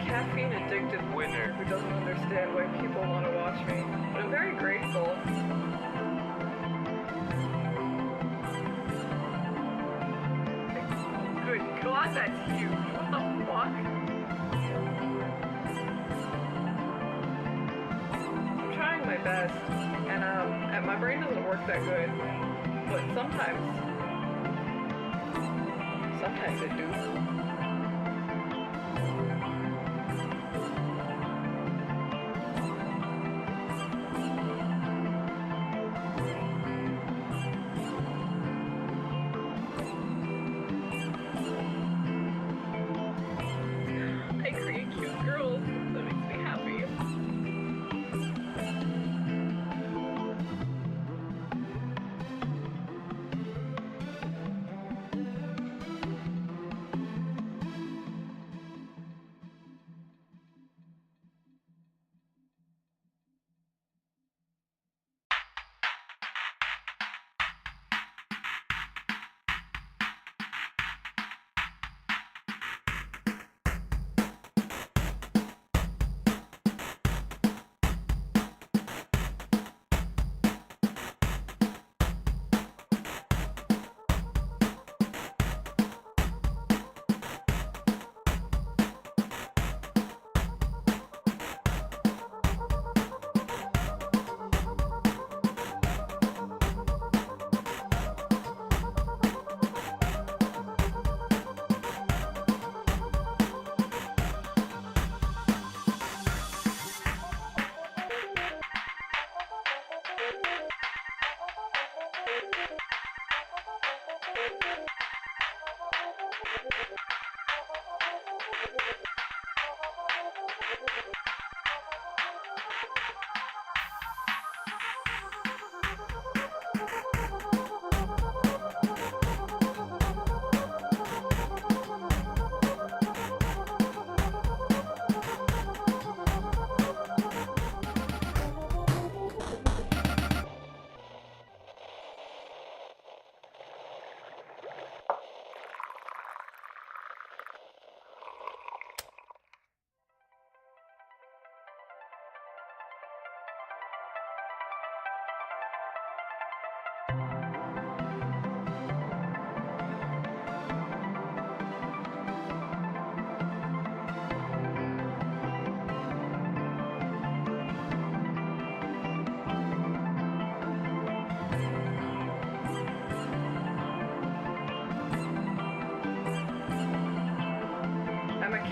Caffeine addicted winner who doesn't understand why people want to watch me, but I'm very grateful. Good God, that's huge. What the fuck? I'm trying my best, and my brain doesn't work that good, but sometimes it do.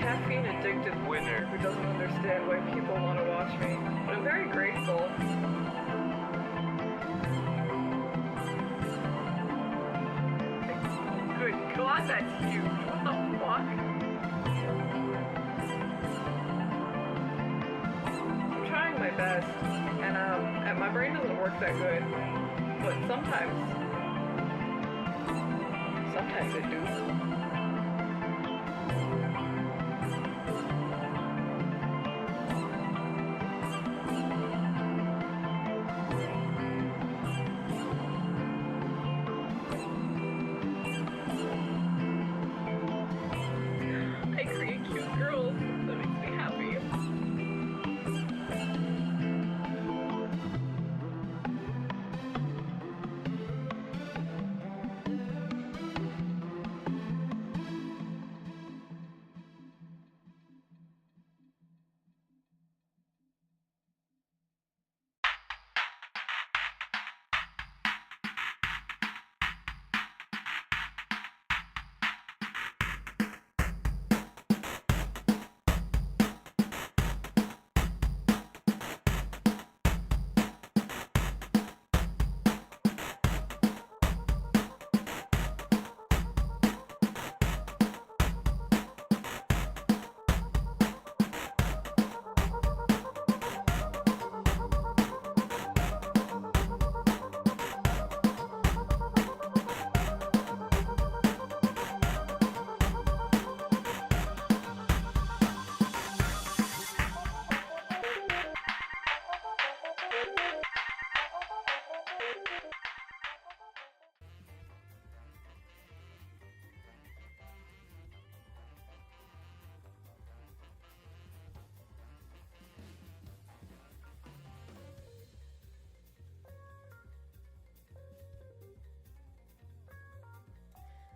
Caffeine addicted winner who doesn't understand why people want to watch me, but I'm very grateful. Good God, that's huge. What the fuck? I'm trying my best, and my brain doesn't work that good, but sometimes it do.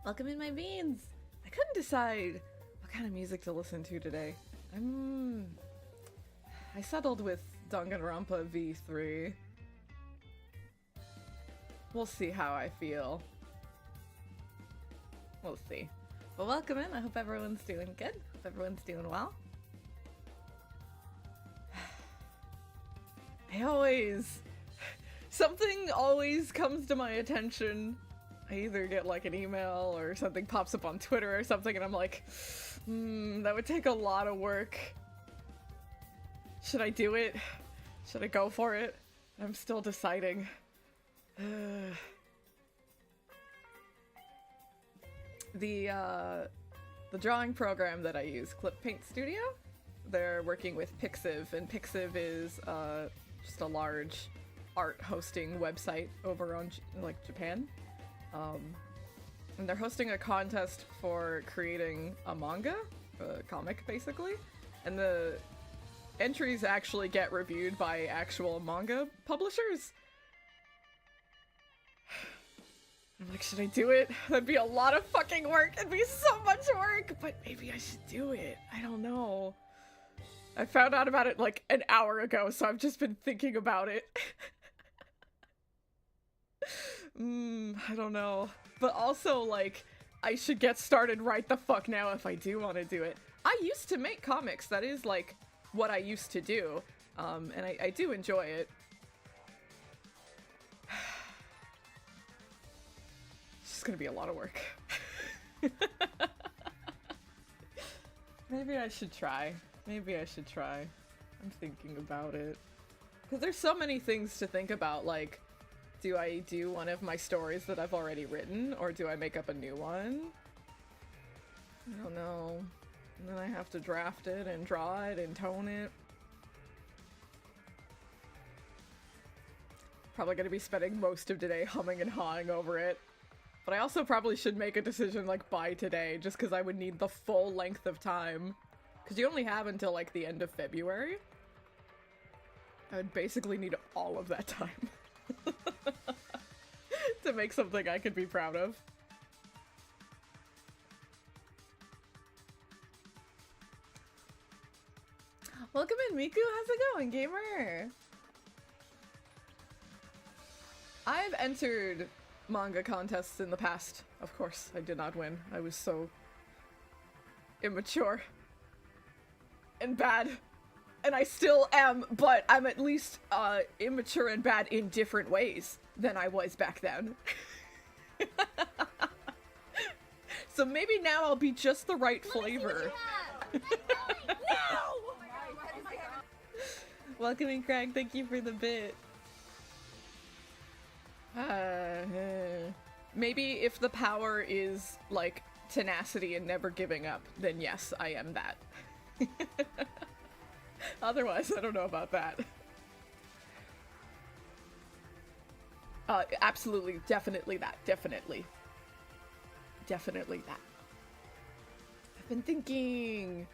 Welcome in my beans! I couldn't decide what kind of music to listen to today. I settled with Danganronpa V3. We'll see how I feel. We'll see. But welcome in, I hope everyone's doing good. Hope everyone's doing well. Something always comes to my attention. I either get like an email or something pops up on Twitter or something and I'm like, that would take a lot of work. Should I do it? Should I go for it? I'm still deciding. The drawing program that I use, Clip Paint Studio, they're working with Pixiv, and Pixiv is just a large art hosting website over on Japan. And they're hosting a contest for creating a manga, a comic basically, and the entries actually get reviewed by actual manga publishers. I'm like, should I do it? That'd be a lot of fucking work. It'd be so much work, but maybe I should do it. I don't know. I found out about it like an hour ago, so I've just been thinking about it. I don't know. But also, like, I should get started right the fuck now if I do want to do it. I used to make comics. That is, like, what I used to do. And I do enjoy it. It's just gonna be a lot of work. Maybe I should try. Maybe I should try. I'm thinking about it. Because there's so many things to think about, like, do I do one of my stories that I've already written, or do I make up a new one? I don't know. And then I have to draft it and draw it and tone it. Probably gonna be spending most of today humming and hawing over it. But I also probably should make a decision, like, by today, just because I would need the full length of time. Because you only have until, like, the end of February. I would basically need all of that time. To make something I could be proud of. Welcome in, Miku. How's it going, gamer? I've entered manga contests in the past. Of course, I did not win. I was so immature and bad. And I still am, but I'm at least immature and bad in different ways than I was back then. So maybe now I'll be just the right flavor. No! Welcome in, Craig. Thank you for the bit. Maybe if the power is, like, tenacity and never giving up, then yes, I am that. Otherwise, I don't know about that. Absolutely, definitely that. Definitely. Definitely that. I've been thinking.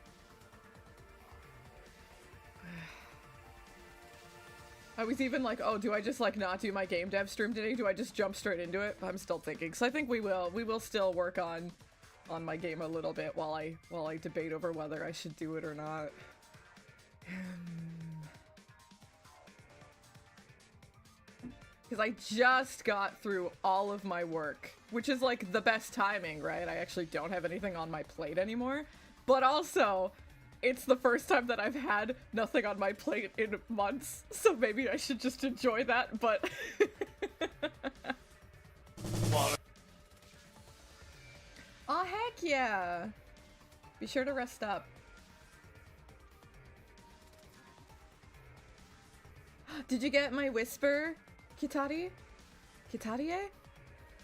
I was even like, oh, do I just, like, not do my game dev stream today? Do I just jump straight into it? I'm still thinking, because I think we will still work on my game a little bit while I debate over whether I should do it or not. Because I just got through all of my work, which is like the best timing, right? I actually don't have anything on my plate anymore. But also, it's the first time that I've had nothing on my plate in months, so maybe I should just enjoy that, but... Aw, heck yeah! Be sure to rest up. Did you get my whisper, Kitari? Kitarie?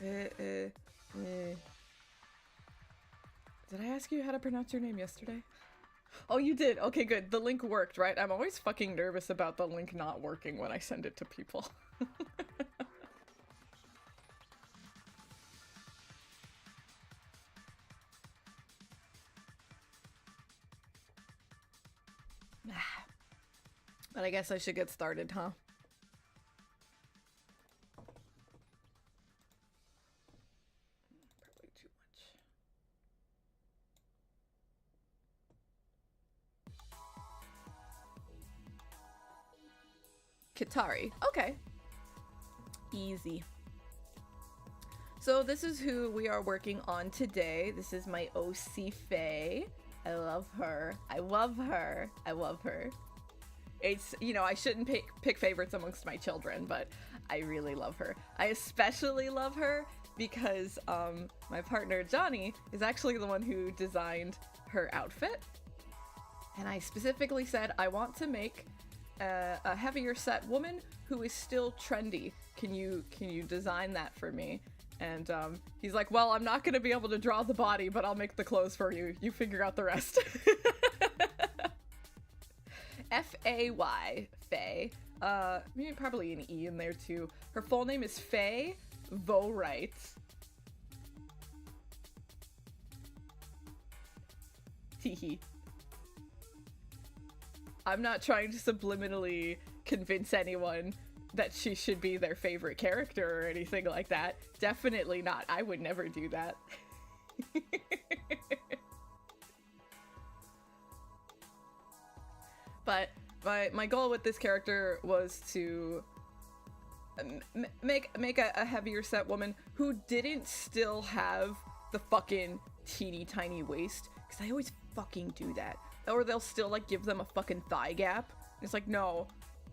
Did I ask you how to pronounce your name yesterday? Oh, you did? Okay, good. The link worked, right? I'm always fucking nervous about the link not working when I send it to people. But I guess I should get started, huh? Probably too much. Katari. Okay. Easy. So this is who we are working on today. This is my OC Faye. I love her. I love her. I love her. It's, you know, I shouldn't pick favorites amongst my children, but I really love her. I especially love her because my partner Johnny is actually the one who designed her outfit. And I specifically said, I want to make a heavier set woman who is still trendy. Can you design that for me? And he's like, well, I'm not going to be able to draw the body, but I'll make the clothes for you. You figure out the rest. F-A-Y, Faye. Maybe probably an E in there too. Her full name is Faye Vtuber. Teehee. I'm not trying to subliminally convince anyone that she should be their favorite character or anything like that. Definitely not. I would never do that. But my goal with this character was to make a heavier set woman who didn't still have the fucking teeny tiny waist, because I always fucking do that. Or they'll still like give them a fucking thigh gap. It's like, no,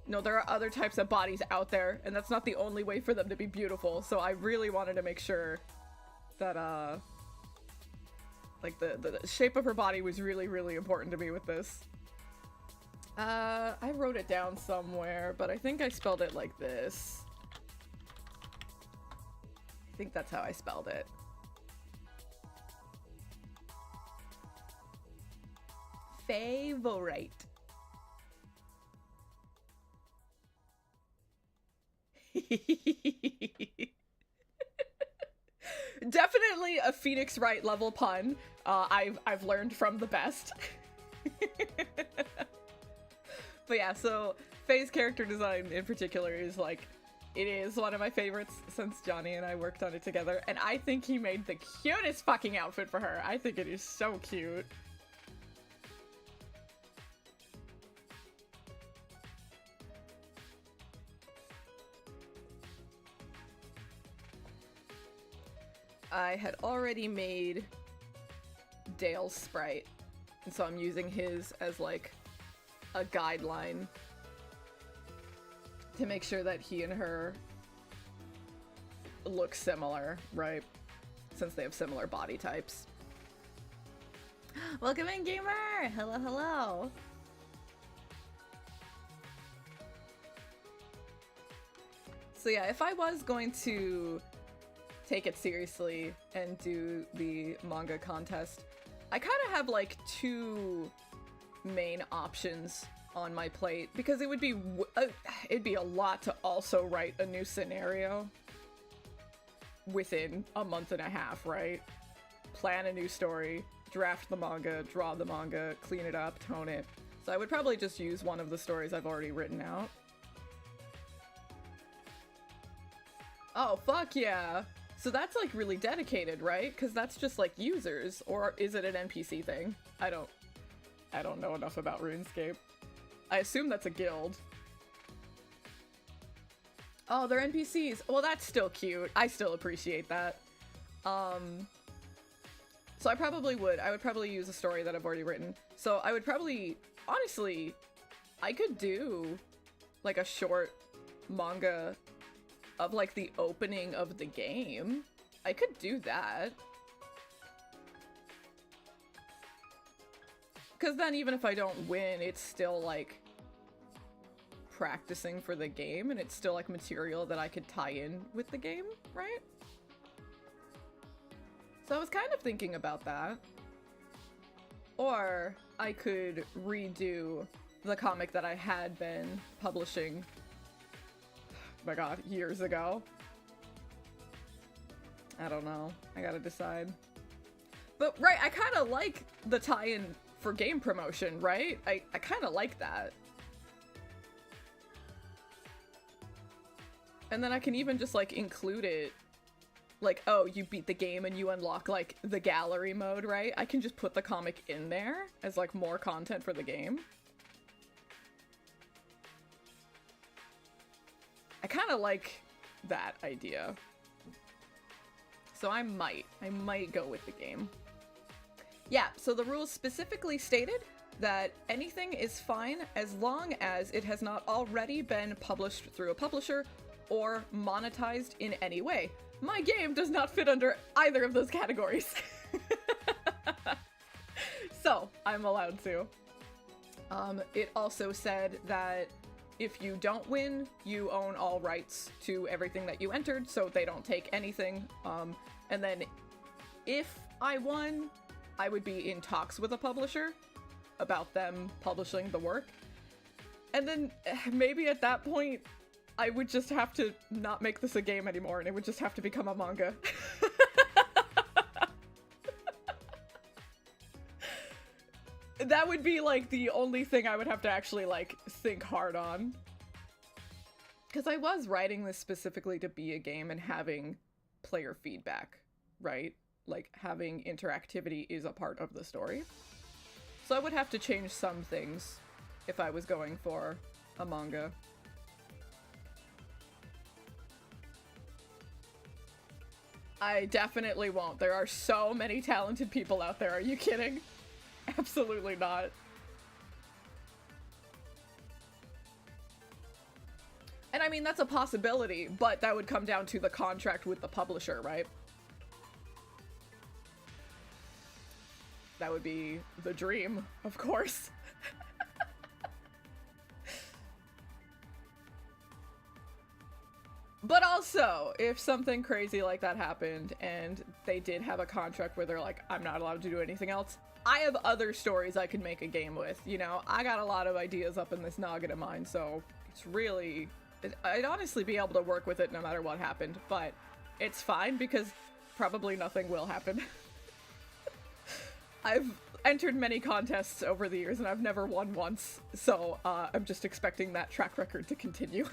there are other types of bodies out there, and that's not the only way for them to be beautiful. So I really wanted to make sure that like the shape of her body was really, really important to me with this. I wrote it down somewhere, but I think I spelled it like this. I think that's how I spelled it. Favorite. Definitely a Phoenix Wright level pun. I've learned from the best. But yeah, so Faye's character design in particular is like, it is one of my favorites since Johnny and I worked on it together, and I think he made the cutest fucking outfit for her. I think it is so cute. I had already made Dale's sprite, and so I'm using his as like a guideline to make sure that he and her look similar, right? Since they have similar body types. Welcome in, gamer! Hello, hello! So yeah, if I was going to take it seriously and do the manga contest, I kind of have like two main options on my plate, because it would be it'd be a lot to also write a new scenario within a month and a half, right? Plan a new story, draft the manga, draw the manga, clean it up, tone it. So I would probably just use one of the stories I've already written out. Oh, fuck yeah! So that's like really dedicated, right? Because that's just like users, or is it an NPC thing? I don't know enough about RuneScape. I assume that's a guild. Oh, they're NPCs. Well, that's still cute. I still appreciate that. So I probably would. I would probably use a story that I've already written. So I would probably, honestly, I could do like a short manga of like the opening of the game. I could do that. Because then even if I don't win, it's still like practicing for the game, and it's still like material that I could tie in with the game, right? So I was kind of thinking about that. Or I could redo the comic that I had been publishing, oh my god, years ago. I don't know. I gotta decide. But right, I kind of like the tie-in for game promotion, right? I kind of like that. And then I can even just like include it, like, oh, you beat the game and you unlock like the gallery mode, right? I can just put the comic in there as like more content for the game. I kind of like that idea. So I might go with the game. Yeah, so the rules specifically stated that anything is fine as long as it has not already been published through a publisher or monetized in any way. My game does not fit under either of those categories. So, I'm allowed to. It also said that if you don't win, you own all rights to everything that you entered, so they don't take anything. And then if I won, I would be in talks with a publisher about them publishing the work. And then maybe at that point, I would just have to not make this a game anymore, and it would just have to become a manga. That would be, like, the only thing I would have to actually, like, think hard on. Because I was writing this specifically to be a game and having player feedback, right? Like, having interactivity is a part of the story. So I would have to change some things if I was going for a manga. I definitely won't. There are so many talented people out there. Are you kidding? Absolutely not. And I mean, that's a possibility, but that would come down to the contract with the publisher, right? That would be the dream, of course. But also, if something crazy like that happened and they did have a contract where they're like, I'm not allowed to do anything else, I have other stories I could make a game with, you know? I got a lot of ideas up in this noggin of mine, so it's really... I'd honestly be able to work with it no matter what happened, but it's fine because probably nothing will happen. I've entered many contests over the years and I've never won once, so I'm just expecting that track record to continue.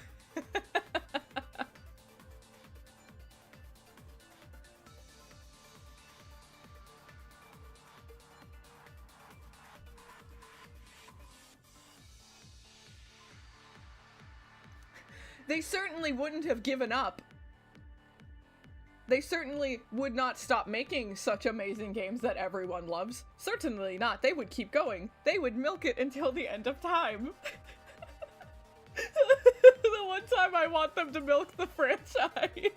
They certainly wouldn't have given up. They certainly would not stop making such amazing games that everyone loves. Certainly not. They would keep going. They would milk it until the end of time. The one time I want them to milk the franchise.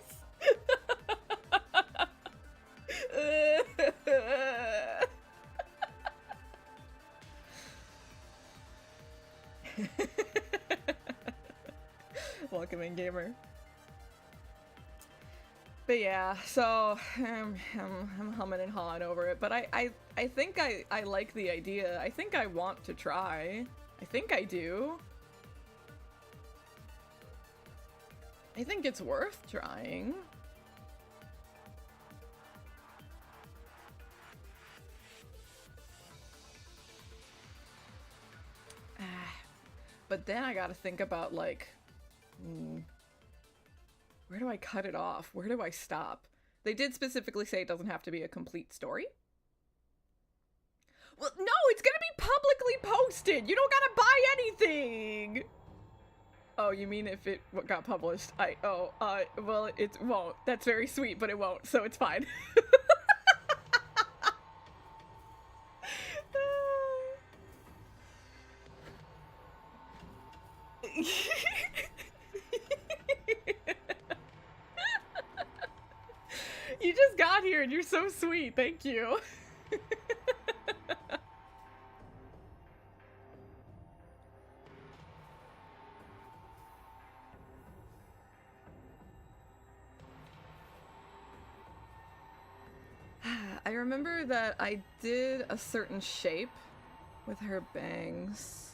Welcome in, gamer. But yeah, so I'm humming and hawing over it, but I think I like the idea. I think I want to try. I think I do. I think it's worth trying. But then I gotta think about, like, where do I cut it off? Where do I stop? They did specifically say it doesn't have to be a complete story. Well, no, it's gonna be publicly posted. You don't gotta buy anything. Oh, you mean if it got published? Well, it won't. That's very sweet, but it won't, so it's fine. You just got here and you're so sweet. Thank you. I remember that I did a certain shape with her bangs.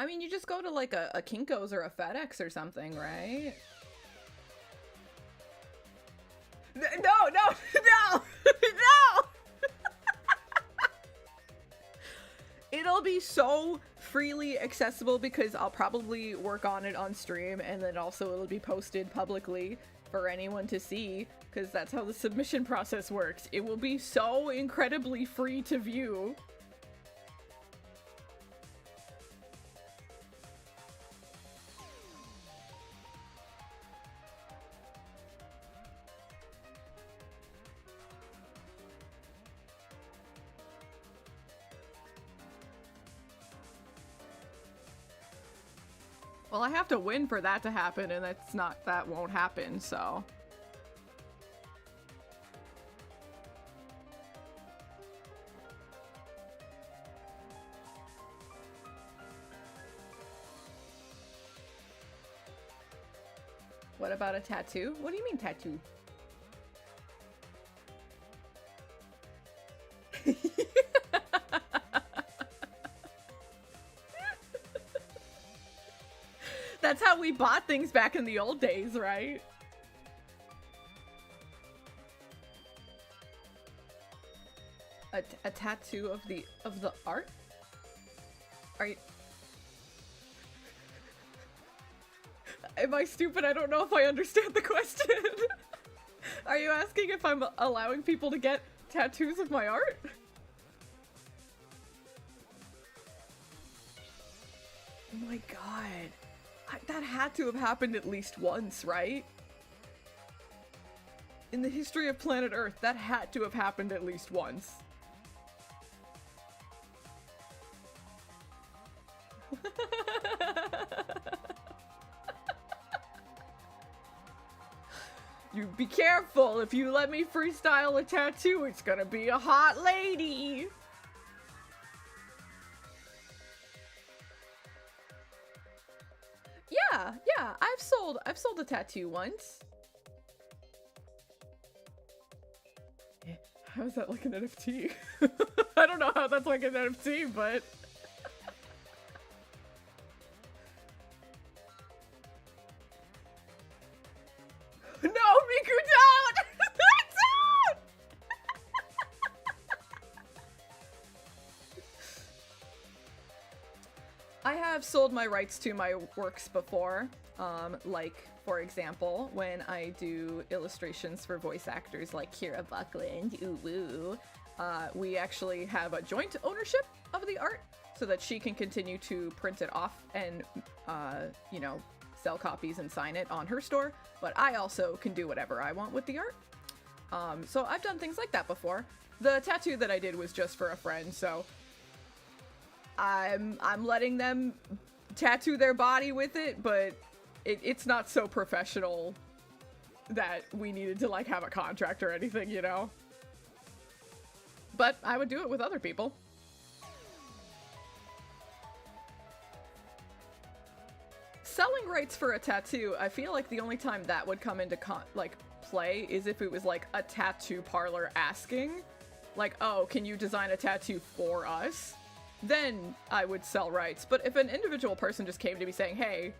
I mean, you just go to like a Kinko's or a FedEx or something, right? No, no, no, no! It'll be so freely accessible because I'll probably work on it on stream, and then also it'll be posted publicly for anyone to see, because that's how the submission process works. It will be so incredibly free to view. Well, I have to win for that to happen, and that won't happen, so. What about a tattoo? What do you mean tattoo? That's how we bought things back in the old days, right? A tattoo of the art? Are you... Am I stupid? I don't know if I understand the question. Are you asking if I'm allowing people to get tattoos of my art? Oh my god. That had to have happened at least once, right? In the history of planet Earth, that had to have happened at least once. You be careful, if you let me freestyle a tattoo, it's gonna be a hot lady! Yeah, I've sold a tattoo once. How is that like an NFT? I don't know how that's like an NFT, but... No, Miku, don't! Don't! I have sold my rights to my works before. Like, for example, when I do illustrations for voice actors like Kira Buckland, ooh woo, we actually have a joint ownership of the art so that she can continue to print it off and, you know, sell copies and sign it on her store, but I also can do whatever I want with the art. So I've done things like that before. The tattoo that I did was just for a friend, so I'm letting them tattoo their body with it, but it's not so professional that we needed to like have a contract or anything, you know? But I would do it with other people. Selling rights for a tattoo, I feel like the only time that would come into play is if it was like a tattoo parlor asking, like, oh, can you design a tattoo for us? Then I would sell rights. But if an individual person just came to me saying, hey,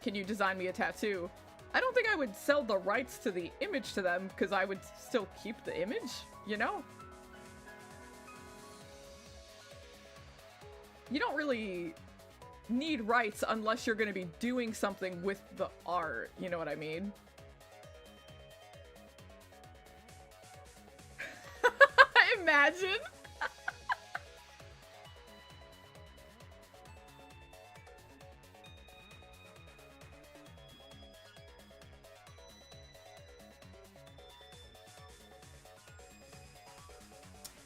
can you design me a tattoo? I don't think I would sell the rights to the image to them, because I would still keep the image, you know? You don't really need rights unless you're going to be doing something with the art, you know what I mean? Imagine!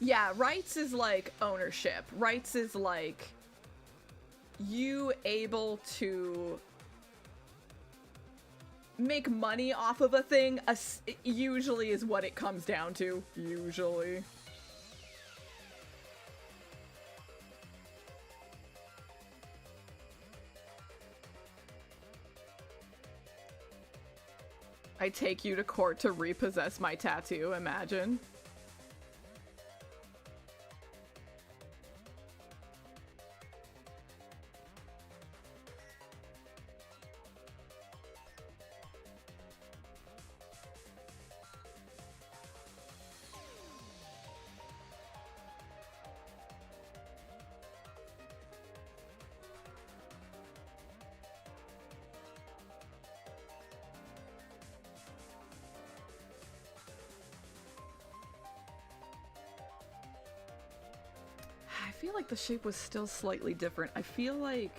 Yeah, rights is like ownership. Rights is like you able to make money off of a thing, usually is what it comes down to. Usually. I take you to court to repossess my tattoo, imagine. feel like the shape was still slightly different. I feel like...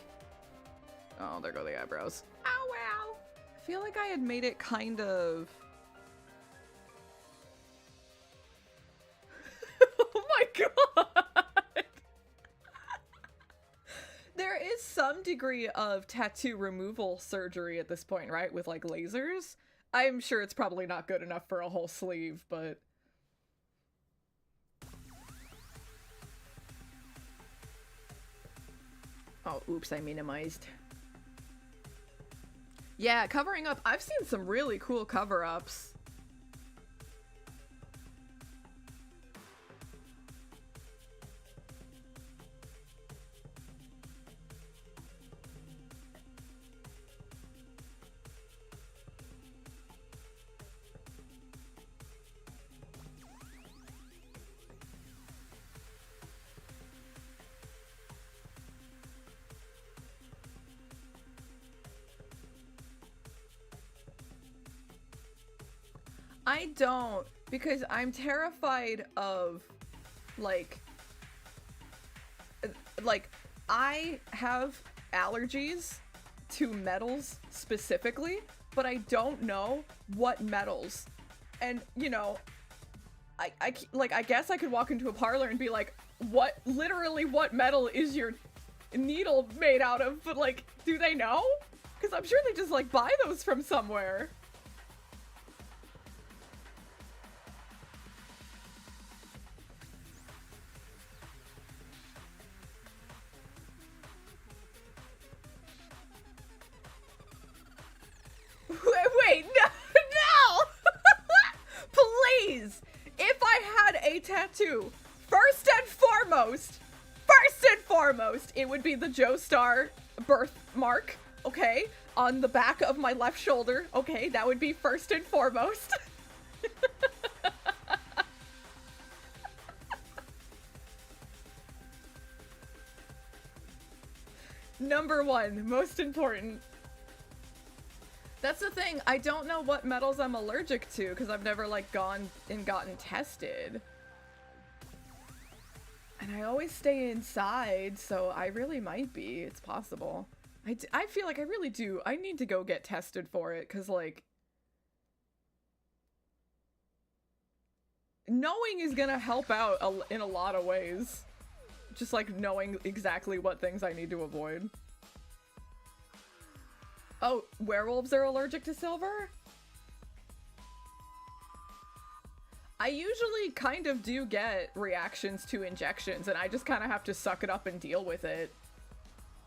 Oh, there go the eyebrows. Ow, wow! I feel like I had made it kind of... Oh my god! There is some degree of tattoo removal surgery at this point, right? With like lasers. I'm sure it's probably not good enough for a whole sleeve, but... Oh, oops, I minimized. Yeah, covering up. I've seen some really cool cover-ups. I don't, because I'm terrified of, like, I have allergies to metals specifically, but I don't know what metals. And, you know, I guess I could walk into a parlor and be like, literally what metal is your needle made out of? But, like, do they know? Because I'm sure they just, like, buy those from somewhere. Wait, no! Please! If I had a tattoo, first and foremost, it would be the Joestar birthmark, okay? On the back of my left shoulder, okay? That would be first and foremost. Number one, most important. That's the thing, I don't know what metals I'm allergic to, because I've never, like, gone and gotten tested. And I always stay inside, so I really might be. It's possible. I feel like I really do. I need to go get tested for it, because, like... knowing is gonna help out in a lot of ways. Just, like, knowing exactly what things I need to avoid. Oh, werewolves are allergic to silver? I usually kind of do get reactions to injections, and I just kind of have to suck it up and deal with it.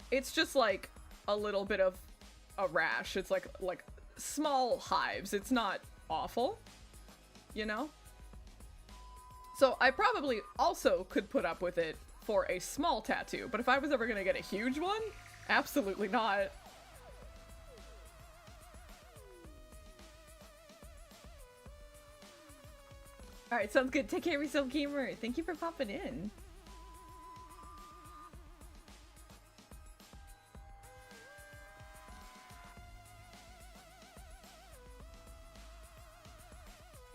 It's just like a little bit of a rash. It's like small hives. It's not awful, you know? So I probably also could put up with it for a small tattoo, but if I was ever gonna get a huge one, absolutely not. Alright, sounds good. Take care of yourself, gamer. Thank you for popping in.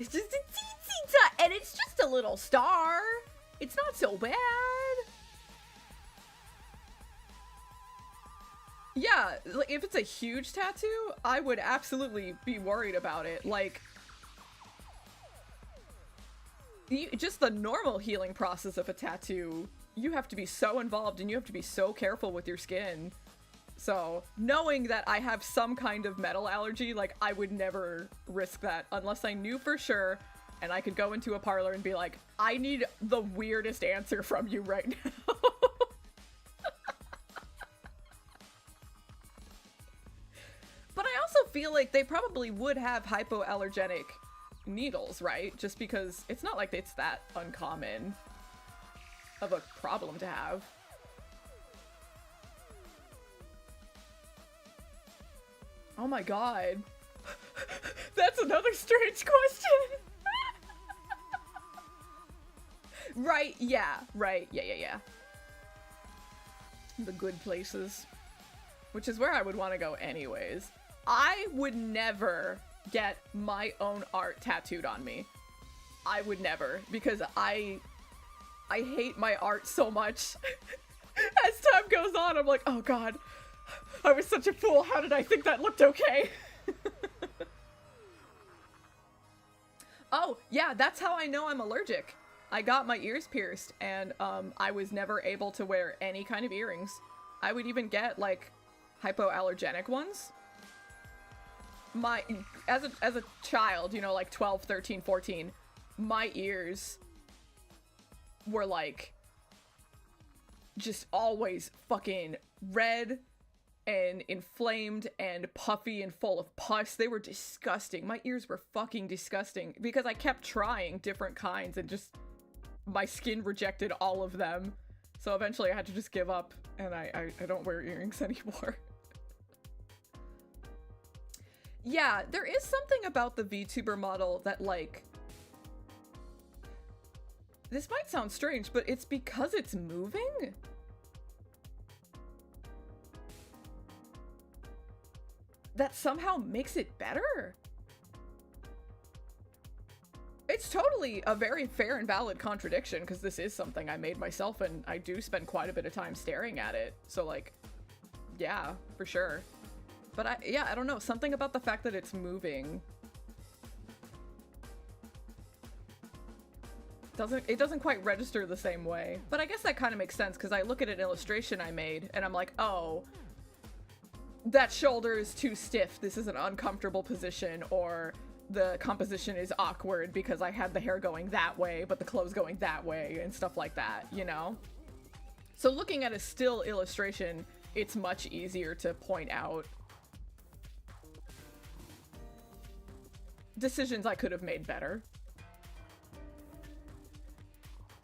It's just a teensy and it's just a little star. It's not so bad. Yeah, if it's a huge tattoo, I would absolutely be worried about it. Like, just the normal healing process of a tattoo, you have to be so involved and you have to be so careful with your skin. So, knowing that I have some kind of metal allergy, like, I would never risk that unless I knew for sure and I could go into a parlor and be like, I need the weirdest answer from you right now. But I also feel like they probably would have hypoallergenic needles, right? Just because it's not like it's that uncommon of a problem to have. Oh my god. That's another strange question. Right, yeah, right, yeah. The good places. Which is where I would want to go anyways. I would never get my own art tattooed on me. I would never, because I I hate my art so much. As time goes on, I'm like, oh god, I was such a fool. How did I think that looked okay? Oh, yeah, that's how I know I'm allergic. I got my ears pierced, and I was never able to wear any kind of earrings. I would even get, like, hypoallergenic ones. As a child, you know, like 12, 13, 14, my ears were, like, just always fucking red and inflamed and puffy and full of pus. They were disgusting. My ears were fucking disgusting because I kept trying different kinds and just my skin rejected all of them. So eventually I had to just give up and I don't wear earrings anymore. Yeah, there is something about the VTuber model that, like, this might sound strange, but it's because it's moving. That somehow makes it better. It's totally a very fair and valid contradiction, because this is something I made myself, and I do spend quite a bit of time staring at it. So, like, yeah, for sure. But I don't know, something about the fact that it's moving it doesn't quite register the same way. But I guess that kind of makes sense, because I look at an illustration I made, and I'm like, oh, that shoulder is too stiff, this is an uncomfortable position, or the composition is awkward because I had the hair going that way, but the clothes going that way, and stuff like that, you know? So looking at a still illustration, it's much easier to point out decisions I could have made better.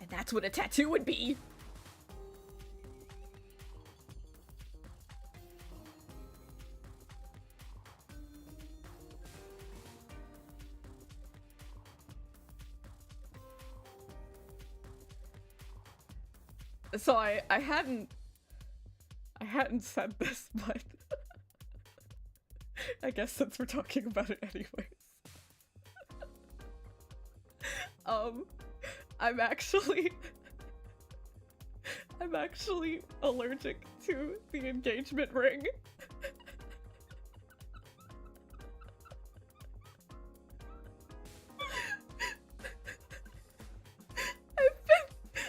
And that's what a tattoo would be! So I hadn't said this, but I guess since we're talking about it anyways. I'm actually allergic to the engagement ring.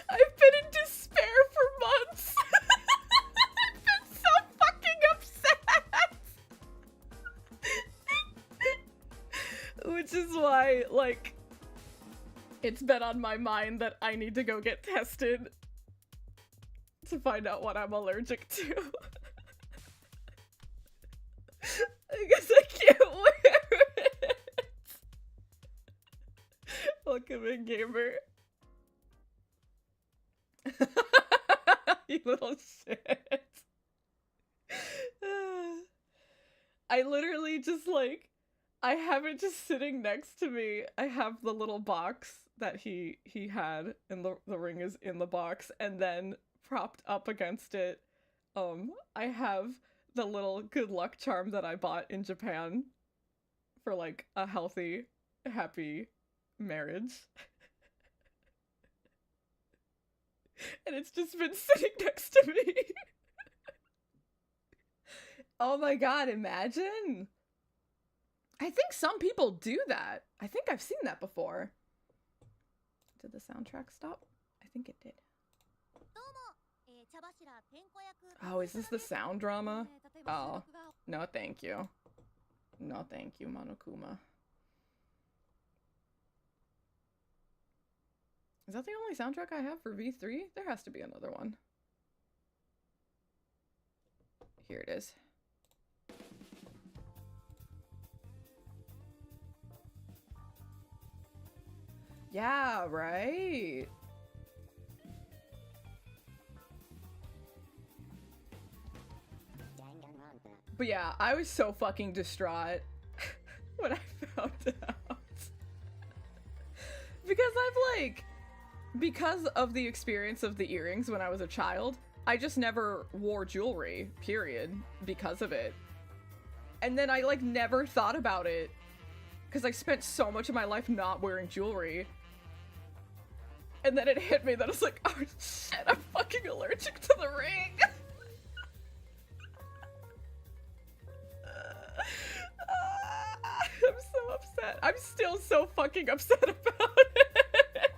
I've been in despair for months. I've been so fucking upset. Which is why, like, it's been on my mind that I need to go get tested to find out what I'm allergic to. I guess I can't wear it. Welcome in, gamer. You little shit. I literally just, like, I have it just sitting next to me. I have the little box that he had, and the ring is in the box, and then propped up against it, I have the little good luck charm that I bought in Japan for, like, a healthy, happy marriage. And it's just been sitting next to me. Oh my god, imagine! I think some people do that. I think I've seen that before. Did the soundtrack stop? I think it did. Oh, is this the sound drama? Oh, no thank you. No thank you, Monokuma. Is that the only soundtrack I have for V3? There has to be another one. Here it is. Yeah, right? But yeah, I was so fucking distraught when I found out. Because I've, like, because of the experience of the earrings when I was a child, I just never wore jewelry, period, because of it. And then I, like, never thought about it, because I spent so much of my life not wearing jewelry. And then it hit me that I was like, oh shit, I'm fucking allergic to the ring. I'm so upset. I'm still so fucking upset about it.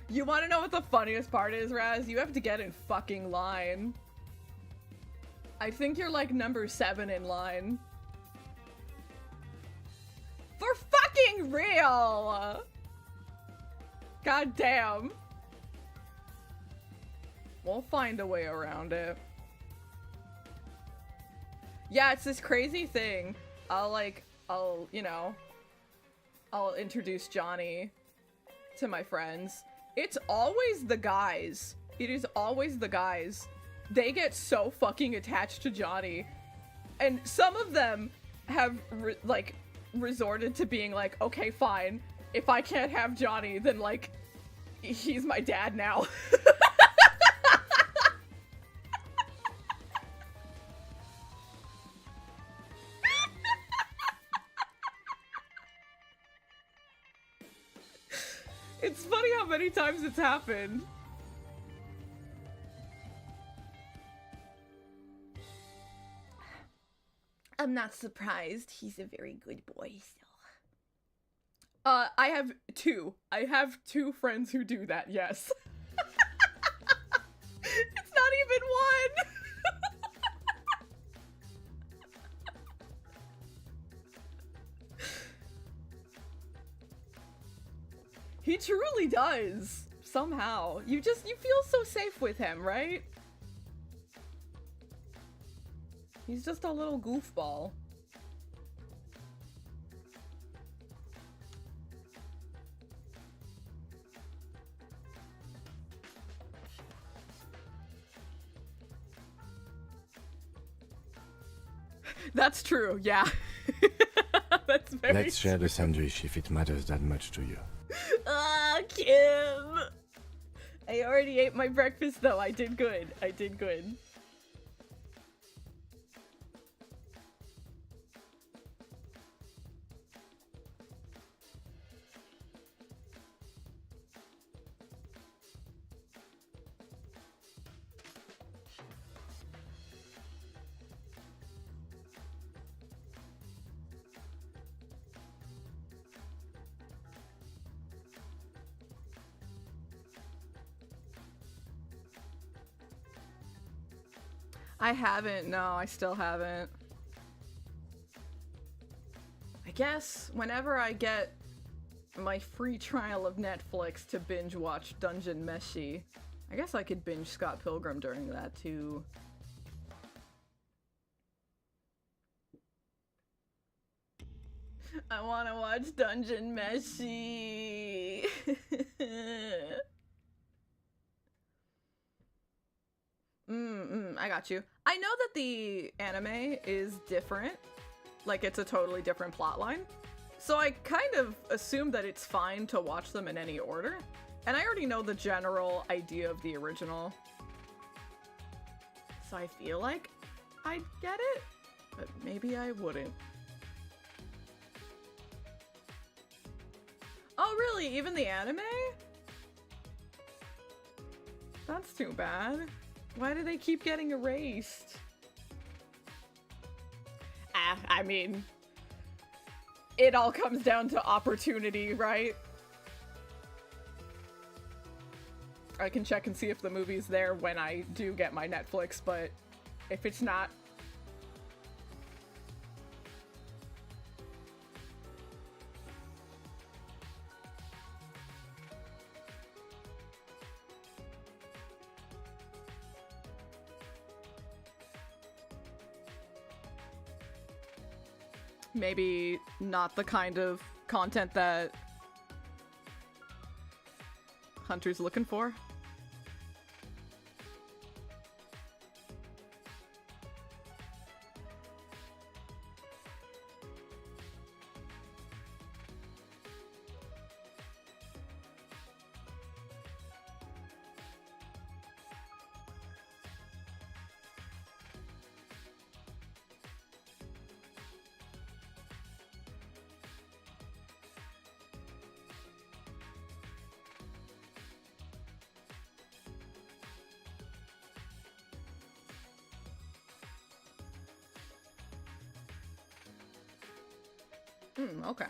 You want to know what the funniest part is, Raz? You have to get in fucking line. I think you're like number 7 in line. For fucking real! God damn. We'll find a way around it. Yeah, it's this crazy thing. I'll introduce Johnny to my friends. It's always the guys. It is always the guys. They get so fucking attached to Johnny. And some of them have, resorted to being like, okay, fine. If I can't have Johnny, then, like, he's my dad now. It's funny how many times it's happened. I'm not surprised. He's a very good boy still. I have two. I have 2 friends who do that, yes. It's not even one! He truly does. Somehow. You feel so safe with him, right? He's just a little goofball. That's true, yeah. That's very Let's share the sandwich if it matters that much to you. Ah, Kim! I already ate my breakfast though. I did good. I did good. I haven't. No, I still haven't. I guess whenever I get my free trial of Netflix to binge watch Dungeon Meshi, I guess I could binge Scott Pilgrim during that too. I want to watch Dungeon Meshi. I got you. I know that the anime is different. Like, it's a totally different plotline. So I kind of assume that it's fine to watch them in any order. And I already know the general idea of the original. So I feel like I'd get it, but maybe I wouldn't. Oh, really? Even the anime? That's too bad. Why do they keep getting erased? I mean, it all comes down to opportunity, right? I can check and see if the movie's there when I do get my Netflix, but if it's not... maybe not the kind of content that Hunter's looking for. Okay.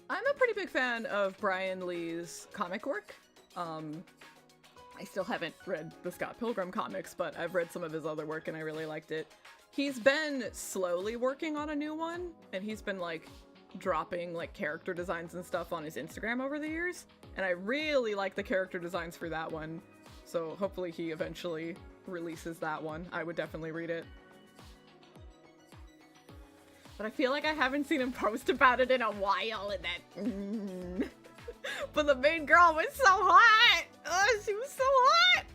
I'm a pretty big fan of Brian Lee's comic work. I still haven't read the Scott Pilgrim comics, but I've read some of his other work and I really liked it. He's been slowly working on a new one, and he's been like dropping like character designs and stuff on his Instagram over the years, and I really like the character designs for that one, so hopefully he eventually releases that one. I would definitely read it. But I feel like I haven't seen him post about it in a while, and that but the main girl was so hot! Oh, she was so hot!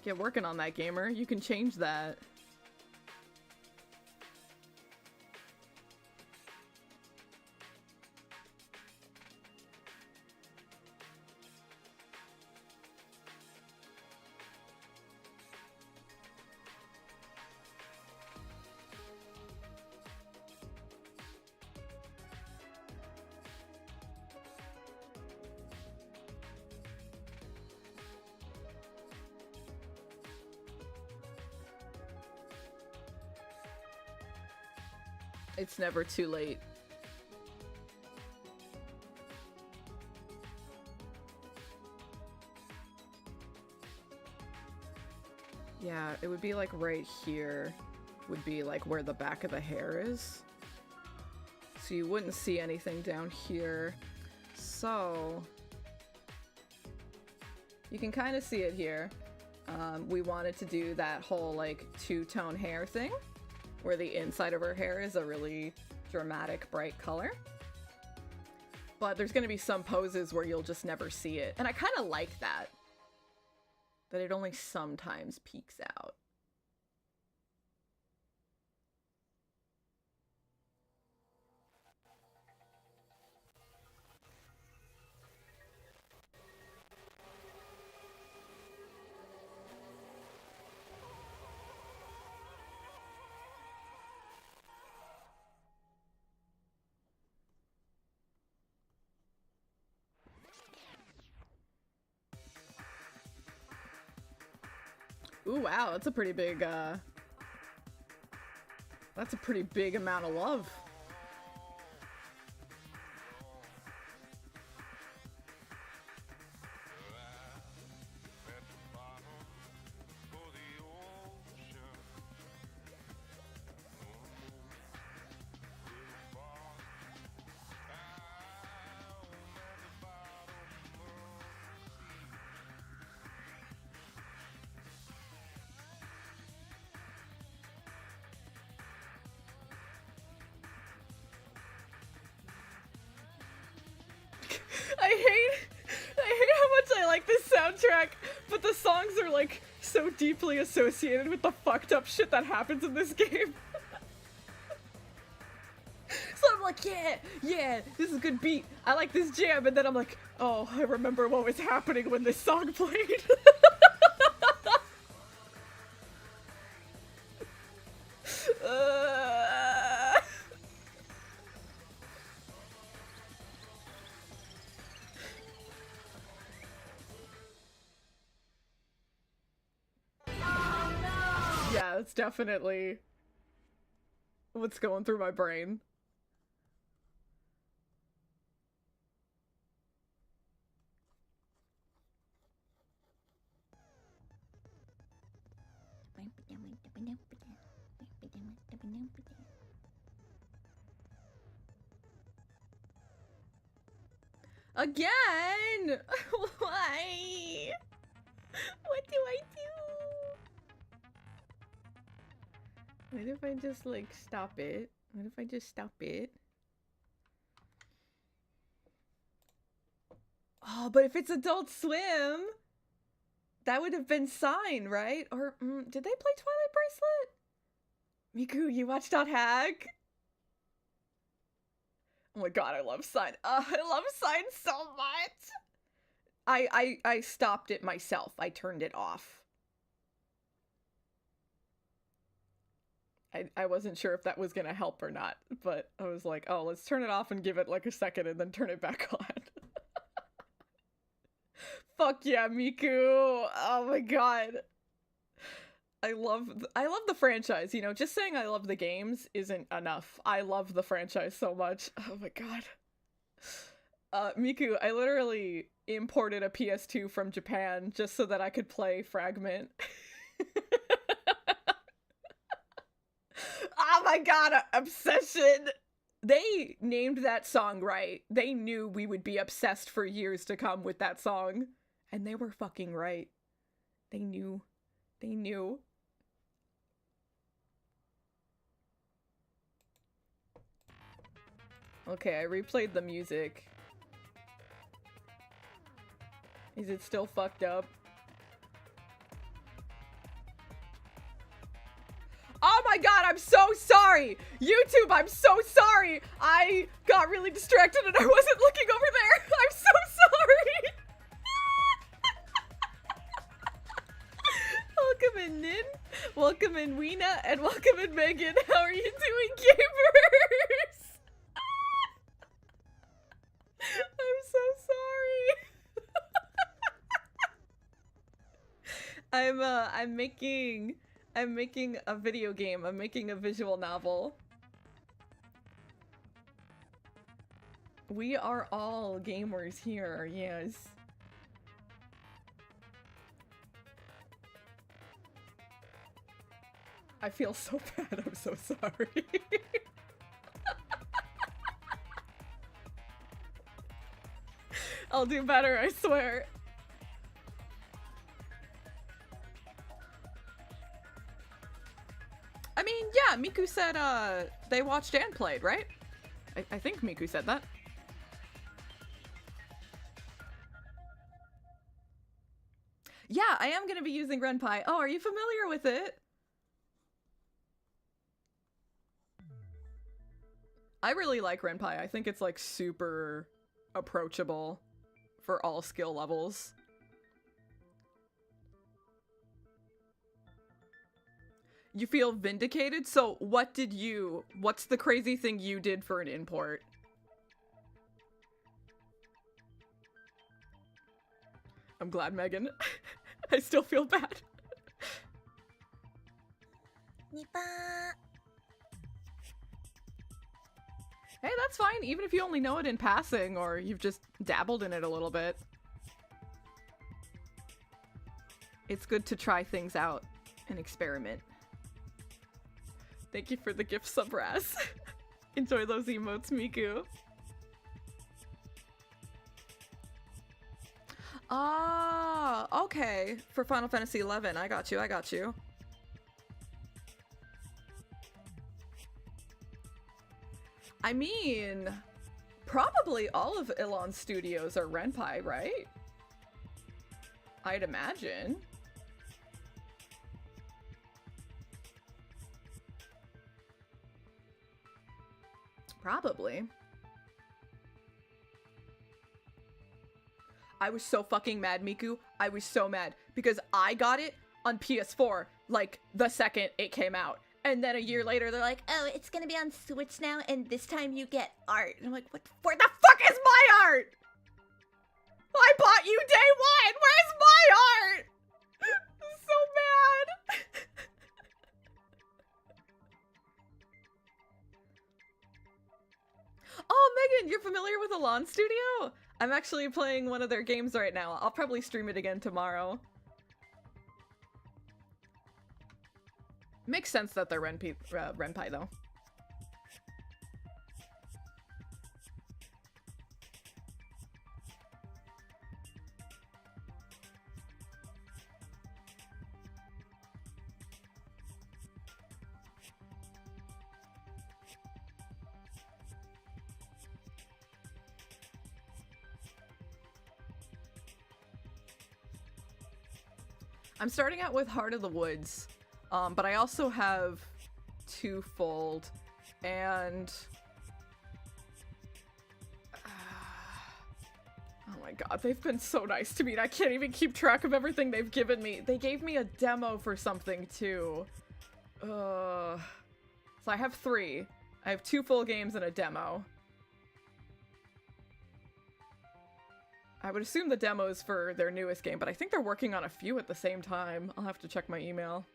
Get working on that, gamer. You can change that. It's never too late. Yeah, it would be like right here would be like where the back of the hair is. So you wouldn't see anything down here. So you can kind of see it here. We wanted to do that whole like two-tone hair thing, where the inside of her hair is a really dramatic, bright color. But there's gonna be some poses where you'll just never see it. And I kind of like that. That it only sometimes peeks out. Ooh, wow, that's a pretty big, that's a pretty big amount of love. I hate how much I like this soundtrack, but the songs are like so deeply associated with the fucked up shit that happens in this game. So I'm like, yeah, this is a good beat. I like this jam, and then I'm like, oh, I remember what was happening when this song played. Yeah, that's definitely what's going through my brain. Again! Why? What do I do? What if I just, like, stop it? What if I just stop it? Oh, but if it's Adult Swim, that would have been Sign, right? Or, did they play Twilight Bracelet? Miku, you watched Dot Hack? Oh my god, I love Sign. I love Sign so much! I stopped it myself. I turned it off. I wasn't sure if that was gonna help or not, but I was like, oh, let's turn it off and give it like a second and then turn it back on. Fuck yeah, Miku! Oh my god. I love the franchise, you know, just saying I love the games isn't enough. I love the franchise so much. Oh my god. Miku, I literally imported a PS2 from Japan just so that I could play Fragment. Oh my god, obsession! They named that song right. They knew we would be obsessed for years to come with that song. And they were fucking right. They knew. They knew. Okay, I replayed the music. Is it still fucked up? Oh my god, I'm so sorry! YouTube, I'm so sorry! I got really distracted and I wasn't looking over there! I'm so sorry! Welcome in, Nin. Welcome in, Weena. And welcome in, Megan. How are you doing, gamers? I'm so sorry. I'm making a video game. I'm making a visual novel. We are all gamers here, yes. I feel so bad, I'm so sorry. I'll do better, I swear. I mean, yeah, Miku said, they watched and played, right? I think Miku said that. Yeah, I am gonna be using Ren'Py. Oh, are you familiar with it? I really like Ren'Py. I think it's like super approachable for all skill levels. You feel vindicated? So what's the crazy thing you did for an import? I'm glad, Megan. I still feel bad. Hey, that's fine, even if you only know it in passing, or you've just dabbled in it a little bit. It's good to try things out and experiment. Thank you for the gift, Subras. Enjoy those emotes, Miku. Ah, okay. For Final Fantasy XI, I got you, I got you. I mean, probably all of Elon's studios are Ren'Py, right? I'd imagine. Probably. I was so fucking mad, Miku. I was so mad because I got it on PS4 like the second it came out. And then a year later, they're like, oh, it's gonna be on Switch now, and this time you get art. And I'm like, what? Where the fuck is my art? I bought you day one! Where's my art? I'm so mad. Oh, Megan, you're familiar with Elon Studio? I'm actually playing one of their games right now. I'll probably stream it again tomorrow. Makes sense that they're Ren'Py though. I'm starting out with Heart of the Woods. But I also have Twofold, and oh my god, they've been so nice to me, and I can't even keep track of everything they've given me. They gave me a demo for something too. So I have 3. I have 2 full games and a demo. I would assume the demo is for their newest game, but I think they're working on a few at the same time. I'll have to check my email.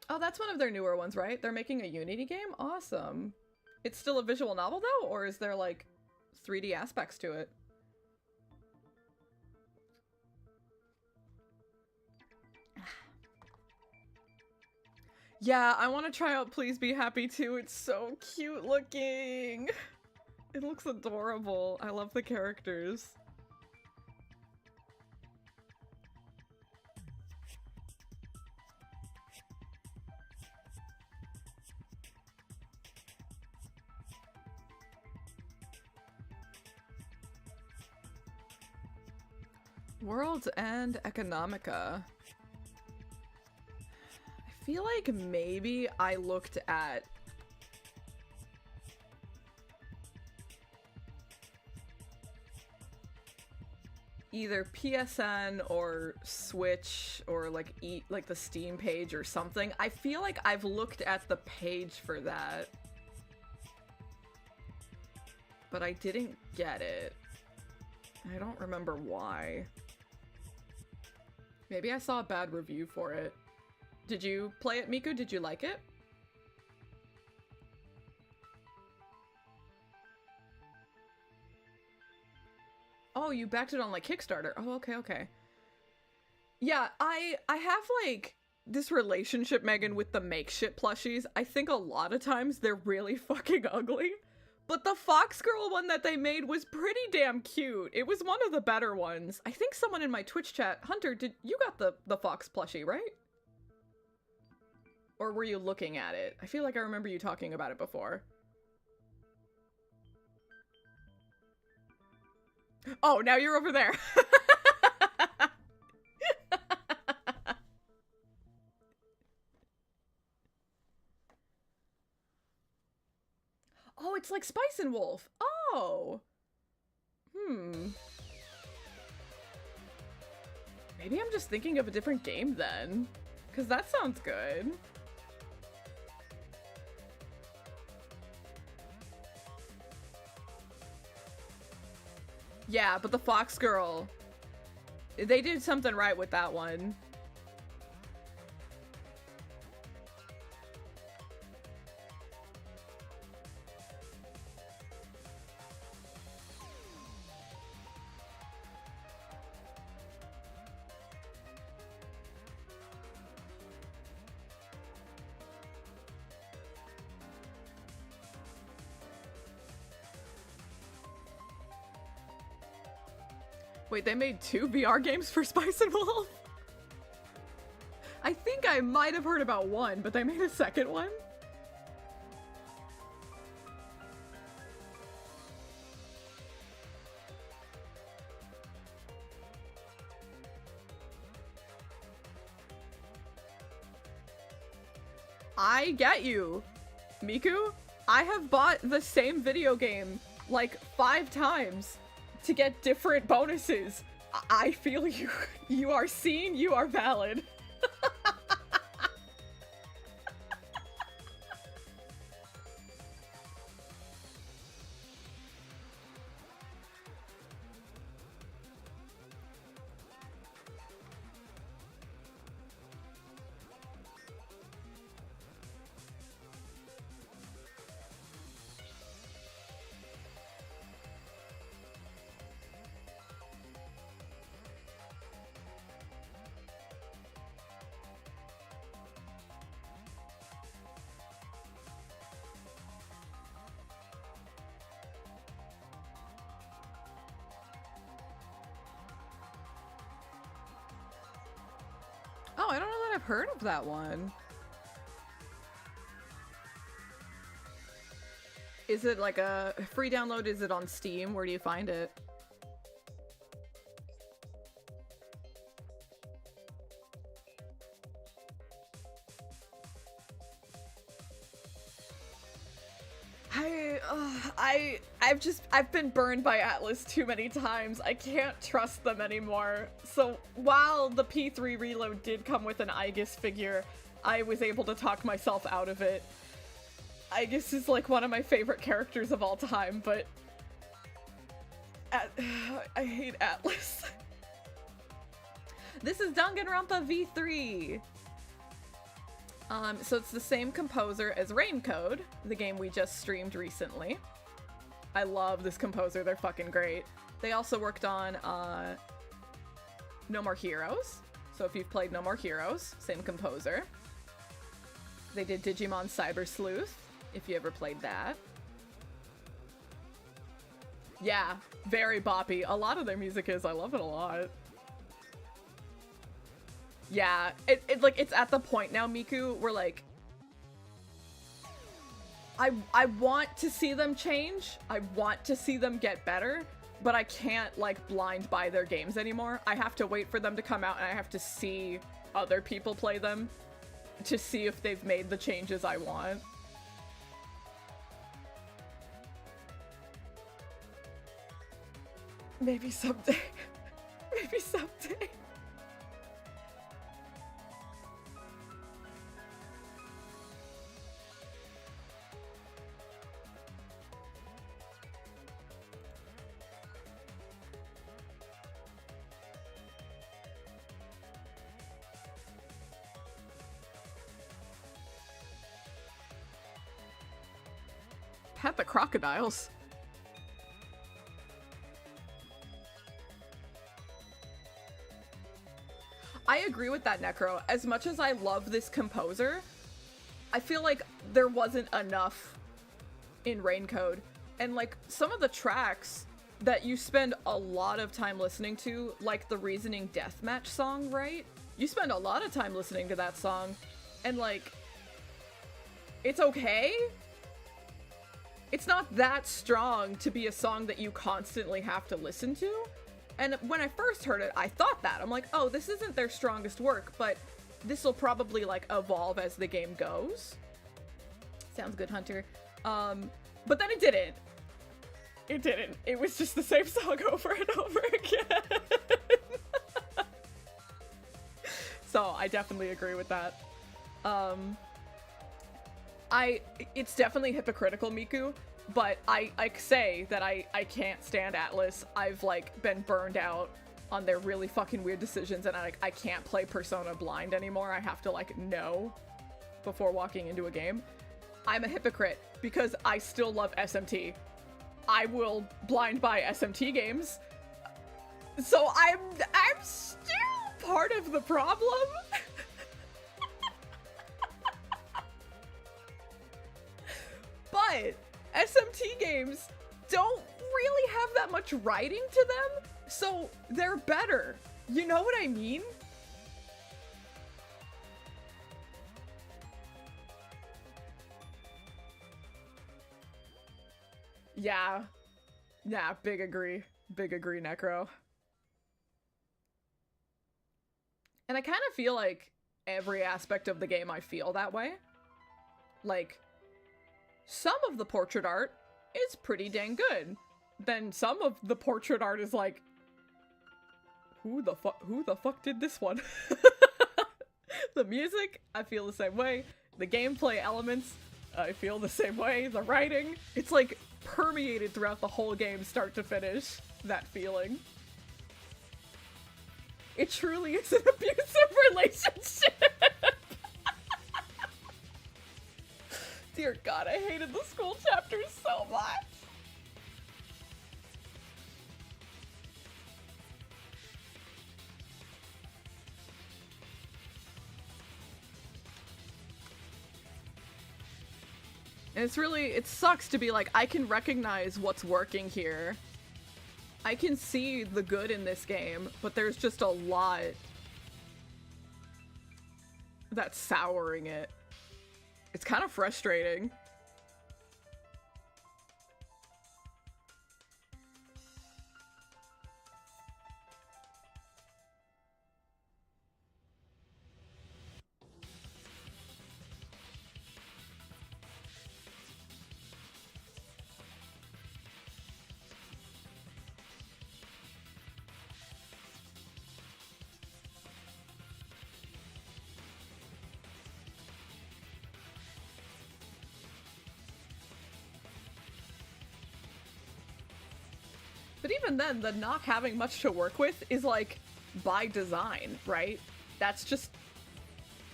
Oh, that's one of their newer ones, right? They're making a Unity game? Awesome. It's still a visual novel, though? Or is there, like, 3D aspects to it? Yeah, I want to try out Please Be Happy too. It's so cute looking. It looks adorable. I love the characters. World End Economica. I feel like maybe I looked at either PSN or Switch or like the Steam page or something. I feel like I've looked at the page for that, but I didn't get it. I don't remember why. Maybe I saw a bad review for it. Did you play it, Miku? Did you like it? Oh, you backed it on like Kickstarter. Oh, okay, okay. Yeah, I have like this relationship, Megan, with the make shit plushies. I think a lot of times they're really fucking ugly. But the Fox Girl one that they made was pretty damn cute. It was one of the better ones. I think someone in my Twitch chat, Hunter, you got the Fox plushie, right? Or were you looking at it? I feel like I remember you talking about it before. Oh, now you're over there. Oh, it's like Spice and Wolf. Oh. Maybe I'm just thinking of a different game then. Because that sounds good. Yeah, but the Fox Girl, they did something right with that one. Wait, they made 2 VR games for Spice and Wolf? I think I might have heard about one, but they made a second one? I get you, Miku. I have bought the same video game like 5 times to get different bonuses. I feel you. You are seen, you are valid. Oh, I don't know that I've heard of that one. Is it like a free download? Is it on Steam? Where do you find it? I've been burned by Atlas too many times. I can't trust them anymore. So while the P3 Reload did come with an Aegis figure, I was able to talk myself out of it. I guess is like one of my favorite characters of all time, but I hate Atlas. This is Danganronpa V3. So it's the same composer as Raincode, the game we just streamed recently. I love this composer, they're fucking great. They also worked on No More Heroes. So if you've played No More Heroes, same composer. They did Digimon Cyber Sleuth, if you ever played that. Yeah, very boppy. A lot of their music is, I love it a lot. Yeah, it's at the point now, Miku, where like I want to see them change. I want to see them get better, but I can't like blind buy their games anymore. I have to wait for them to come out and I have to see other people play them to see if they've made the changes I want. Maybe someday. Maybe someday. Pet the crocodiles. I agree with that, Necro. As much as I love this composer, I feel like there wasn't enough in Raincode. And like some of the tracks that you spend a lot of time listening to, like the Reasoning Deathmatch song, right? You spend a lot of time listening to that song, and like, it's okay. It's not that strong to be a song that you constantly have to listen to. And when I first heard it, I thought that. I'm like, oh, this isn't their strongest work, but this will probably like evolve as the game goes. Sounds good, Hunter. But then it didn't. It didn't. It was just the same song over and over again. So I definitely agree with that. It's definitely hypocritical, Miku, but I say that I can't stand Atlas. I've like been burned out on their really fucking weird decisions, and I can't play Persona blind anymore. I have to like know before walking into a game. I'm a hypocrite because I still love SMT. I will blind buy SMT games. So I'm still part of the problem. But SMT games don't really have that much writing to them, so they're better. You know what I mean? Yeah. Yeah, big agree. Big agree, Necro. And I kind of feel like every aspect of the game I feel that way. Like, some of the portrait art is pretty dang good. Then some of the portrait art is like, who the fuck did this one? The music, I feel the same way. The gameplay elements, I feel the same way. The writing, it's like permeated throughout the whole game, start to finish, that feeling. It truly is an abusive relationship. Dear God, I hated the school chapters so much. And it sucks to be like, I can recognize what's working here. I can see the good in this game, but there's just a lot that's souring it. It's kind of frustrating. But even then, the not having much to work with is like by design, right? That's just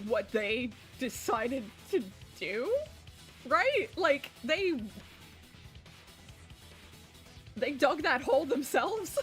what they decided to do, right? Like they dug that hole themselves.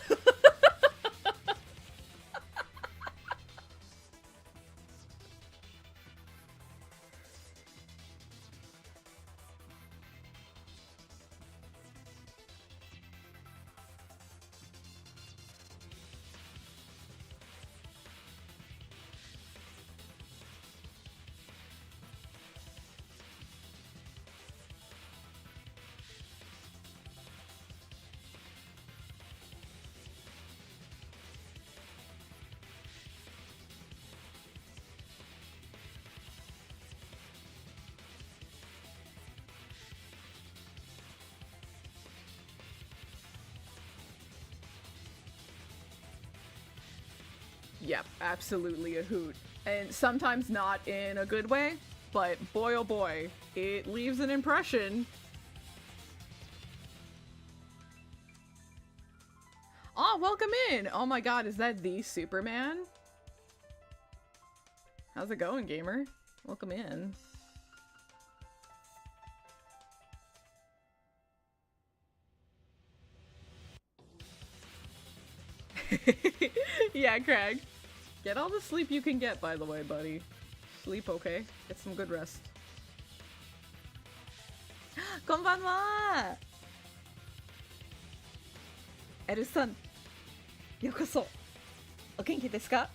Yep, absolutely a hoot. And sometimes not in a good way, but boy oh boy, it leaves an impression. Oh, welcome in! Oh my god, is that the Superman? How's it going, gamer? Welcome in. Yeah, Craig. Get all the sleep you can get, by the way, buddy. Sleep, okay? Get some good rest. Konbanwa! Eru-san, yokoso. O genki desu ka?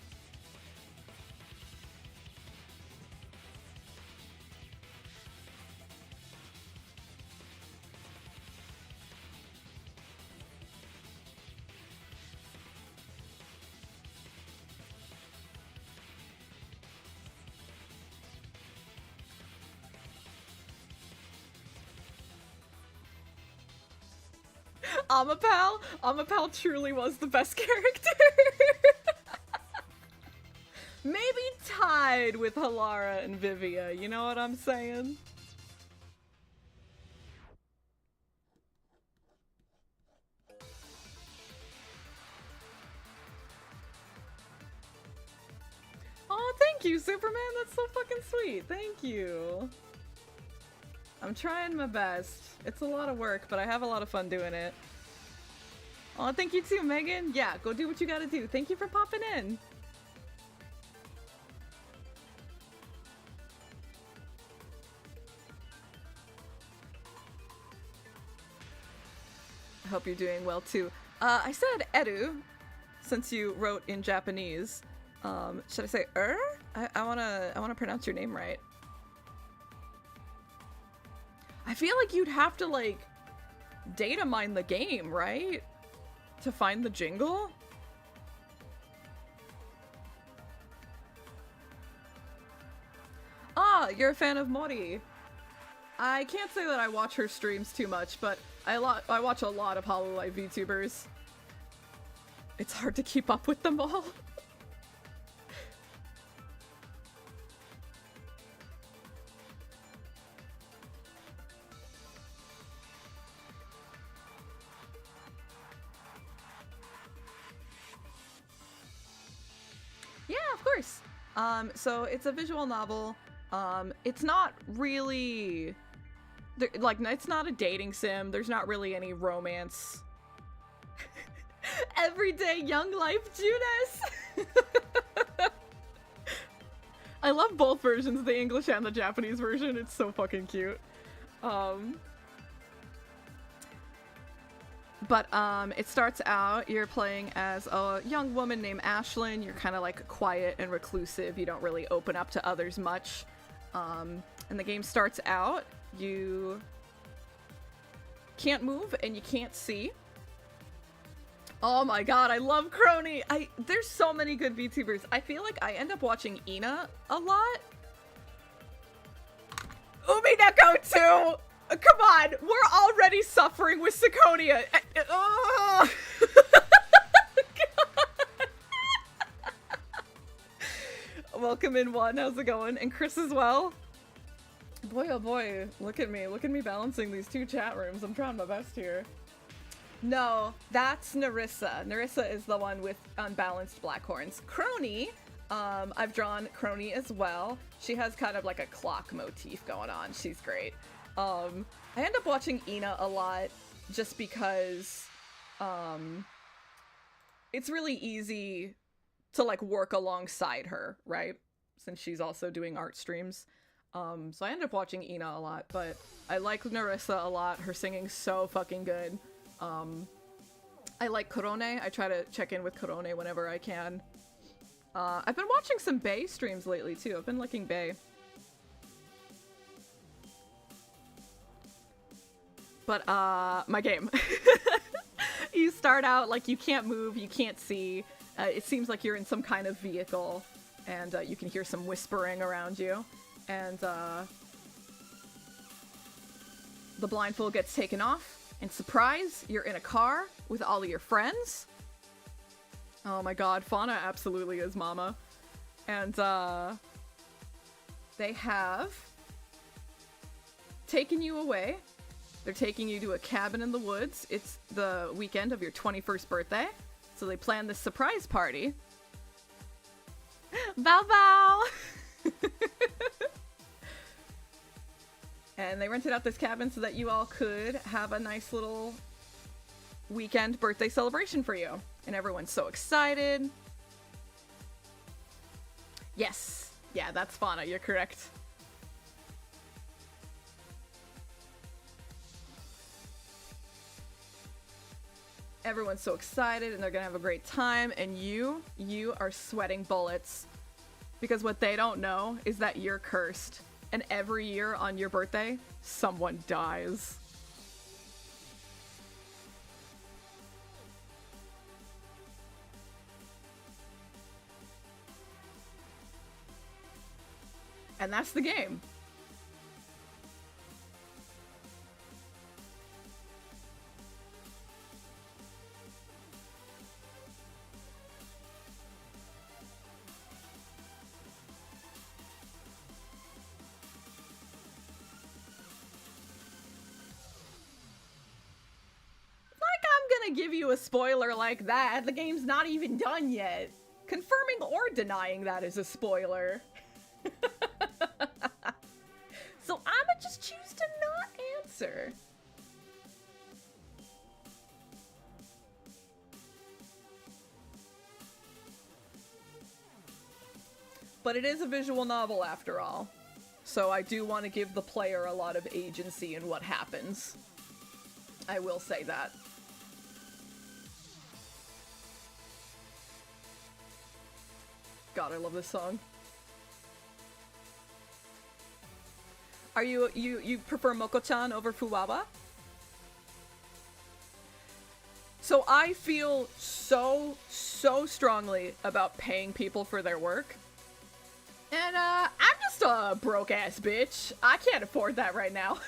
Amapal truly was the best character. Maybe tied with Halara and Vivia, you know what I'm saying? Oh, thank you, Superman. That's so fucking sweet. Thank you. I'm trying my best. It's a lot of work, but I have a lot of fun doing it. Oh, thank you too, Megan. Yeah, go do what you gotta do. Thank you for popping in. I hope you're doing well too. I said Eru, since you wrote in Japanese. Should I say I wanna pronounce your name right. I feel like you'd have to like data mine the game, right? To find the jingle? Ah, you're a fan of Mori. I can't say that I watch her streams too much, but I watch a lot of Hololive VTubers. It's hard to keep up with them all. Yeah, of course. So it's a visual novel. It's not really like it's not a dating sim. There's not really any romance. Everyday young life Judas. I love both versions, the English and the Japanese version. It's so fucking cute. But it starts out, you're playing as a young woman named Ashlyn. You're kind of like quiet and reclusive. You don't really open up to others much. And the game starts out, you can't move and you can't see. Oh my god, I love Crony! There's so many good VTubers. I feel like I end up watching Ina a lot. Umineko too! Come on, we're already suffering with Syconia. Oh. Welcome in, One. How's it going? And Chris as well. Boy, oh boy, look at me balancing these two chat rooms. I'm trying my best here. No, that's Narissa. Narissa is the one with unbalanced black horns. Crony, I've drawn Crony as well. She has kind of like a clock motif going on. She's great. I end up watching Ina a lot just because it's really easy to like work alongside her, right? Since she's also doing art streams. So I end up watching Ina a lot, but I like Narissa a lot. Her singing's so fucking good. I like Korone. I try to check in with Korone whenever I can. I've been watching some Bae streams lately too. I've been liking Bae. But, my game. You start out, like, you can't move, you can't see. It seems like you're in some kind of vehicle, and you can hear some whispering around you. And, the blindfold gets taken off, and surprise, you're in a car with all of your friends. Oh my god, Fauna absolutely is Mama. And, they have taken you away. They're taking you to a cabin in the woods. It's the weekend of your 21st birthday. So they plan this surprise party. Bow bow! And they rented out this cabin so that you all could have a nice little weekend birthday celebration for you. And everyone's so excited. Yes. Yeah, that's Fauna. You're correct. Everyone's so excited and they're gonna have a great time, and you are sweating bullets because what they don't know is that you're cursed, and every year on your birthday someone dies. And that's the game. Give you a spoiler like that. The game's not even done yet. Confirming or denying that is a spoiler. So I'ma just choose to not answer. But it is a visual novel after all. So I do want to give the player a lot of agency in what happens. I will say that. God, I love this song. Are you prefer Moko-chan over Fuwawa? So I feel so strongly about paying people for their work. And I'm just a broke ass bitch. I can't afford that right now.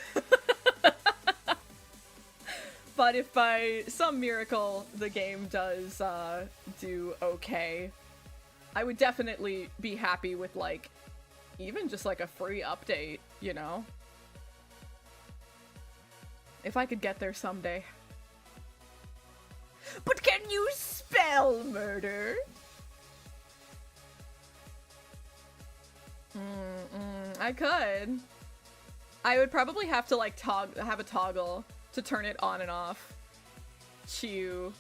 But if by some miracle the game does do okay, I would definitely be happy with, like, even just, like, a free update, you know? If I could get there someday. But can you spell murder? I could. I would probably have to, like, have a toggle to turn it on and off. Chiu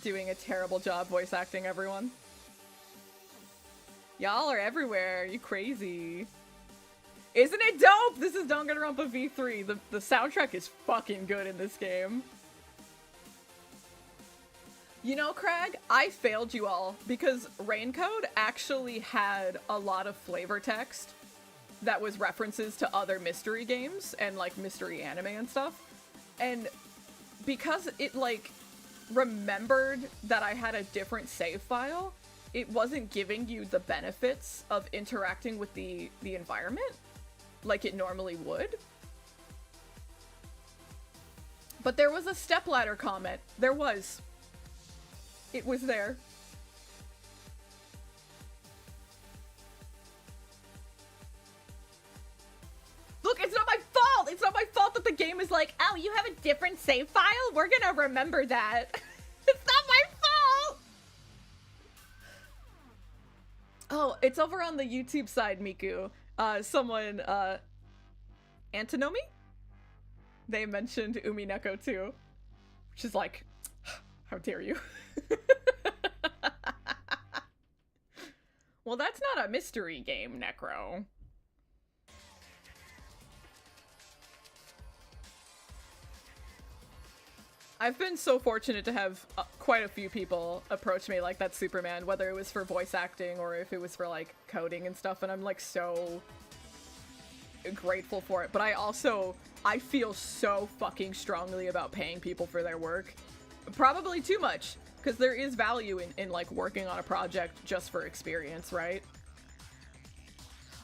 doing a terrible job voice acting everyone. Y'all are everywhere. You crazy. Isn't it dope? This is Danganronpa V3. The soundtrack is fucking good in this game. You know, Craig, I failed you all because Raincode actually had a lot of flavor text that was references to other mystery games and, like, mystery anime and stuff. And because it, like, remembered that I had a different save file, it wasn't giving you the benefits of interacting with the environment like it normally would. But there was a stepladder comment. There was. It was there. Look, it's not my fault! It's not my fault that the game is, like, like, oh, you have a different save file? We're gonna remember that. It's not my fault! Oh, it's over on the YouTube side, Miku. Someone, Antinomi? They mentioned Umineko too. Which is like, how dare you? Well, that's not a mystery game, Necro. I've been so fortunate to have quite a few people approach me like that's Superman, whether it was for voice acting or if it was for like coding and stuff, and I'm like so grateful for it. But I feel so fucking strongly about paying people for their work. Probably too much, because there is value in like working on a project just for experience, right?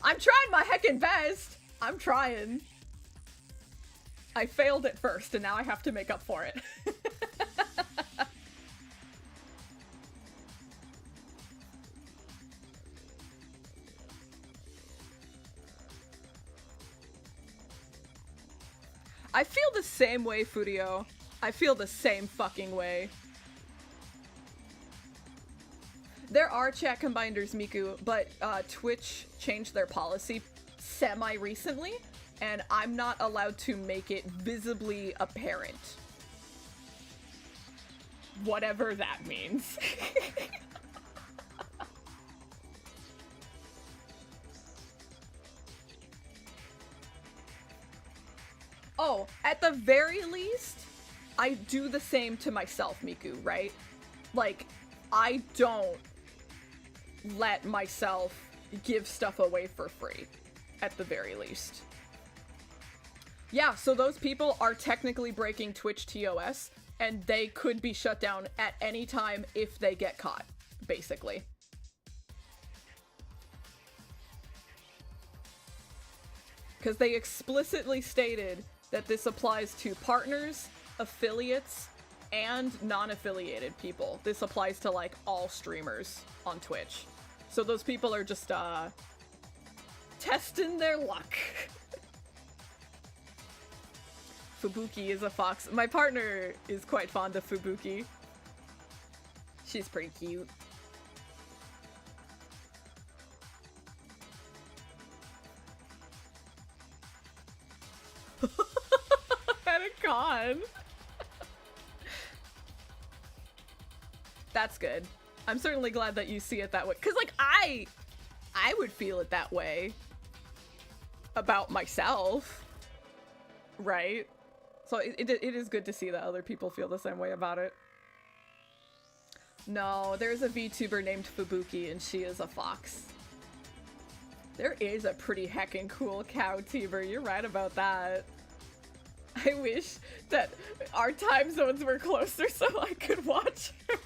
I'm trying my heckin' best! I'm trying. I failed at first, and now I have to make up for it. I feel the same way, Fudio. I feel the same fucking way. There are chat combiners, Miku, but Twitch changed their policy semi-recently, and I'm not allowed to make it visibly apparent. Whatever that means. Oh, at the very least, I do the same to myself, Miku, right? Like, I don't let myself give stuff away for free, at the very least. Yeah, so those people are technically breaking Twitch TOS, and they could be shut down at any time if they get caught, basically. Because they explicitly stated that this applies to partners, affiliates, and non-affiliated people. This applies to, like, all streamers on Twitch. So those people are just, testing their luck. Fubuki is a fox. My partner is quite fond of Fubuki. She's pretty cute. At a con. That's good. I'm certainly glad that you see it that way. Cause like I would feel it that way about myself, right? So it is good to see that other people feel the same way about it. No, there's a VTuber named Fubuki and she is a fox. There is a pretty heckin' cool cow tuber, you're right about that. I wish that our time zones were closer so I could watch her.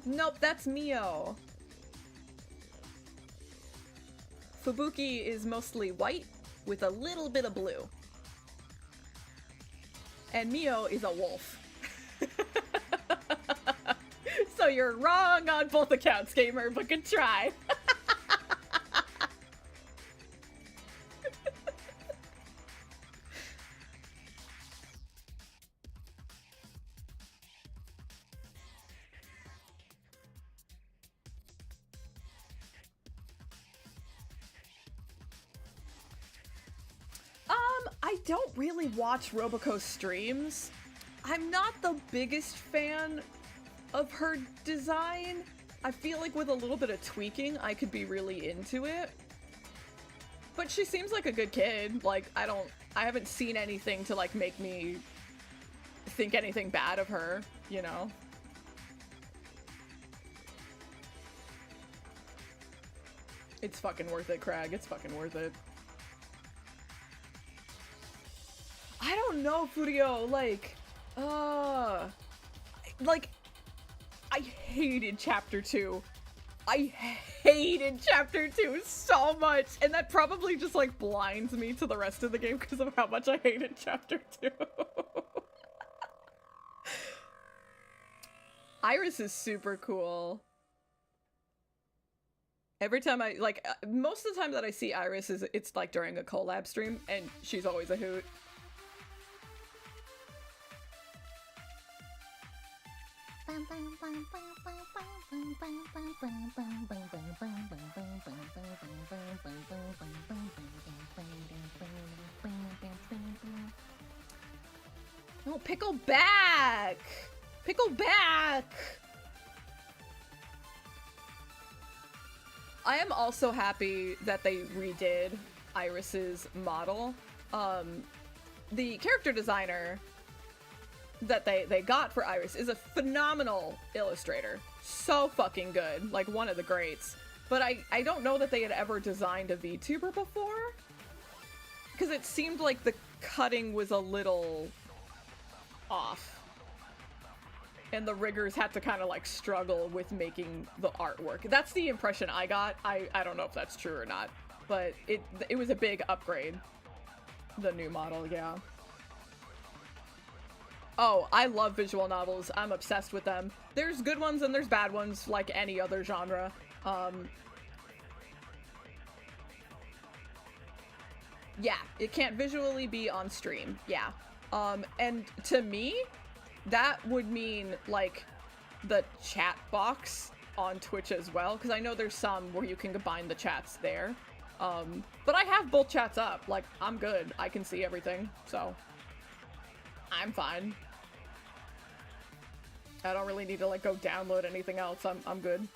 Nope, that's Mio. Fubuki is mostly white with a little bit of blue. And Mio is a wolf. So you're wrong on both accounts, gamer, but good try. I don't really watch Roboco streams. I'm not the biggest fan of her design. I feel like with a little bit of tweaking, I could be really into it. But she seems like a good kid. Like, I haven't seen anything to, like, make me think anything bad of her, you know? It's fucking worth it, Craig. It's fucking worth it. I don't know, Furio, like, I hated Chapter 2. I hated Chapter 2 so much, and that probably just, like, blinds me to the rest of the game because of how much I hated Chapter 2. Iris is super cool. Every time I, like, most of the time that I see Iris it's like during a collab stream, and she's always a hoot. No, pickle back! Pickle back! I am also happy that they redid Iris's model. The character designer that they got for Iris is a phenomenal illustrator. So fucking good. Like, one of the greats. But I don't know that they had ever designed a VTuber before. Because it seemed like the cutting was a little off. And the riggers had to kind of like struggle with making the artwork. That's the impression I got. I don't know if that's true or not. But it was a big upgrade. The new model, yeah. Oh, I love visual novels. I'm obsessed with them. There's good ones and there's bad ones, like any other genre. Yeah, it can't visually be on stream. Yeah. And to me, that would mean, like, the chat box on Twitch as well, because I know there's some where you can combine the chats there. But I have both chats up. Like, I'm good. I can see everything, so I'm fine. I don't really need to, like, go download anything else. I'm good.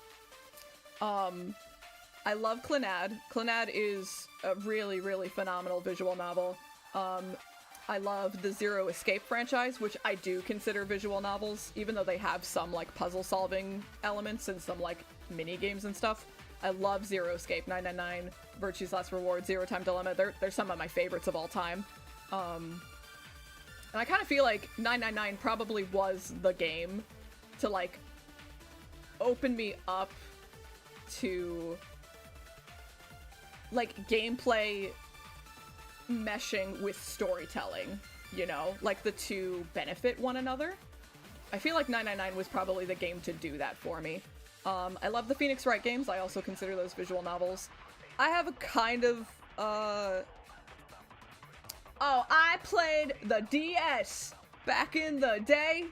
I love Clannad. Clannad is a really, really phenomenal visual novel. I love the Zero Escape franchise, which I do consider visual novels, even though they have some, like, puzzle-solving elements and some, like, mini-games and stuff. I love Zero Escape, 999, Virtue's Last Reward, Zero Time Dilemma. They're some of my favorites of all time. And I kind of feel like 999 probably was the game to, like, open me up to, like, gameplay meshing with storytelling, you know? Like, the two benefit one another. I feel like 999 was probably the game to do that for me. I love the Phoenix Wright games. I also consider those visual novels. I have a kind of, Oh, I played the DS back in the day.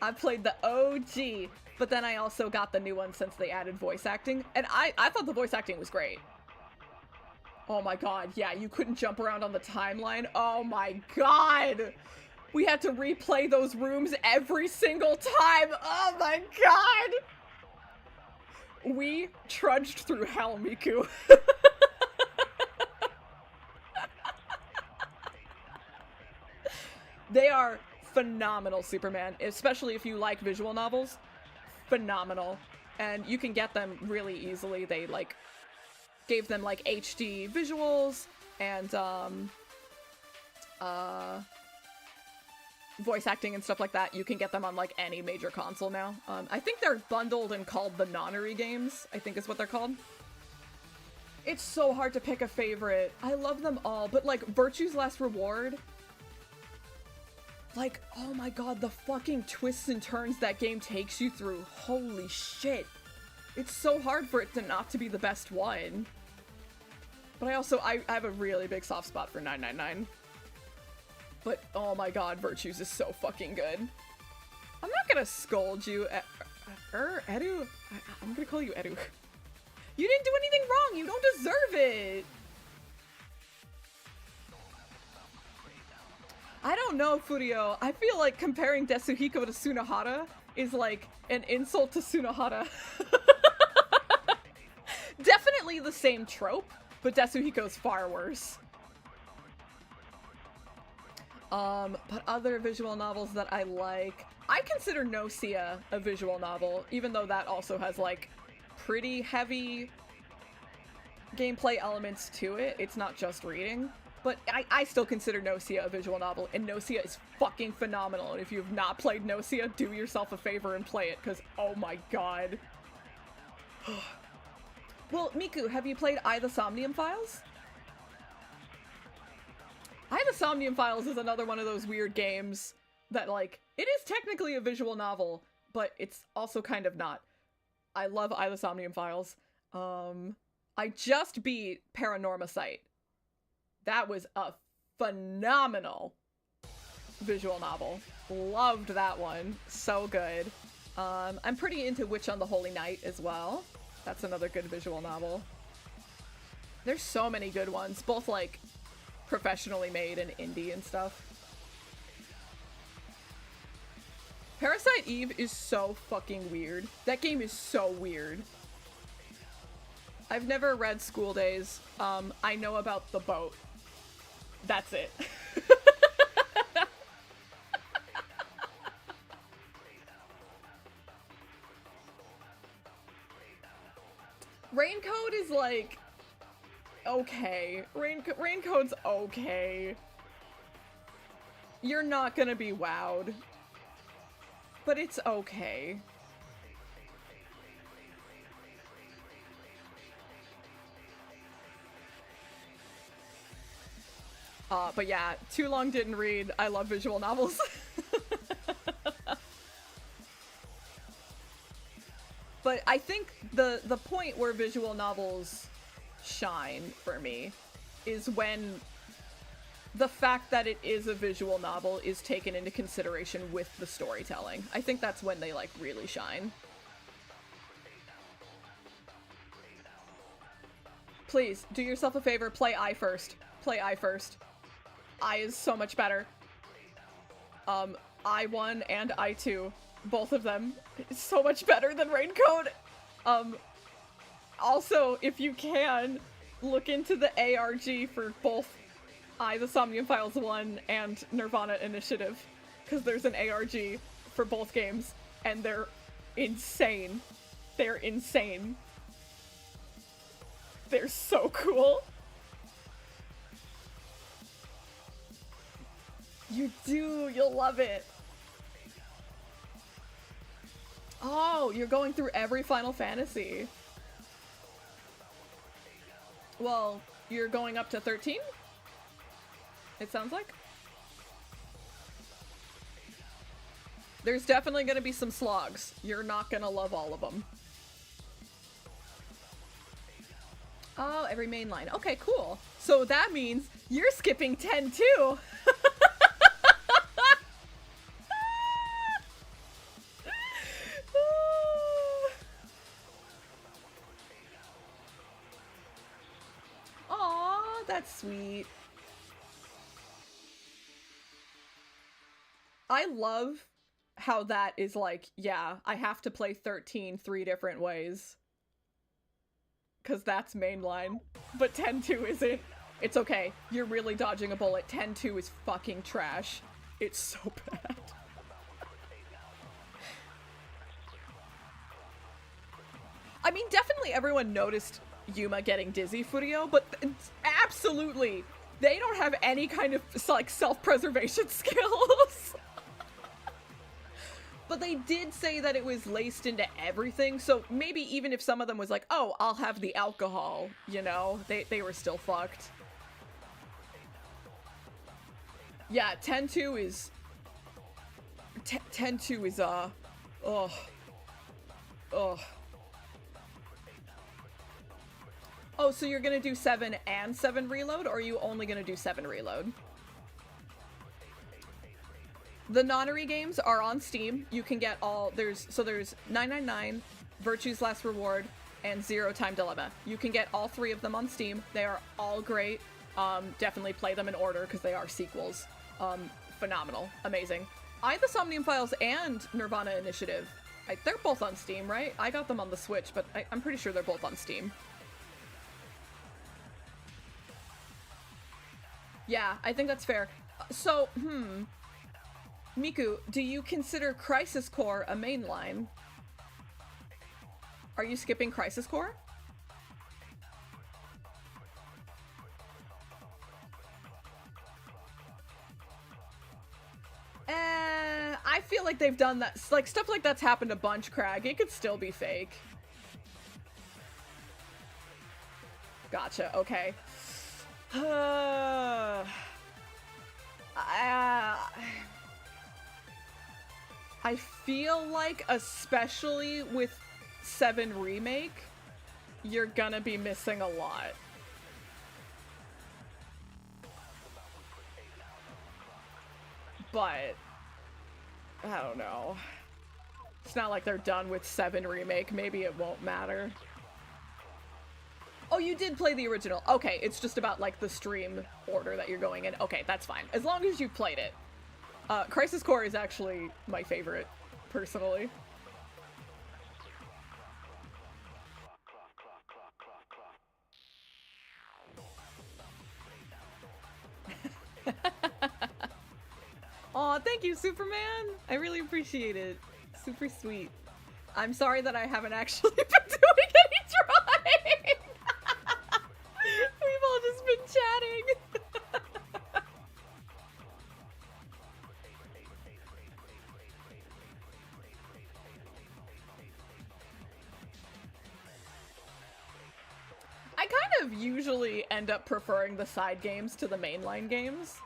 I played the OG, but then I also got the new one since they added voice acting, and I thought the voice acting was great. Oh my god, yeah, you couldn't jump around on the timeline. Oh my god! We had to replay those rooms every single time. Oh my god! We trudged through hell, Miku. They are phenomenal, Superman, especially if you like visual novels. Phenomenal. And you can get them really easily. They, like, gave them, like, HD visuals and, voice acting and stuff like that. You can get them on, like, any major console now. I think they're bundled and called the Nonary games, I think is what they're called. It's so hard to pick a favorite. I love them all, but, like, Virtue's Last Reward, like, oh my god, the fucking twists and turns that game takes you through. Holy shit. It's so hard for it to not to be the best one. But I have a really big soft spot for 999. But, oh my god, Virtues is so fucking good. I'm not gonna scold you, Edu? I'm gonna call you Edu. You didn't do anything wrong! You don't deserve it! I don't know, Furio. I feel like comparing Desuhiko to Sunohara is like an insult to Sunohara. Definitely the same trope, but Desuhiko's far worse. But other visual novels that I like, I consider Nocia a visual novel, even though that also has, like, pretty heavy gameplay elements to it. It's not just reading. But I still consider Nocia a visual novel, and Nocia is fucking phenomenal. And if you've not played Nocia, do yourself a favor and play it, because oh my god. Well, Miku, have you played I, the Somnium Files? I, the Somnium Files is another one of those weird games that, like, it is technically a visual novel, but it's also kind of not. I love I the Somnium Files. I just beat Paranormacite. That was a phenomenal visual novel. Loved that one. So good. I'm pretty into Witch on the Holy Night as well. That's another good visual novel. There's so many good ones, both like professionally made and indie and stuff. Parasite Eve is so fucking weird. That game is so weird. I've never read School Days. I know about the boat. That's it. Raincoat is like, okay. Raincoat's okay. You're not gonna be wowed. But it's okay. But yeah, too long didn't read. I love visual novels. But I think the point where visual novels shine for me is when the fact that it is a visual novel is taken into consideration with the storytelling. I think that's when they, like, really shine. Please, do yourself a favor, play I first. Play I first. I is so much better. I1 and I2, both of them, is so much better than Raincoat. Also, if you can, look into the ARG for both I, the Somnium Files 1 and Nirvana Initiative, because there's an ARG for both games, and they're insane. They're insane. They're so cool. You do, you'll love it. Oh, you're going through every Final Fantasy. Well, you're going up to 13? It sounds like. There's definitely gonna be some slogs. You're not gonna love all of them. Oh, every main line. Okay, cool. So that means you're skipping 10 too. Aw, that's sweet. I love how that is like, yeah, I have to play 13 3 different ways. Because that's mainline. But 10-2 isn't. It's okay. You're really dodging a bullet. 10-2 is fucking trash. It's so bad. I mean, definitely everyone noticed Yuma getting dizzy, Furio, but absolutely, they don't have any kind of, like, self-preservation skills. But they did say that it was laced into everything, so maybe even if some of them was like, oh, I'll have the alcohol, you know, they were still fucked. Yeah, 10-2 is... 10-2 is, ugh. Ugh. Oh, so you're gonna do 7 and 7 reload, or are you only gonna do 7 reload? The Nonary games are on Steam. You can get all, there's 999, Virtue's Last Reward, and Zero Time Dilemma. You can get all 3 of them on Steam. They are all great. Definitely play them in order because they are sequels. Phenomenal. Amazing. I, the Somnium Files and Nirvana Initiative, they're both on Steam, right? I got them on the Switch, but I'm pretty sure they're both on Steam. Yeah, I think that's fair. So, Miku, do you consider Crisis Core a mainline? Are you skipping Crisis Core? I feel like they've done that. Like, stuff like that's happened a bunch, Crag. It could still be fake. Gotcha, okay. I feel like, especially with 7 Remake, you're gonna be missing a lot. But I don't know. It's not like they're done with 7 Remake. Maybe it won't matter. Oh, you did play the original. Okay, it's just about, like, the stream order that you're going in. Okay, that's fine. As long as you've played it. Crisis Core is actually my favorite, personally. Aw, thank you, Superman! I really appreciate it. Super sweet. I'm sorry that I haven't actually been doing any drawing! We've all just been chatting! I kind of usually end up preferring the side games to the mainline games.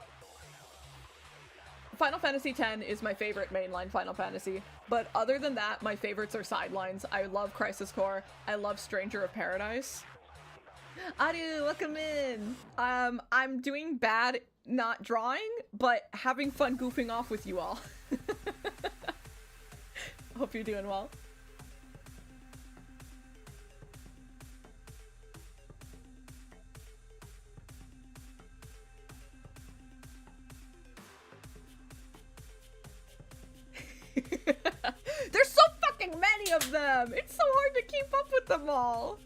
Final Fantasy X is my favorite mainline Final Fantasy, but other than that, my favorites are sidelines. I love Crisis Core. I love Stranger of Paradise. Adu, welcome in. I'm doing bad not drawing, but having fun goofing off with you all. Hope you're doing well. There's so fucking many of them! It's so hard to keep up with them all!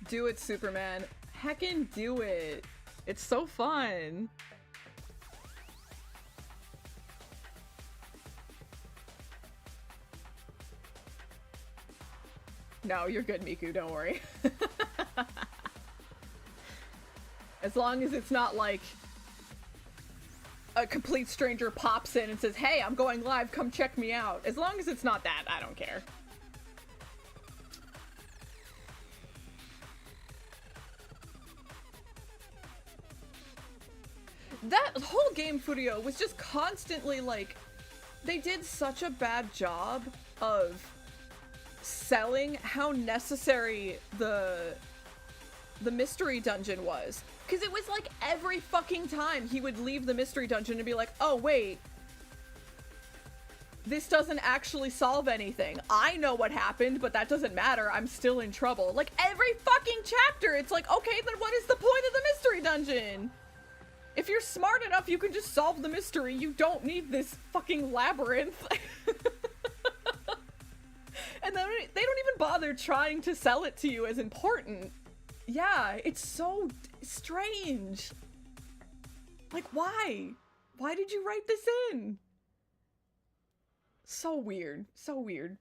Do it, Superman. Heckin' do it. It's so fun. No, you're good, Miku. Don't worry. As long as it's not like a complete stranger pops in and says, "Hey, I'm going live. Come check me out." As long as it's not that, I don't care. That whole game, Furio, was just constantly like, they did such a bad job of selling how necessary the mystery dungeon was. Because it was like every fucking time he would leave the mystery dungeon and be like, oh wait, this doesn't actually solve anything. I know what happened, but that doesn't matter. I'm still in trouble. Like every fucking chapter, it's like, okay, then what is the point of the mystery dungeon? If you're smart enough, you can just solve the mystery. You don't need this fucking labyrinth. And then they don't even bother trying to sell it to you as important. Yeah, it's so strange. Like, why? Why did you write this in? So weird. So weird.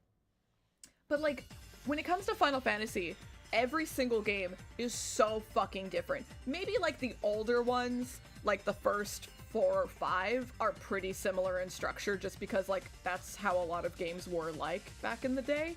But, like, when it comes to Final Fantasy, every single game is so fucking different. Maybe, like, the older ones, like the first 4 or 5, are pretty similar in structure just because, like, that's how a lot of games were like back in the day.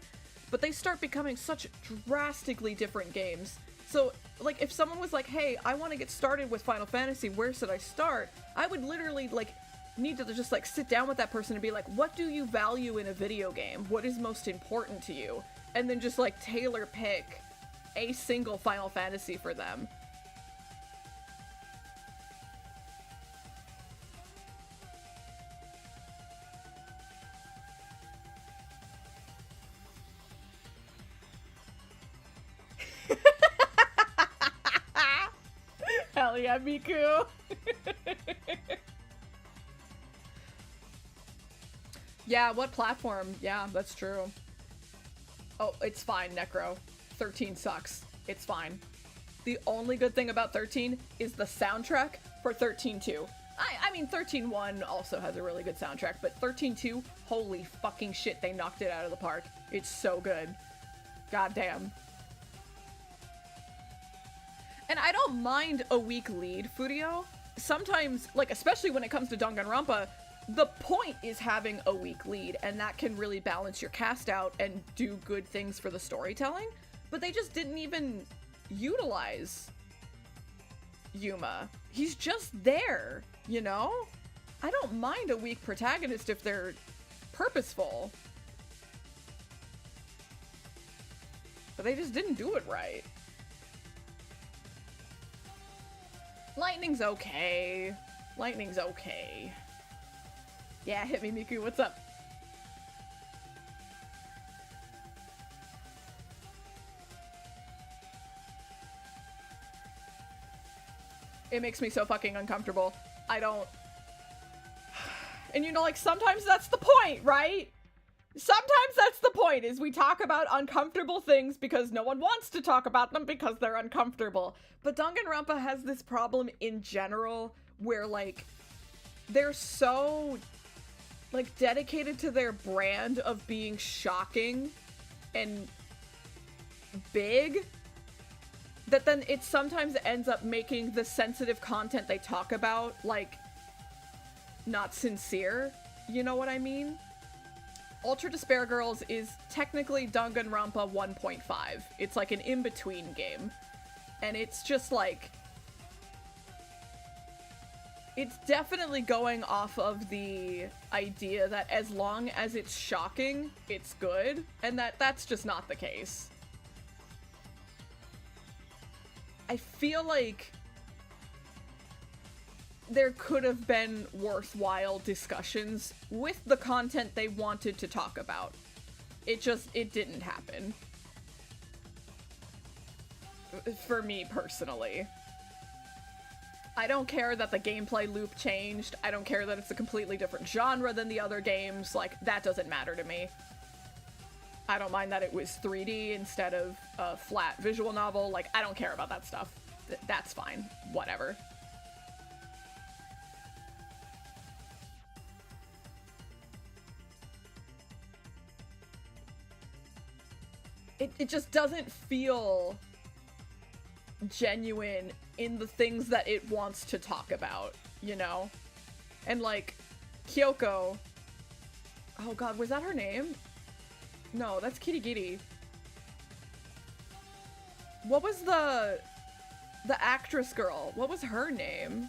But they start becoming such drastically different games. So, like, if someone was like, hey, I want to get started with Final Fantasy, where should I start? I would literally, like, need to just, like, sit down with that person and be like, what do you value in a video game? What is most important to you? And then just, like, tailor pick a single Final Fantasy for them. Hell yeah, Miku! Yeah, what platform? Yeah, that's true. Oh, it's fine, Necro. 13 sucks. It's fine. The only good thing about 13 is the soundtrack for 13 too. I mean, 13.1 also has a really good soundtrack, but 13.2, holy fucking shit, they knocked it out of the park. It's so good. Goddamn. And I don't mind a weak lead, Furio. Sometimes, like, especially when it comes to Danganronpa, the point is having a weak lead, and that can really balance your cast out and do good things for the storytelling. But they just didn't even utilize Yuma. He's just there, you know? I don't mind a weak protagonist if they're purposeful. But they just didn't do it right. Lightning's okay. Lightning's okay. Yeah, hit me, Miku. What's up? It makes me so fucking uncomfortable. I don't... And you know, like, sometimes that's the point, right? Sometimes that's the point, is we talk about uncomfortable things because no one wants to talk about them because they're uncomfortable. But Danganronpa has this problem in general where, like, they're so, like, dedicated to their brand of being shocking and big that then it sometimes ends up making the sensitive content they talk about, like, not sincere. You know what I mean? Ultra Despair Girls is technically Danganronpa 1.5. It's like an in-between game. And it's just like... It's definitely going off of the idea that as long as it's shocking, it's good. And that's just not the case. I feel like there could have been worthwhile discussions with the content they wanted to talk about. It didn't happen. For me, personally. I don't care that the gameplay loop changed. I don't care that it's a completely different genre than the other games. Like, that doesn't matter to me. I don't mind that it was 3D instead of a flat visual novel. Like, I don't care about that stuff. That's fine. Whatever. It just doesn't feel genuine in the things that it wants to talk about, you know? And like, Kyoko... Oh god, was that her name? No, that's Kirigiri. What was the actress girl? What was her name?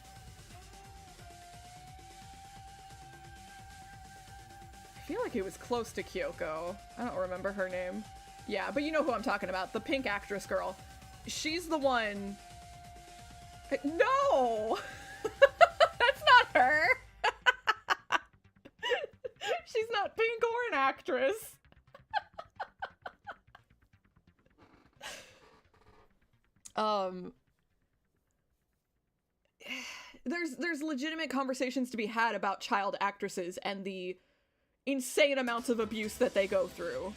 I feel like it was close to Kyoko. I don't remember her name. Yeah, but you know who I'm talking about. The pink actress girl. She's the one... No! That's not her! She's not pink or an actress. There's legitimate conversations to be had about child actresses and the insane amounts of abuse that they go through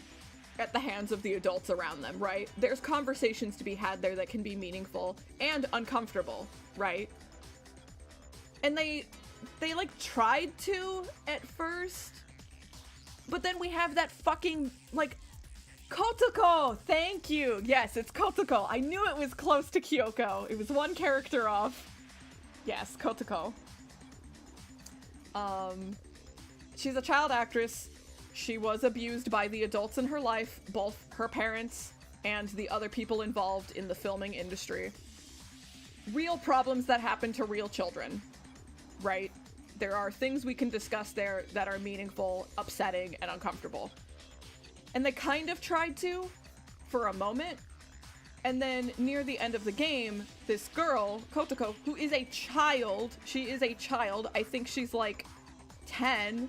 at the hands of the adults around them, right? There's conversations to be had there that can be meaningful and uncomfortable, right? And they like tried to at first, but then we have that fucking like Kotoko! Thank you! Yes, it's Kotoko. I knew it was close to Kyoko. It was one character off. Yes, Kotoko. She's a child actress. She was abused by the adults in her life, both her parents and the other people involved in the filming industry. Real problems that happen to real children, right? There are things we can discuss there that are meaningful, upsetting, and uncomfortable. And they kind of tried to, for a moment, and then near the end of the game, this girl, Kotoko, who is a child, she is a child, I think she's like 10,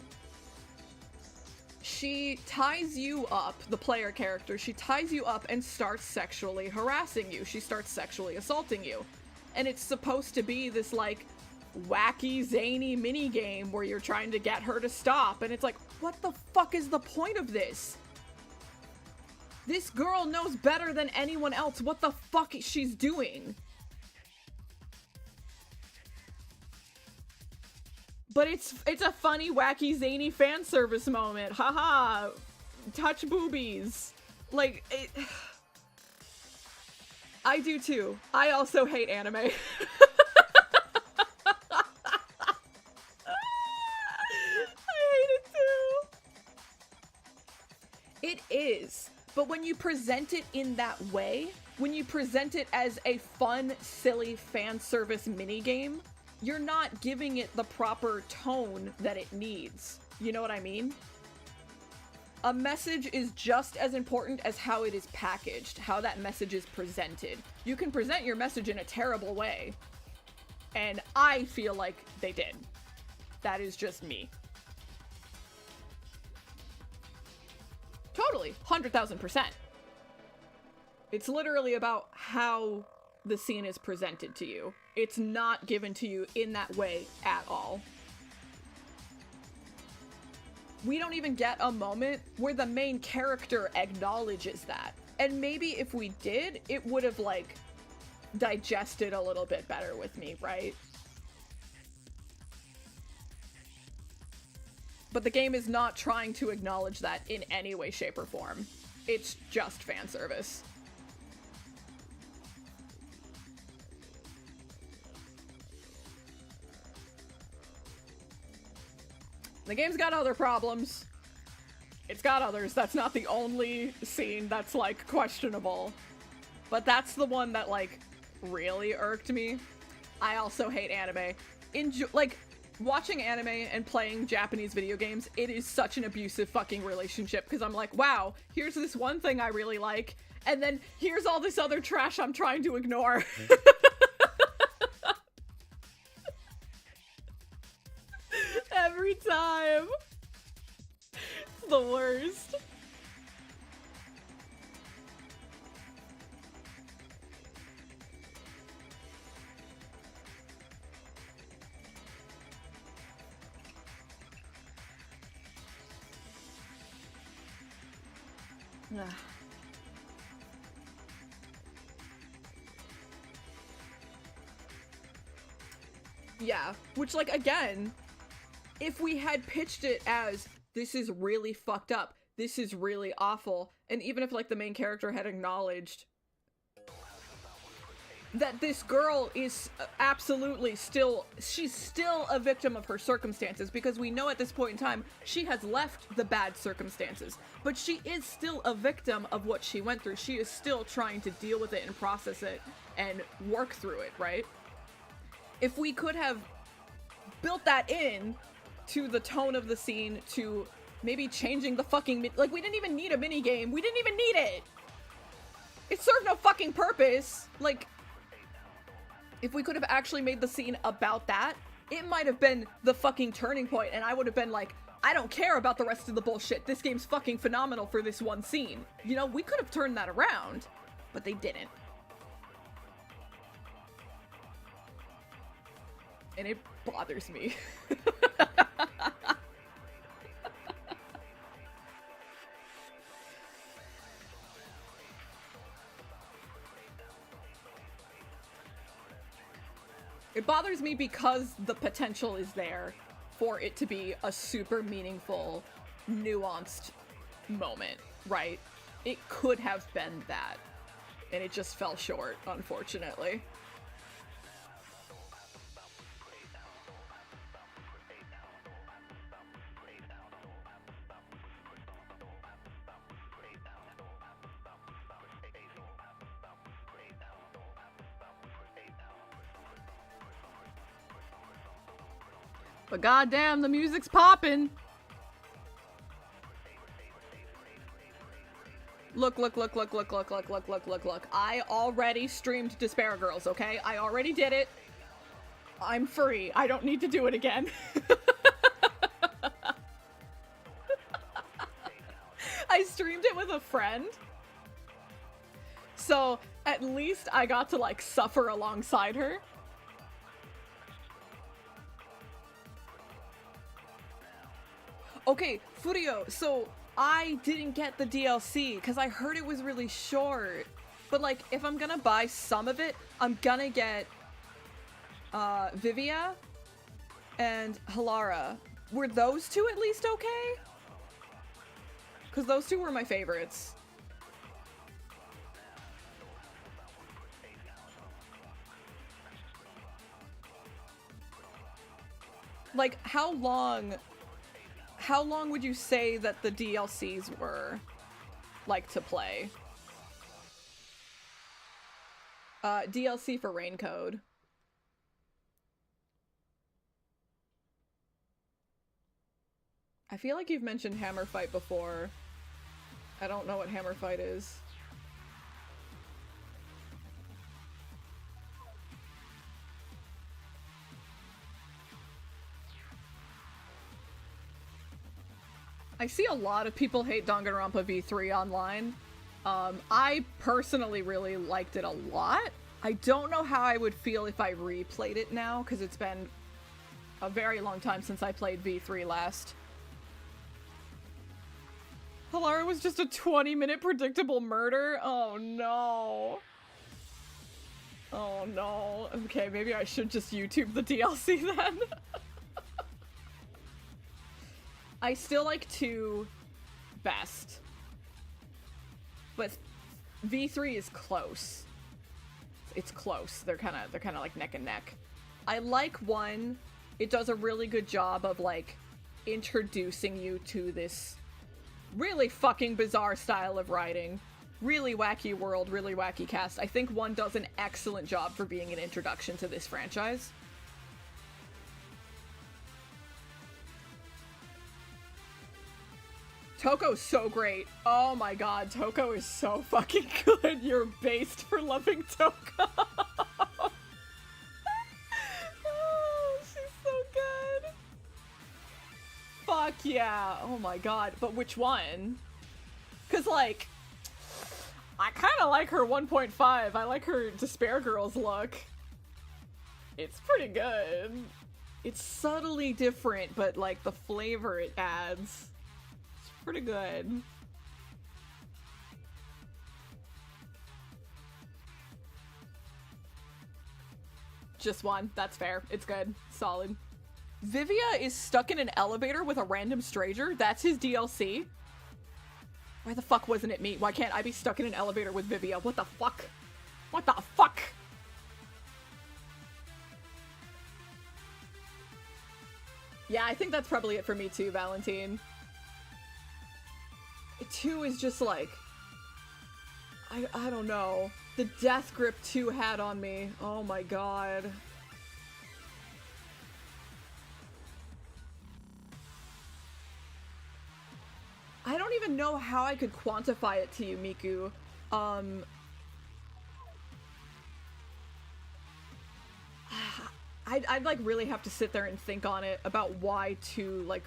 she ties you up, the player character, she ties you up and starts sexually harassing you. She starts sexually assaulting you. And it's supposed to be this, like, wacky, zany minigame where you're trying to get her to stop. And it's like, what the fuck is the point of this? This girl knows better than anyone else what the fuck she's doing. But it's a funny, wacky, zany fan service moment. Haha. Touch boobies. Like, I do too. I also hate anime. I hate it too. It is. But when you present it in that way, when you present it as a fun, silly fan service minigame, you're not giving it the proper tone that it needs. You know what I mean? A message is just as important as how it is packaged, how that message is presented. You can present your message in a terrible way, and I feel like they did. That is just me. Totally, 100,000%. It's literally about how the scene is presented to you. It's not given to you in that way at all. We don't even get a moment where the main character acknowledges that. And maybe if we did, it would have, like, digested a little bit better with me, right? But the game is not trying to acknowledge that in any way, shape, or form. It's just fan service. The game's got other problems. It's got others. That's not the only scene that's, like, questionable. But that's the one that, like, really irked me. I also hate anime. Like, watching anime and playing Japanese video games, it is such an abusive fucking relationship, because I'm like, wow, here's this one thing I really like, and then here's all this other trash I'm trying to ignore. Every time. It's the worst. Yeah, which, like, again, if we had pitched it as, this is really fucked up, this is really awful, and even if, like, the main character had acknowledged that this girl is absolutely she's still a victim of her circumstances, because we know at this point in time, she has left the bad circumstances, but she is still a victim of what she went through. She is still trying to deal with it and process it and work through it, right? If we could have built that in to the tone of the scene, to maybe changing the fucking like, we didn't even need a minigame. We didn't even need it. It served no fucking purpose. Like, if we could have actually made the scene about that, it might have been the fucking turning point, and I would have been like, I don't care about the rest of the bullshit. This game's fucking phenomenal for this one scene. You know, we could have turned that around, but they didn't. And it bothers me. It bothers me because the potential is there for it to be a super meaningful, nuanced moment, right? It could have been that, and it just fell short, unfortunately. But goddamn, the music's poppin'. Look. I already streamed Despair Girls, okay? I already did it. I'm free. I don't need to do it again. I streamed it with a friend. So at least I got to, like, suffer alongside her. Okay, Furio, so I didn't get the DLC because I heard it was really short. But, like, if I'm gonna buy some of it, I'm gonna get Vivia and Halara. Were those two at least okay? Because those two were my favorites. Like, how long would you say that the DLCs were, like, to play? DLC for Raincode. I feel like you've mentioned Hammer Fight before. I don't know what Hammer Fight is. I see a lot of people hate Danganronpa V3 online. I personally really liked it a lot. I don't know how I would feel if I replayed it now, because it's been a very long time since I played V3 last. Halara was just a 20-minute predictable murder? Oh no. Oh no. Okay, maybe I should just YouTube the DLC then. I still like 2 best. But V3 is close. It's close. They're kind of like neck and neck. I like 1. It does a really good job of like introducing you to this really fucking bizarre style of writing. Really wacky world, really wacky cast. I think 1 does an excellent job for being an introduction to this franchise. Toko's so great. Oh my god, Toko is so fucking good. You're based for loving Toko. Oh, she's so good. Fuck yeah. Oh my god. But which one? Because, like, I kind of like her 1.5. I like her Despair Girls look. It's pretty good. It's subtly different, but, like, the flavor it adds, pretty good. Just 1. That's fair. It's good. Solid. Vivia is stuck in an elevator with a random stranger? That's his DLC? Why the fuck wasn't it me? Why can't I be stuck in an elevator with Vivia? What the fuck? What the fuck? Yeah, I think that's probably it for me too, Valentine. 2 is just like, I don't know. The death grip 2 had on me. Oh my god. I don't even know how I could quantify it to you, Miku. I'd like really have to sit there and think on it about why 2, like,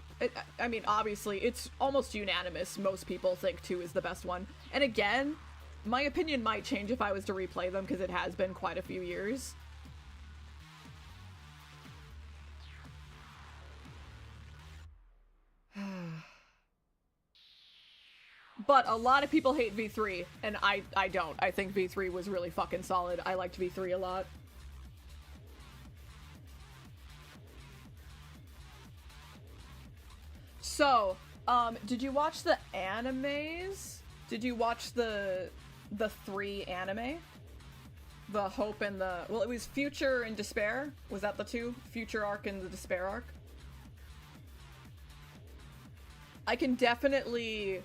I mean, obviously, it's almost unanimous. Most people think 2 is the best one. And again, my opinion might change if I was to replay them, because it has been quite a few years. But a lot of people hate V3, and I don't. I think V3 was really fucking solid. I liked V3 a lot. So, did you watch the animes? Did you watch the 3 anime? The Hope and the... Well, it was Future and Despair. Was that the 2? Future arc and the Despair arc? I can definitely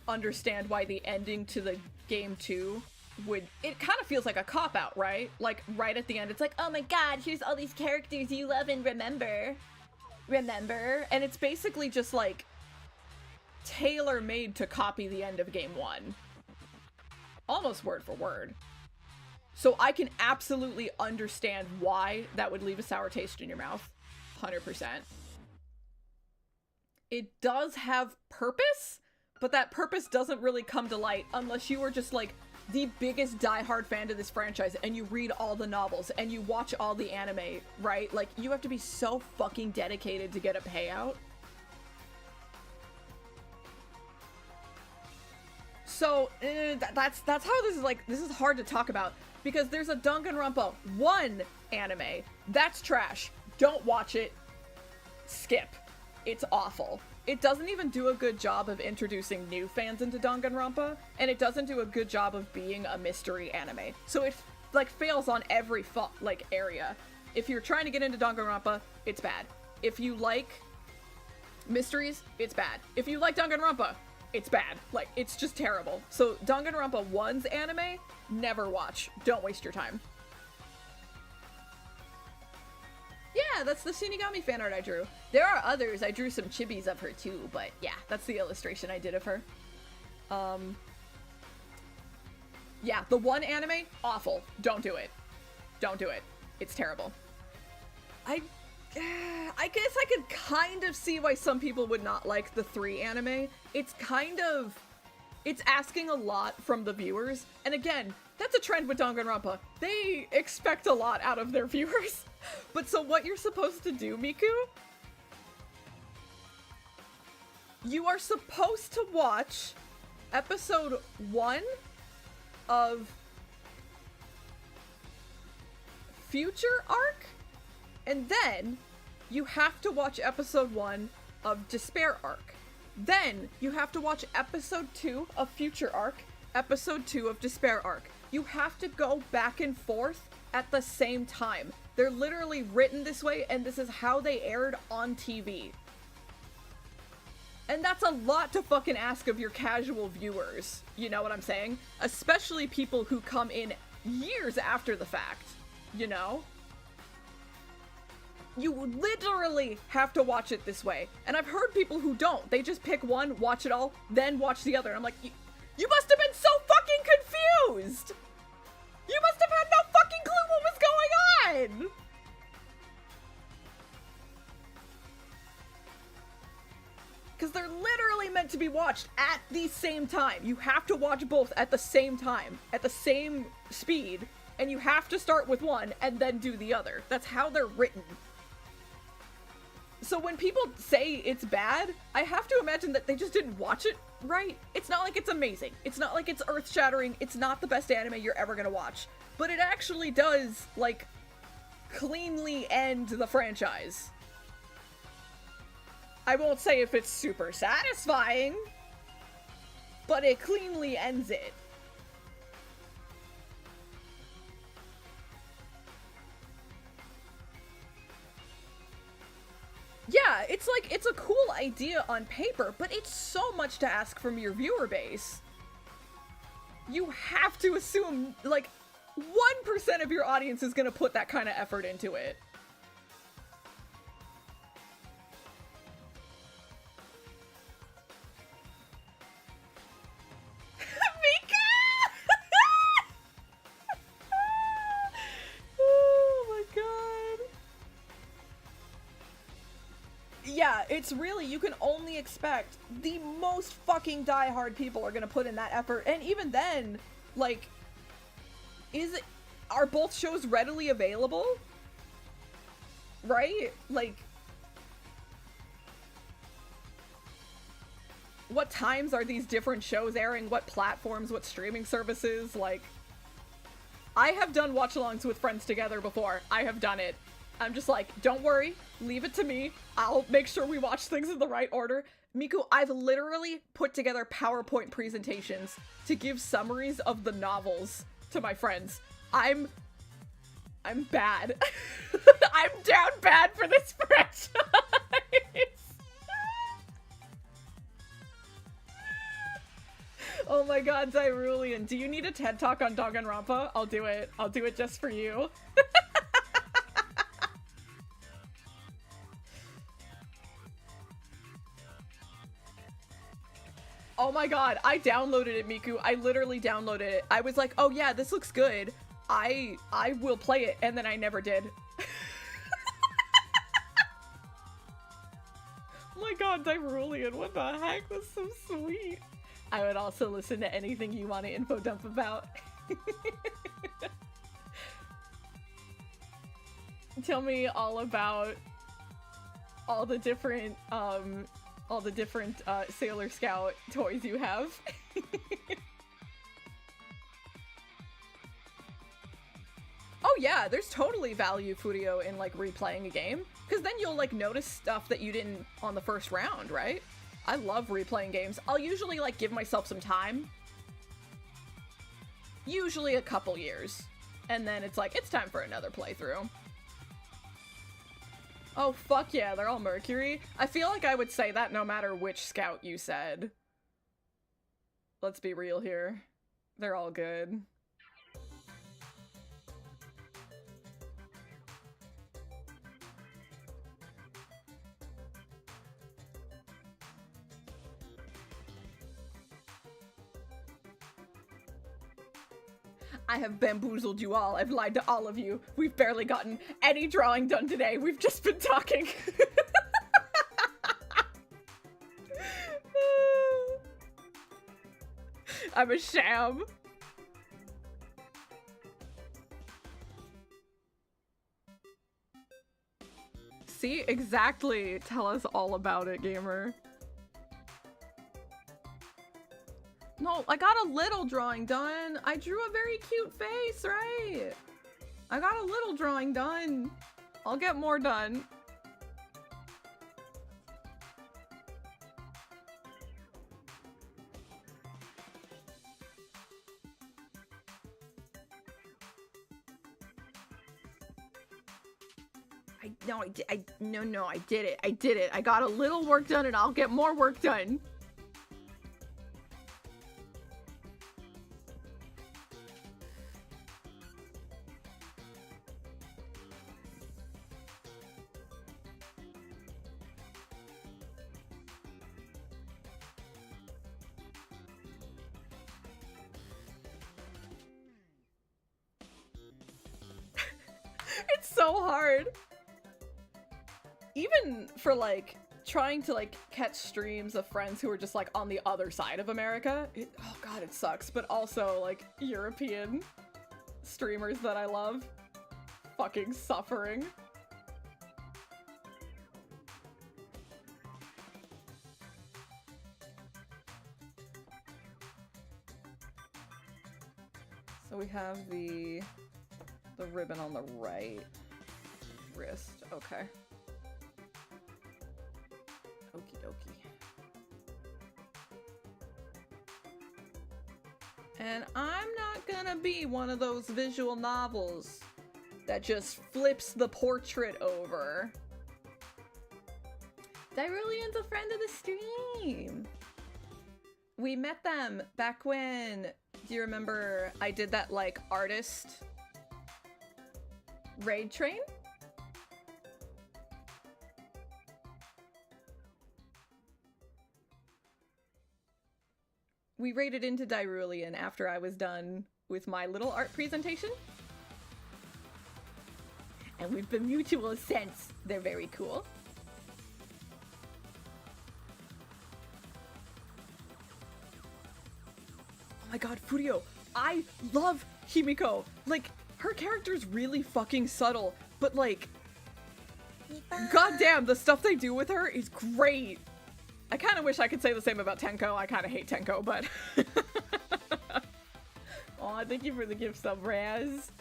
understand why the ending to the game 2 would... It kind of feels like a cop-out, right? Like, right at the end, it's like, oh my god, here's all these characters you love and remember. And it's basically just like tailor-made to copy the end of game 1. Almost word for word. So I can absolutely understand why that would leave a sour taste in your mouth. 100%. It does have purpose, but that purpose doesn't really come to light unless you are just like the biggest diehard fan to this franchise and you read all the novels and you watch all the anime, right? Like, you have to be so fucking dedicated to get a payout. So, that's how this is, like, this is hard to talk about, because there's a Danganronpa 1 anime. That's trash. Don't watch it. skip. It's awful. It doesn't even do a good job of introducing new fans into Danganronpa, and it doesn't do a good job of being a mystery anime. So it, like, fails on every, area. If you're trying to get into Danganronpa, it's bad. If you like mysteries, it's bad. If you like Danganronpa, it's bad. Like, it's just terrible. So Danganronpa 1's anime, never watch. Don't waste your time. Yeah, that's the Shinigami fan art I drew. There are others. I drew some chibis of her too, but yeah, that's the illustration I did of her. Yeah, the one anime, awful. Don't do it. Don't do it. It's terrible. I guess I could kind of see why some people would not like the 3 anime. It's asking a lot from the viewers. And again, that's a trend with Danganronpa. They expect a lot out of their viewers. But so what you're supposed to do, Miku? You are supposed to watch episode 1 of Future Arc, and then you have to watch episode 1 of Despair Arc. Then you have to watch episode 2 of Future Arc, episode 2 of Despair Arc. You have to go back and forth at the same time. They're literally written this way, and this is how they aired on TV. And that's a lot to fucking ask of your casual viewers. You know what I'm saying? Especially people who come in years after the fact. You know? You literally have to watch it this way. And I've heard people who don't. They just pick one, watch it all, then watch the other. And I'm like, you must have been so fucking confused! You must have had no fucking clue what was going on! Because they're literally meant to be watched at the same time. You have to watch both at the same time, at the same speed, and you have to start with one and then do the other. That's how they're written. So when people say it's bad, I have to imagine that they just didn't watch it right. It's not like it's amazing. It's not like it's earth-shattering. It's not the best anime you're ever gonna watch. But it actually does, like, cleanly end the franchise. I won't say if it's super satisfying, but it cleanly ends it. Yeah, it's like, it's a cool idea on paper, but it's so much to ask from your viewer base. You have to assume, like, 1% of your audience is gonna put that kind of effort into it. Yeah, it's really, you can only expect the most fucking diehard people are gonna put in that effort, and even then, like, are both shows readily available? Right? Like, what times are these different shows airing? What platforms? What streaming services? Like, I have done watch-alongs with friends together before. I have done it. I'm just like, don't worry, leave it to me. I'll make sure we watch things in the right order. Miku, I've literally put together PowerPoint presentations to give summaries of the novels to my friends. I'm bad. I'm down bad for this franchise. Oh my god, Dyrulian, do you need a TED Talk on Danganronpa? I'll do it. I'll do it just for you. Oh my god, I downloaded it, Miku. I literally downloaded it. I was like, oh yeah, this looks good. I will play it, and then I never did. Oh my god, Dyrulian, what the heck? That's so sweet. I would also listen to anything you want to info dump about. Tell me all about all the different Sailor Scout toys you have. Oh Oh yeah, there's totally value, Furio, in like replaying a game, because then you'll like notice stuff that you didn't on the first round, right? I love replaying games. I'll usually like give myself some time, usually a couple years, and then it's like it's time for another playthrough. Oh fuck yeah, they're all Mercury. I feel like I would say that no matter which scout you said. Let's be real here. They're all good. I have bamboozled you all. I've lied to all of you. We've barely gotten any drawing done today. We've just been talking. I'm a sham. See? Exactly. Tell us all about it, gamer. No, I got a little drawing done. I drew a very cute face, right? I got a little drawing done. I'll get more done. I did it. I did it. I got a little work done and I'll get more work done. It's so hard. Even for like trying to like catch streams of friends who are just like on the other side of America. Oh god, it sucks. But also like European streamers that I love. Fucking suffering. So we have the ribbon on the right wrist. Okay. Okie dokie. And I'm not gonna be one of those visual novels that just flips the portrait over. Dyrulian's a friend of the stream. We met them back when, do you remember I did that like artist raid train? We raided into Dyrulian after I was done with my little art presentation. And we've been mutual since. They're very cool. Oh my god, Furio, I love Himiko. Like, her character's really fucking subtle, but like, goddamn, the stuff they do with her is great. I kind of wish I could say the same about Tenko. I kind of hate Tenko, but... Aw, thank you for the gift sub, Raz.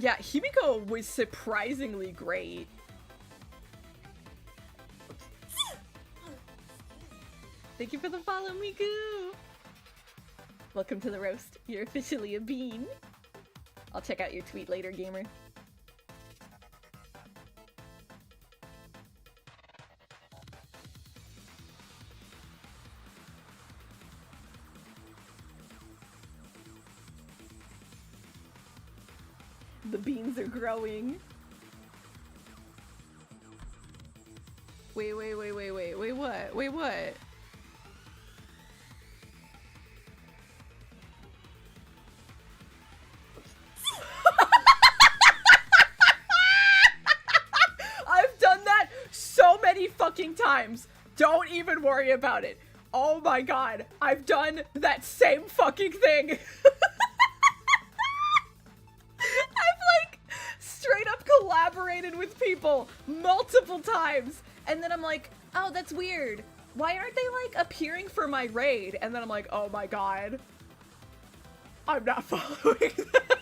Yeah, Himiko was surprisingly great. Thank you for the follow, Miku! Welcome to the roast. You're officially a bean. I'll check out your tweet later, gamer. The beans are growing. Wait, what? Wait, what? I've done that so many fucking times. Don't even worry about it. Oh my god, I've done that same fucking thing. Straight up collaborated with people multiple times, and then I'm like, oh, that's weird. Why aren't they like appearing for my raid? And then I'm like, oh my god, I'm not following that.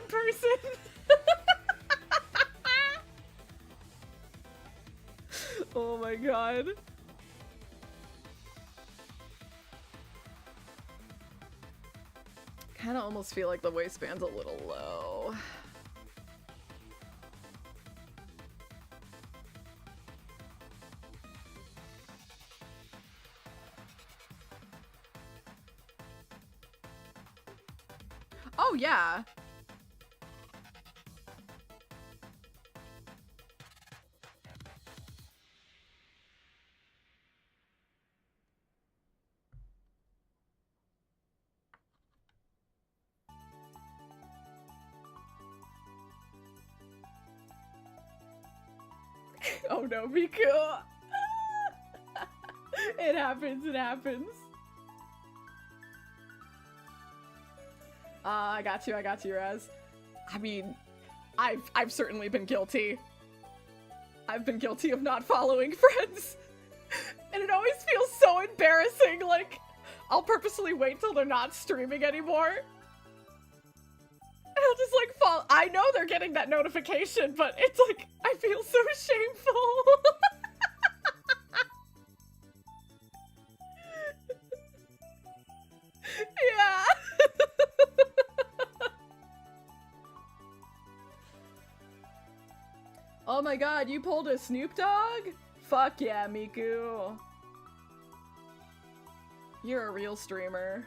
person. Oh my god. Kinda almost feel like the waistband's a little low. Oh yeah. Oh no, Miku! It happens, it happens. I got you, Raz. I mean, I've certainly been guilty. I've been guilty of not following friends. And it always feels so embarrassing, like, I'll purposely wait till they're not streaming anymore. And I'll just, like, fall. I know they're getting that notification, but it's like, I feel so shameful. Yeah. Oh my god, you pulled a Snoop Dogg? Fuck yeah, Miku. You're a real streamer.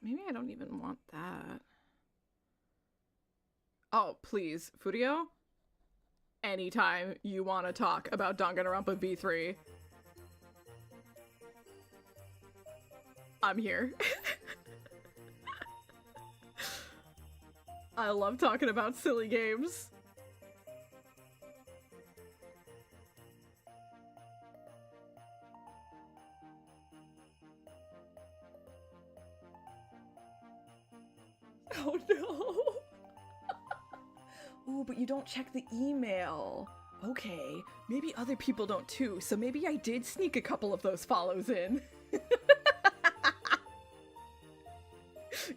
Maybe I don't even want that. Oh, please, Furio? Anytime you want to talk about Danganronpa B3, I'm here. I love talking about silly games. Oh no! Ooh, but you don't check the email. Okay, maybe other people don't too, so maybe I did sneak a couple of those follows in.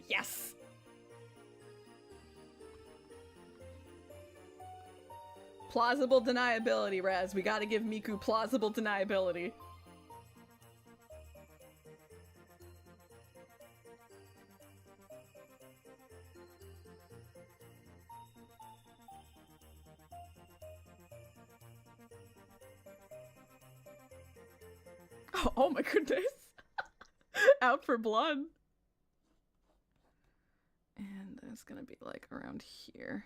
Yes! Plausible deniability, Raz. We gotta give Miku plausible deniability. Oh my goodness. Out for blood. And that's gonna be like around here.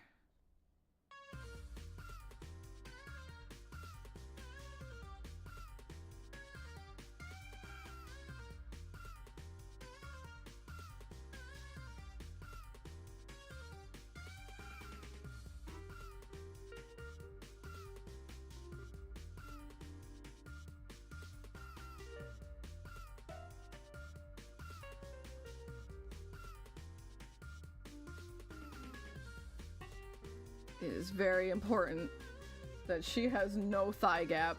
It is very important that she has no thigh gap.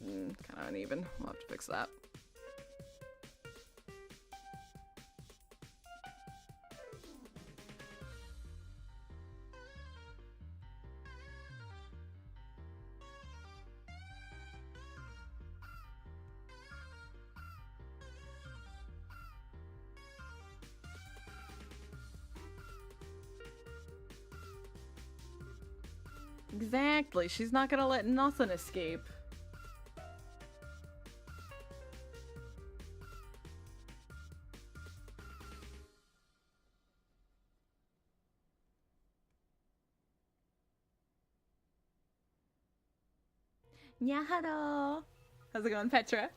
Kind of uneven. We'll have to fix that. Exactly. She's not gonna let nothing escape. Yeah, hello. How's it going, Petra?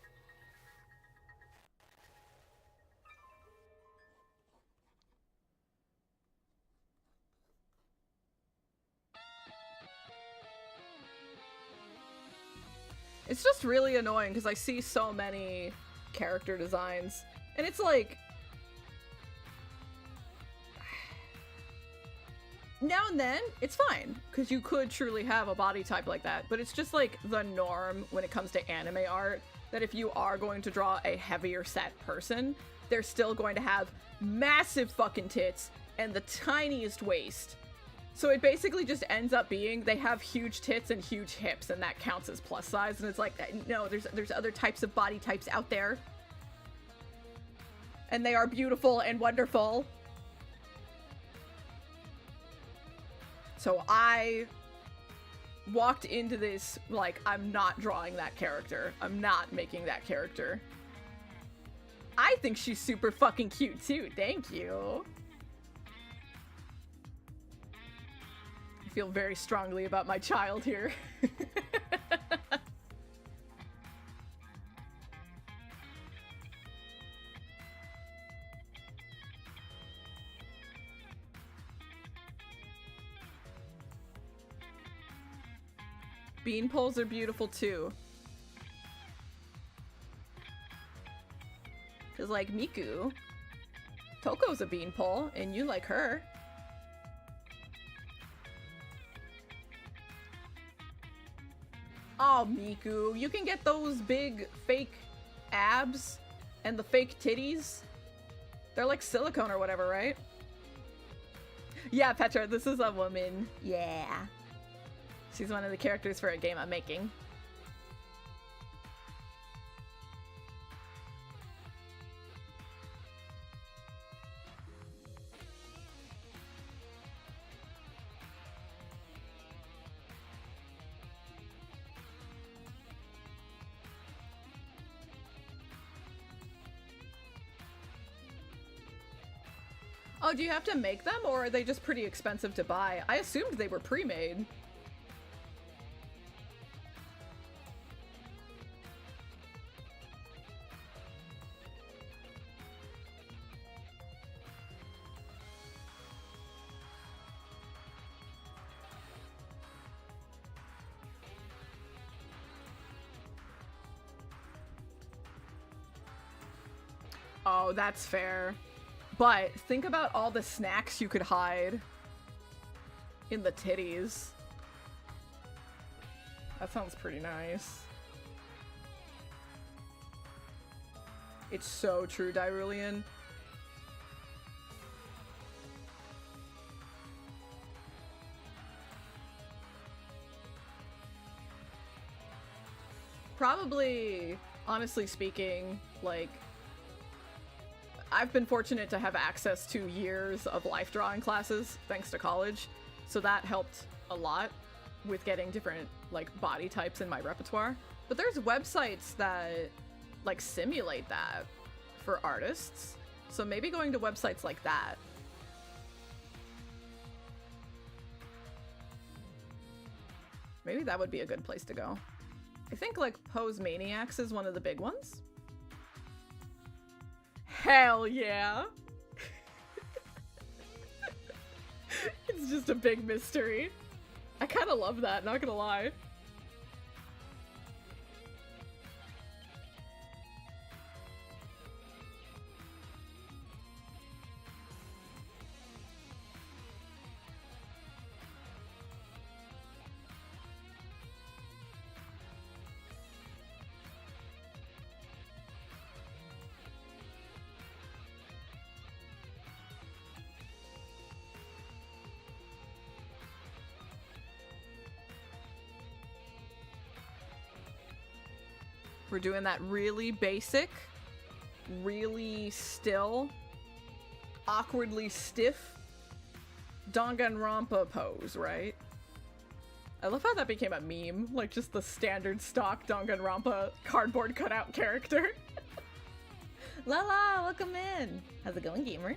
It's just really annoying because I see so many character designs, and it's like, now and then it's fine because you could truly have a body type like that, but it's just like the norm when it comes to anime art that if you are going to draw a heavier set person, they're still going to have massive fucking tits and the tiniest waist. So it basically just ends up being they have huge tits and huge hips, and that counts as plus size. And it's like, no, there's other types of body types out there, and they are beautiful and wonderful. So I walked into this like, I'm not drawing that character. I'm not making that character. I think she's super fucking cute too. Thank you. I feel very strongly about my child here. Bean poles are beautiful too. Cause like Miku, Toko's a beanpole, and you like her. Oh, Miku, you can get those big fake abs and the fake titties. They're like silicone or whatever, right? Yeah, Petra, this is a woman. Yeah. She's one of the characters for a game I'm making. Oh, do you have to make them, or are they just pretty expensive to buy? I assumed they were pre-made. Oh, that's fair. But think about all the snacks you could hide in the titties. That sounds pretty nice. It's so true, Dyrulian. Probably, honestly speaking, like, I've been fortunate to have access to years of life drawing classes thanks to college, so that helped a lot with getting different like body types in my repertoire. But there's websites that like simulate that for artists, so maybe going to websites like that. Maybe that would be a good place to go. I think like Pose Maniacs is one of the big ones. Hell yeah. It's just a big mystery. I kind of love that, not gonna lie. We're doing that really basic, really still, awkwardly stiff Danganronpa pose, right? I love how that became a meme, like just the standard stock Danganronpa cardboard cutout character. Lala, welcome in. How's it going, gamer?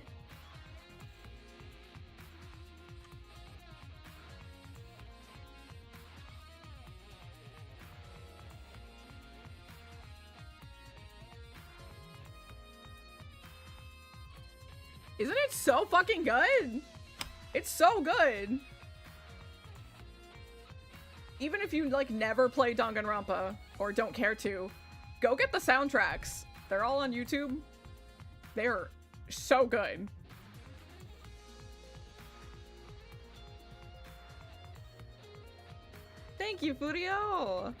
Isn't it so fucking good? It's so good. Even if you, like, never play Danganronpa, or don't care to, go get the soundtracks. They're all on YouTube. They're so good. Thank you, Furio!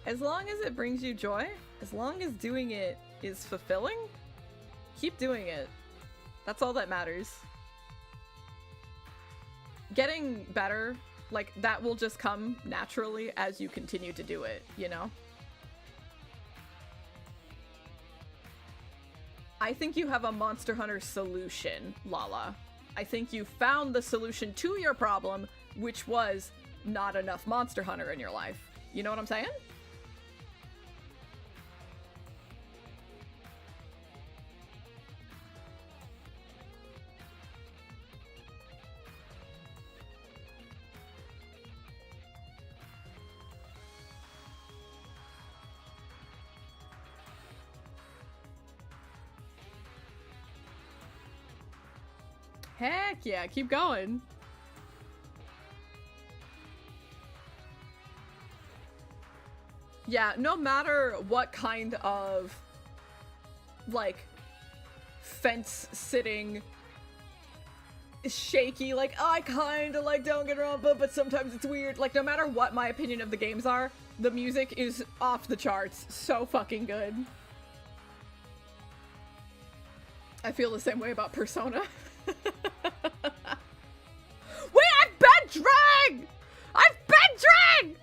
As long as it brings you joy, as long as doing it is fulfilling, keep doing it. That's all that matters. Getting better, like, that will just come naturally as you continue to do it, you know? I think you have a Monster Hunter solution, Lala. I think you found the solution to your problem, which was not enough Monster Hunter in your life. You know what I'm saying? Heck yeah, keep going. Yeah, no matter what kind of, like, fence-sitting, shaky, like, oh, I kinda like Danganronpa, but sometimes it's weird. Like, no matter what my opinion of the games are, the music is off the charts. So fucking good. I feel the same way about Persona. Wait, I've been dragged! I've been dragged!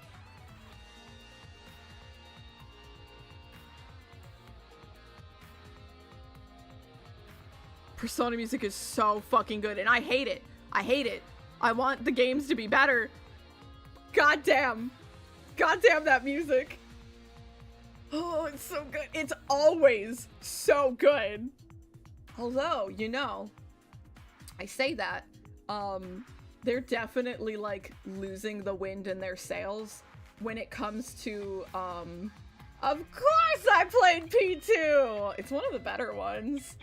Persona music is so fucking good, and I hate it. I hate it. I want the games to be better. Goddamn. Goddamn that music. Oh, it's so good. It's always so good. Although, you know, I say that, they're definitely, like, losing the wind in their sails when it comes to, of course I played P2! It's one of the better ones.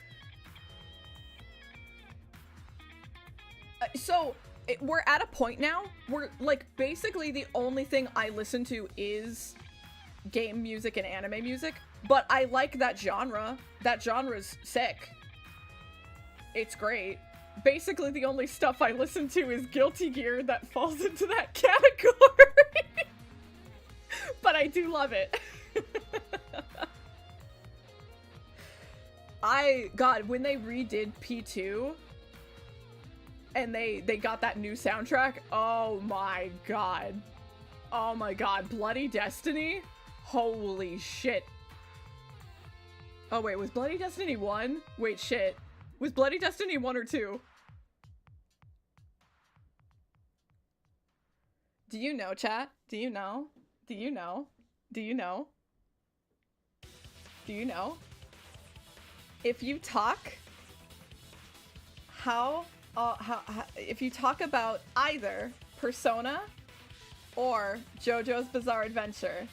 So, we're at a point now where, like, basically the only thing I listen to is game music and anime music, but I like that genre. That genre's sick. It's great. Basically, the only stuff I listen to is Guilty Gear that falls into that category. But I do love it. God, when they redid P2 and they got that new soundtrack, oh my god. Oh my god, Bloody Destiny? Holy shit. Oh wait, was Bloody Destiny 1? Wait, shit. Was Bloody Destiny 1 or 2? Do you know, chat? Do you know? Do you know? Do you know? Do you know? If you talk, if you talk about either Persona or JoJo's Bizarre Adventure,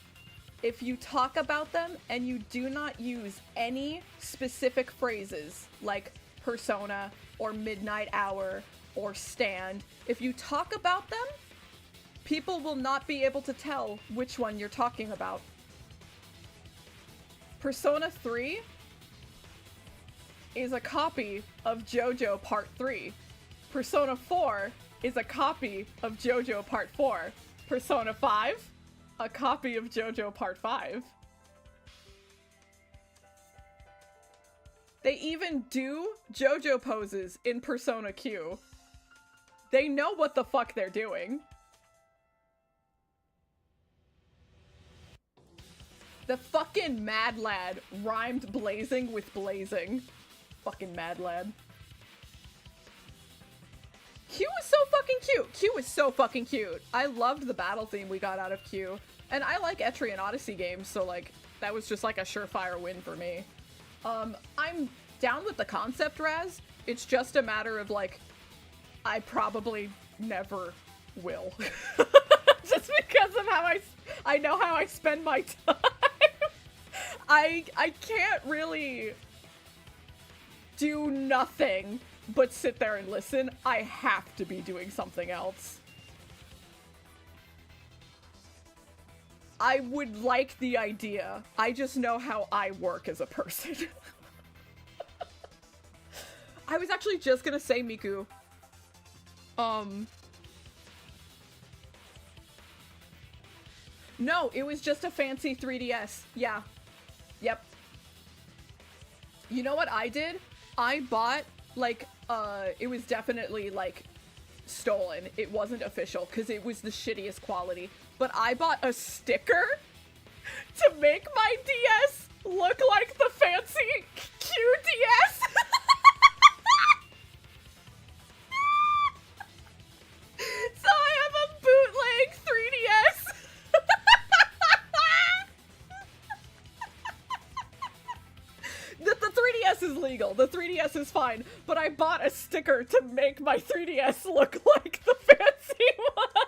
if you talk about them and you do not use any specific phrases like Persona or Midnight Hour or Stand, if you talk about them, people will not be able to tell which one you're talking about. Persona 3 is a copy of JoJo Part 3. Persona 4 is a copy of JoJo Part 4. Persona 5, a copy of JoJo Part 5. They even do JoJo poses in Persona Q. They know what the fuck they're doing. The fucking Mad Lad rhymed blazing with blazing. Fucking Mad Lad. Q was so fucking cute. Q was so fucking cute. I loved the battle theme we got out of Q. And I like Etrian Odyssey games, so like, that was just like a surefire win for me. I'm down with the concept, Raz. It's just a matter of like, I probably never will. Just because of how I know how I spend my time. I can't really do nothing but sit there and listen, I have to be doing something else. I would like the idea. I just know how I work as a person. I was actually just gonna say, Miku. No, it was just a fancy 3DS. Yeah. Yep. You know what I did? I bought, like, it was definitely, like, stolen. It wasn't official, because it was the shittiest quality. But I bought a sticker to make my DS look like the fancy QDS. So I have a bootleg 3DS. The 3DS is legal. The 3DS is fine. But I bought a sticker to make my 3DS look like the fancy one.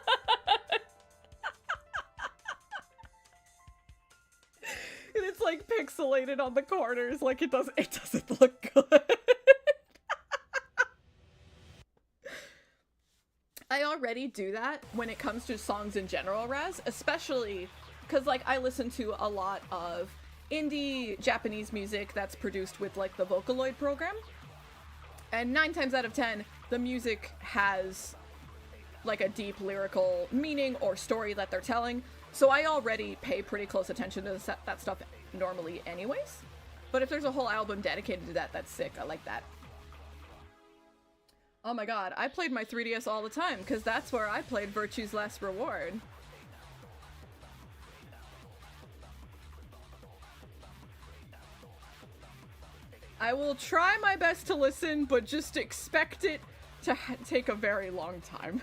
And it's like pixelated on the corners, like it doesn't look good. I already do that when it comes to songs in general, Raz, especially because, like, I listen to a lot of indie Japanese music that's produced with, like, the Vocaloid program. And 9 times out of 10, the music has, like, a deep lyrical meaning or story that they're telling. So I already pay pretty close attention to that stuff normally anyways. But if there's a whole album dedicated to that, that's sick. I like that. Oh my god, I played my 3DS all the time, because that's where I played Virtue's Last Reward. I will try my best to listen, but just expect it to take a very long time.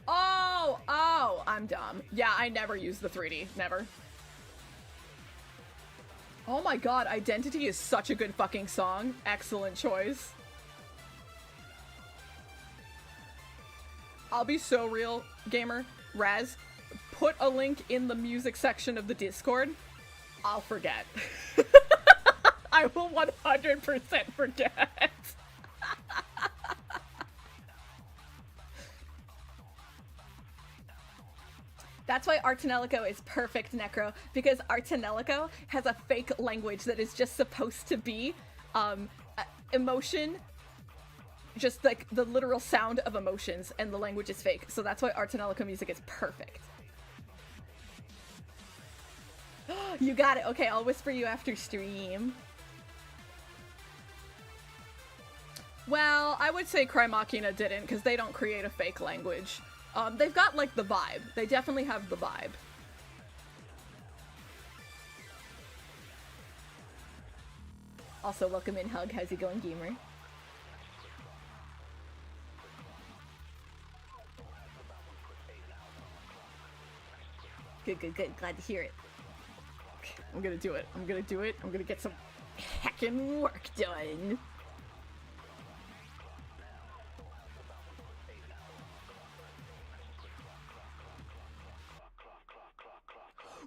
Oh, I'm dumb. Yeah, I never use the 3D. Never. Oh my god, Identity is such a good fucking song. Excellent choice. I'll be so real, gamer. Raz, put a link in the music section of the Discord. I'll forget. I will 100% forget. That's why Artanelico is perfect, Necro, because Artanelico has a fake language that is just supposed to be emotion, just like the literal sound of emotions, and the language is fake. So that's why Artanelico music is perfect. You got it. Okay, I'll whisper you after stream. Well, I would say Cry Machina didn't, because they don't create a fake language. They've got, like, the vibe. They definitely have the vibe. Also, welcome in, Hug. How's it going, gamer? Good, good, good. Glad to hear it. Okay, I'm gonna do it. I'm gonna do it. I'm gonna get some heckin' work done.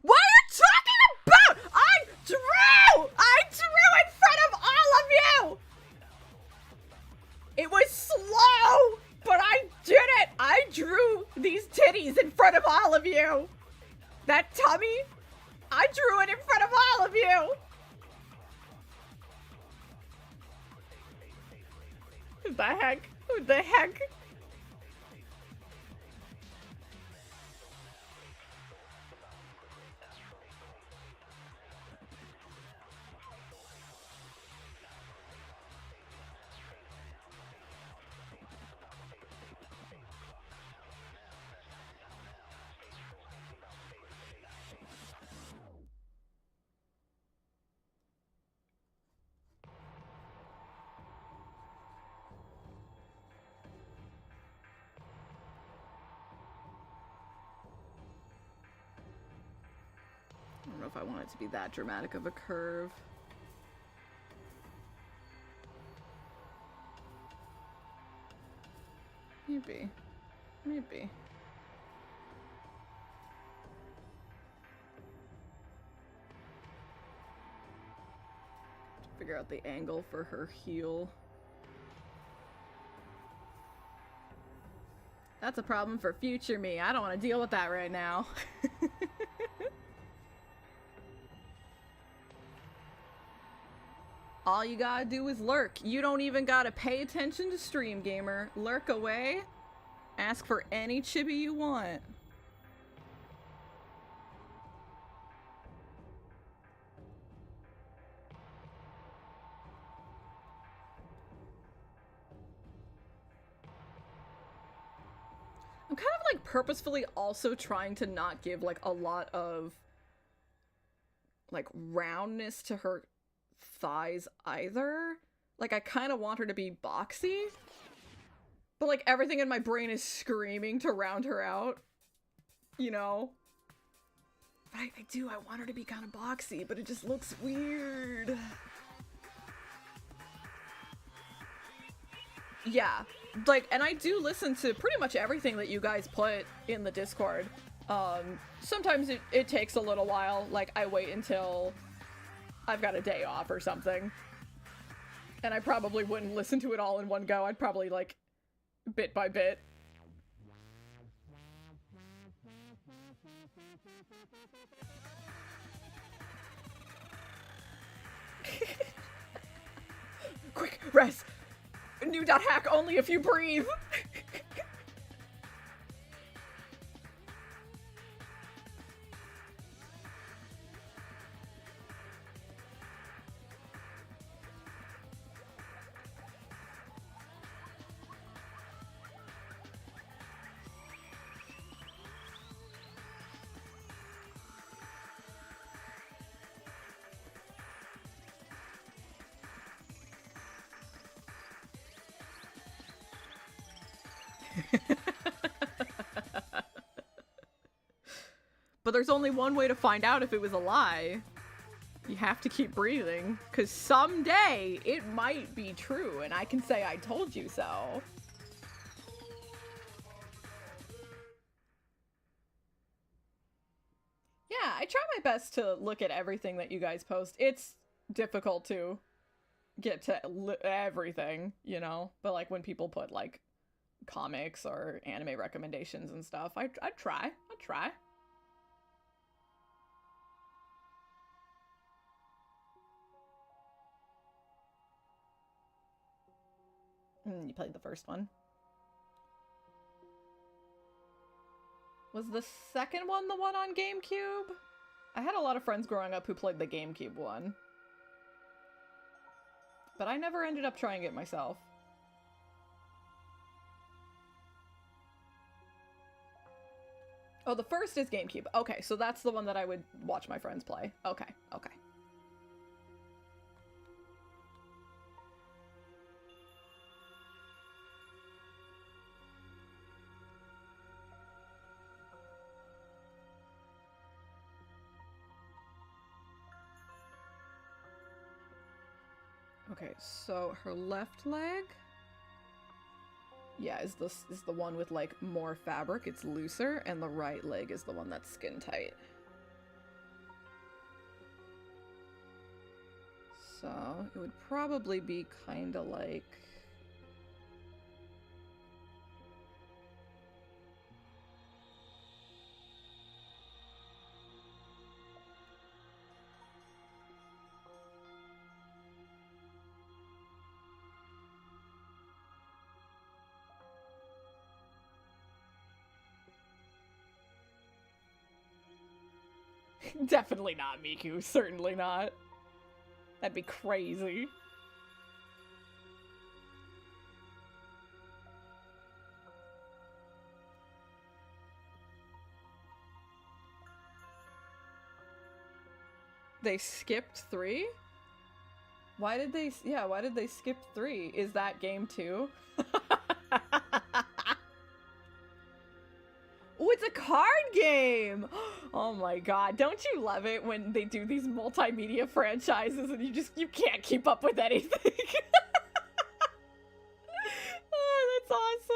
What are you talking about? I drew in front of all of you! It was slow, but I did it! I drew these titties in front of all of you! That tummy, I drew it in front of all of you! What the heck? What the heck? I don't know if I want it to be that dramatic of a curve. Maybe. Maybe. figure out the angle for her heel. That's a problem for future me. I don't want to deal with that right now. All you gotta do is lurk. You don't even gotta pay attention to stream, gamer. Lurk away. Ask for any chibi you want. I'm kind of like purposefully also trying to not give like a lot of like roundness to her thighs either. Like I kind of want her to be boxy, but like everything in my brain is screaming to round her out, you know? But I want her to be kind of boxy, but it just looks weird. Yeah, like, and I do listen to pretty much everything that you guys put in the Discord. Sometimes it takes a little while, like I wait until I've got a day off or something. And I probably wouldn't listen to it all in one go. I'd probably like bit by bit. Quick, rest! New dot hack only if you breathe! But there's only one way to find out if it was a lie. You have to keep breathing, because someday it might be true, and I can say I told you so. Yeah, I try my best to look at everything that you guys post. It's difficult to get to everything, you know? But like when people put like comics or anime recommendations and stuff, I try. You played the first one. Was the second one the one on GameCube? I had a lot of friends growing up who played the GameCube one. But I never ended up trying it myself. Oh, the first is GameCube. Okay, so that's the one that I would watch my friends play. Okay. Okay, so her left leg, yeah, is the one with like more fabric. It's looser, and the right leg is the one that's skin tight. So it would probably be kind of like definitely not Miku, certainly not. That'd be crazy. They skipped 3? Why did they skip 3? Is that game 2? Oh, it's a card game! Oh my god, don't you love it when they do these multimedia franchises and you can't keep up with anything? Oh, that's awesome!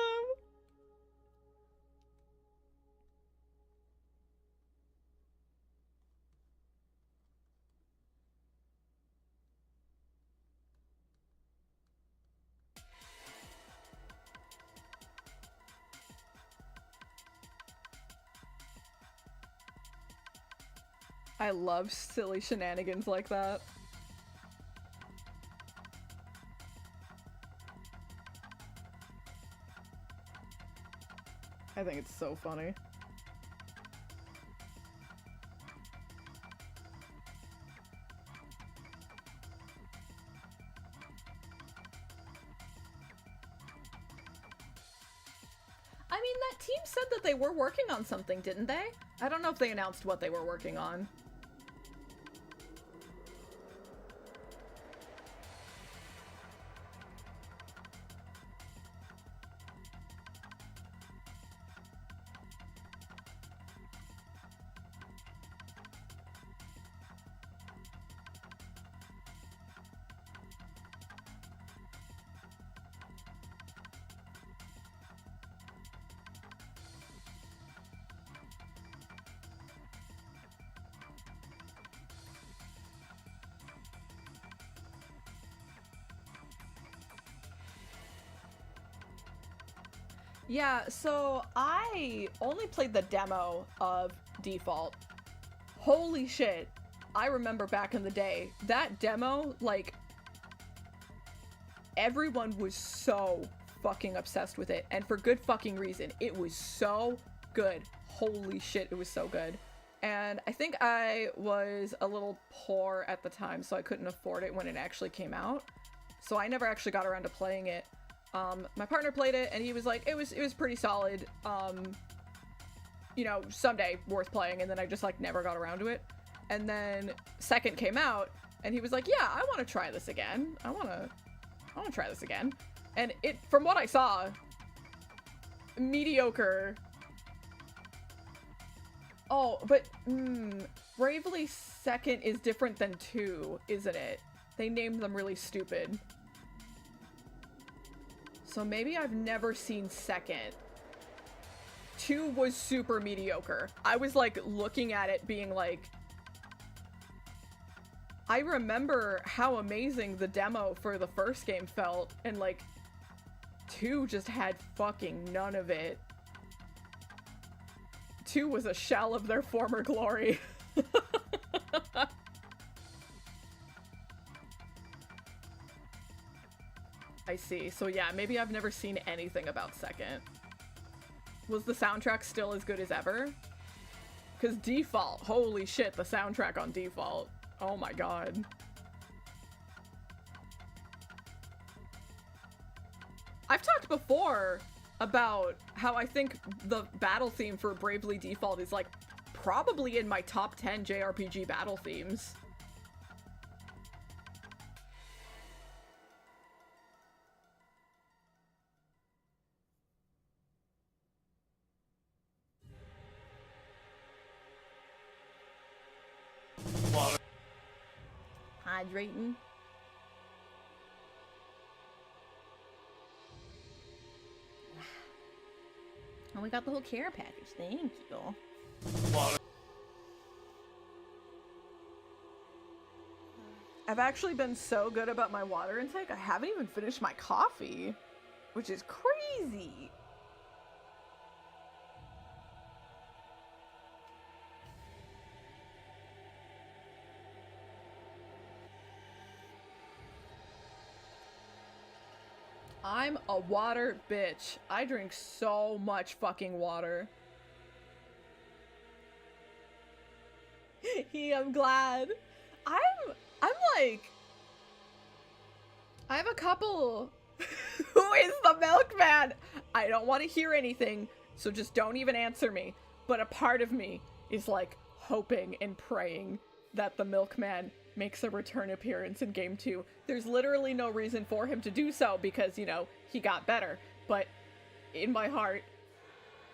I love silly shenanigans like that. I think it's so funny. I mean, that team said that they were working on something, didn't they? I don't know if they announced what they were working on. Yeah, so I only played the demo of Default. Holy shit. I remember back in the day, that demo, like, everyone was so fucking obsessed with it, and for good fucking reason. It was so good. Holy shit, it was so good. And I think I was a little poor at the time, so I couldn't afford it when it actually came out. So I never actually got around to playing it. My partner played it, and he was like, it was pretty solid, you know, someday worth playing, and then I just, like, never got around to it. And then second came out, and he was like, yeah, I want to try this again. I want to try this again. And it, from what I saw, mediocre. Oh, but, Bravely Second is different than 2, isn't it? They named them really stupid. So maybe I've never seen Second. 2 was super mediocre. I was, like, looking at it being like... I remember how amazing the demo for the first game felt, and, like, 2 just had fucking none of it. 2 was a shell of their former glory. I see. So yeah, maybe I've never seen anything about Second. Was the soundtrack still as good as ever? Because Default, holy shit, the soundtrack on Default. Oh my god. I've talked before about how I think the battle theme for Bravely Default is, like, probably in my top 10 JRPG battle themes. Hydrating. Oh, we got the whole care package. Thank you. I've actually been so good about my water intake, I haven't even finished my coffee, which is crazy. I'm a water bitch. I drink so much fucking water. I'm glad. I'm like... I have a couple... Who is the milkman? I don't want to hear anything, so just don't even answer me. But a part of me is, like, hoping and praying that the milkman makes a return appearance in Game 2. There's literally no reason for him to do so because, you know, he got better. But in my heart,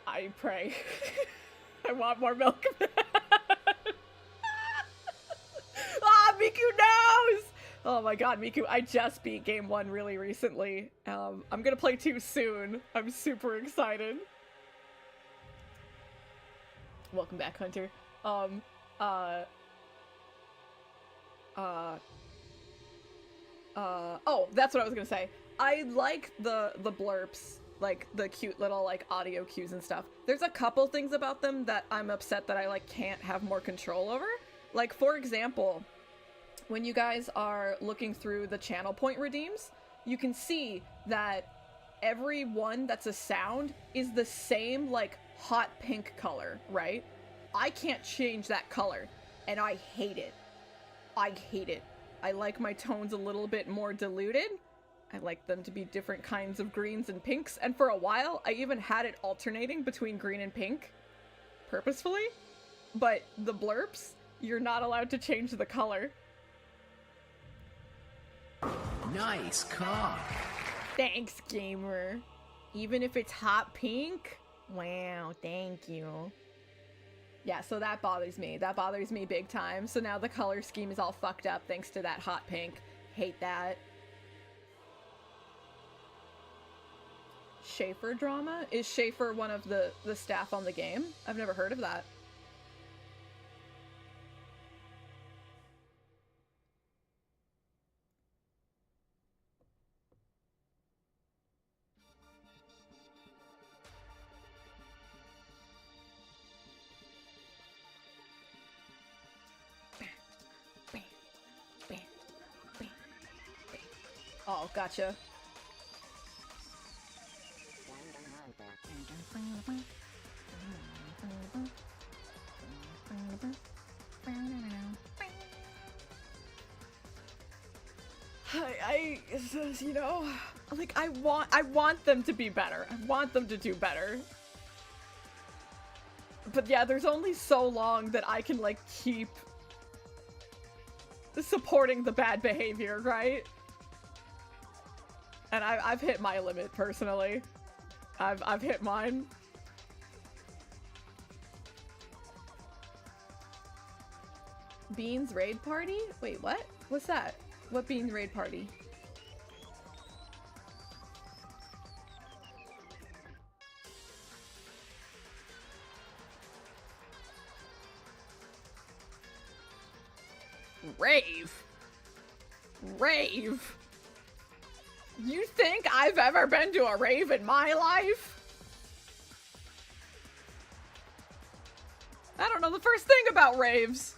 I pray. I want more milkman. Ah, Miku knows! Oh my god, Miku, I just beat Game 1 really recently. I'm gonna play 2 soon. I'm super excited. Welcome back, Hunter. Oh, that's what I was gonna say. I like the blurps, like the cute little like audio cues and stuff. There's a couple things about them that I'm upset that I like can't have more control over. Like, for example, when you guys are looking through the channel point redeems, you can see that every one that's a sound is the same, like, hot pink color, right? I can't change that color, and I hate it. I hate it. I like my tones a little bit more diluted. I like them to be different kinds of greens and pinks, and for a while, I even had it alternating between green and pink, purposefully. But the blurps, you're not allowed to change the color. Nice cock. Thanks, gamer. Even if it's hot pink? Wow, thank you. Yeah, so that bothers me. That bothers me big time. So now the color scheme is all fucked up thanks to that hot pink. Hate that. Schaefer drama? Is Schaefer one of the staff on the game? I've never heard of that. Oh, gotcha. You know, like, I want them to be better. I want them to do better. But yeah, there's only so long that I can, like, keep supporting the bad behavior, right? And I've hit my limit, personally. I've hit mine. Beans raid party? Wait, what? What's that? What Beans raid party? Rave? Rave? You think I've ever been to a rave in my life? I don't know the first thing about raves.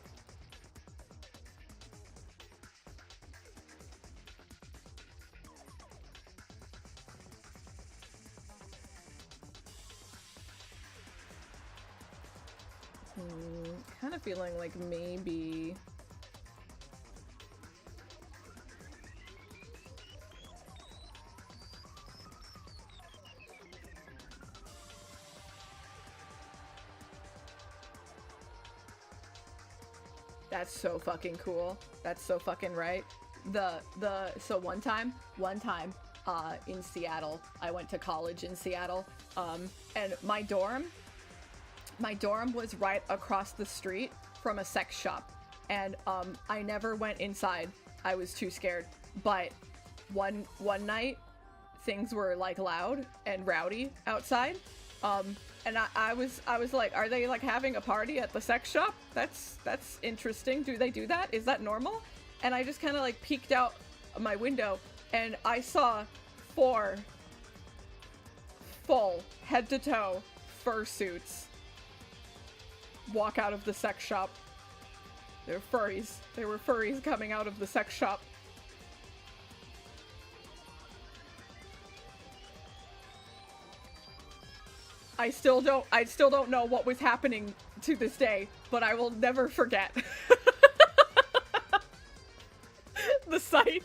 Kind of feeling like maybe... That's so fucking cool. That's so fucking right. So one time, in Seattle, I went to college in Seattle, and my dorm was right across the street from a sex shop, and I never went inside. I was too scared. But one night, things were like loud and rowdy outside, and I was like, are they like having a party at the sex shop? That's interesting. Do they do that? Is that normal? And I just kind of like peeked out my window, and I saw 4 full head to toe fursuits walk out of the sex shop. They're furries. They were furries coming out of the sex shop. I still don't know what was happening to this day, but I will never forget the sight.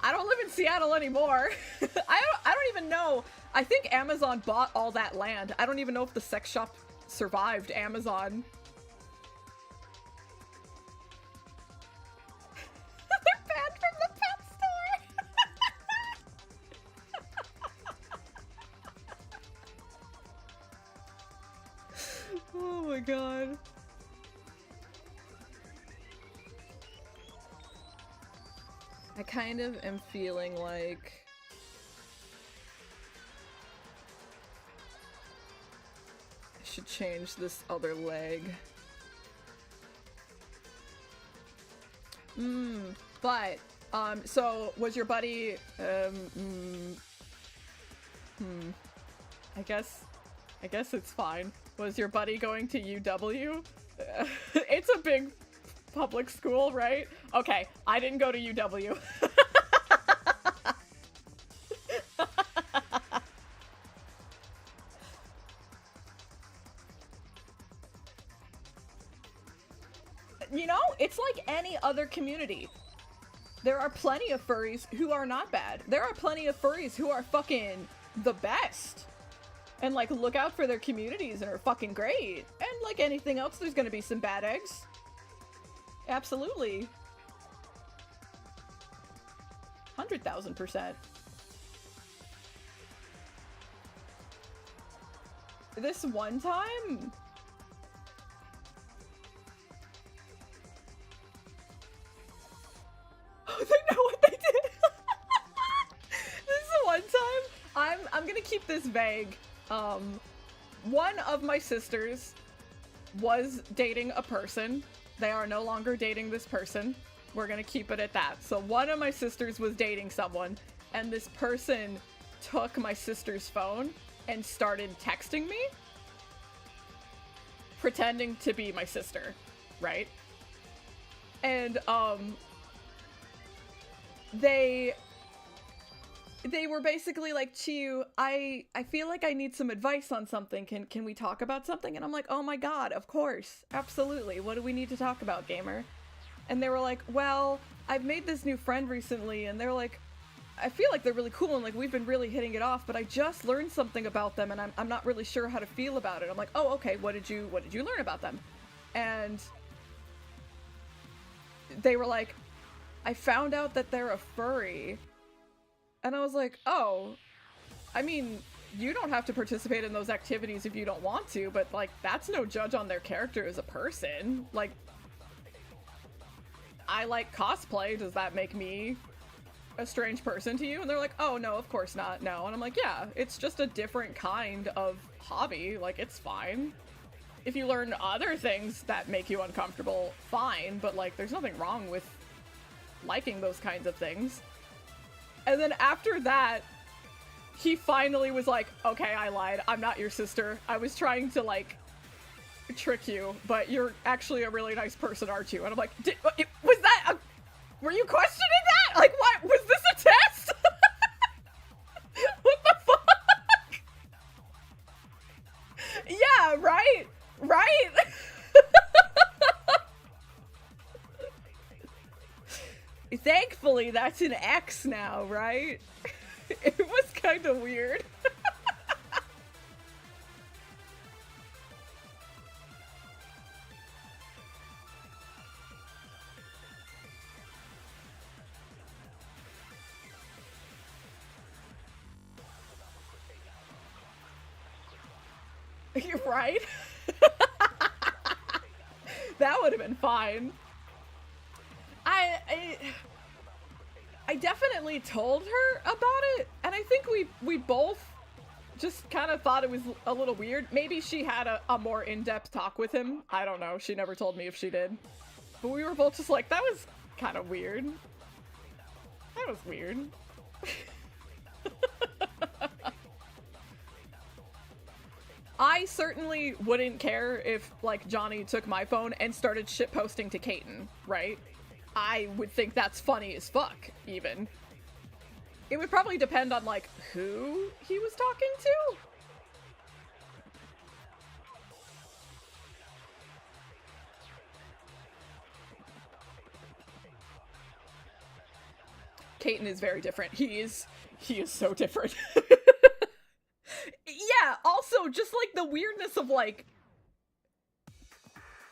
I don't live in Seattle anymore. I don't even know. I think Amazon bought all that land. I don't even know if the sex shop survived Amazon. They're banned from the pet store. Oh my god. I kind of am feeling like I should change this other leg. But, so was your buddy, I guess it's fine. Was your buddy going to UW? It's a big public school, right? Okay, I didn't go to UW. You know, it's like any other community. There are plenty of furries who are not bad. There are plenty of furries who are fucking the best. And like look out for their communities and are fucking great. And like anything else, there's gonna be some bad eggs. Absolutely. 100,000%. This one time? Oh, they know what they did. This is the one time. I'm gonna keep this vague. One of my sisters was dating a person. They are no longer dating this person. We're gonna keep it at that. So one of my sisters was dating someone, and this person took my sister's phone and started texting me, pretending to be my sister, right? And, they were basically like, Chiu, I feel like I need some advice on something. Can we talk about something? And I'm like, oh my god, of course. Absolutely. What do we need to talk about, gamer? And they were like, well, I've made this new friend recently, and they're like, I feel like they're really cool, and like we've been really hitting it off, but I just learned something about them, and I'm not really sure how to feel about it. I'm like, oh, okay, what did you learn about them? And they were like, I found out that they're a furry. And I was like, oh, I mean, you don't have to participate in those activities if you don't want to, but like, that's no judge on their character as a person. Like, I like cosplay. Does that make me a strange person to you? And they're like, oh, no, of course not. No. And I'm like, yeah, it's just a different kind of hobby. Like, it's fine. If you learn other things that make you uncomfortable, fine. But like, there's nothing wrong with liking those kinds of things. And then after that, he finally was like, okay, I lied. I'm not your sister. I was trying to, like, trick you, but you're actually a really nice person, aren't you? And I'm like, was that were you questioning that? Like, what? Was this a test? What the fuck? Yeah, right? Right? Thankfully, that's an X now, right? It was kind of weird. You're right. That would have been fine. I definitely told her about it, and I think we both just kind of thought it was a little weird. Maybe she had a more in-depth talk with him. I don't know. She never told me if she did. But we were both just like, that was kind of weird. That was weird. I certainly wouldn't care if, like, Johnny took my phone and started shitposting to Kaiten, right? I would think that's funny as fuck, even. It would probably depend on, like, who he was talking to. Kaiten is very different. He is so different. Yeah, also, just, like, the weirdness of, like,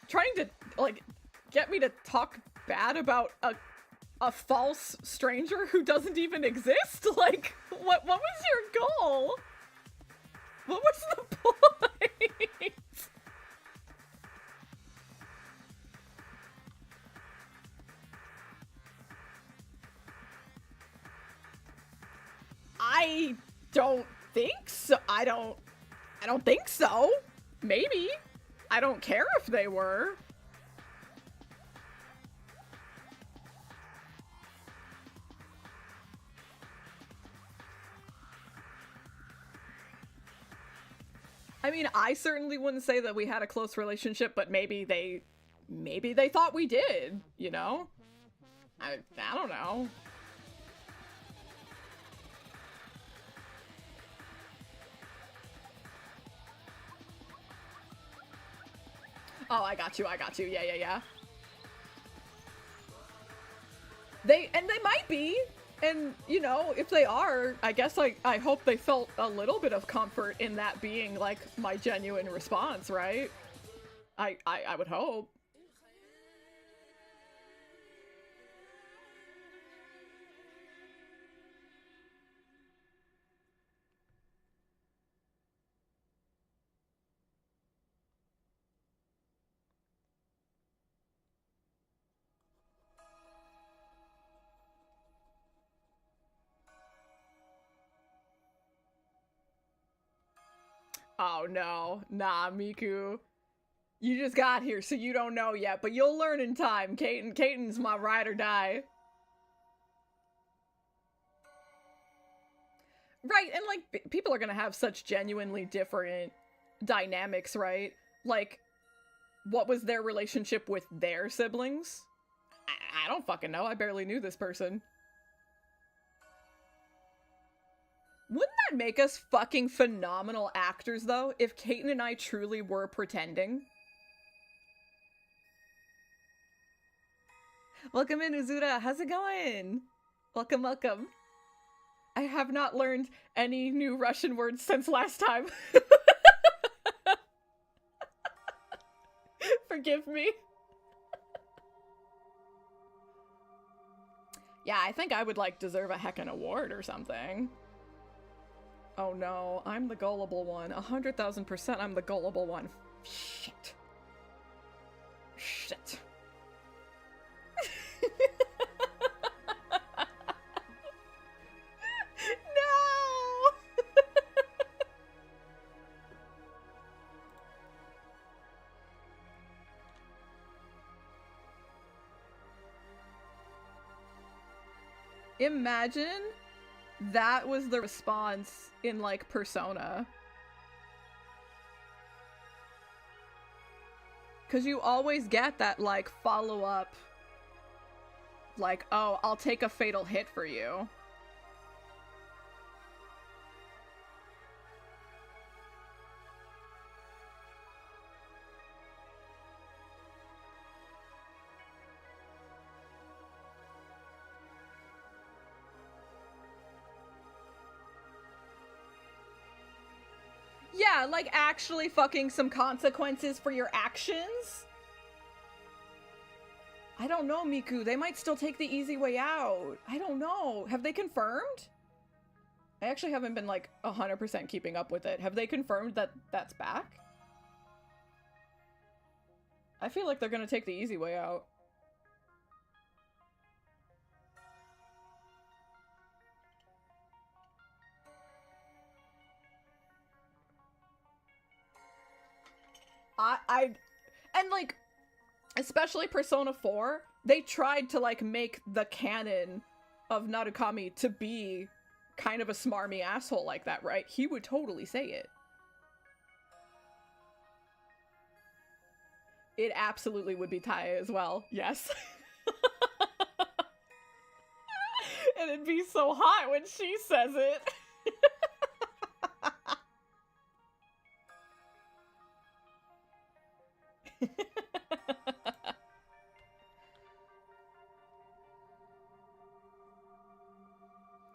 trying to, like, get me to talk bad about a false stranger who doesn't even exist? Like, what was your goal? What was the point? I don't think so. I don't think so. Maybe. I don't care if they were. I I mean, I certainly wouldn't say that we had a close relationship, but maybe they thought we did, you know? I don't know. Oh, I got you. Yeah. They might be. And, you know, if they are, I guess I hope they felt a little bit of comfort in that being, like, my genuine response, right? I would hope. Oh no, nah, Miku. You just got here, so you don't know yet, but you'll learn in time. Kaiten's my ride or die. Right, and like, people are gonna have such genuinely different dynamics, right? Like, what was their relationship with their siblings? I don't fucking know. I barely knew this person. Wouldn't that make us fucking phenomenal actors, though, if Kaiten and I truly were pretending? Welcome in, Uzura. How's it going? Welcome, welcome. I have not learned any new Russian words since last time. Forgive me. Yeah, I think I would, like, deserve a heckin' award or something. Oh no, I'm the gullible one. 100,000% I'm the gullible one. Shit. Shit. No! Imagine that was the response in, like, Persona. Because you always get that, like, follow-up, like, oh, I'll take a fatal hit for you. Yeah, like, actually fucking some consequences for your actions? I don't know, Miku. They might still take the easy way out. I don't know. Have they confirmed? I actually haven't been, like, 100% keeping up with it. Have they confirmed that that's back? I feel like they're gonna take the easy way out. And, like, especially Persona 4, they tried to, like, make the canon of Narukami to be kind of a smarmy asshole like that, right? He would totally say it. It absolutely would be Tai as well, yes. And it'd be so hot when she says it.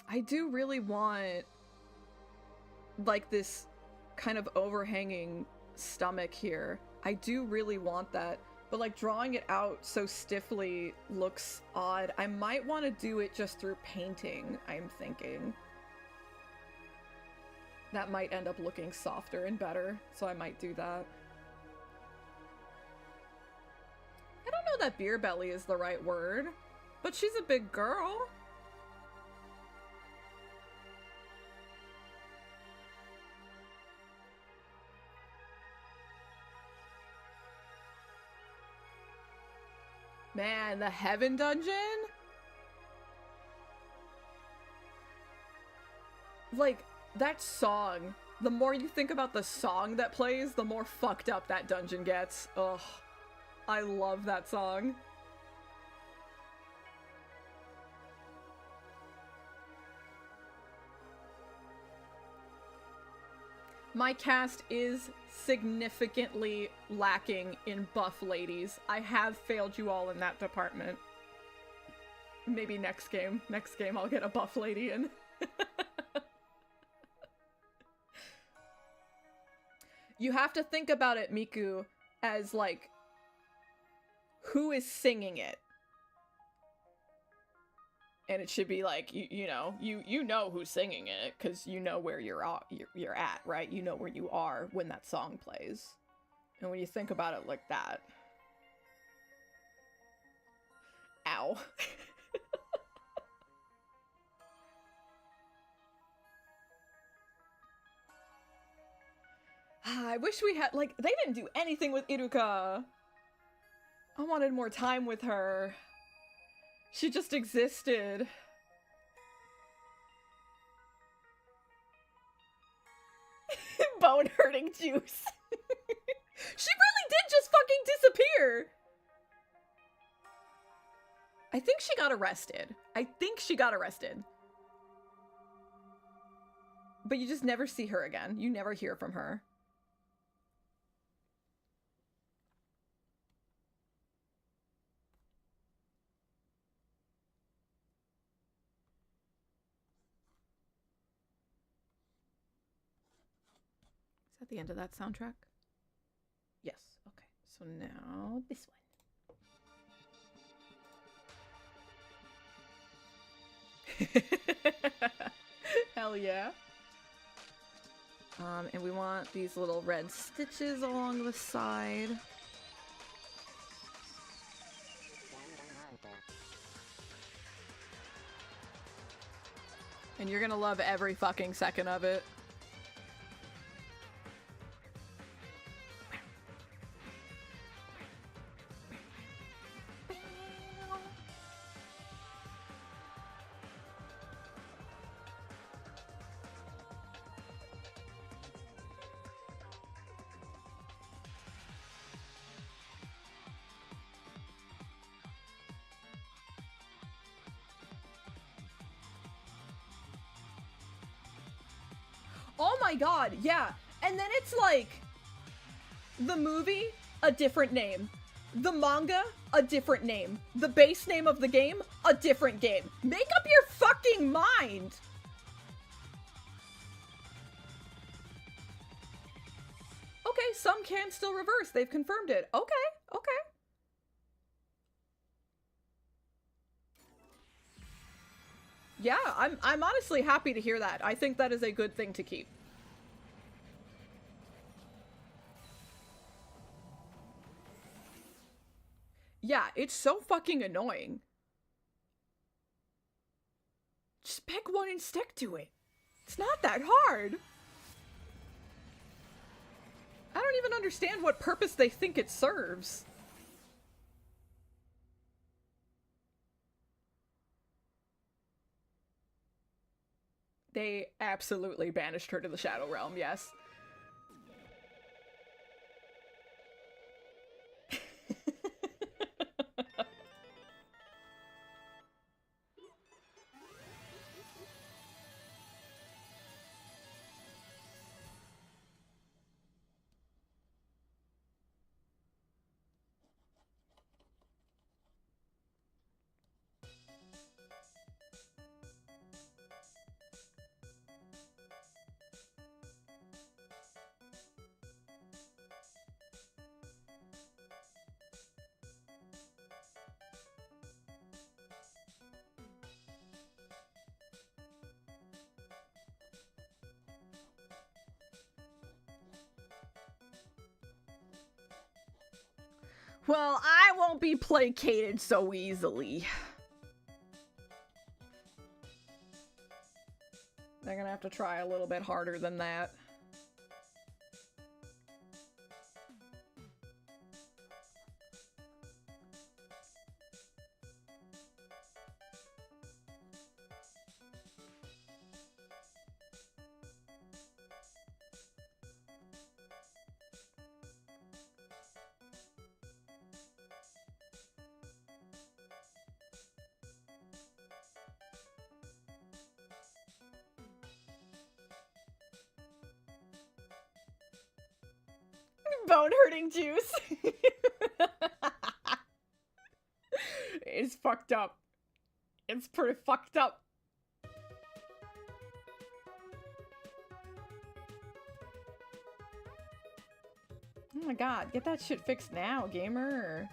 I do really want, like, this kind of overhanging stomach here. I do really want that, but, like, drawing it out so stiffly looks odd. I might want to do it just through painting, I'm thinking. That might end up looking softer and better, so I might do that. I don't know that beer belly is the right word, but she's a big girl. Man, the Heaven Dungeon? Like, that song The more you think about the song that plays, the more fucked up that dungeon gets. Ugh. I love that song. My cast is significantly lacking in buff ladies. I have failed you all in that department. Maybe next game. Next game I'll get a buff lady in. You have to think about it, Miku, as like, who is singing it? And it should be like, you know who's singing it, because you know where you're at, right? You know where you are when that song plays. And when you think about it like that... Ow. I wish we had, like, they didn't do anything with Iruka. I wanted more time with her. She just existed. Bone hurting juice. She really did just fucking disappear. I think she got arrested. But you just never see her again. You never hear from her. Is that the end of that soundtrack? Yes. Okay. So now this one. Hell yeah. And we want these little red stitches along the side. And you're gonna love every fucking second of it. Oh my god, yeah. And then it's like, the movie, a different name. The manga, a different name. The base name of the game, a different game. Make up your fucking mind! Okay, some can still reverse. They've confirmed it. Okay, okay. Yeah, I'm honestly happy to hear that. I think that is a good thing to keep. Yeah, it's so fucking annoying. Just pick one and stick to it. It's not that hard. I don't even understand what purpose they think it serves. They absolutely banished her to the Shadow Realm, yes. Well, I won't be placated so easily. They're gonna have to try a little bit harder than that. Bone hurting juice. It's fucked up. It's pretty fucked up. Oh my god, get that shit fixed now, gamer.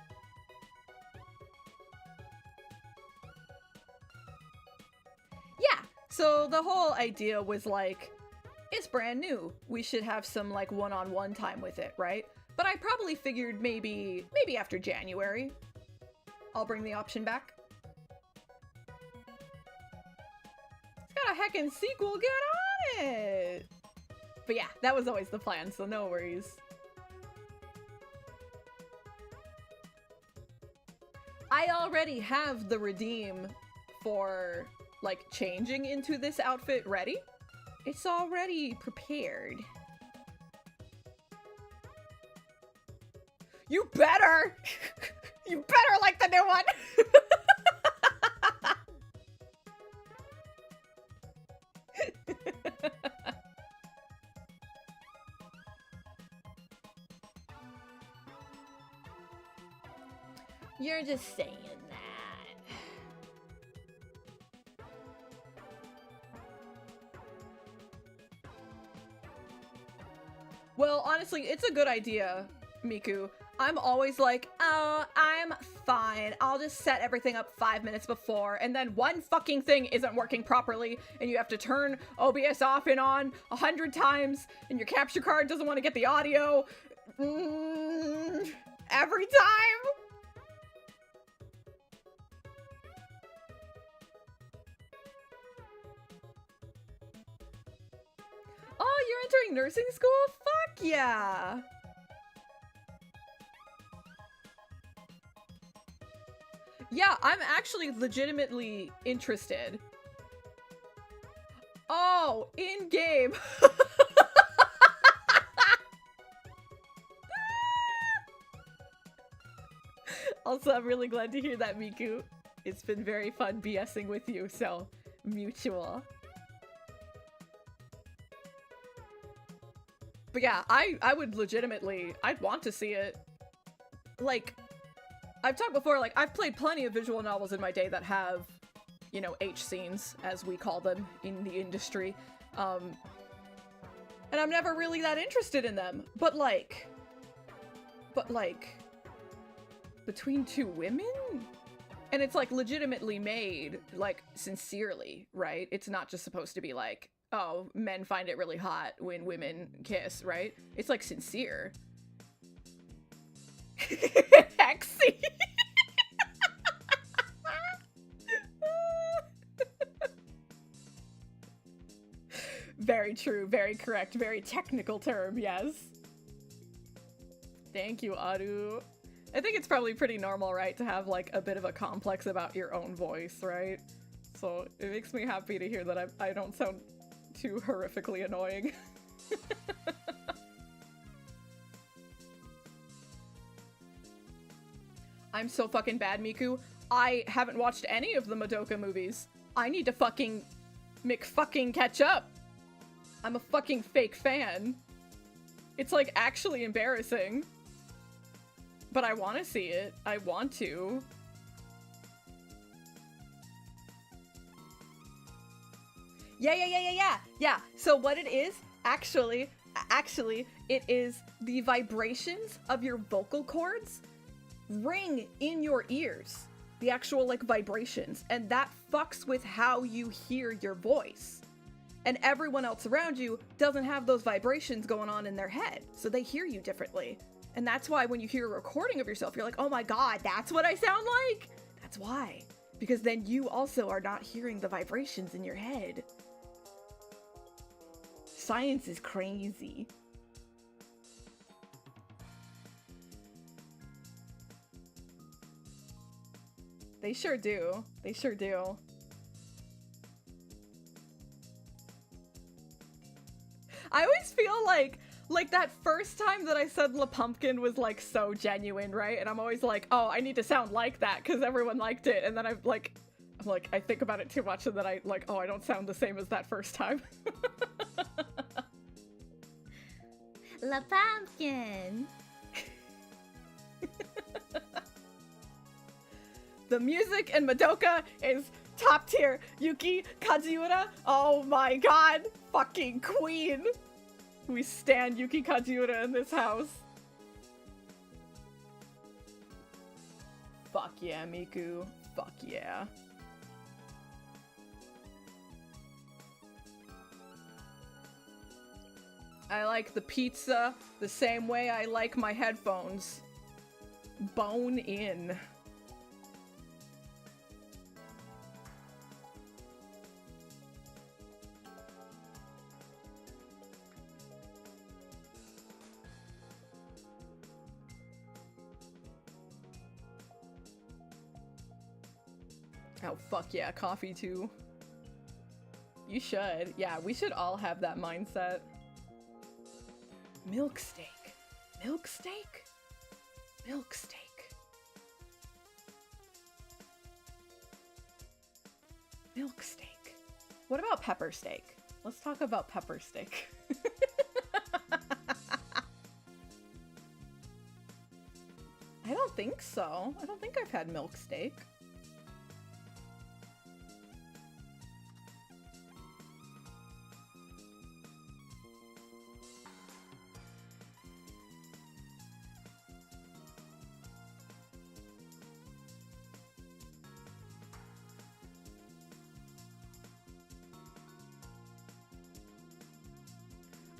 Yeah, so the whole idea was like, it's brand new. We should have some like one-on-one time with it, right? But I probably figured maybe after January, I'll bring the option back. It's got a heckin' sequel, get on it! But yeah, that was always the plan, so no worries. I already have the redeem for, like, changing into this outfit ready. It's already prepared. You better! You better like the new one! You're just saying that. Well, honestly, it's a good idea, Miku. I'm always like, oh, I'm fine. I'll just set everything up 5 minutes before, and then one fucking thing isn't working properly, and you have to turn OBS off and on 100 times, and your capture card doesn't want to get the audio. Every time. Oh, you're entering nursing school? Fuck yeah! Yeah, I'm actually legitimately interested. Oh, in-game! Also, I'm really glad to hear that, Miku. It's been very fun BSing with you, so mutual. But yeah, I would legitimately, I'd want to see it. Like, I've talked before, like, I've played plenty of visual novels in my day that have, you know, H scenes, as we call them in the industry. And I'm never really that interested in them. But like, between two women? And it's like legitimately made, like, sincerely, right? It's not just supposed to be like, oh, men find it really hot when women kiss, right? It's like sincere. Hexy. Very true, very correct, very technical term, yes. Thank you, Aru. I think it's probably pretty normal, right, to have like a bit of a complex about your own voice, right? So it makes me happy to hear that I don't sound too horrifically annoying. I'm so fucking bad, Miku. I haven't watched any of the Madoka movies. I need to fucking McFucking catch up. I'm a fucking fake fan. It's like actually embarrassing. But I want to see it. I want to. Yeah. So what it is, actually, it is the vibrations of your vocal cords ring in your ears. The actual, like, vibrations. And that fucks with how you hear your voice. And everyone else around you doesn't have those vibrations going on in their head. So they hear you differently. And that's why when you hear a recording of yourself, you're like, oh my god, that's what I sound like? That's why. Because then you also are not hearing the vibrations in your head. Science is crazy. They sure do. They sure do. I always feel like that first time that I said La Pumpkin was like so genuine, right? And I'm always like, oh, I need to sound like that because everyone liked it. And then I'm like, I think about it too much and then I like, oh, I don't sound the same as that first time. La Pumpkin. The music in Madoka is top tier. Yuki Kajiura, oh my god, fucking queen. We stan Yuki Kajiura in this house. Fuck yeah, Miku. Fuck yeah. I like the pizza the same way I like my headphones. Bone in. Oh, fuck yeah, coffee too. You should. Yeah, we should all have that mindset. Milk steak. Milk steak? Milk steak. Milk steak. What about pepper steak? Let's talk about pepper steak. I don't think so. I don't think I've had milk steak.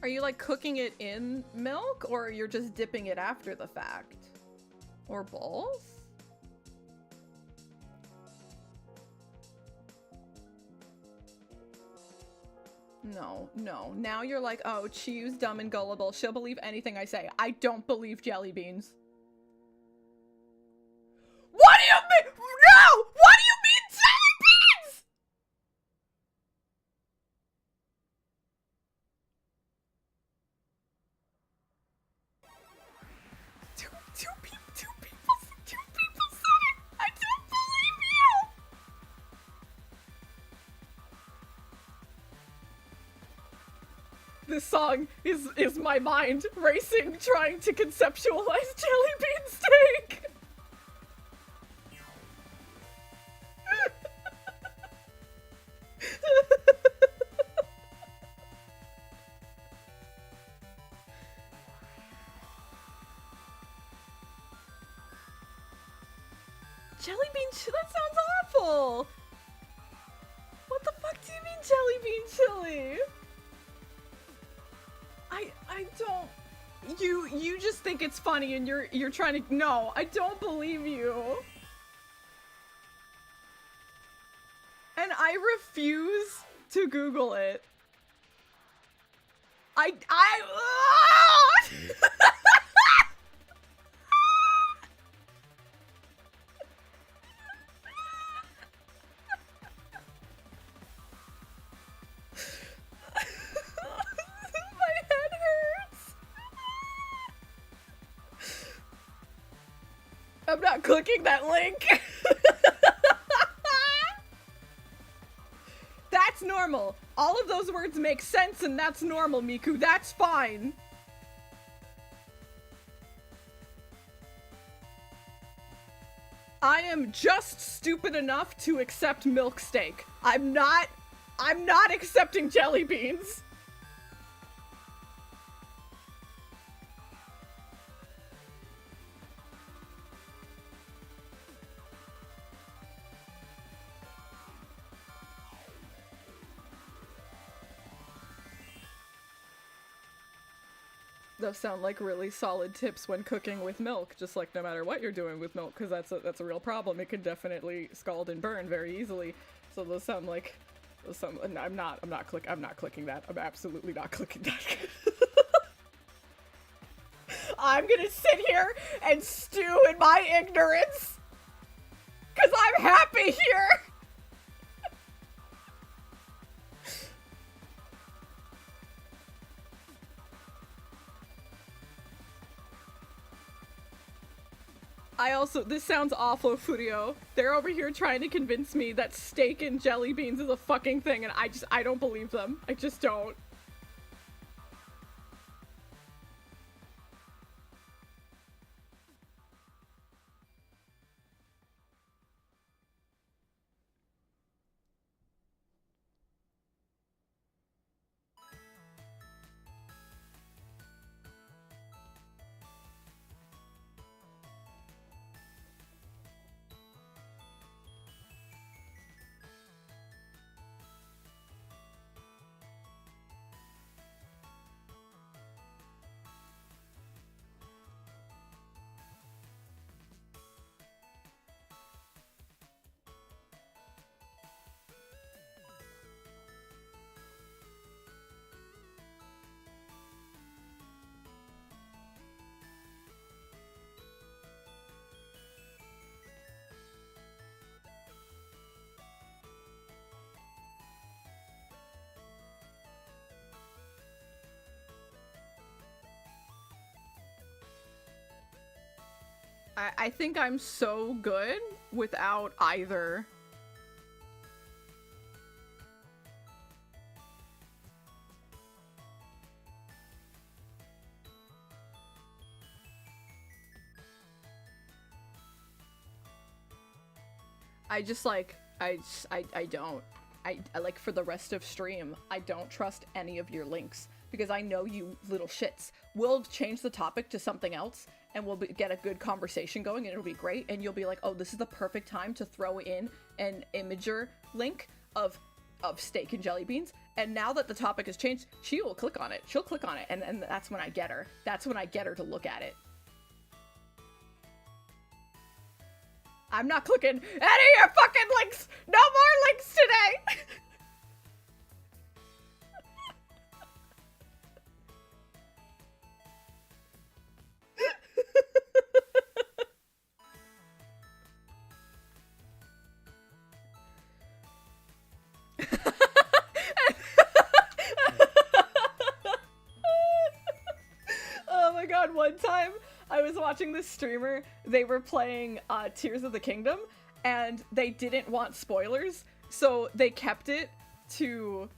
Are you like cooking it in milk, or you're just dipping it after the fact? Or both? No, no. Now you're like, oh, Chiu's dumb and gullible. She'll believe anything I say. I don't believe jelly beans. What do you mean? No! What do you mean jelly beans? Two people said it! I don't believe you! This song is my mind racing, trying to conceptualize jelly bean steak! Jelly bean that sounds awful! What the fuck do you mean jelly bean chili? I don't... You just think it's funny and you're trying to... No, I don't believe you. And I refuse to Google it. My head hurts. I'm not clicking that link. That's normal. All of those words make sense and that's normal, Miku. That's fine. I am just stupid enough to accept milk steak. I'm not accepting jelly beans. Those sound like really solid tips when cooking with milk, just like no matter what you're doing with milk, because that's a real problem. It can definitely scald and burn very easily. So those sound like I'm not clicking that. I'm absolutely not clicking that. I'm gonna sit here and stew in my ignorance because I'm happy here. This sounds awful, Furio. They're over here trying to convince me that steak and jelly beans is a fucking thing, and I don't believe them. I just don't. I think I'm so good without either. I don't. I like for the rest of stream, I don't trust any of your links because I know you little shits. We'll change the topic to something else and we'll get a good conversation going and it'll be great and you'll be like, oh, this is the perfect time to throw in an imager link of steak and jelly beans. And now that the topic has changed, she will click on it. She'll click on it and that's when I get her. That's when I get her to look at it. I'm not clicking any of your fucking links! No more links today! Oh my god, one time I was watching this streamer, they were playing Tears of the Kingdom, and they didn't want spoilers, so they kept it to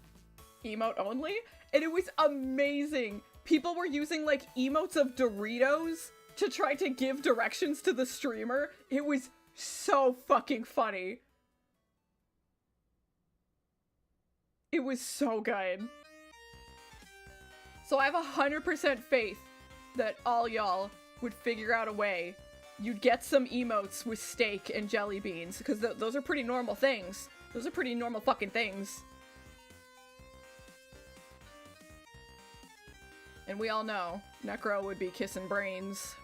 emote only, and it was amazing. People were using like emotes of Doritos to try to give directions to the streamer. It was so fucking funny. It was so good. So I have 100% faith that all y'all would figure out a way. You'd get some emotes with steak and jelly beans, because those are pretty normal things. Those are pretty normal fucking things. And we all know, Necro would be kissing brains.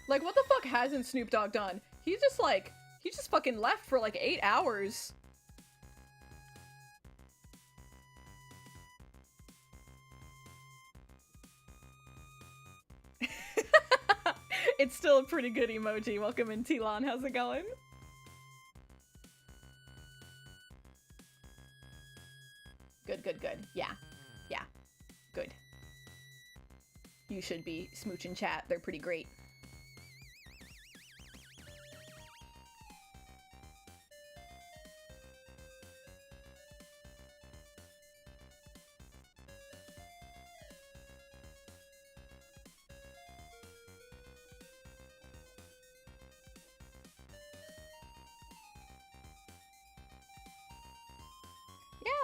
Like, what the fuck hasn't Snoop Dogg done? He just fucking left for like 8 hours. It's still a pretty good emoji. Welcome in, Telon. How's it going? Good, good, good. Yeah. Yeah. Good. You should be smooching chat. They're pretty great.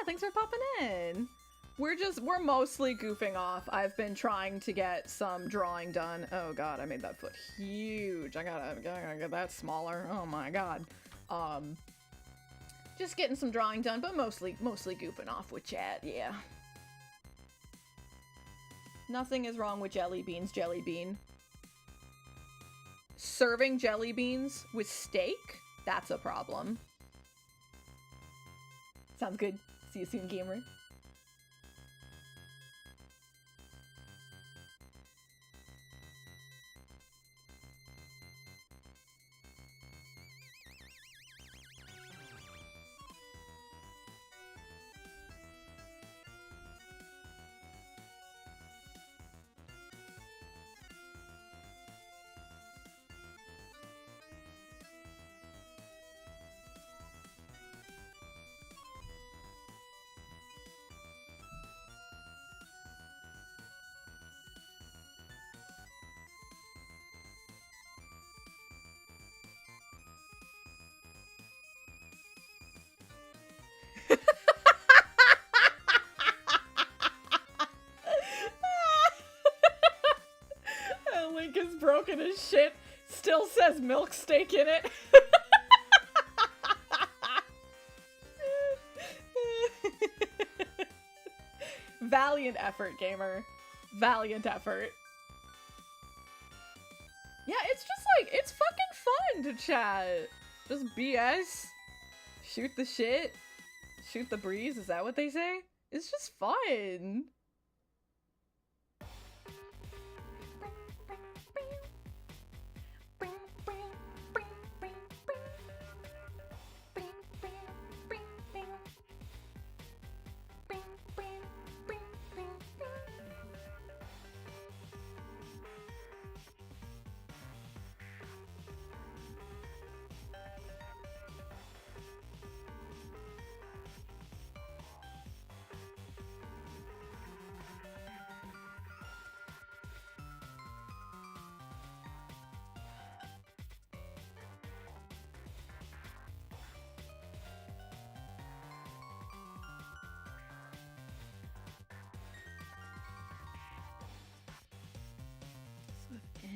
Thanks for popping in. We're mostly goofing off. I've been trying to get some drawing done. Oh god, I made that foot huge. I gotta get that smaller. Oh my god. Just getting some drawing done, but mostly goofing off with chat, yeah. Nothing is wrong with jelly beans, jelly bean. Serving jelly beans with steak? That's a problem. Sounds good. See you soon, gamer. Link is broken as shit. Still says milk steak in it. Valiant effort, gamer. Valiant effort. Yeah, it's just like, it's fucking fun to chat. Just BS. Shoot the shit. Shoot the breeze, is that what they say? It's just fun.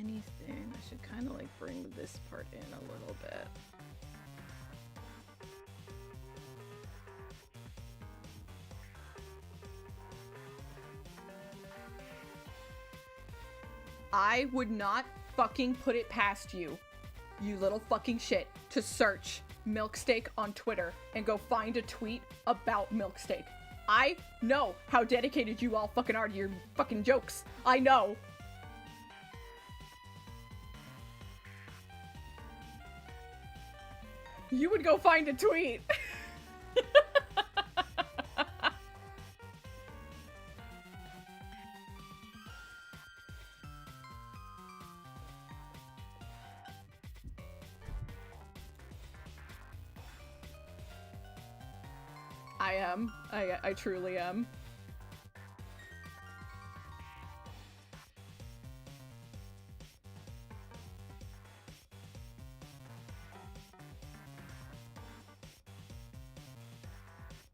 anything, I should kind of like bring this part in a little bit. I would not fucking put it past you, you little fucking shit, to search milk steak on Twitter and go find a tweet about milk steak. I know how dedicated you all fucking are to your fucking jokes. I know. You would go find a tweet. I am. I truly am.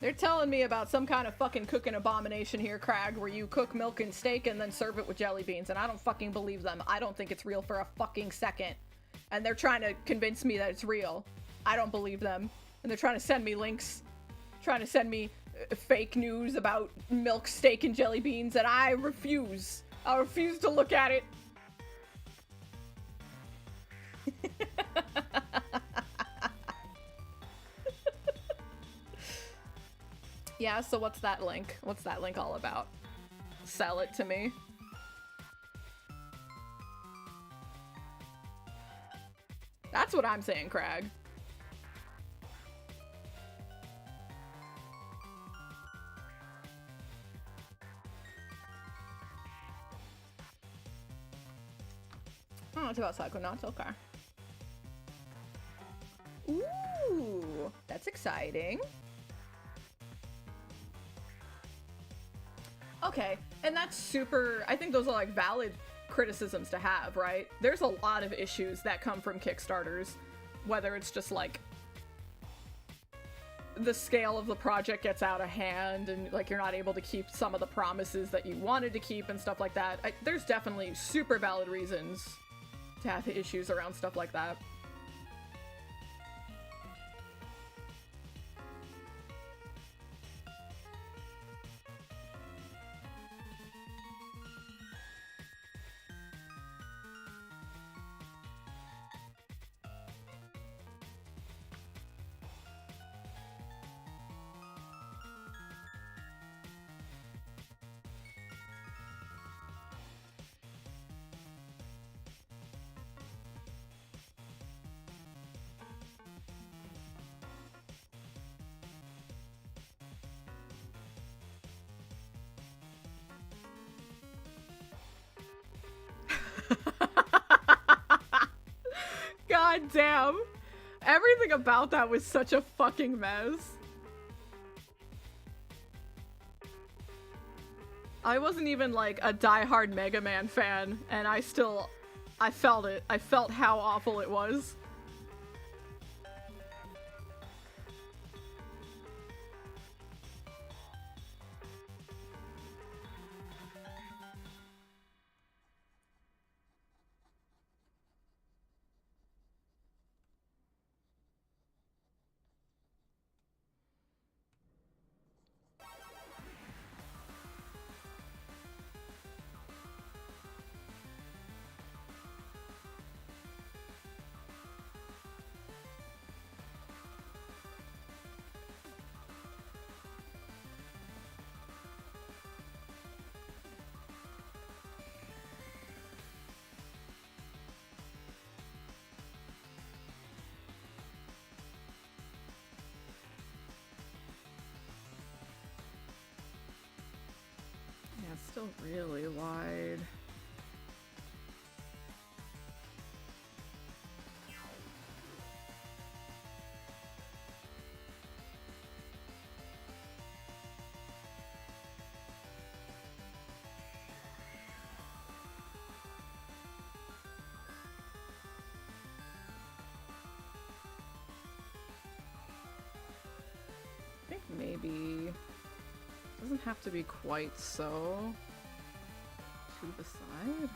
They're telling me about some kind of fucking cooking abomination here, Crag, where you cook milk and steak and then serve it with jelly beans, and I don't fucking believe them. I don't think it's real for a fucking second. And they're trying to convince me that it's real. I don't believe them. And they're trying to send me links, trying to send me fake news about milk, steak, and jelly beans, and I refuse. I refuse to look at it. Yeah, so what's that link? What's that link all about? Sell it to me. That's what I'm saying, Crag. Oh, it's about Psychonauts, okay. Ooh, that's exciting. Okay, and that's super, I think those are like valid criticisms to have, right? There's a lot of issues that come from Kickstarters, whether it's just like the scale of the project gets out of hand and like you're not able to keep some of the promises that you wanted to keep and stuff like that. There's definitely super valid reasons to have issues around stuff like that. God damn. Everything about that was such a fucking mess. I wasn't even like a diehard Mega Man fan, and I felt it. I felt how awful it was. It's still really wide. I think maybe doesn't have to be quite so to the side.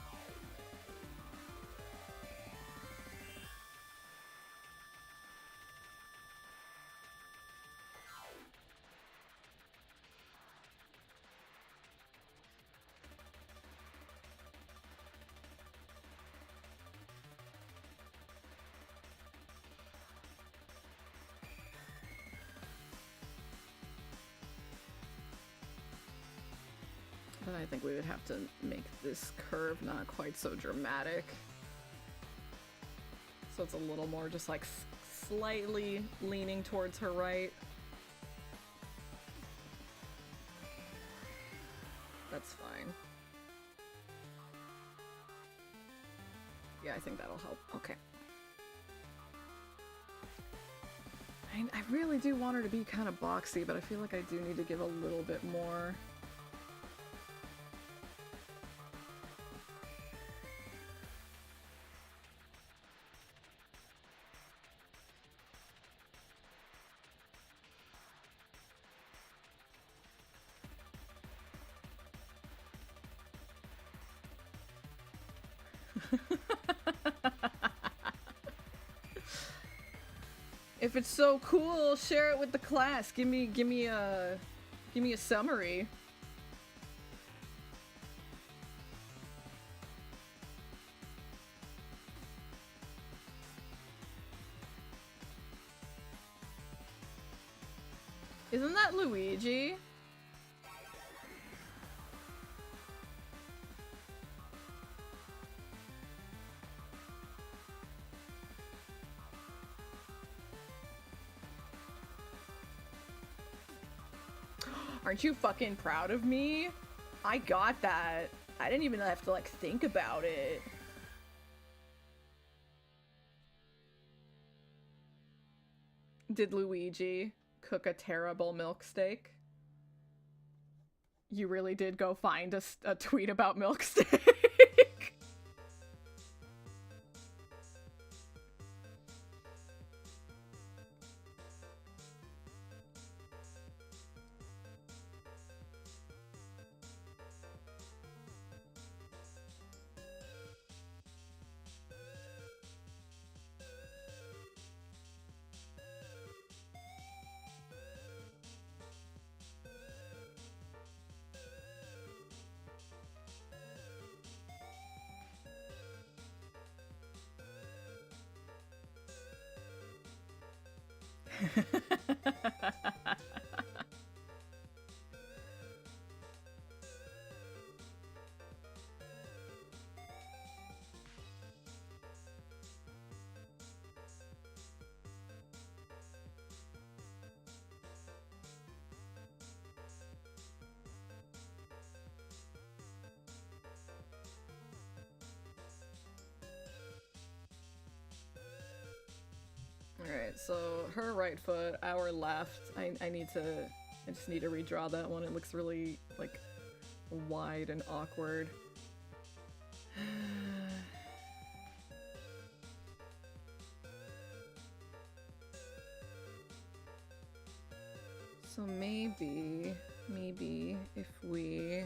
then I think we would have to make this curve not quite so dramatic. So it's a little more just like slightly leaning towards her right. That's fine. Yeah, I think that'll help. Okay. I really do want her to be kind of boxy, but I feel like I do need to give a little bit more. If it's so cool, share it with the class. Give me a summary. Isn't that Luigi? Aren't you fucking proud of me? I got that. I didn't even have to, like, think about it. Did Luigi cook a terrible milk steak? You really did go find a tweet about milk steak? Alright, so her right foot, our left. I just need to redraw that one. It looks really, like, wide and awkward. So maybe if we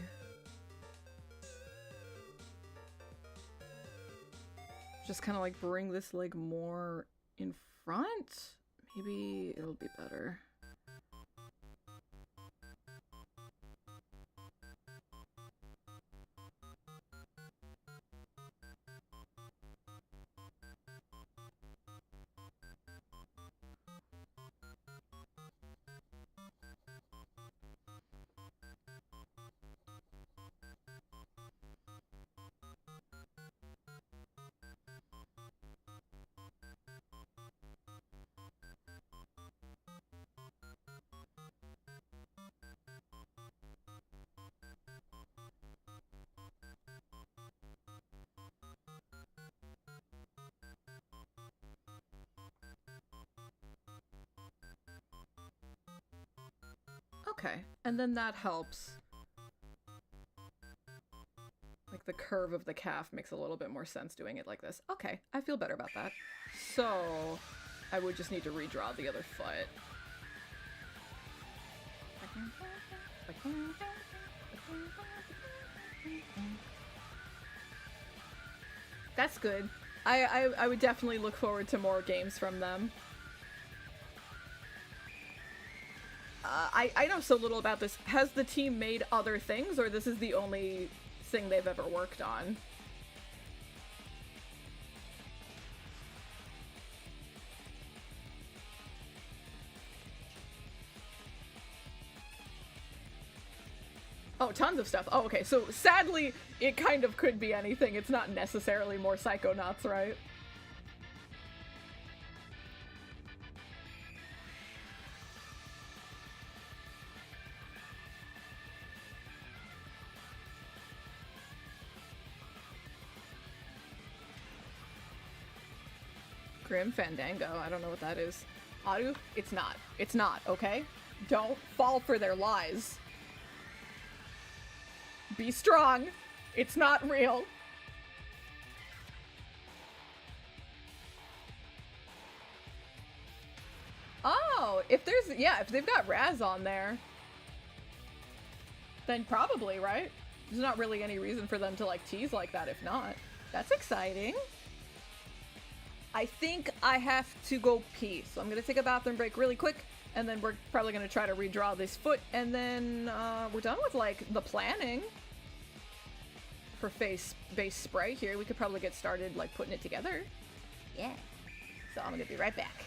just kind of like bring this leg more in front, maybe it'll be better. Okay, and then that helps. Like the curve of the calf makes a little bit more sense doing it like this. Okay, I feel better about that. So, I would just need to redraw the other foot. That's good. I would definitely look forward to more games from them. I know so little about this. Has the team made other things, or this is the only thing they've ever worked on? Oh, tons of stuff. Oh, okay. So sadly, it kind of could be anything. It's not necessarily more Psychonauts, right? Grim Fandango. I don't know what that is. Aru? It's not. It's not, okay? Don't fall for their lies. Be strong. It's not real. Oh, if there's, yeah, if they've got Raz on there, then probably, right? There's not really any reason for them to, like, tease like that if not. That's exciting. I think I have to go pee, so I'm gonna take a bathroom break really quick, and then we're probably gonna try to redraw this foot, and then we're done with, like, the planning for face base spray here. We could probably get started, like, putting it together. Yeah. So I'm gonna be right back.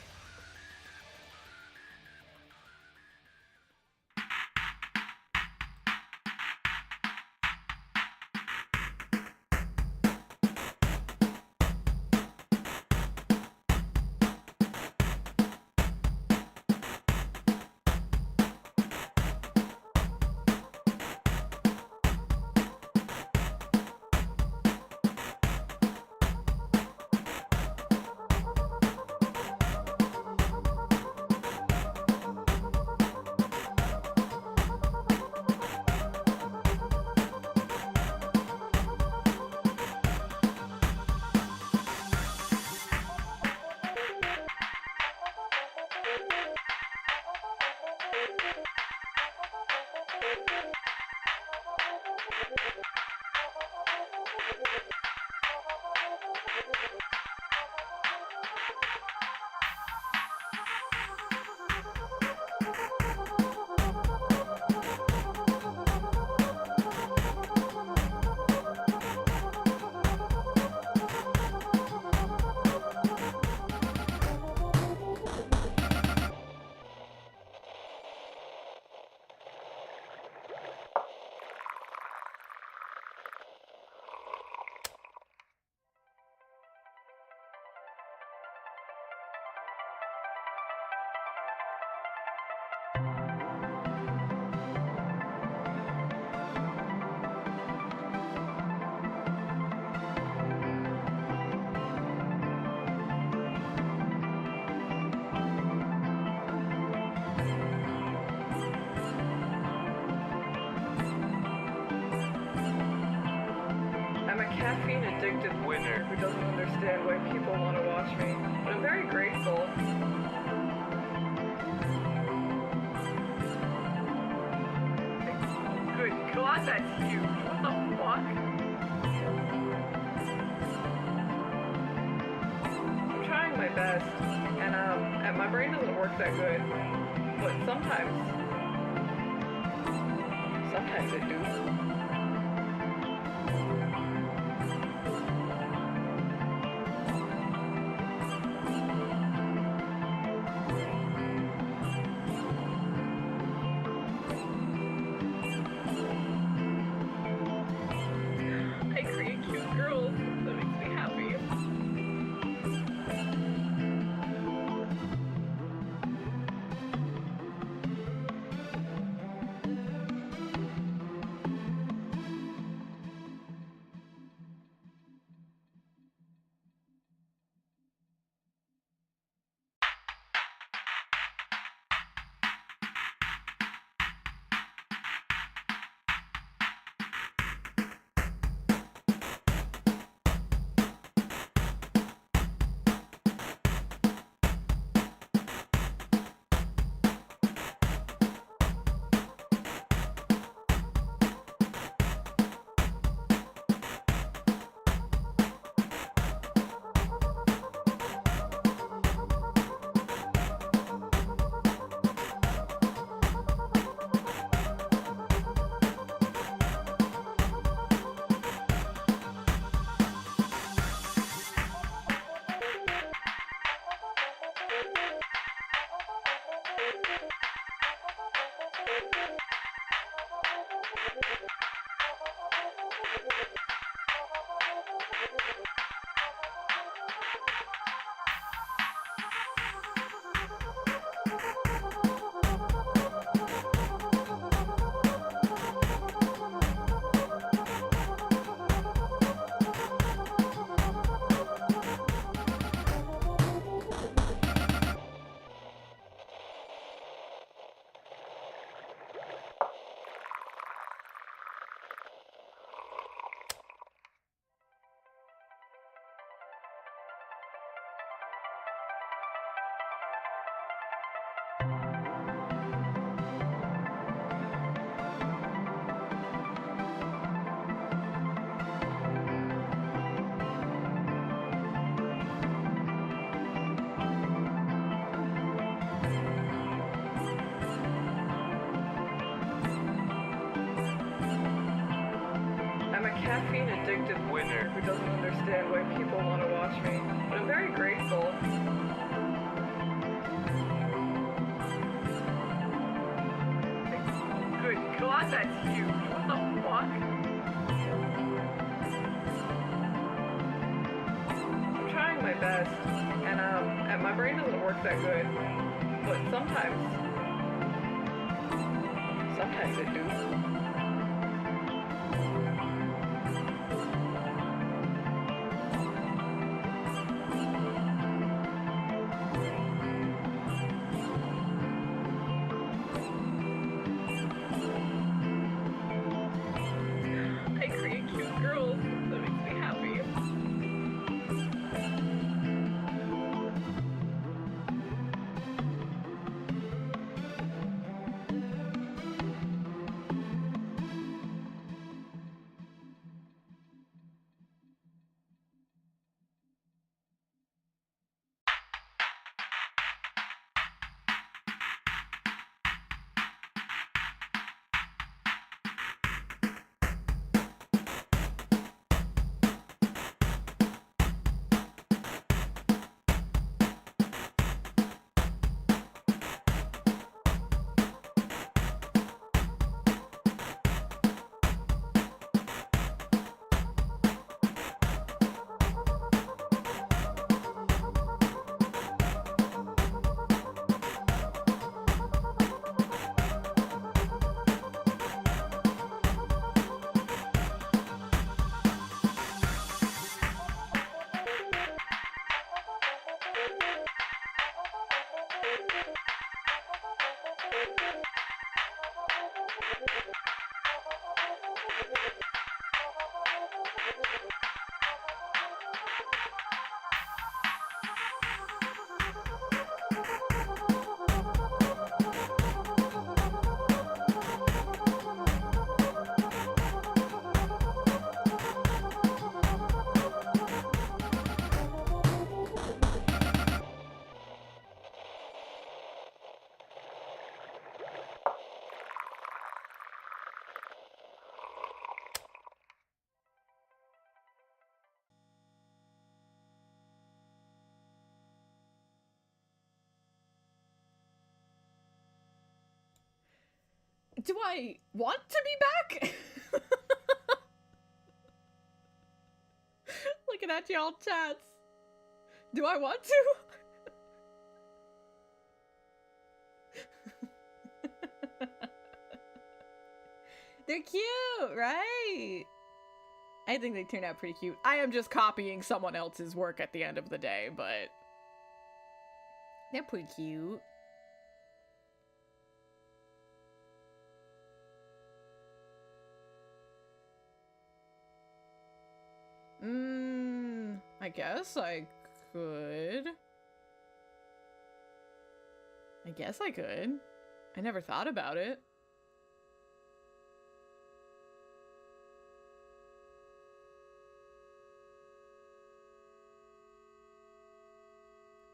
Caffeine addicted winner who doesn't understand why people want to watch me, but I'm very grateful. Good God, that's huge. What the fuck? I'm trying my best, and my brain doesn't work that good, but sometimes it do. vindictive winner who doesn't understand why people want to watch me, but I'm very grateful. Good God, that's huge. What the fuck? I'm trying my best, and my brain doesn't work that good, but sometimes it do. I create cute girls. That makes me happy. Do I want to be back? Looking at y'all chats. Do I want to? They're cute, right? I think they turned out pretty cute. I am just copying someone else's work at the end of the day, but they're pretty cute. I guess I could. I never thought about it.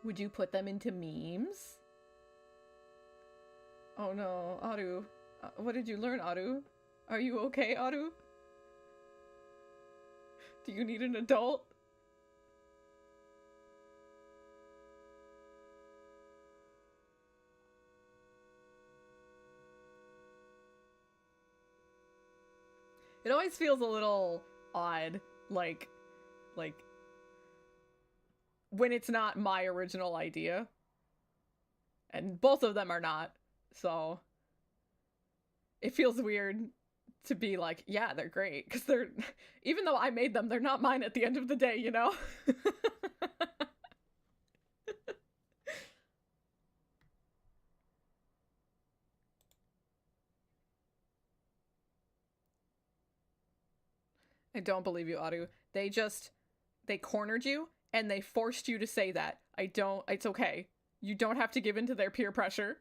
Would you put them into memes? Oh no, Aru. What did you learn, Aru? Are you okay, Aru? Do you need an adult? It always feels a little odd, like when it's not my original idea. And both of them are not, so it feels weird to be like, yeah, they're great, because they're, even though I made them, they're not mine at the end of the day, you know? I don't believe you, Aru. They cornered you, and they forced you to say that. It's okay. You don't have to give in to their peer pressure.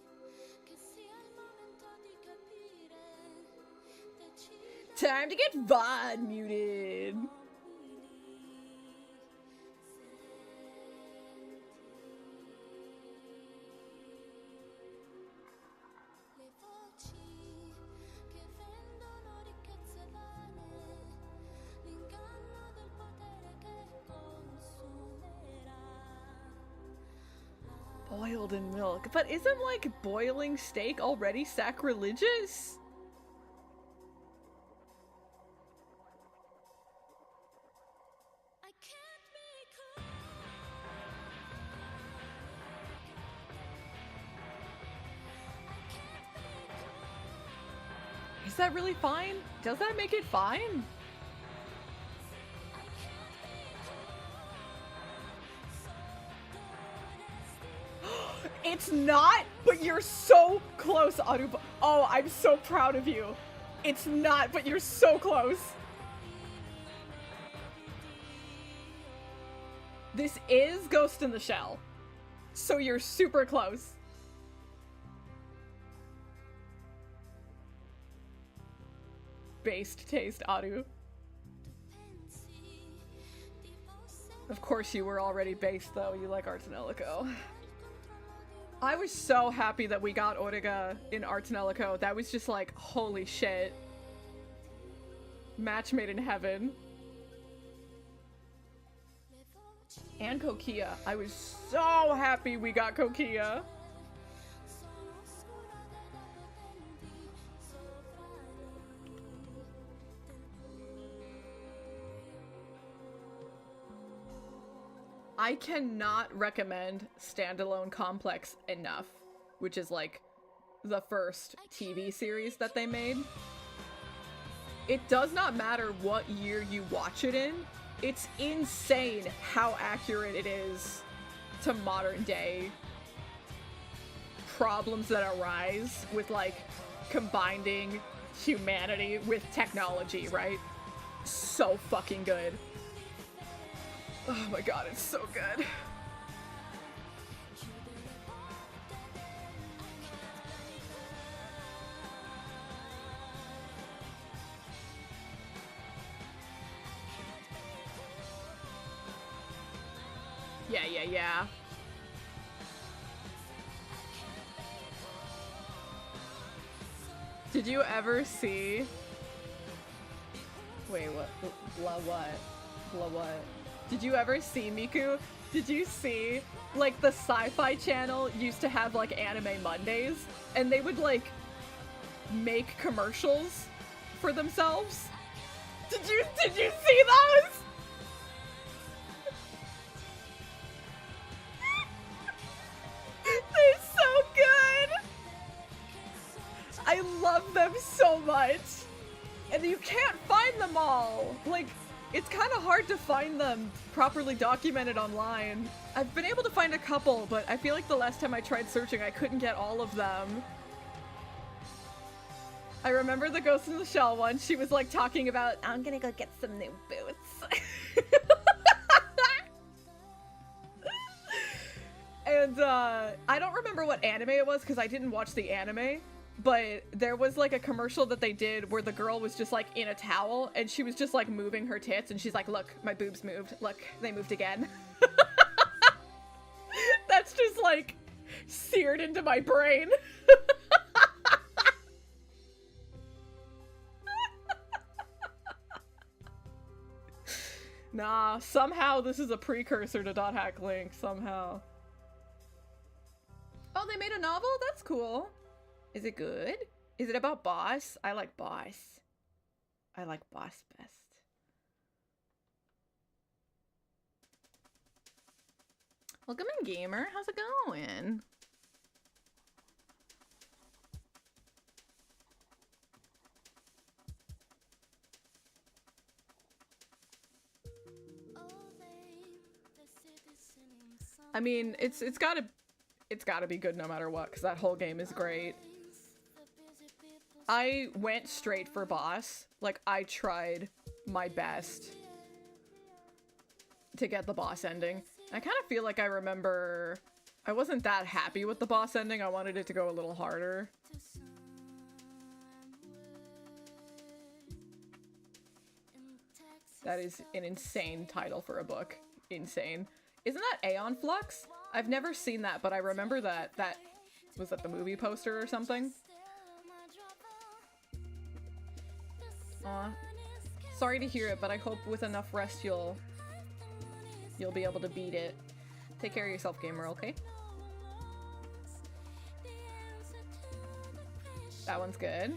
Non credi che sia il momento di capire Time to get VOD muted. Boiled in milk. But isn't, like, boiling steak already sacrilegious? Is that really fine? Does that make it fine? It's not, but you're so close, Aruba. Oh, I'm so proud of you. It's not, but you're so close. This is Ghost in the Shell, so you're super close. Based taste, Aru. Of course you were already based, though. You like Arts and Ellico. I was so happy that we got Orega in Arts and Ellico. That was just like, holy shit. Match made in heaven. And Kokia. I was so happy we got Kokia. I cannot recommend Standalone Complex enough, which is like the first TV series that they made. It does not matter what year you watch it in. It's insane how accurate it is to modern day problems that arise with like combining humanity with technology, right? So fucking good. Oh my god, it's so good. Yeah. Did you ever see... Wait, what? Blah what? Blah what? Did you ever see, Miku? Did you see, like, the Sci-Fi Channel used to have, like, Anime Mondays? And they would, like, make commercials for themselves? Did you see those? They're so good! I love them so much! And you can't find them all! Like, it's kind of hard to find them properly documented online. I've been able to find a couple, but I feel like the last time I tried searching, I couldn't get all of them. I remember the Ghost in the Shell one. She was like talking about, I'm gonna go get some new boots. And I don't remember what anime it was because I didn't watch the anime. But there was like a commercial that they did where the girl was just like in a towel and she was just like moving her tits and she's like, look, my boobs moved. Look, they moved again. That's just like seared into my brain. Nah, somehow this is a precursor to Dot Hack Link, somehow. Oh, they made a novel? That's cool. Is it good? Is it about Boss? I like Boss. I like Boss best. Welcome in, gamer. How's it going? I mean, it's gotta be good no matter what, because that whole game is great. I went straight for boss. Like, I tried my best to get the boss ending. I kind of feel like I remember I wasn't that happy with the boss ending. I wanted it to go a little harder. That is an insane title for a book. Insane. Isn't that Aeon Flux? I've never seen that, but I remember that. Was that the movie poster or something? Aw. Sorry to hear it, but I hope with enough rest you'll be able to beat it. Take care of yourself, gamer, okay? That one's good.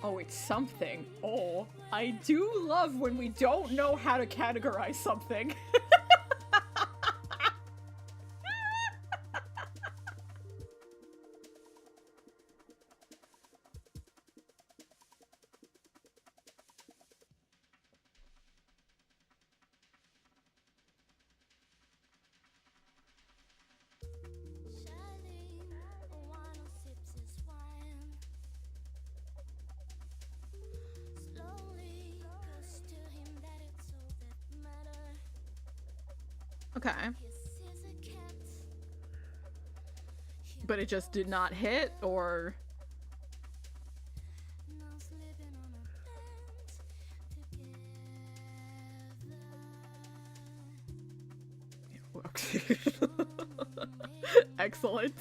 Oh, it's something. Oh, I do love when we don't know how to categorize something. Okay. But it just did not hit, or... Excellent.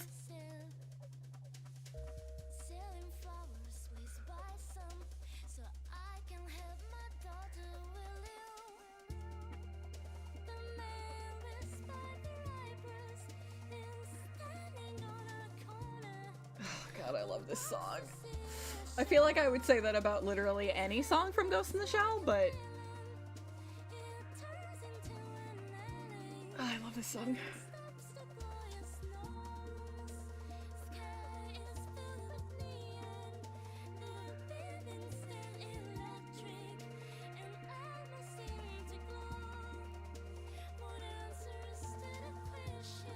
God, I love this song. I feel like I would say that about literally any song from Ghost in the Shell, but... Oh, I love this song.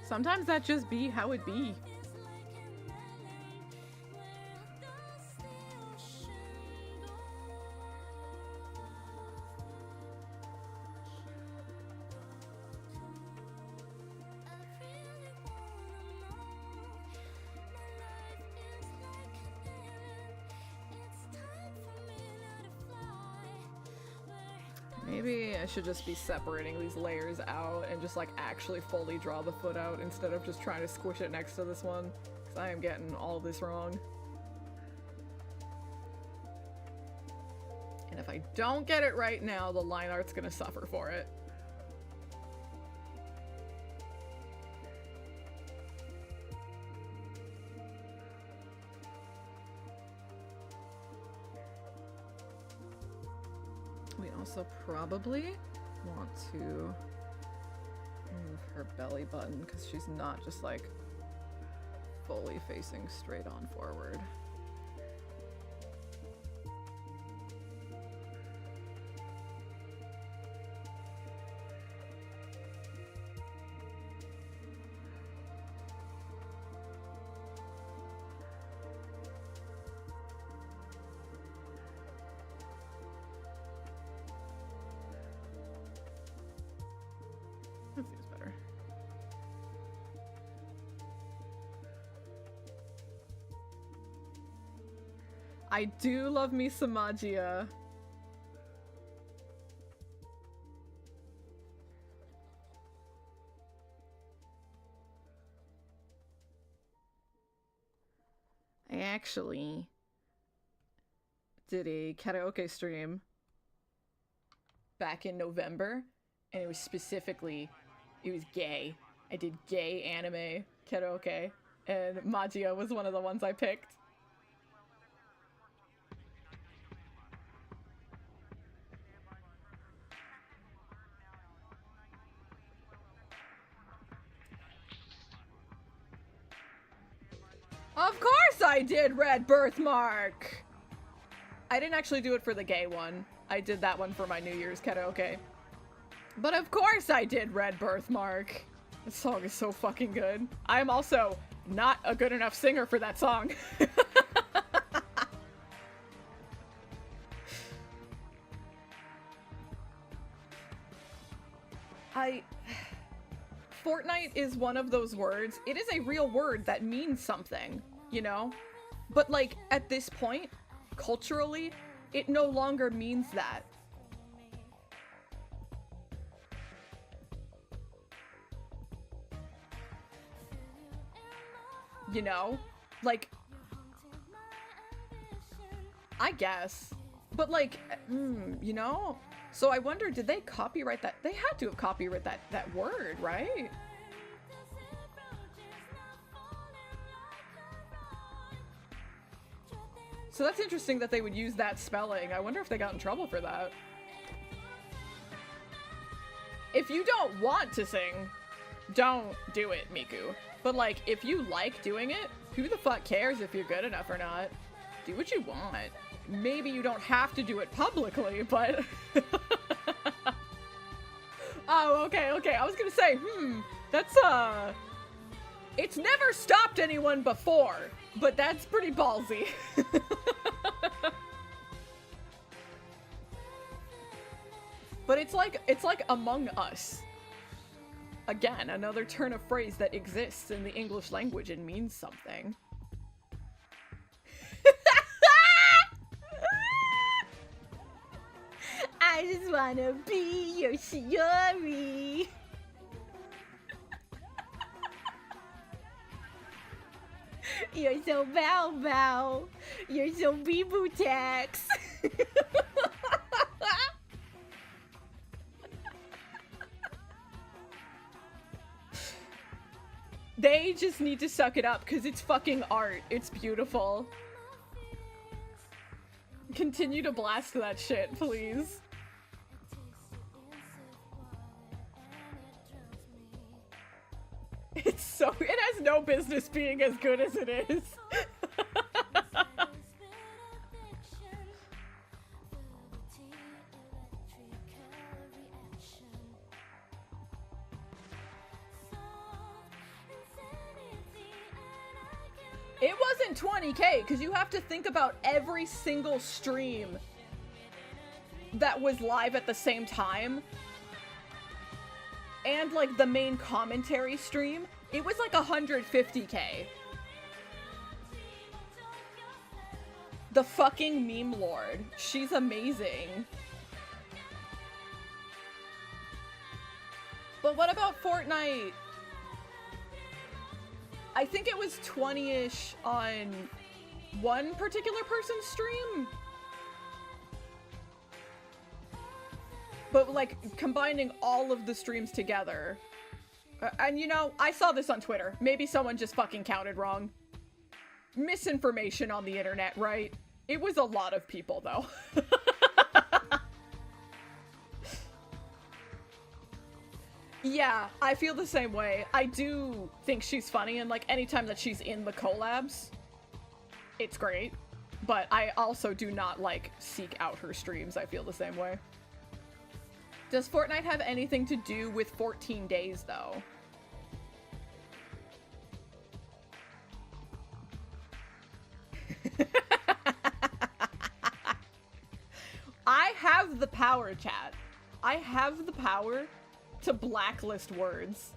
Sometimes that just be how it be. Maybe I should just be separating these layers out and just like actually fully draw the foot out instead of just trying to squish it next to this one, because I am getting all this wrong. And if I don't get it right now, the line art's gonna suffer for it. We also probably want to move her belly button because she's not just like fully facing straight on forward. That seems better. I do love me some Magia. I actually did a karaoke stream back in November, and it was specifically, it was gay. I did gay anime karaoke, and Magia was one of the ones I picked. Of course I did Red Birthmark! I didn't actually do it for the gay one. I did that one for my New Year's karaoke. But of course I did Red Birthmark. This song is so fucking good. I'm also not a good enough singer for that song. Fortnite is one of those words. It is a real word that means something, you know? But like, at this point, culturally, it no longer means that. You know? Like, I guess. But like, you know? So I wonder, did they copyright that? They had to have copyrighted that word, right? So that's interesting that they would use that spelling. I wonder if they got in trouble for that. If you don't want to sing, don't do it, Miku. But like, if you like doing it, who the fuck cares if you're good enough or not? Do what you want. Maybe you don't have to do it publicly, but... Oh, okay. I was gonna say, that's, it's never stopped anyone before, but that's pretty ballsy. But it's like Among Us. Again, another turn of phrase that exists in the English language and means something. I just wanna be your Shiori. You're so bow bow. You're so bee-boo tax. They just need to suck it up because it's fucking art. It's beautiful. Continue to blast that shit, please. It's so... It has no business being as good as it is. It wasn't 20K, because you have to think about every single stream that was live at the same time. And, like, the main commentary stream. It was, like, 150K. The fucking meme lord. She's amazing. But what about Fortnite? I think it was 20-ish on one particular person's stream. But, like, combining all of the streams together. And, you know, I saw this on Twitter. Maybe someone just fucking counted wrong. Misinformation on the internet, right? It was a lot of people, though. Yeah, I feel the same way. I do think she's funny, and, like, anytime that she's in the collabs, it's great. But I also do not, like, seek out her streams. I feel the same way. Does Fortnite have anything to do with 14 days, though? I have the power, chat. I have the power to blacklist words.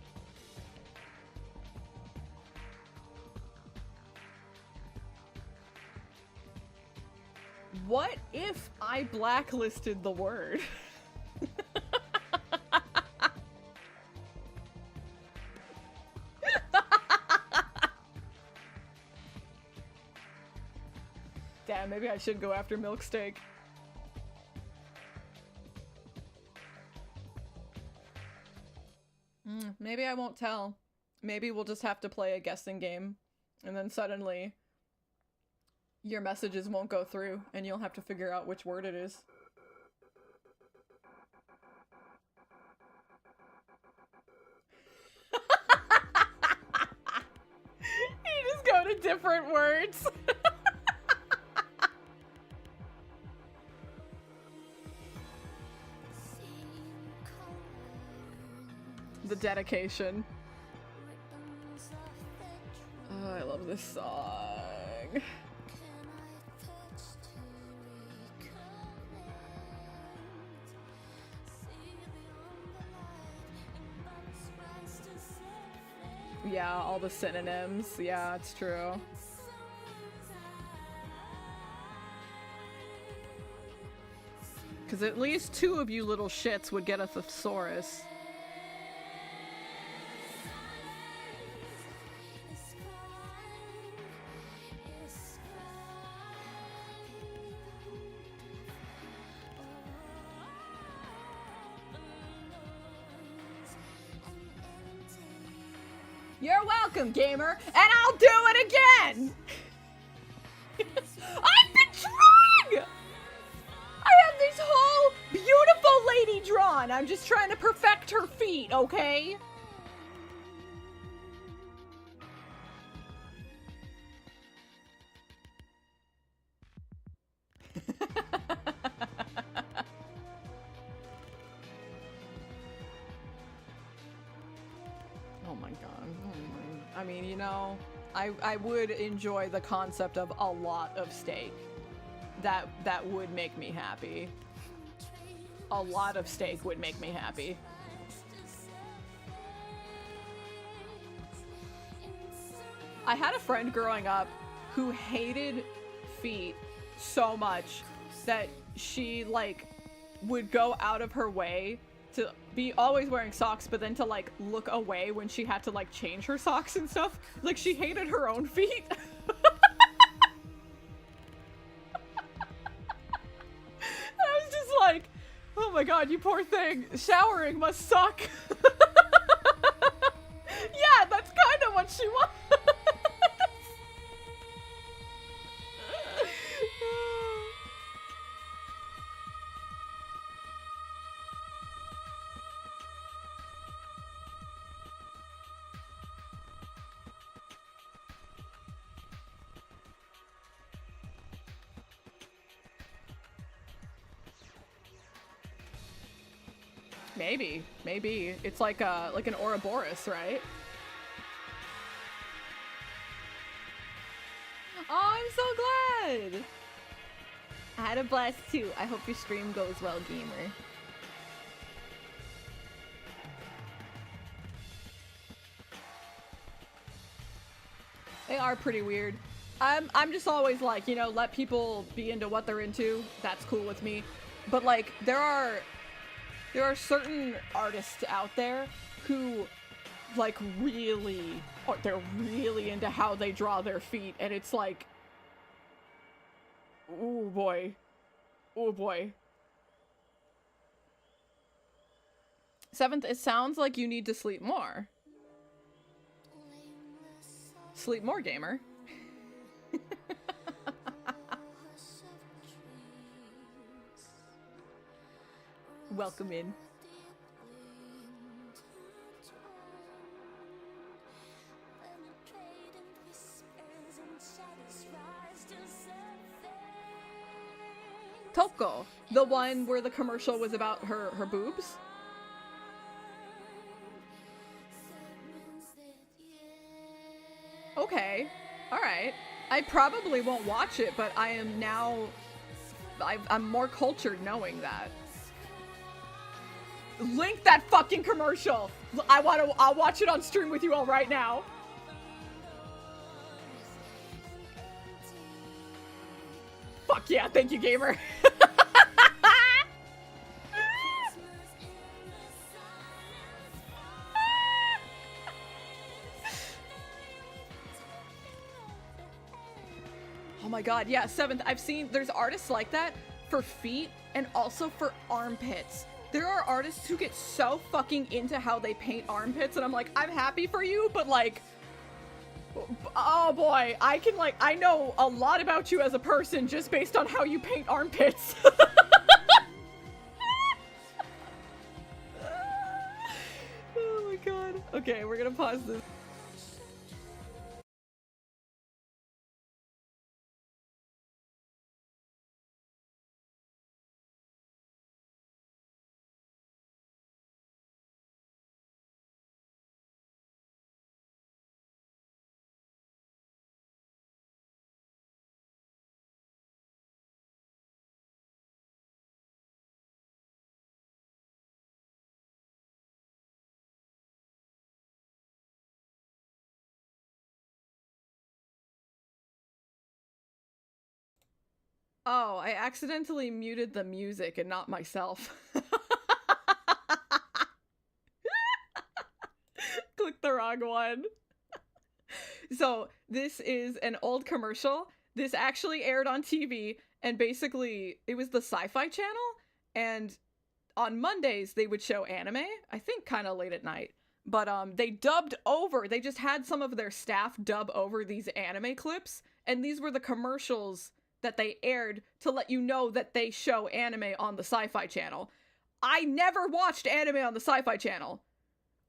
What if I blacklisted the word? Damn, maybe I should go after Milk Steak. Maybe I won't tell. Maybe we'll just have to play a guessing game. And then suddenly, your messages won't go through, and you'll have to figure out which word it is. You just go to different words. The dedication. Oh, I love this song. Yeah, all the synonyms. Yeah, it's true. Because at least 2 of you little shits would get a thesaurus. You're welcome, gamer, and I'll do it again! I've been trying! I have this whole beautiful lady drawn. I'm just trying to perfect her feet, okay? Oh my god. I mean, you know, I would enjoy the concept of a lot of steak. That would make me happy. A lot of steak would make me happy. I had a friend growing up who hated feet so much that she, like, would go out of her way to be always wearing socks, but then to, like, look away when she had to, like, change her socks and stuff. Like, she hated her own feet. I was just like, oh my god, you poor thing. Showering must suck. Yeah, that's kind of what she wants. Maybe. It's like an Ouroboros, right? Oh, I'm so glad! I had a blast too. I hope your stream goes well, gamer. They are pretty weird. I'm just always like, you know, let people be into what they're into. That's cool with me. But like, there are certain artists out there who, like, really, they're really into how they draw their feet, and it's like, oh boy. Oh boy. Seventh, it sounds like you need to sleep more. Sleep more, gamer. Welcome in. Toko, the one where the commercial was about her boobs. Okay, all right. I probably won't watch it, but I am now. I'm more cultured knowing that. Link that fucking commercial. I'll watch it on stream with you all right now. Fuck yeah, thank you, gamer. Oh my god, yeah, Seventh, I've seen, there's artists like that for feet and also for armpits. There are artists who get so fucking into how they paint armpits, and I'm like, I'm happy for you, but like, oh boy, I know a lot about you as a person just based on how you paint armpits. Oh my god. Okay, we're gonna pause this. Oh, I accidentally muted the music and not myself. Clicked the wrong one. So, this is an old commercial. This actually aired on TV, and basically, it was the Sci-Fi Channel, and on Mondays, they would show anime, I think kind of late at night. but they dubbed over, they just had some of their staff dub over these anime clips, and these were the commercials that they aired to let you know that they show anime on the Sci-Fi Channel. I never watched anime on the Sci-Fi Channel.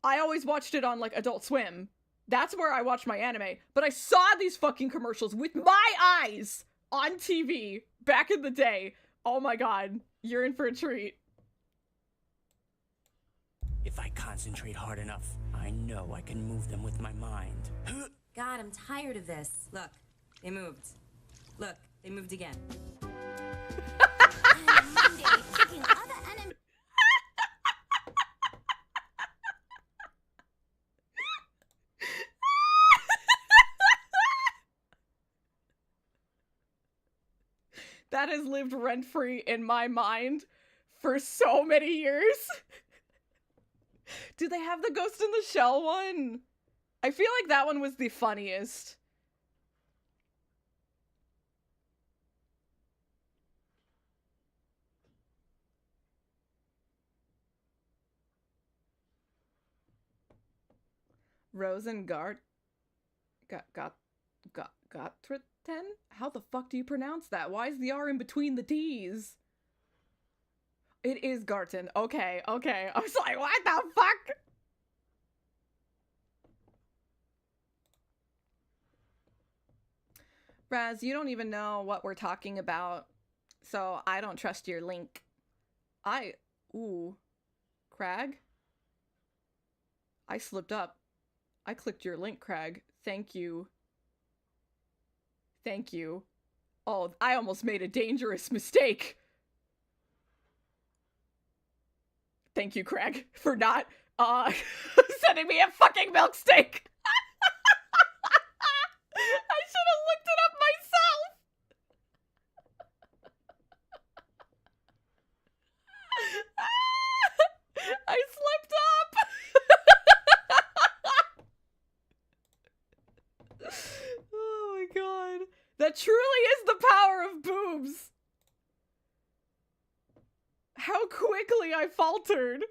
I always watched it on, like, Adult Swim. That's where I watched my anime. But I saw these fucking commercials with my eyes on TV back in the day. Oh my god. You're in for a treat. If I concentrate hard enough, I know I can move them with my mind. God, I'm tired of this. Look, they moved. Look, they moved again. Monday, kicking other enemies. That has lived rent-free in my mind for so many years. Do they have the Ghost in the Shell one? I feel like that one was the funniest. Rosengart Gottriten? How the fuck do you pronounce that? Why is the R in between the T's? It is Garten. Okay, okay. I was like, what the fuck? Raz, you don't even know what we're talking about, so I don't trust your link. Ooh. Crag? I slipped up. I clicked your link, Crag. Thank you. Thank you. Oh, I almost made a dangerous mistake. Thank you, Craig, for not, sending me a fucking milk steak. I should have looked it up myself. I slipped up. Oh my god. That truly is the power of boobs. How quickly I faltered.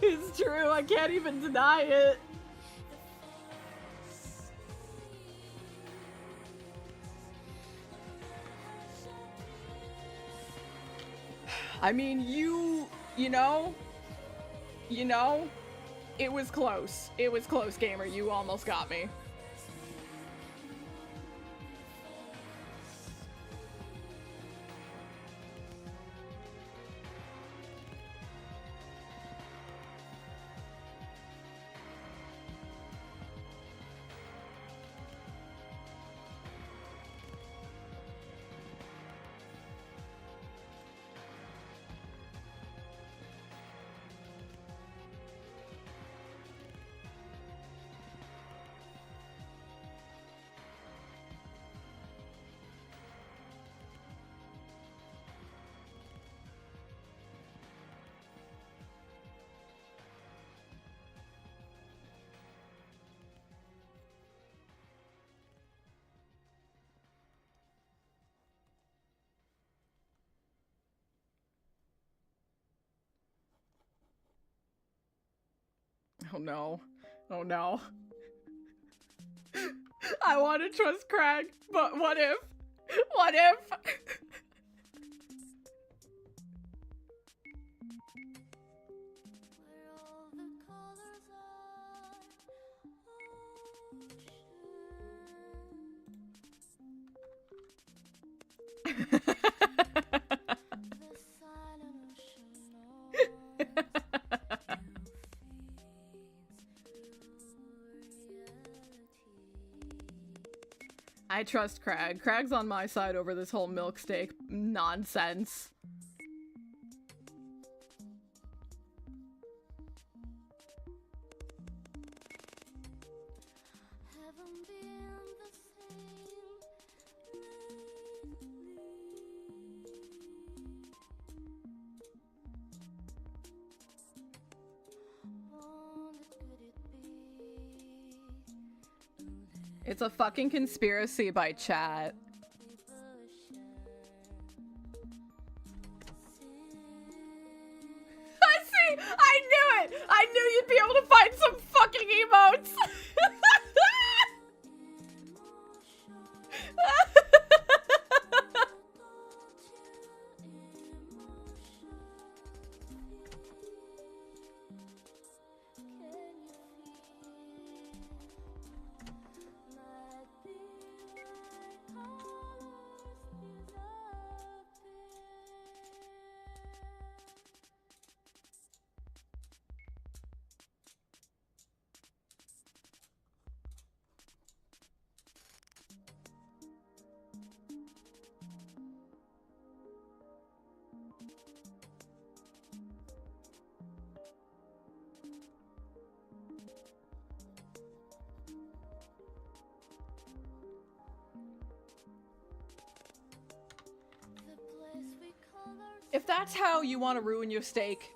It's true, I can't even deny it. I mean, you know, it was close. It was close, gamer. You almost got me. Oh no. Oh no. I want to trust Craig, but what if? What if? I trust Craig. Craig's on my side over this whole milk steak nonsense. It's a fucking conspiracy by chat. See, I knew it! I knew you'd be able to find some fucking emotes! If that's how you want to ruin your steak,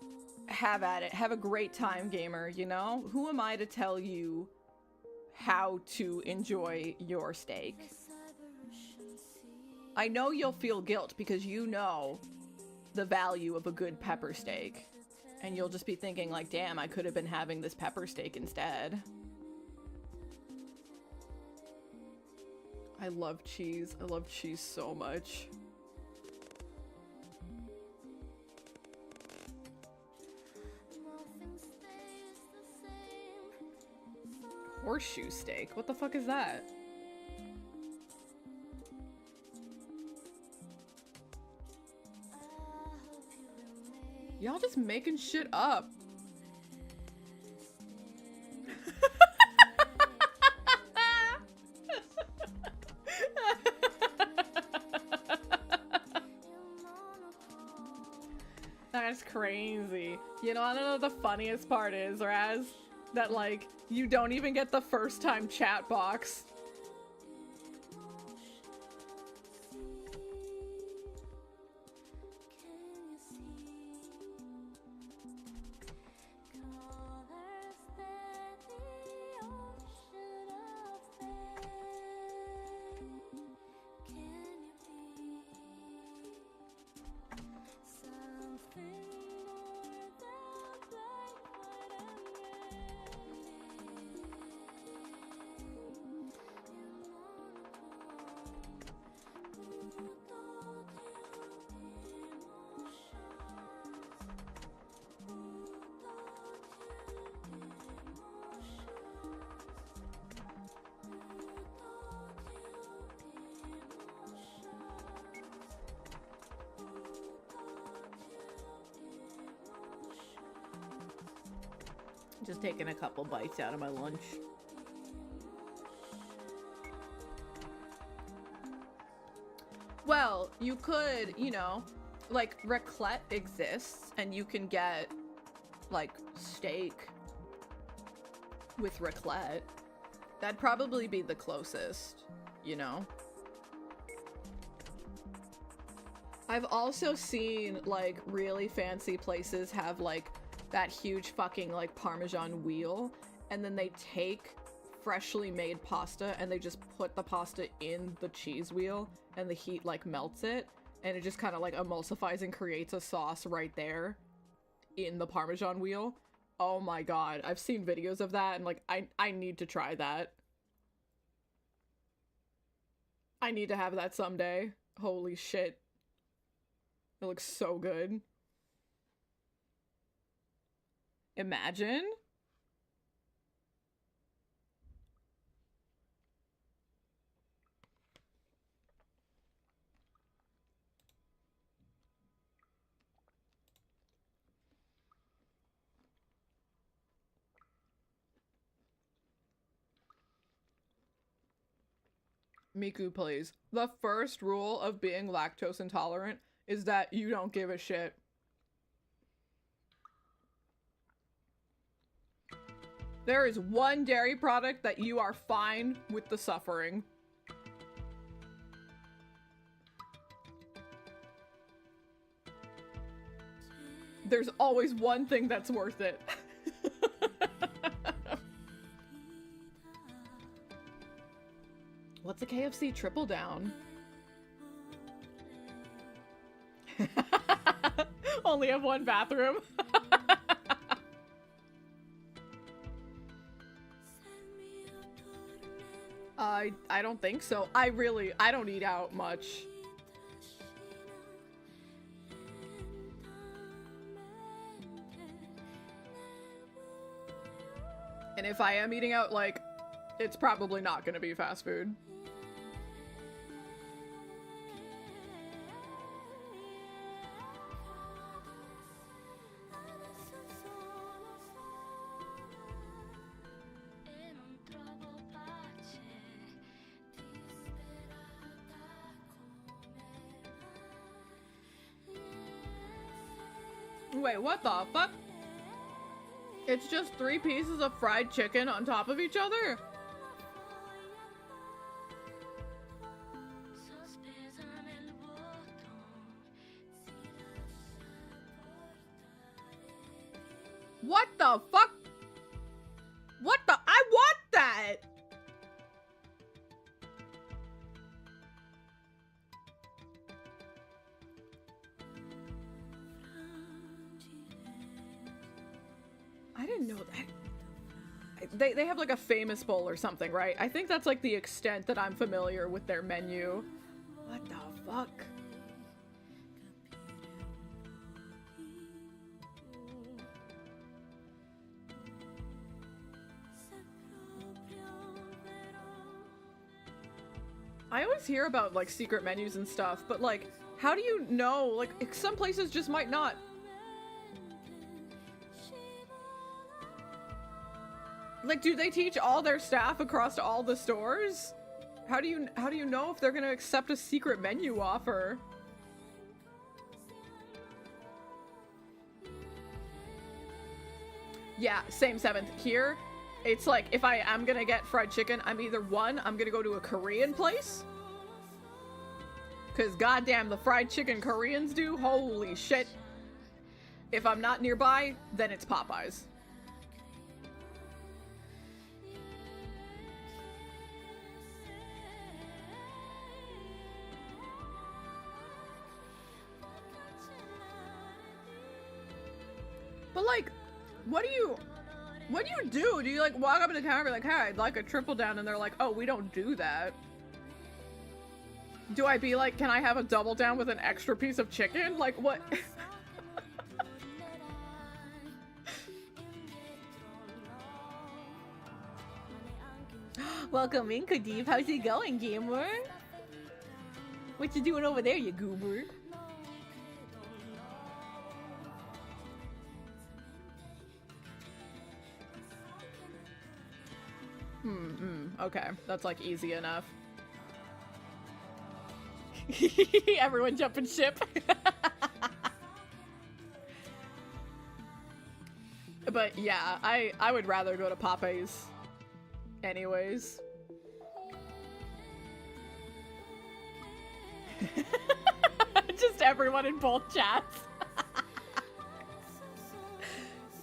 have at it. Have a great time, gamer, you know? Who am I to tell you how to enjoy your steak? I know you'll feel guilt because you know the value of a good pepper steak. And you'll just be thinking like, damn, I could have been having this pepper steak instead. I love cheese. I love cheese so much. Horseshoe steak? What the fuck is that? Y'all just making shit up. That's crazy. You know, I don't know what the funniest part is, Raz? That, like, you don't even get the first time chat box. Just taking a couple bites out of my lunch. Well, you could, you know, like, raclette exists, and you can get, like, steak with raclette. That'd probably be the closest, you know? I've also seen, like, really fancy places have, like, that huge fucking, like, Parmesan wheel, and then they take freshly made pasta and they just put the pasta in the cheese wheel, and the heat, like, melts it, and it just kind of, like, emulsifies and creates a sauce right there in the Parmesan wheel. Oh my god, I've seen videos of that, and, like, I need to try that. I need to have that someday. Holy shit. It looks so good. Imagine. Miku, please. The first rule of being lactose intolerant is that you don't give a shit. There is one dairy product that you are fine with the suffering. There's always one thing that's worth it. What's a KFC triple down? Only have one bathroom. I don't think so. I don't eat out much. And if I am eating out, like, it's probably not gonna be fast food. Wait, what the fuck? It's just 3 pieces of fried chicken on top of each other? What the fuck? What the? I want that! I didn't know that. They have like a famous bowl or something, right? I think that's like the extent that I'm familiar with their menu. What the fuck? I always hear about like secret menus and stuff, but like, how do you know? Like, some places just might not. Like, do they teach all their staff across all the stores? How do you know if they're gonna accept a secret menu offer? Yeah, same 7th. Here, it's like, if I am gonna get fried chicken, I'm either one, I'm gonna go to a Korean place. Cause goddamn, the fried chicken Koreans do, holy shit. If I'm not nearby, then it's Popeyes. But like, what do you do? Do you like walk up to the counter and be like, hey, I'd like a triple down, and they're like, oh, we don't do that? Do I be like, can I have a double down with an extra piece of chicken? Like, what? Welcome in, Kadib. How's it going, gamer? What you doing over there, you goober? Okay, that's like easy enough. Everyone jumping ship. But yeah, I would rather go to Popeyes anyways. Just everyone in both chats.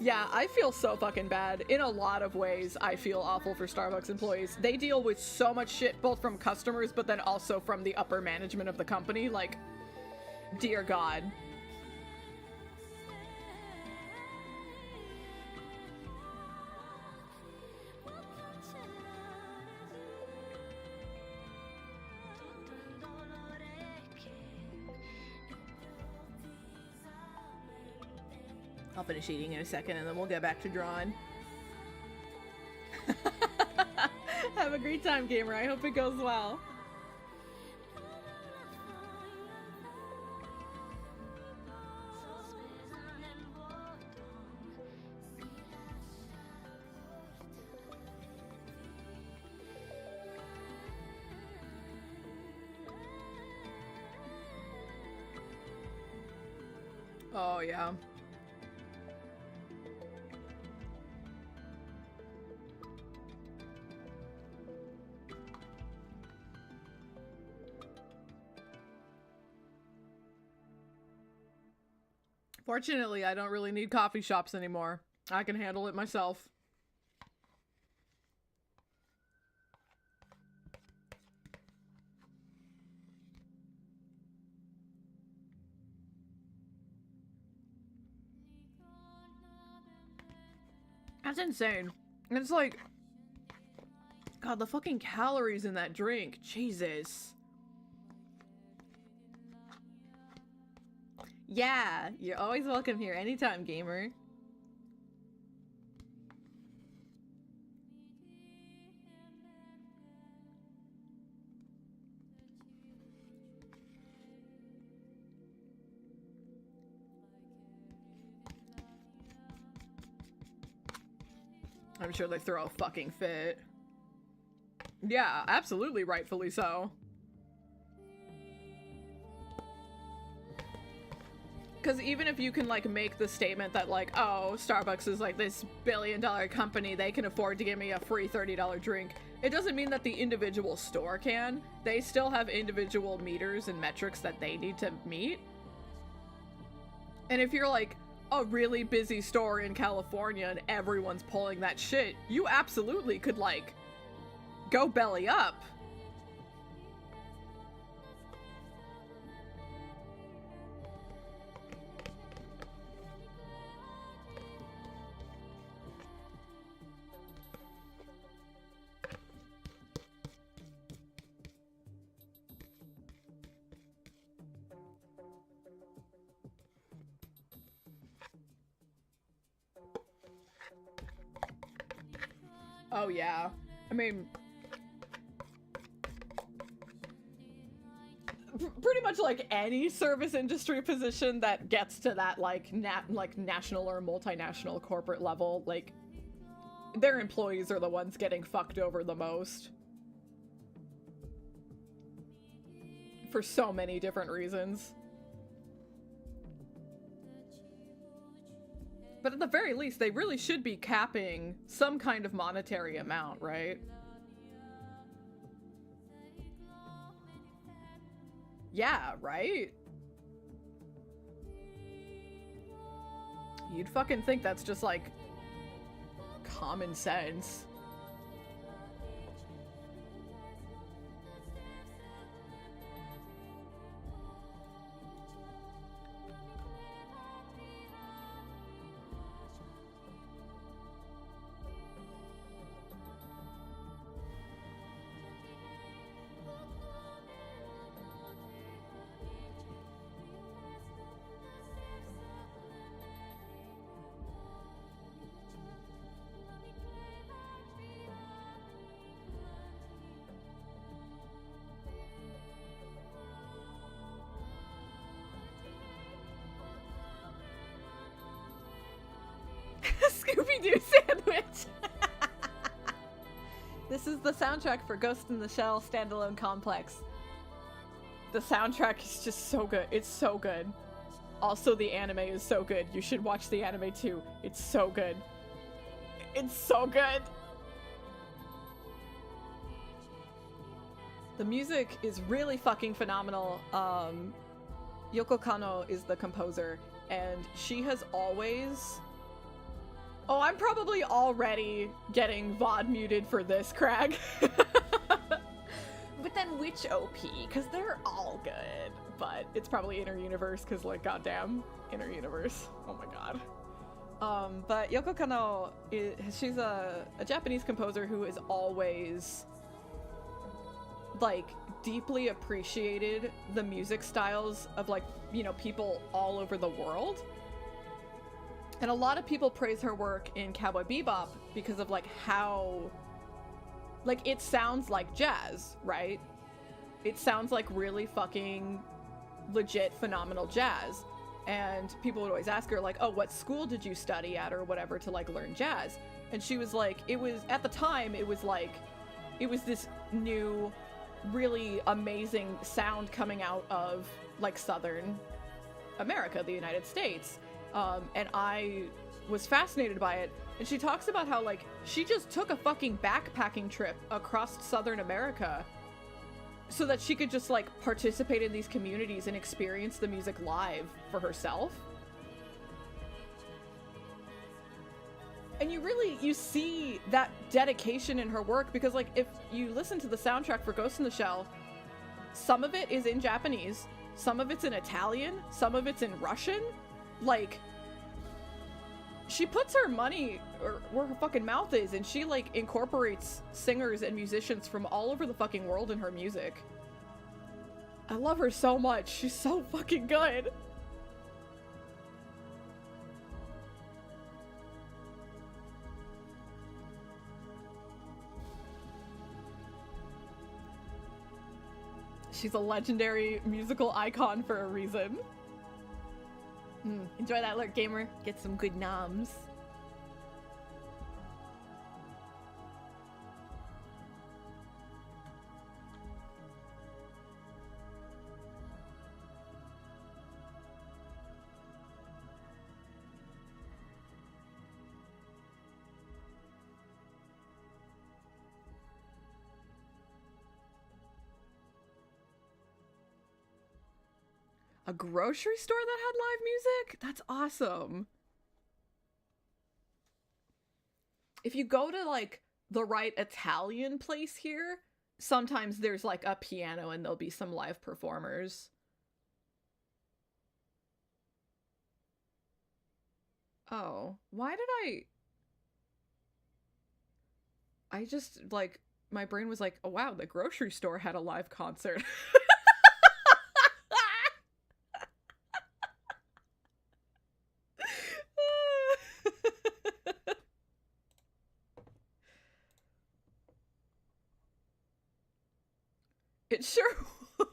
Yeah, I feel so fucking bad. In a lot of ways, I feel awful for Starbucks employees. They deal with so much shit, both from customers, but then also from the upper management of the company. Like, dear God. I'll finish eating in a second and then we'll get back to drawing. Have a great time, gamer. I hope it goes well. Oh, yeah. Fortunately, I don't really need coffee shops anymore. I can handle it myself. That's insane. And it's like, God, the fucking calories in that drink. Jesus. Yeah, you're always welcome here anytime, gamer. I'm sure they throw a fucking fit. Yeah, absolutely, rightfully so. Because even if you can, like, make the statement that, like, oh, Starbucks is, like, this billion-dollar company, they can afford to give me a free $30 drink, it doesn't mean that the individual store can. They still have individual meters and metrics that they need to meet. And if you're, like, a really busy store in California and everyone's pulling that shit, you absolutely could, like, go belly up. Oh yeah. I mean, pretty much like any service industry position that gets to that like national or multinational corporate level, like their employees are the ones getting fucked over the most. For so many different reasons. But at the very least, they really should be capping some kind of monetary amount, right? Yeah, right? You'd fucking think that's just like common sense. Scooby-Doo sandwich! This is the soundtrack for Ghost in the Shell Standalone Complex. The soundtrack is just so good. It's so good. Also, the anime is so good. You should watch the anime too. It's so good. It's so good! The music is really fucking phenomenal. Yoko Kanno is the composer, and she has always... Oh, I'm probably already getting VOD muted for this, Crag. But then which OP? Because they're all good. But it's probably Inner Universe, because, like, goddamn, Inner Universe. Oh my god. But Yoko Kanno, she's a Japanese composer who has always, like, deeply appreciated the music styles of, like, you know, people all over the world. And a lot of people praise her work in Cowboy Bebop because of, like, how, like, it sounds like jazz, right? It sounds like really fucking legit phenomenal jazz. And people would always ask her, like, oh, what school did you study at or whatever to, like, learn jazz? And she was like, it was, at the time, it was like, it was this new, really amazing sound coming out of, like, Southern America, the United States. And I was fascinated by it. And she talks about how, like, she just took a fucking backpacking trip across Southern America so that she could just, like, participate in these communities and experience the music live for herself. And you see that dedication in her work because, like, if you listen to the soundtrack for Ghost in the Shell, some of it is in Japanese, some of it's in Italian, some of it's in Russian. Like, she puts her money where her fucking mouth is, and she like incorporates singers and musicians from all over the fucking world in her music. I love her so much. She's so fucking good. She's a legendary musical icon for a reason. Enjoy that alert, gamer. Get some good noms. A grocery store that had live music? That's awesome. If you go to like the right Italian place here, sometimes there's like a piano and there'll be some live performers. Oh, why did I just like, my brain was like, oh wow, the grocery store had a live concert. It sure would.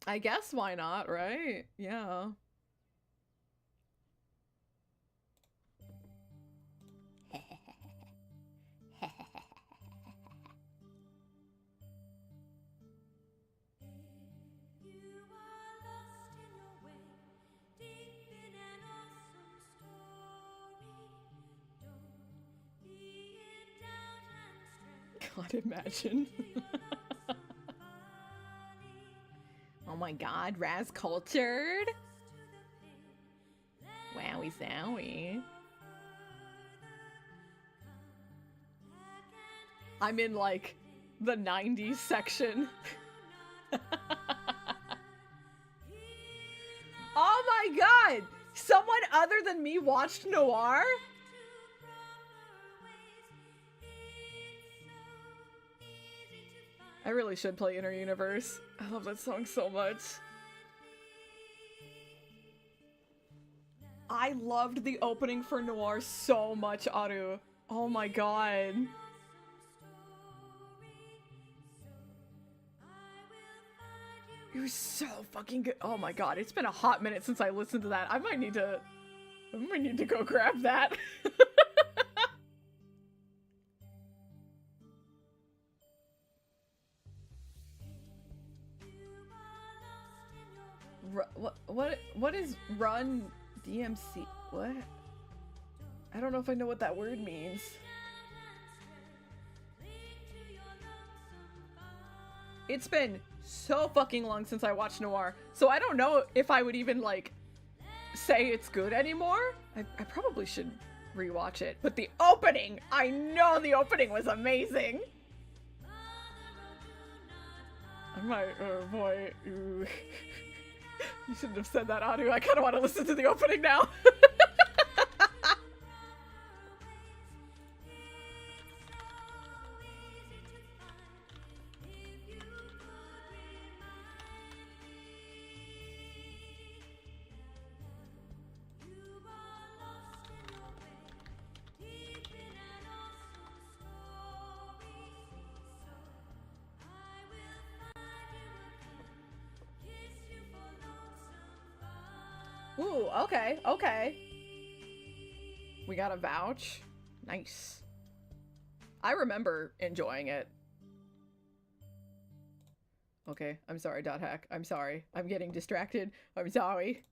I guess why not, right? Yeah. God, imagine. Oh my god, Raz cultured? Wowie zowie. I'm in like the 90s section. Oh my god! Someone other than me watched Noir? I really should play Inner Universe. I love that song so much. I loved the opening for Noir so much, Aru. Oh my god. It was so fucking good. Oh my god, it's been a hot minute since I listened to that. I might need to go grab that. What is Run DMC? What? I don't know if I know what that word means. It's been so fucking long since I watched Noir, so I don't know if I would even like say it's good anymore. I probably should rewatch it. But the opening, I know the opening was amazing. I might, oh boy, ooh. You shouldn't have said that, Anu. I kind of want to listen to the opening now. Ooh, okay, okay. We got a vouch. Nice. I remember enjoying it. Okay, I'm sorry, Dot Hack. I'm sorry. I'm getting distracted. I'm sorry.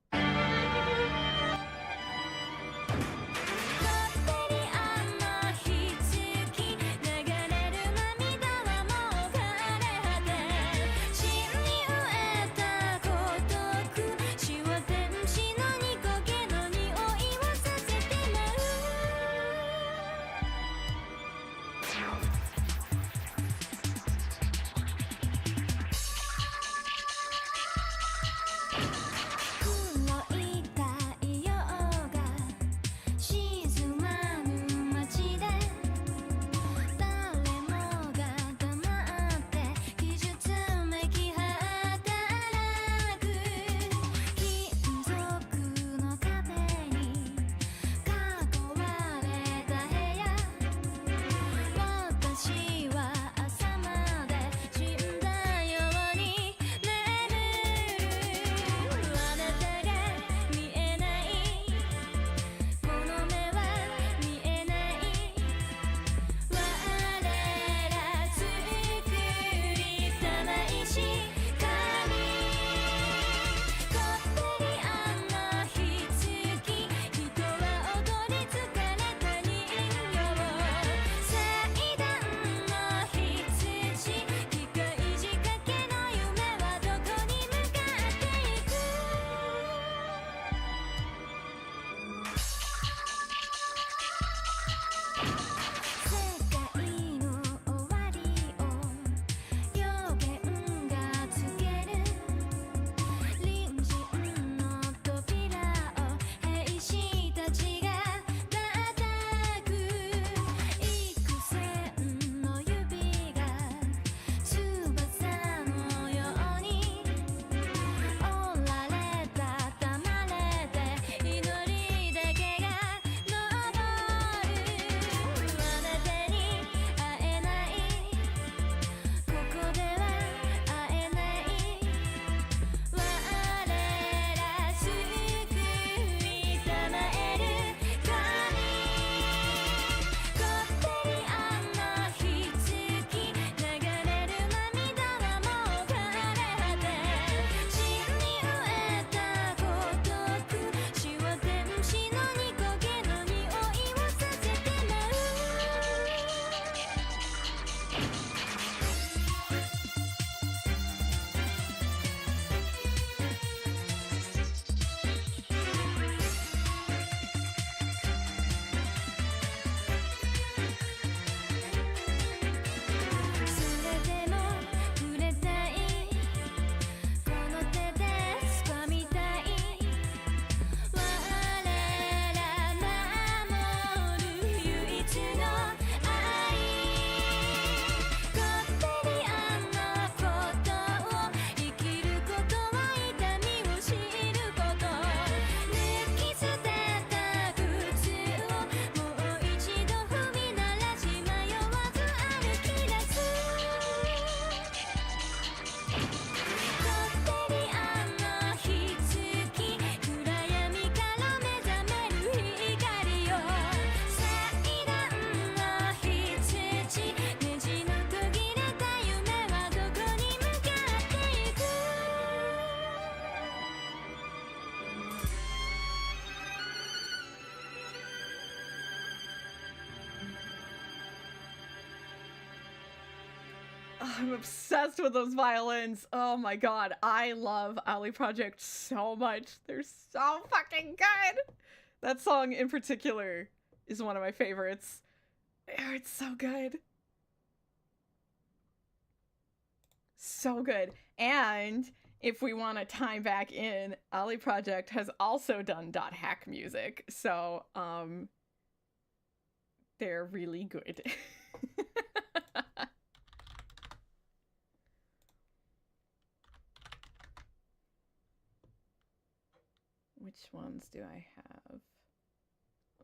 I'm obsessed with those violins. Oh my god, I love Ali Project so much. They're so fucking good. That song in particular is one of my favorites. It's so good. So good. And if we want to time back in, Ali Project has also done .hack music. So, they're really good. Which ones do I have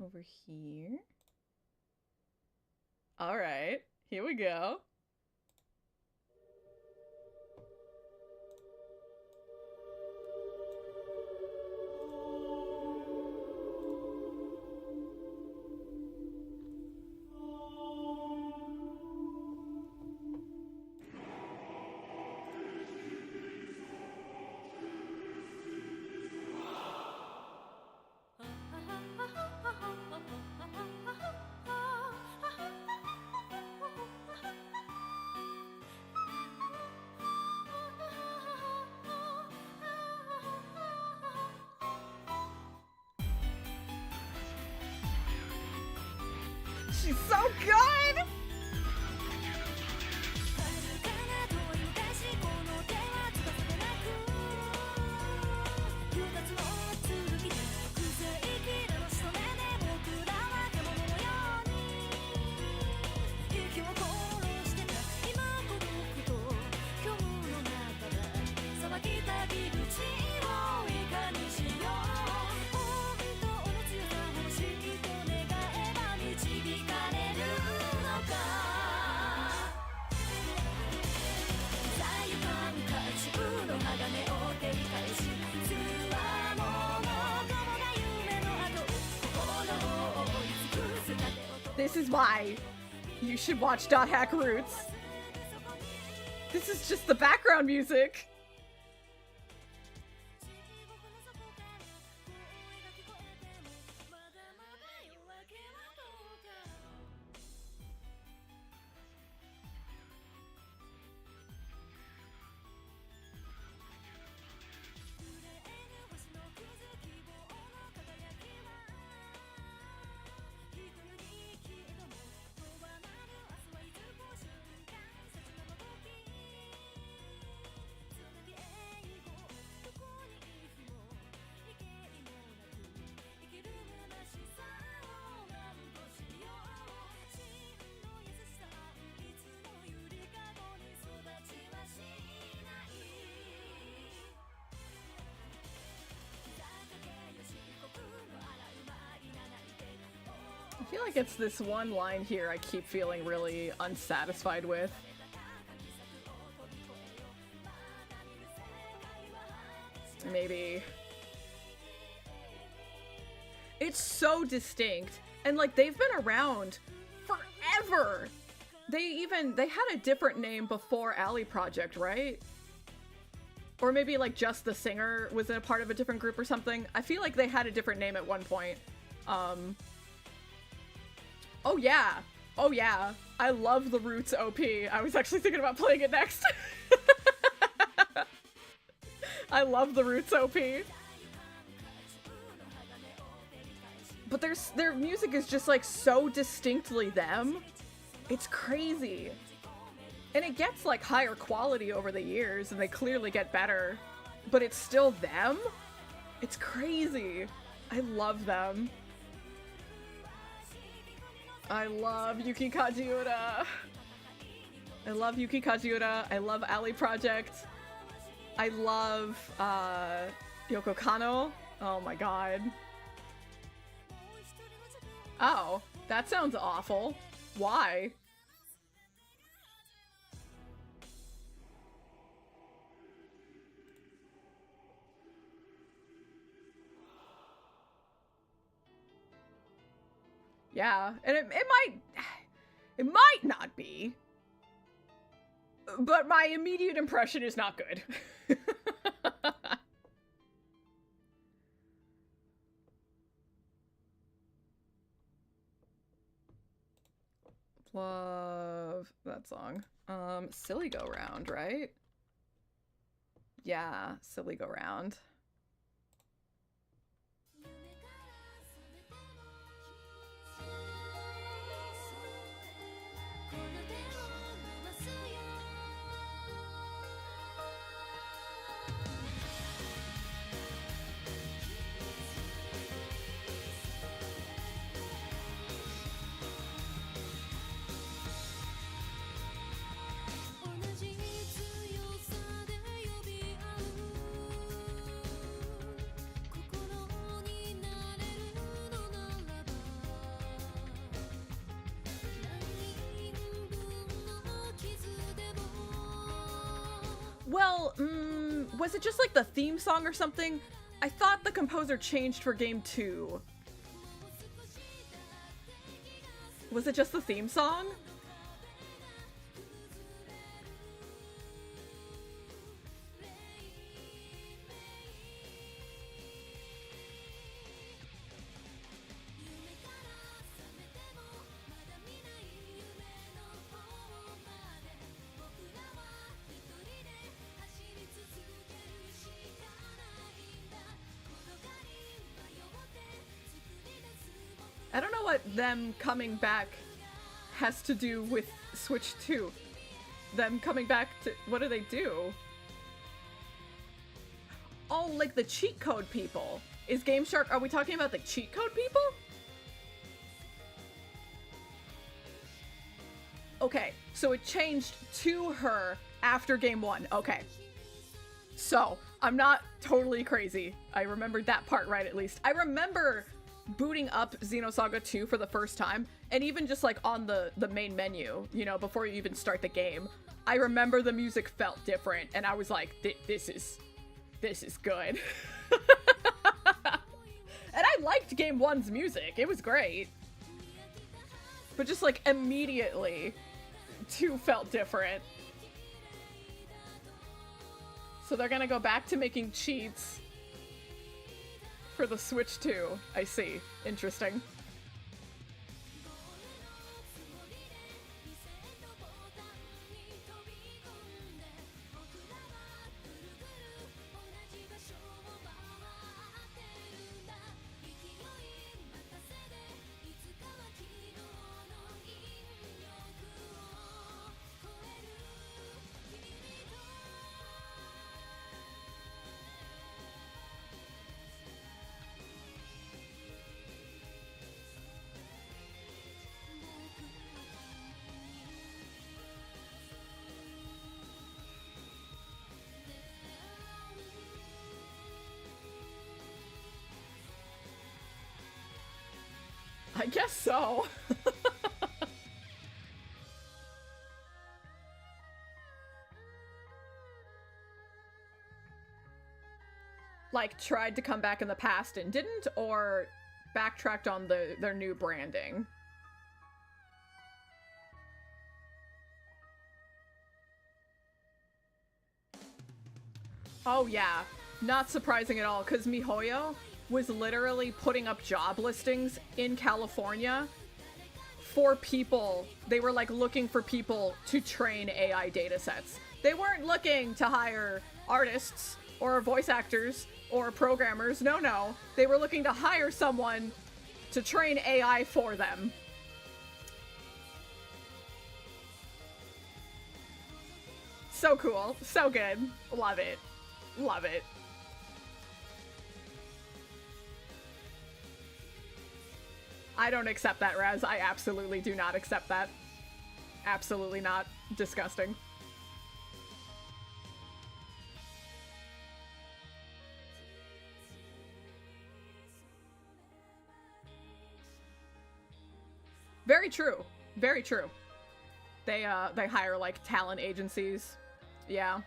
over here? All right, here we go. She's so good! This is why you should watch .hack Roots. This is just the background music. I feel like it's this one line here I keep feeling really unsatisfied with. Maybe. It's so distinct, and like they've been around forever. They had a different name before Ali Project, right? Or maybe like just the singer was a part of a different group or something. I feel like they had a different name at one point. Oh yeah. Oh yeah. I love the Roots OP. I was actually thinking about playing it next. I love the Roots OP. But their music is just like so distinctly them. It's crazy. And it gets like higher quality over the years and they clearly get better. But it's still them? It's crazy. I love them. I love Yuki Kajiura. I love Yuki Kajiura. I love Ali Project. I love Yoko Kanno. Oh my god. Oh, that sounds awful. Why? Yeah, and it might not be, but my immediate impression is not good. Love that song. Silly Go Round, right? Yeah, Silly Go Round. Well, was it just like the theme song or something? I thought the composer changed for game 2. Was it just the theme song? I don't know what them coming back has to do with Switch 2. Them coming back to... What do they do? Oh, like the cheat code people. Is Game Shark... Are we talking about the cheat code people? Okay, so it changed to her after game 1. Okay. So, I'm not totally crazy. I remembered that part right, at least. I remember booting up Xenosaga 2 for the first time, and even just like on the main menu, you know, before you even start the game, I remember the music felt different, and I was like, this is good. And I liked game 1's music. It was great. But just like immediately, 2 felt different. So they're gonna go back to making cheats for the Switch 2. I see. Interesting. I guess so. Like, tried to come back in the past and didn't, or backtracked on their new branding? Oh yeah, not surprising at all, because MiHoYo was literally putting up job listings in California for people. They were like looking for people to train AI datasets. They weren't looking to hire artists or voice actors or programmers. No. They were looking to hire someone to train AI for them. So cool. So good. Love it. Love it. I don't accept that, Raz. I absolutely do not accept that. Absolutely not. Disgusting. Very true. Very true. They hire, like, talent agencies. Yeah.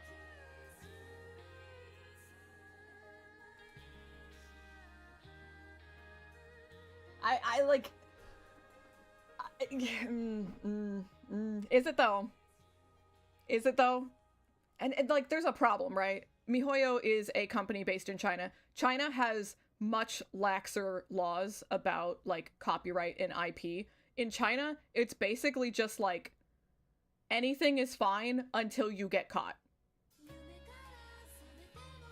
I like... Is it though? Is it though? And like, there's a problem, right? MiHoYo is a company based in China. China has much laxer laws about, like, copyright and IP. In China, it's basically just like anything is fine until you get caught.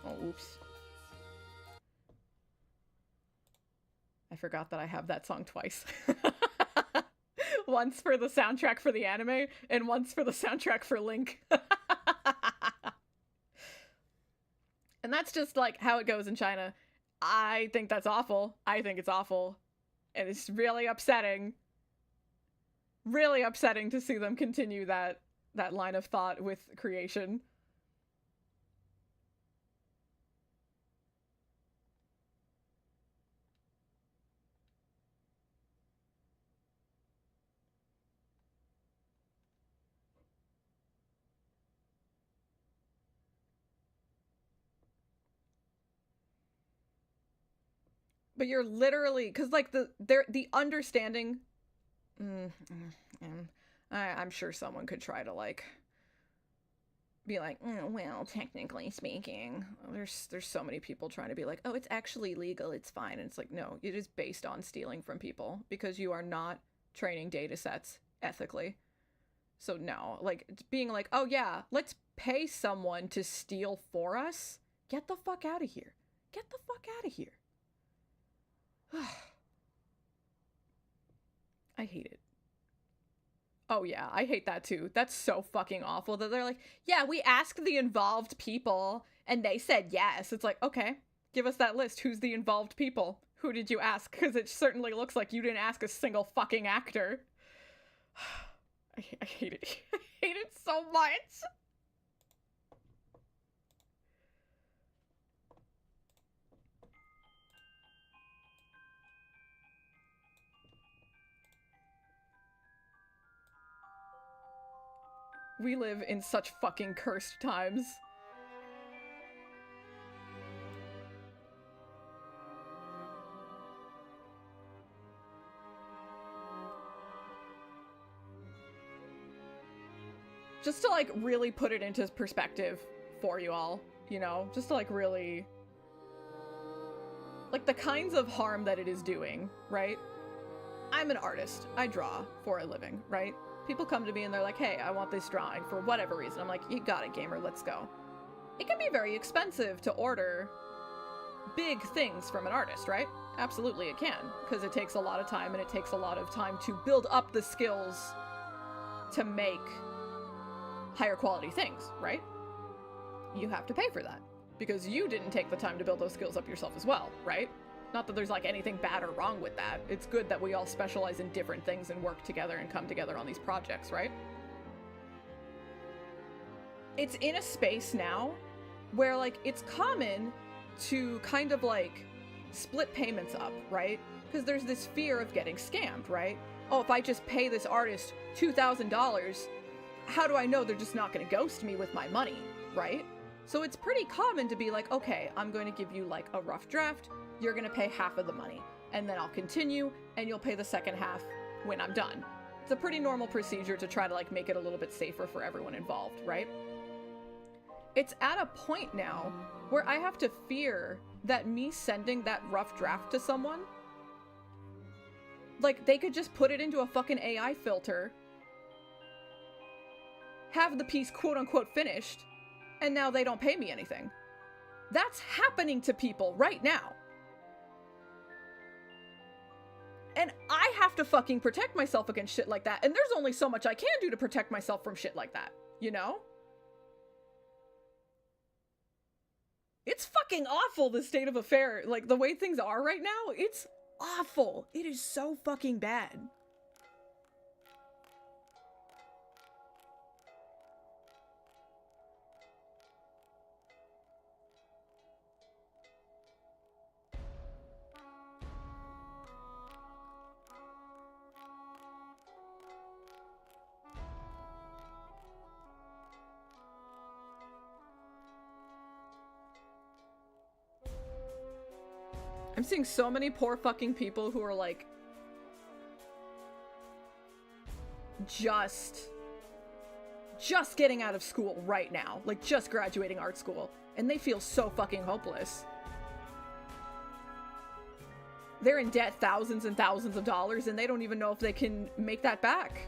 Oh, oops. I forgot that I have that song twice. Once for the soundtrack for the anime, and once for the soundtrack for Link. And that's just like how it goes in China. I think that's awful. I think it's awful. And it's really upsetting. Really upsetting to see them continue that line of thought with creation. But you're literally, because like the understanding, I'm sure someone could try to like be like, well, technically speaking, there's so many people trying to be like, oh, it's actually legal, it's fine. And it's like, no, it is based on stealing from people because you are not training data sets ethically. So no, like being like, oh yeah, let's pay someone to steal for us. Get the fuck out of here. Get the fuck out of here. I hate it. Oh yeah, I hate that too. That's so fucking awful that they're like, yeah, we asked the involved people and they said yes. It's like, okay, give us that list. Who's the involved people? Who did you ask? Because it certainly looks like you didn't ask a single fucking actor. I hate it. I hate it so much. We live in such fucking cursed times. Just to like really put it into perspective for you all, you know, just to like really, like the kinds of harm that it is doing, right? I'm an artist. I draw for a living, right? People come to me and they're like, hey, I want this drawing for whatever reason. I'm like, you got it, gamer, let's go. It can be very expensive to order big things from an artist, right? Absolutely it can, because it takes a lot of time and it takes a lot of time to build up the skills to make higher quality things, right? You have to pay for that because you didn't take the time to build those skills up yourself as well, right? Not that there's like anything bad or wrong with that. It's good that we all specialize in different things and work together and come together on these projects, right? It's in a space now where like it's common to kind of like split payments up, right? Because there's this fear of getting scammed, right? Oh, if I just pay this artist $2,000, how do I know they're just not going to ghost me with my money, right? So it's pretty common to be like, okay, I'm going to give you like a rough draft. You're going to pay half of the money, and then I'll continue, and you'll pay the second half when I'm done. It's a pretty normal procedure to try to like make it a little bit safer for everyone involved, right? It's at a point now where I have to fear that me sending that rough draft to someone, like they could just put it into a fucking AI filter, have the piece quote unquote finished, and now they don't pay me anything. That's happening to people right now. And I have to fucking protect myself against shit like that. And there's only so much I can do to protect myself from shit like that, you know? It's fucking awful, the state of affair. Like, the way things are right now, it's awful. It is so fucking bad. I'm seeing so many poor fucking people who are like just getting out of school right now, like just graduating art school, and they feel so fucking hopeless. They're in debt thousands and thousands of dollars, and they don't even know if they can make that back.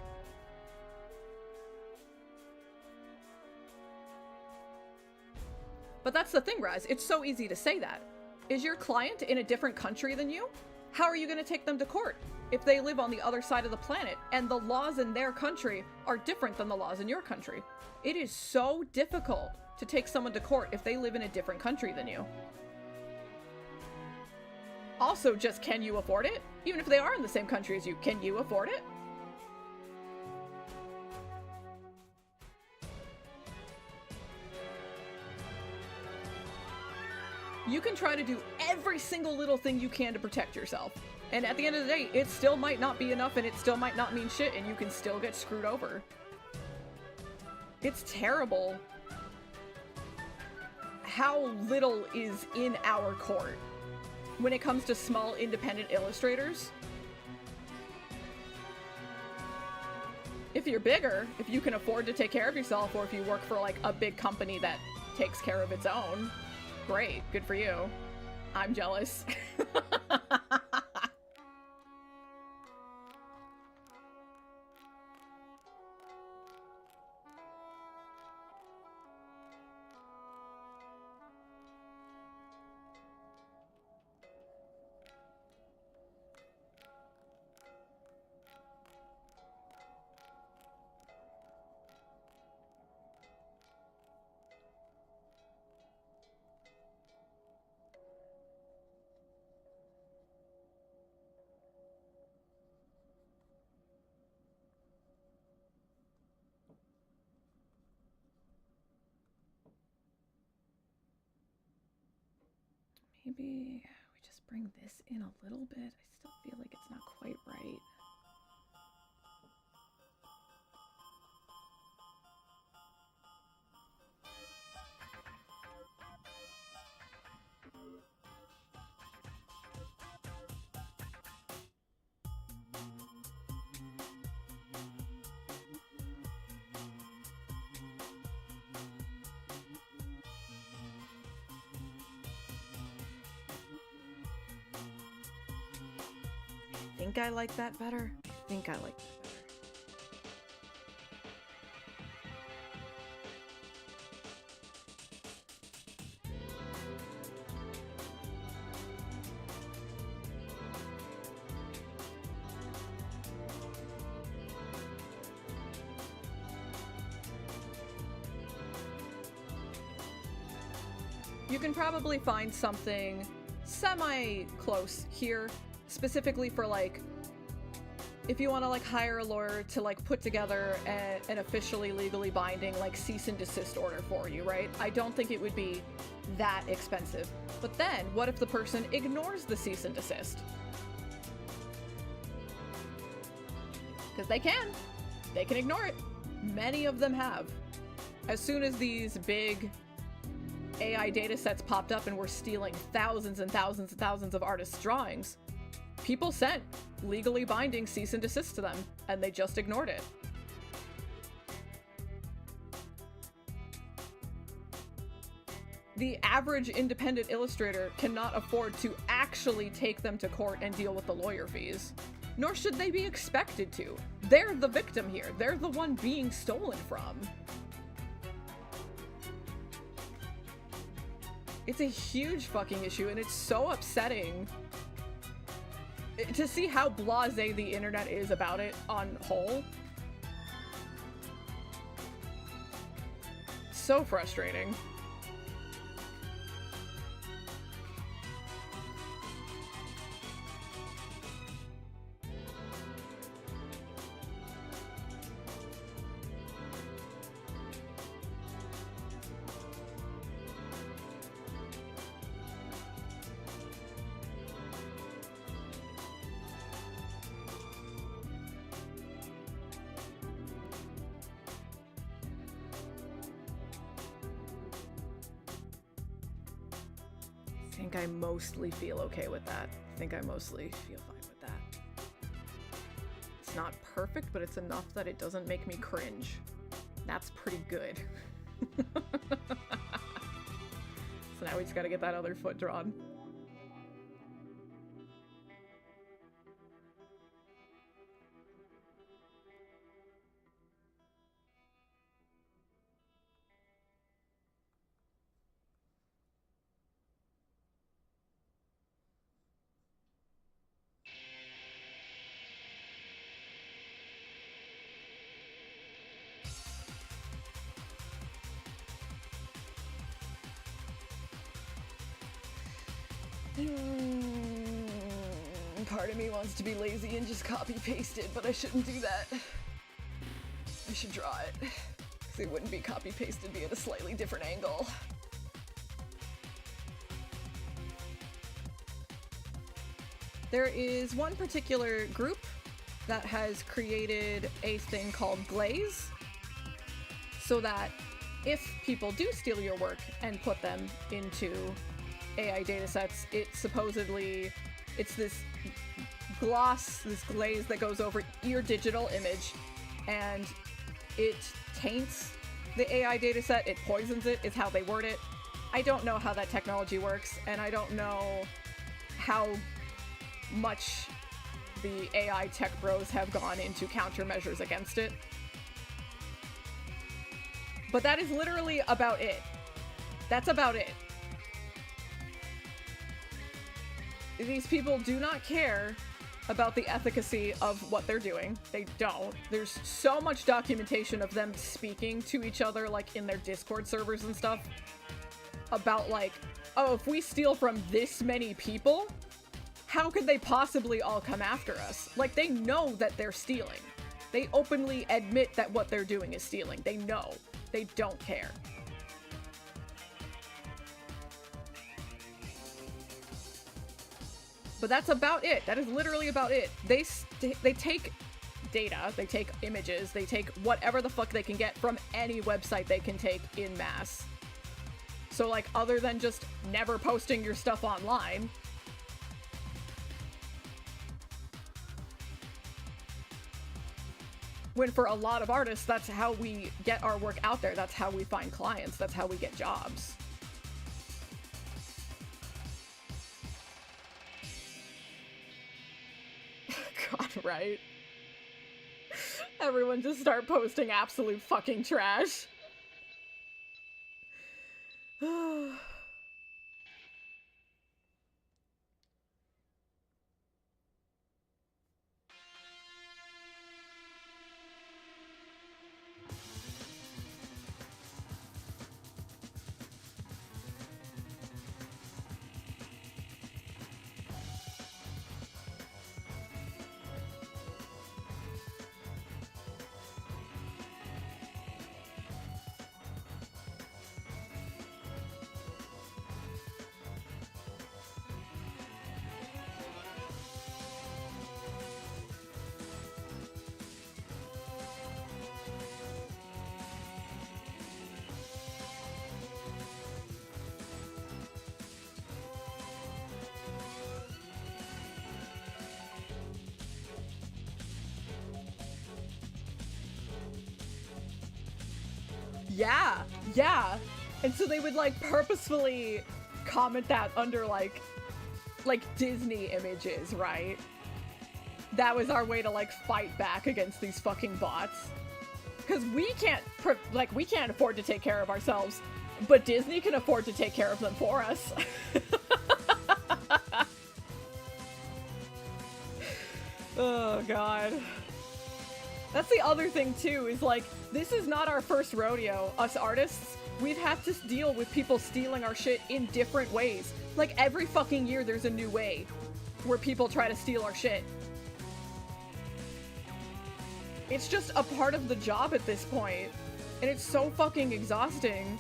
But that's the thing, Raz. It's so easy to say that. Is your client in a different country than you? How are you going to take them to court if they live on the other side of the planet and the laws in their country are different than the laws in your country? It is so difficult to take someone to court if they live in a different country than you. Also, just can you afford it? Even if they are in the same country as you, can you afford it? You can try to do every single little thing you can to protect yourself. And at the end of the day, it still might not be enough and it still might not mean shit and you can still get screwed over. It's terrible how little is in our court when it comes to small independent illustrators. If you're bigger, if you can afford to take care of yourself, or if you work for like a big company that takes care of its own, great, good for you. I'm jealous. Maybe we just bring this in a little bit. I still feel like it's not quite right. I think I like that better. I think I like that better. You can probably find something semi-close here, specifically for like, if you want to like hire a lawyer to like put together an officially legally binding like cease and desist order for you, right? I don't think it would be that expensive. But then what if the person ignores the cease and desist? Because they can ignore it. Many of them have. As soon as these big AI data sets popped up and were stealing thousands and thousands and thousands of artists' drawings, people sent legally binding cease and desist to them, and they just ignored it. The average independent illustrator cannot afford to actually take them to court and deal with the lawyer fees. Nor should they be expected to. They're the victim here. They're the one being stolen from. It's a huge fucking issue, and it's so upsetting to see how blasé the internet is about it on whole. So frustrating. I mostly feel okay with that. I think I mostly feel fine with that. It's not perfect, but it's enough that it doesn't make me cringe. That's pretty good. So now we just gotta get that other foot drawn. Part of me wants to be lazy and just copy paste it, but I shouldn't do that. I should draw it, because it wouldn't be copy pasted, be at a slightly different angle. There is one particular group that has created a thing called Glaze, so that if people do steal your work and put them into AI datasets, it's this gloss, this glaze that goes over your digital image, and it taints the AI dataset, it poisons it, is how they word it. I don't know how that technology works, and I don't know how much the AI tech bros have gone into countermeasures against it. But that is literally about it. That's about it. These people do not care about the efficacy of what they're doing. They don't. There's so much documentation of them speaking to each other, like in their Discord servers and stuff, about like, oh, if we steal from this many people, how could they possibly all come after us? Like, they know that they're stealing. They openly admit that what they're doing is stealing. They know. They don't care. But that's about it. That is literally about it. They take data, they take images, they take whatever the fuck they can get from any website they can take in mass. So, like, other than just never posting your stuff online, when for a lot of artists, that's how we get our work out there. That's how we find clients. That's how we get jobs. God, right? Everyone just start posting absolute fucking trash. Yeah. And so they would, like, purposefully comment that under, like Disney images, right? That was our way to, like, fight back against these fucking bots. Because we can't afford to take care of ourselves, but Disney can afford to take care of them for us. Oh, God. That's the other thing, too, is, like, this is not our first rodeo, us artists. We've had to deal with people stealing our shit in different ways. Like, every fucking year there's a new way where people try to steal our shit. It's just a part of the job at this point, and it's so fucking exhausting.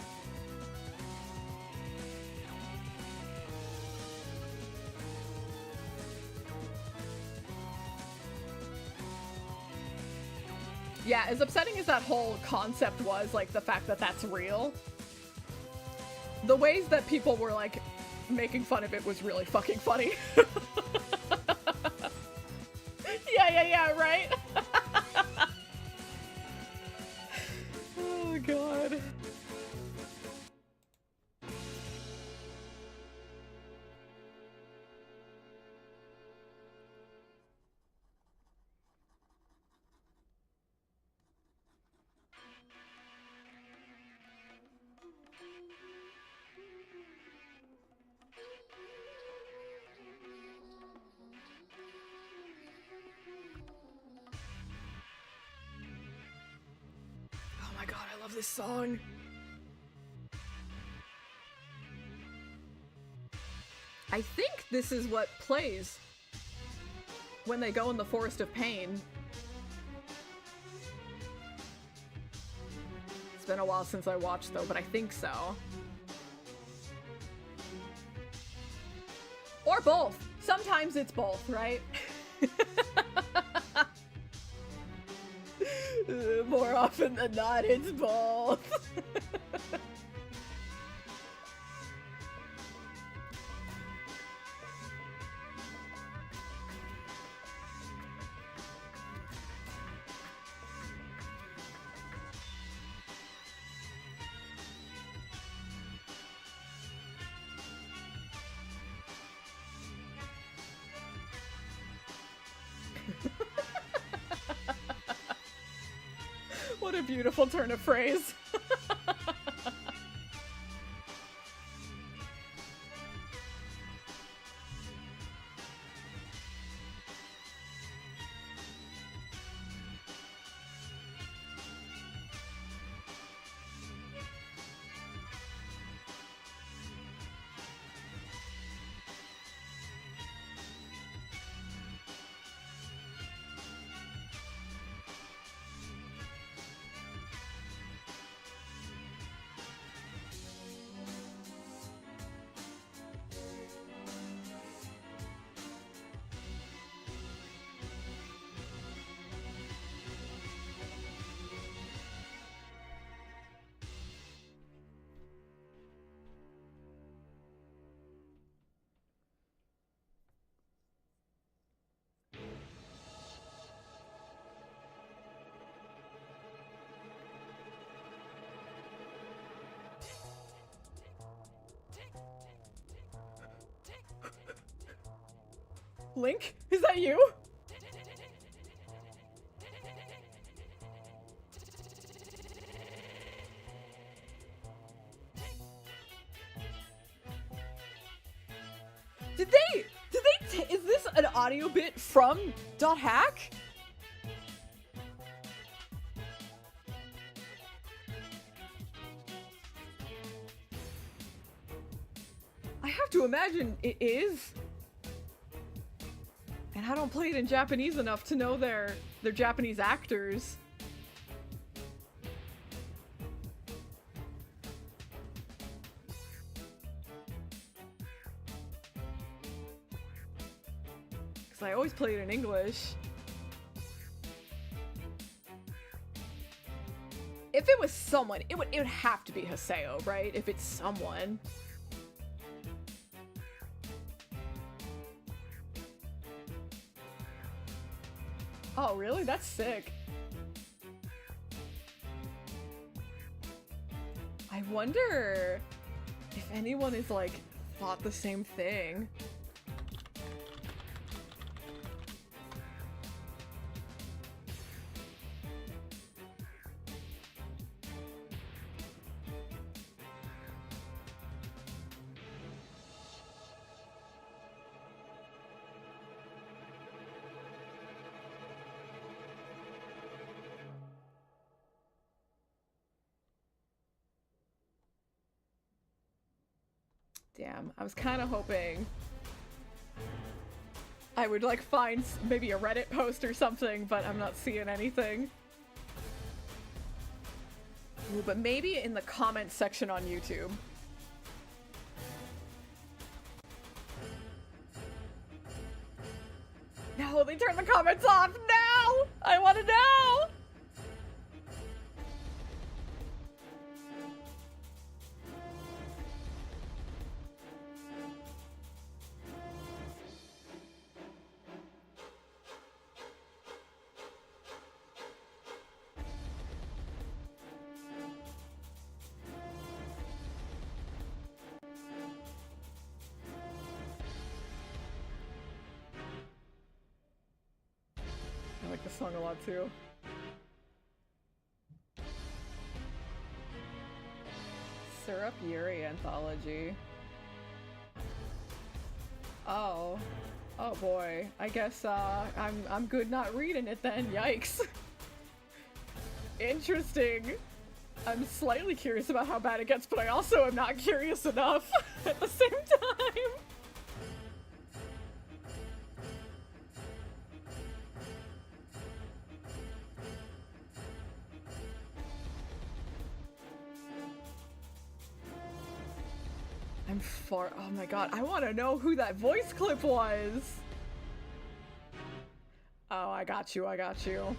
Yeah, as upsetting as that whole concept was, like, the fact that that's real, the ways that people were, like, making fun of it was really fucking funny. Yeah, right? Oh, God. Oh my God, I love this song. I think this is what plays when they go in the Forest of Pain. It's been a while since I watched though, but I think so. Or both. Sometimes it's both, right? More often than not, it's both. What a beautiful turn of phrase. Link? Is that you? Is this an audio bit from .hack? I have to imagine it is. And I don't play it in Japanese enough to know they're Japanese actors. Because I always play it in English. If it was someone, it would have to be Haseo, right? If it's someone. Oh, really? That's sick. I wonder if anyone is like thought the same thing. Damn, I was kind of hoping I would like find maybe a Reddit post or something, but I'm not seeing anything. Ooh, but maybe in the comments section on YouTube. No, they turned the comments off. No! I want to know! I like this song a lot too. Syrup Yuri Anthology. Oh. Oh boy. I guess I'm good not reading it then. Yikes. Interesting. I'm slightly curious about how bad it gets, but I also am not curious enough at the same time. I'm far. Oh my god, I want to know who that voice clip was. Oh, I got you. I got you.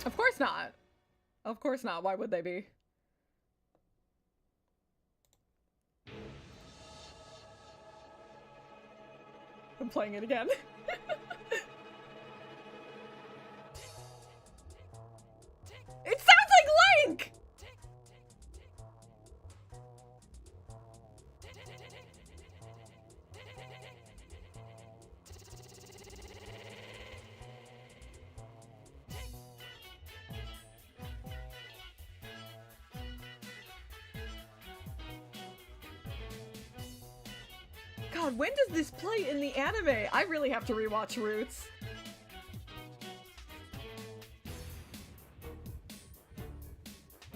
Of course not. Of course not. Why would they be? I'm playing it again. It sounds like Link! God, when does this play in the anime? I really have to rewatch Roots.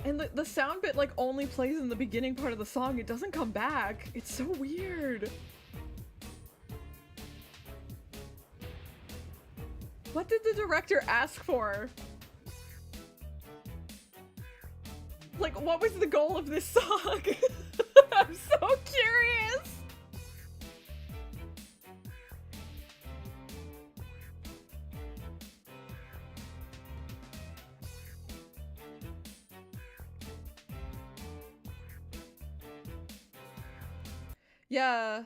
And the sound bit like only plays in the beginning part of the song. It doesn't come back. It's so weird. What did the director ask for? Like, what was the goal of this song? I'm so curious. Yeah,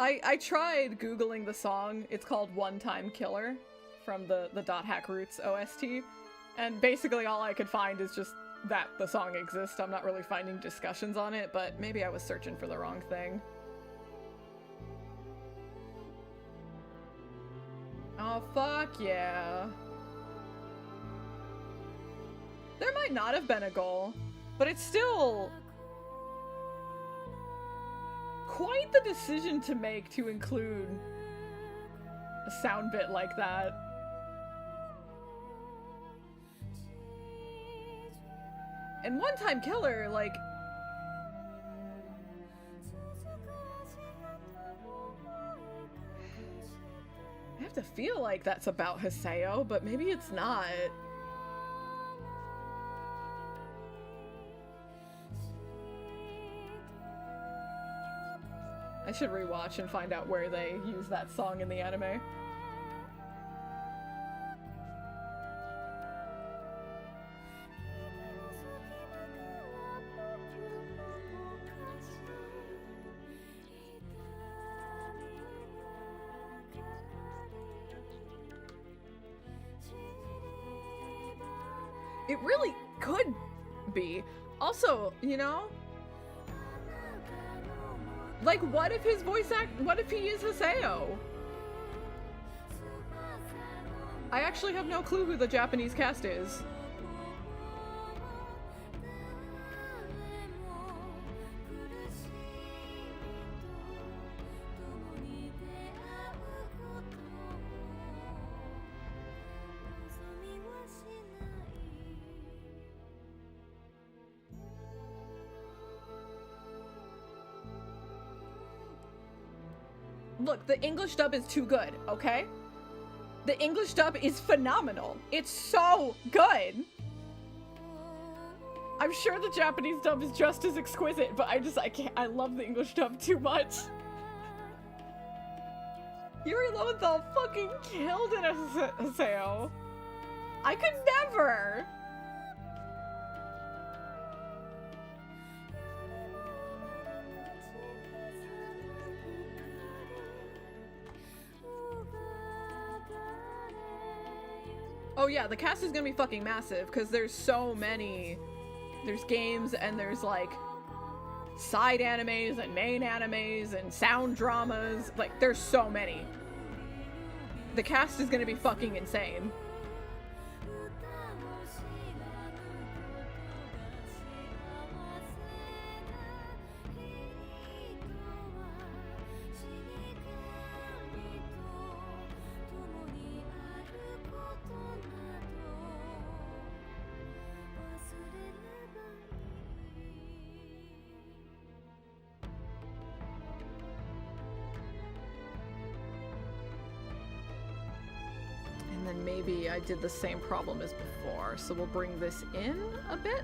I tried Googling the song. It's called One Time Killer from the Dot Hack Roots OST. And basically all I could find is just that the song exists. I'm not really finding discussions on it, but maybe I was searching for the wrong thing. Oh, fuck yeah. There might not have been a goal, but it's still quite the decision to make to include a sound bit like that. And One Time Killer, like, I have to feel like that's about Haseo, but maybe it's not. I should rewatch and find out where they use that song in the anime. It really could be. Also, you know, like, what if his what if he is Haseo? I actually have no clue who the Japanese cast is. Look, the English dub is too good, okay? The English dub is phenomenal. It's so good. I'm sure the Japanese dub is just as exquisite, but I can't, I love the English dub too much. Yuri Lowenthal fucking killed it as Haseo. I could never. Oh yeah, the cast is gonna be fucking massive, because there's so many. There's games, and there's like side animes, and main animes, and sound dramas. Like, there's so many. The cast is gonna be fucking insane. maybe I did the same problem as before. So we'll bring this in a bit.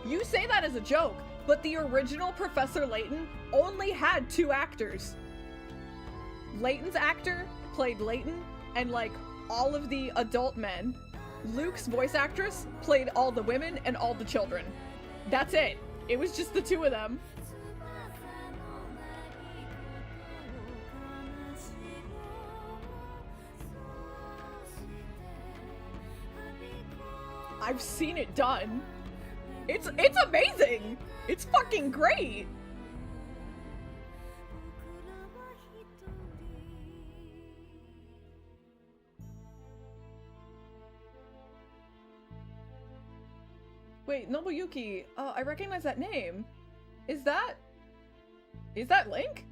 You say that as a joke, but the original Professor Layton only had 2 actors. Layton's actor played Layton and like all of the adult men. Luke's voice actress played all the women and all the children. That's it. It was just the 2 of them. I've seen it done. It's amazing. It's fucking great. Wait, Nobuyuki, I recognize that name. Is that Link?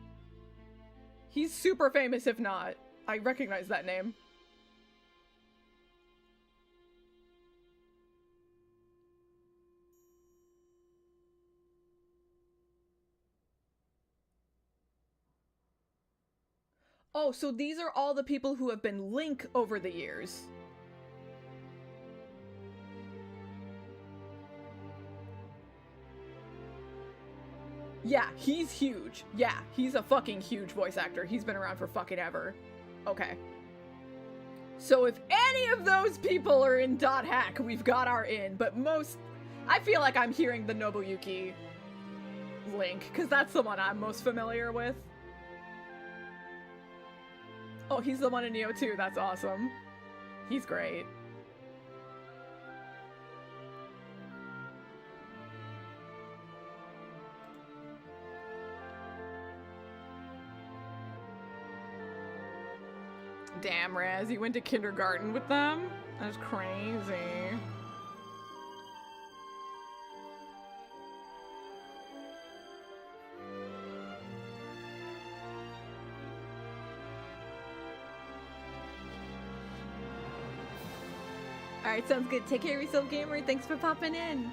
He's super famous if not. I recognize that name. Oh, so these are all the people who have been Link over the years. Yeah, he's huge. Yeah, he's a fucking huge voice actor. He's been around for fucking ever. Okay. So if any of those people are in Dot Hack, we've got our in, but most... I feel like I'm hearing the Nobuyuki Link, because that's the one I'm most familiar with. Oh, he's the one in Neo 2. That's awesome. He's great. Damn, Raz, you went to kindergarten with them? That's crazy. Alright, sounds good. Take care of yourself, gamer. Thanks for popping in.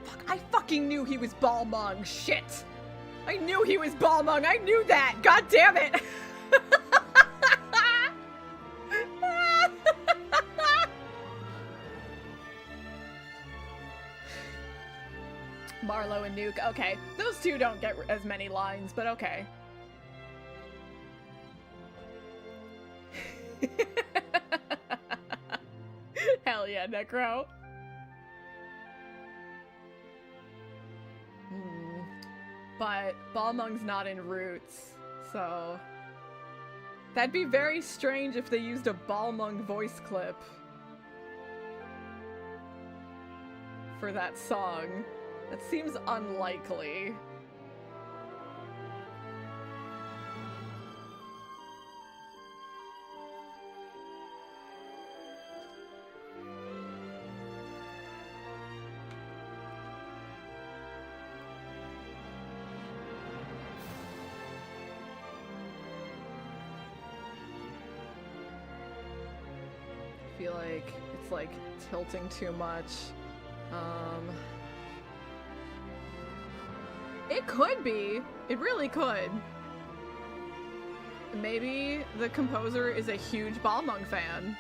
Fuck, I fucking knew he was Balmung. Shit. I knew he was Balmung. I knew that. God damn it. Marlowe and Nuke. Okay. Those 2 don't get as many lines, but okay. Hell yeah, Necro. But Balmung's not in Roots, so... That'd be very strange if they used a Balmung voice clip for that song. That seems unlikely. I feel like it's like tilting too much. It could be. It really could. Maybe the composer is a huge Balmung fan.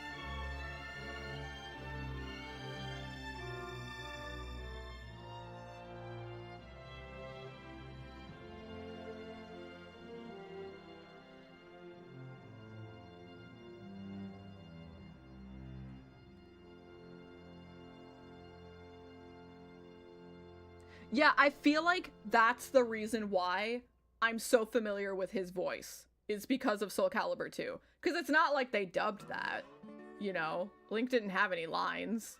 Yeah, I feel like that's the reason why I'm so familiar with his voice, is because of Soul Calibur 2. Because it's not like they dubbed that, you know? Link didn't have any lines.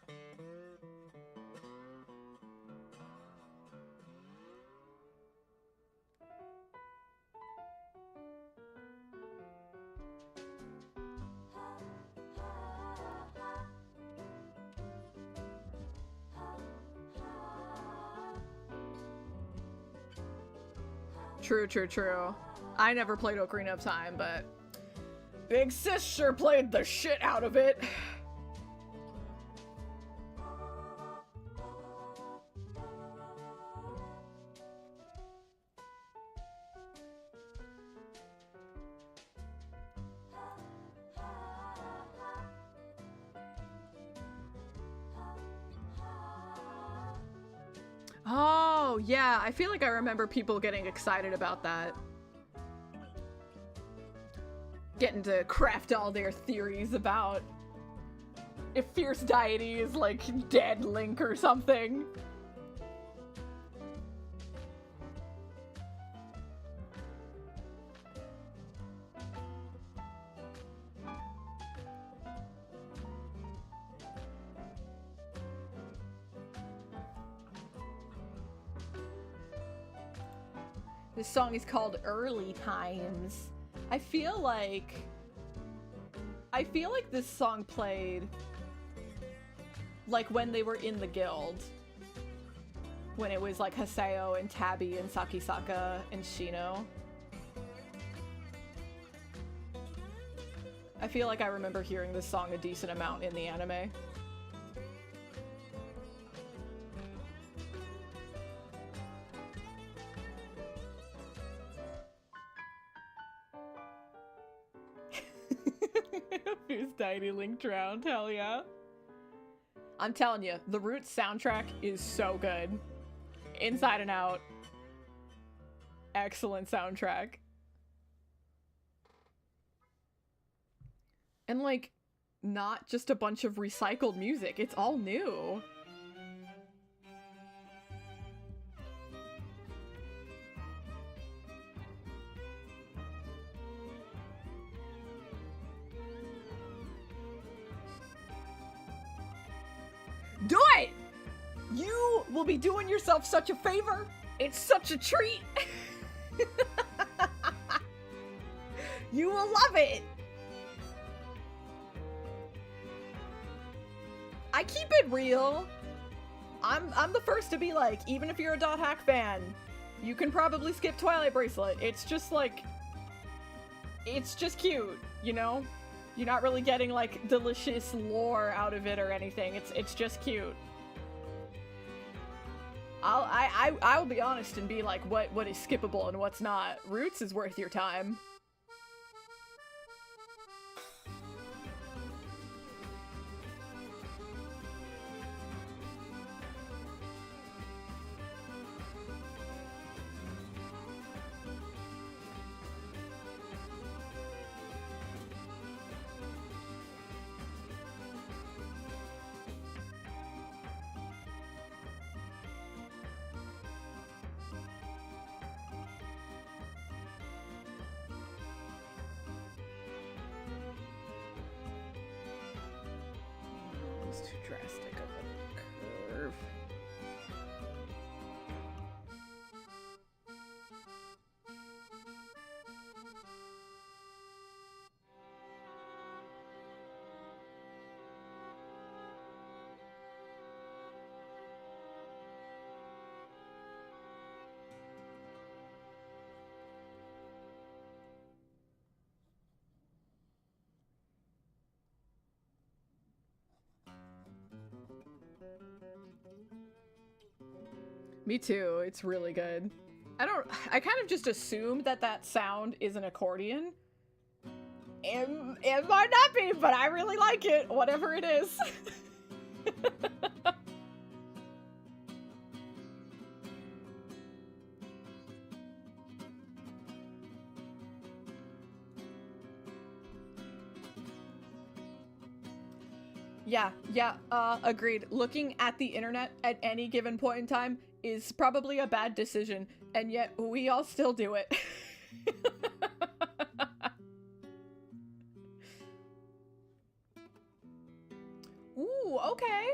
True, true, true. I never played Ocarina of Time, but Big Sis sure played the shit out of it. Oh, yeah, I feel like I remember people getting excited about that. Getting to craft all their theories about if Fierce Deity is like dead Link or something. This song is called Early Times. I feel like this song played like when they were in the guild. When it was like Haseo and Tabby and Sakisaka and Shino. I feel like I remember hearing this song a decent amount in the anime. Fierce Deity Link drowned, hell yeah. I'm telling you, the Roots soundtrack is so good. Inside and out. Excellent soundtrack. And like, not just a bunch of recycled music, it's all new. Do it! You will be doing yourself such a favor. It's such a treat. You will love it. I keep it real. I'm the first to be like, even if you're a Dot Hack fan, you can probably skip Twilight Bracelet. It's just like, it's just cute, you know? You're not really getting like delicious lore out of it or anything. It's just cute. I'll be honest and be like what is skippable and what's not. Roots is worth your time. Too drastic of a curve. Me too, it's really good. I kind of just assumed that sound is an accordion. It might not be, but I really like it, whatever it is. Yeah, agreed. Looking at the internet at any given point in time is probably a bad decision, and yet we all still do it. Ooh, okay.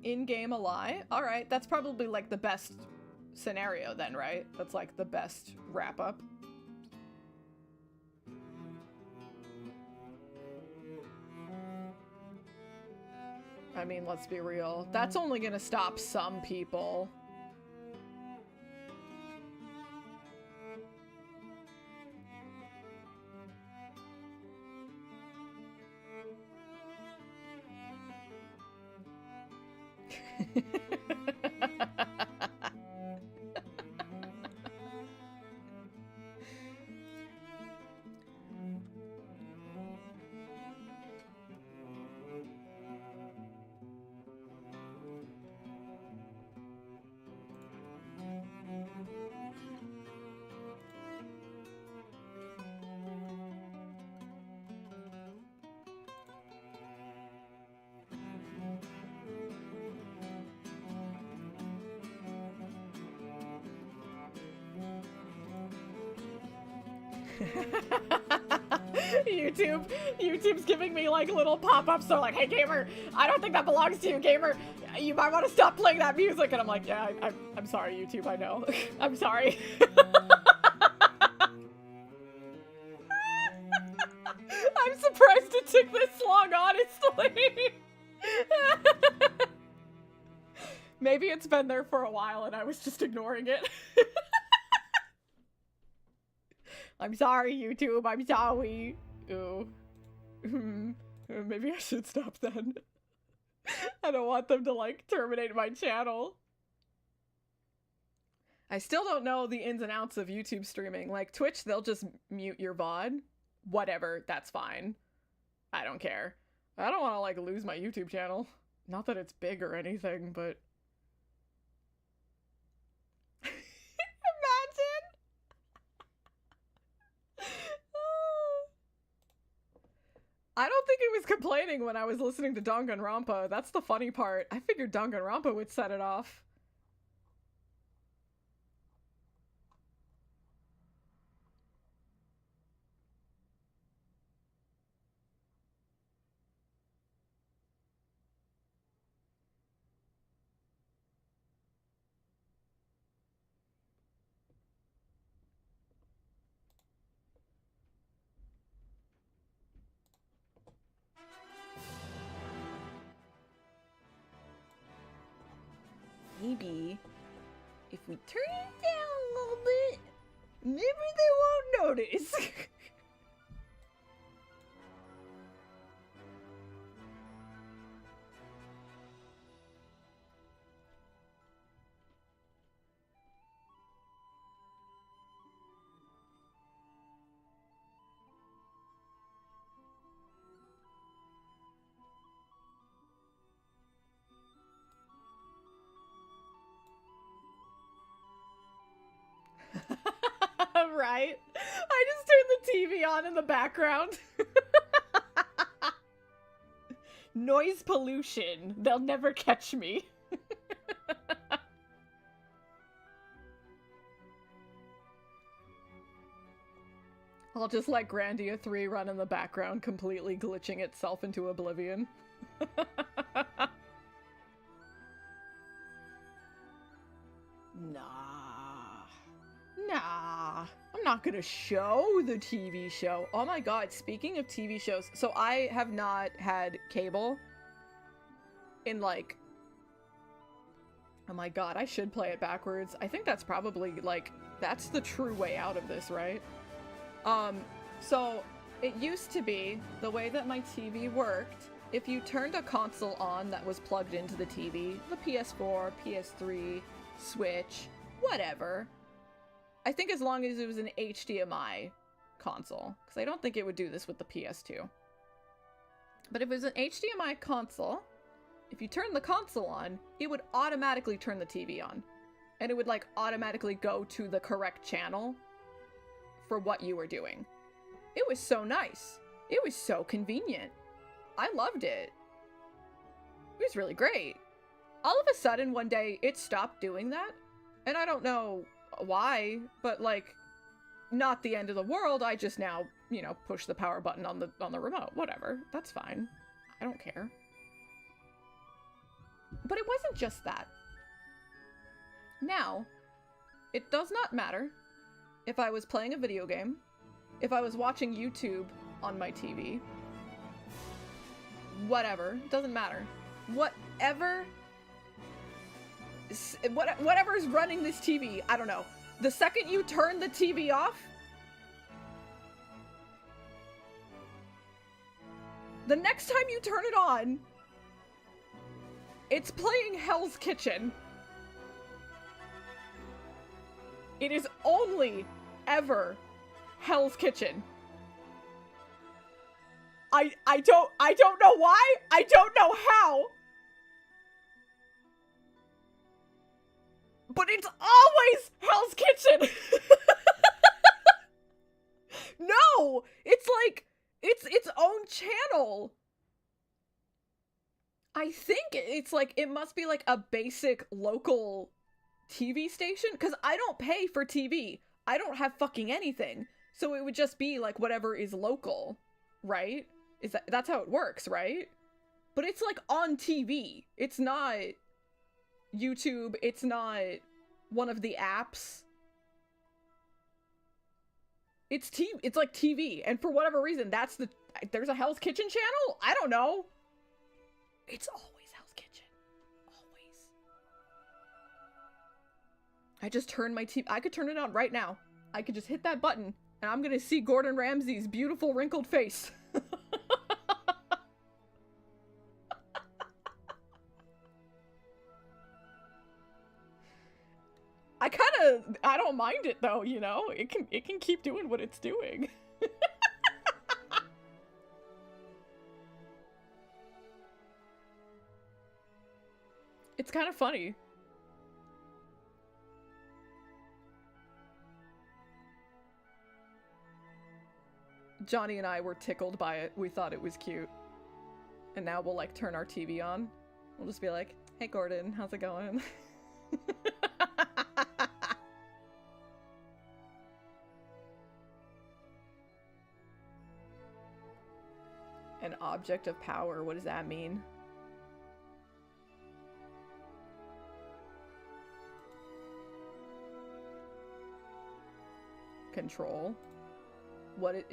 In-game a lie. Alright, that's probably like the best scenario then, right? That's like the best wrap-up. I mean, let's be real. That's only gonna stop some people. YouTube's giving me like little pop-ups. They're like, hey gamer, I don't think that belongs to you, gamer. You might want to stop playing that music. And I'm like, yeah, I'm sorry, YouTube, I know. I'm sorry. I'm surprised it took this long, honestly. Maybe it's been there for a while and I was just ignoring it. I'm sorry, YouTube. I'm sorry. Ooh. Maybe I should stop then. I don't want them to, like, terminate my channel. I still don't know the ins and outs of YouTube streaming. Like, Twitch, they'll just mute your VOD. Whatever, that's fine. I don't care. I don't want to, like, lose my YouTube channel. Not that it's big or anything, but... Imagine! I don't think it was complaining when I was listening to Danganronpa. That's the funny part. I figured Danganronpa would set it off. Maybe if we turn it down a little bit, maybe they won't notice. Right? I just turned the TV on in the background. Noise pollution. They'll never catch me. I'll just let Grandia 3 run in the background, completely glitching itself into oblivion. Nah, I'm not gonna show the TV show. Oh my god, speaking of TV shows, so I have not had cable in like... Oh my god, I should play it backwards. I think that's probably like, that's the true way out of this, right? So it used to be, the way that my TV worked, if you turned a console on that was plugged into the TV, the PS4, PS3, Switch, whatever, I think as long as it was an HDMI console, because I don't think it would do this with the PS2. But if it was an HDMI console, if you turn the console on, it would automatically turn the TV on. And it would like automatically go to the correct channel for what you were doing. It was so nice. It was so convenient. I loved it. It was really great. All of a sudden, one day, it stopped doing that. And I don't know why, but like, not the end of the world. I just now, you know, push the power button on the remote. Whatever. That's fine. I don't care. But it wasn't just that. Now, it does not matter if I was playing a video game, if I was watching YouTube on my TV, whatever, doesn't matter. Whatever's running this TV, I don't know. The second you turn the TV off, the next time you turn it on, it's playing Hell's Kitchen. It is only ever Hell's Kitchen. I don't know why. I don't know how. But it's always Hell's Kitchen. No, it's like its own channel. I think it's like, it must be like a basic local TV station, because I don't pay for TV. I don't have fucking anything. So it would just be like whatever is local, right? That's how it works, right? But it's like on TV. It's not YouTube. It's not one of the apps. It's it's like TV, and for whatever reason, there's a Hell's Kitchen channel? I don't know. It's always Hell's Kitchen. Always. I just turned my TV. I could turn it on right now. I could just hit that button, and I'm gonna see Gordon Ramsay's beautiful wrinkled face. I don't mind it though, you know? It can keep doing what it's doing. It's kind of funny. Johnny and I were tickled by it. We thought it was cute. And now we'll like turn our TV on. We'll just be like, "Hey Gordon, how's it going?" An object of power, what does that mean? Control. What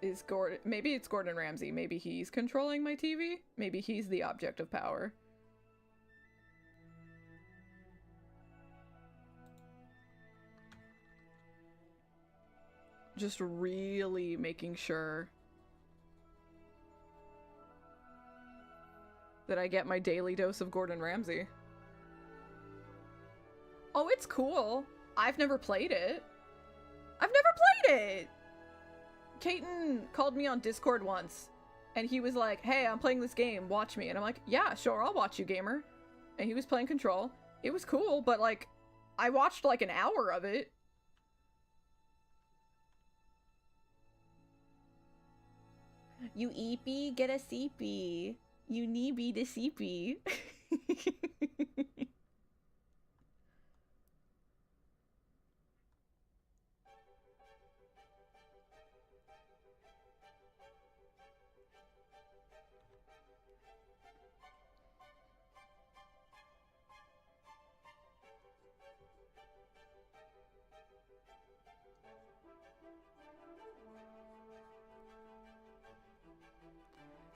is Gordon? Maybe it's Gordon Ramsay. Maybe he's controlling my TV. Maybe he's the object of power. Just really making sure that I get my daily dose of Gordon Ramsay. Oh, it's cool. I've never played it. I've never played it! Caton called me on Discord once, and he was like, "Hey, I'm playing this game, watch me." And I'm like, "Yeah, sure, I'll watch you, gamer." And he was playing Control. It was cool, but like, I watched like an hour of it. You eepy, get a CP. You neeby the CP.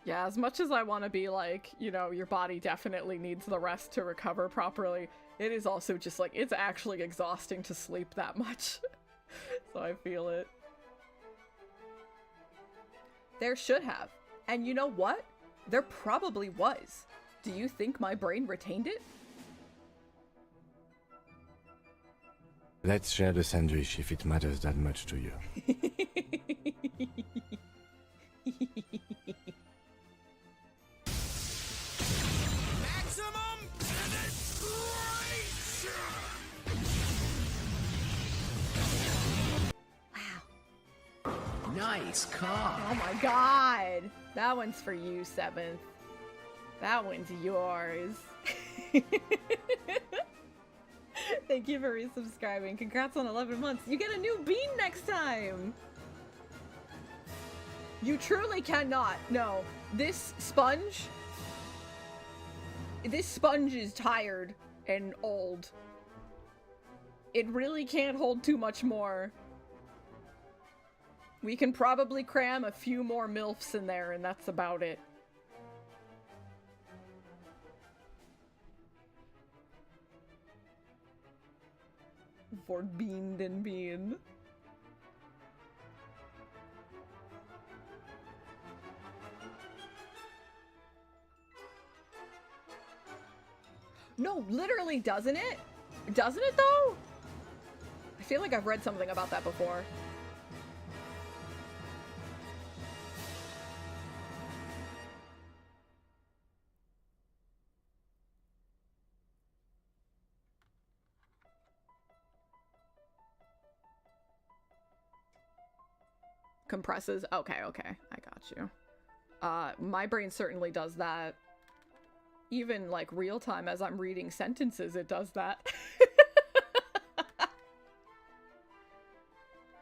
Yeah, as much as I want to be like, you know, your body definitely needs the rest to recover properly, it is also just like, it's actually exhausting to sleep that much. So I feel it. There should have. And you know what? There probably was. Do you think my brain retained it? Let's share the sandwich if it matters that much to you. Maximum penetration! Wow. Nice car. Oh my god! That one's for you, Seventh. That one's yours. Thank you for resubscribing. Congrats on 11 months. You get a new bean next time! You truly cannot. No. This sponge is tired and old. It really can't hold too much more. We can probably cram a few more MILFs in there, and that's about it. For Bean and Bean. No, literally, doesn't it? Doesn't it, though? I feel like I've read something about that before. Compresses? Okay, okay. I got you. My brain certainly does that. Even, like, real time as I'm reading sentences, it does that.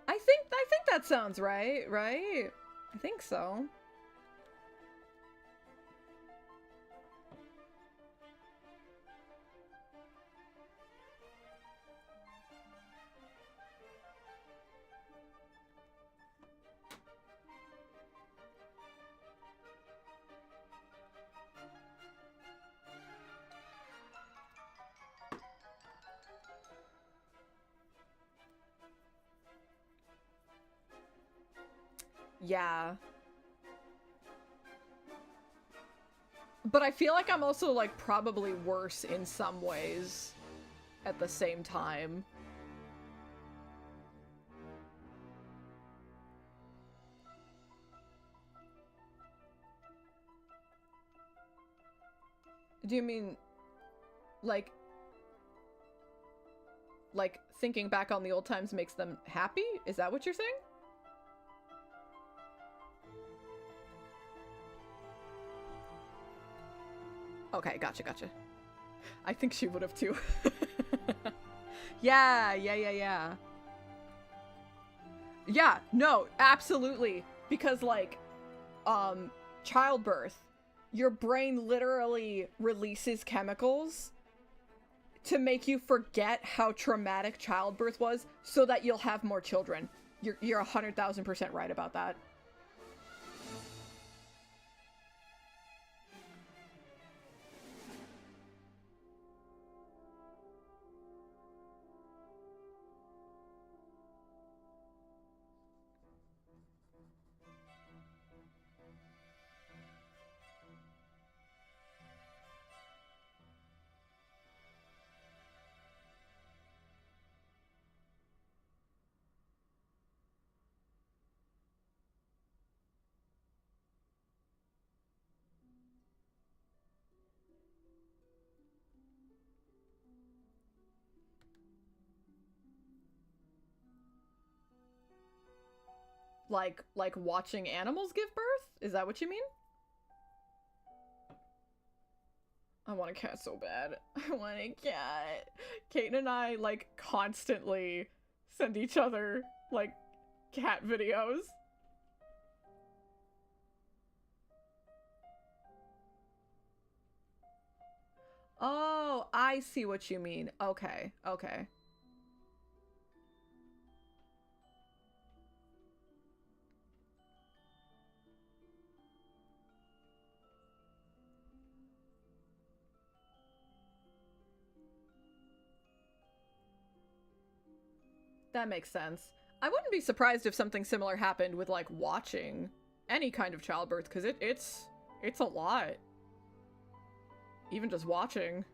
I think that sounds right, right? I think so. Yeah. But I feel like I'm also, like, probably worse in some ways at the same time. Do you mean, like, thinking back on the old times makes them happy? Is that what you're saying? Okay, gotcha. I think she would have too. Yeah. Yeah, no, absolutely. Because, like, childbirth, your brain literally releases chemicals to make you forget how traumatic childbirth was so that you'll have more children. You're 100,000% right about that. Like watching animals give birth? Is that what you mean? I want a cat so bad. I want a cat. Kate and I, like, constantly send each other, like, cat videos. Oh, I see what you mean. Okay. That makes sense. I wouldn't be surprised if something similar happened with, like, watching any kind of childbirth, because it's a lot. Even just watching.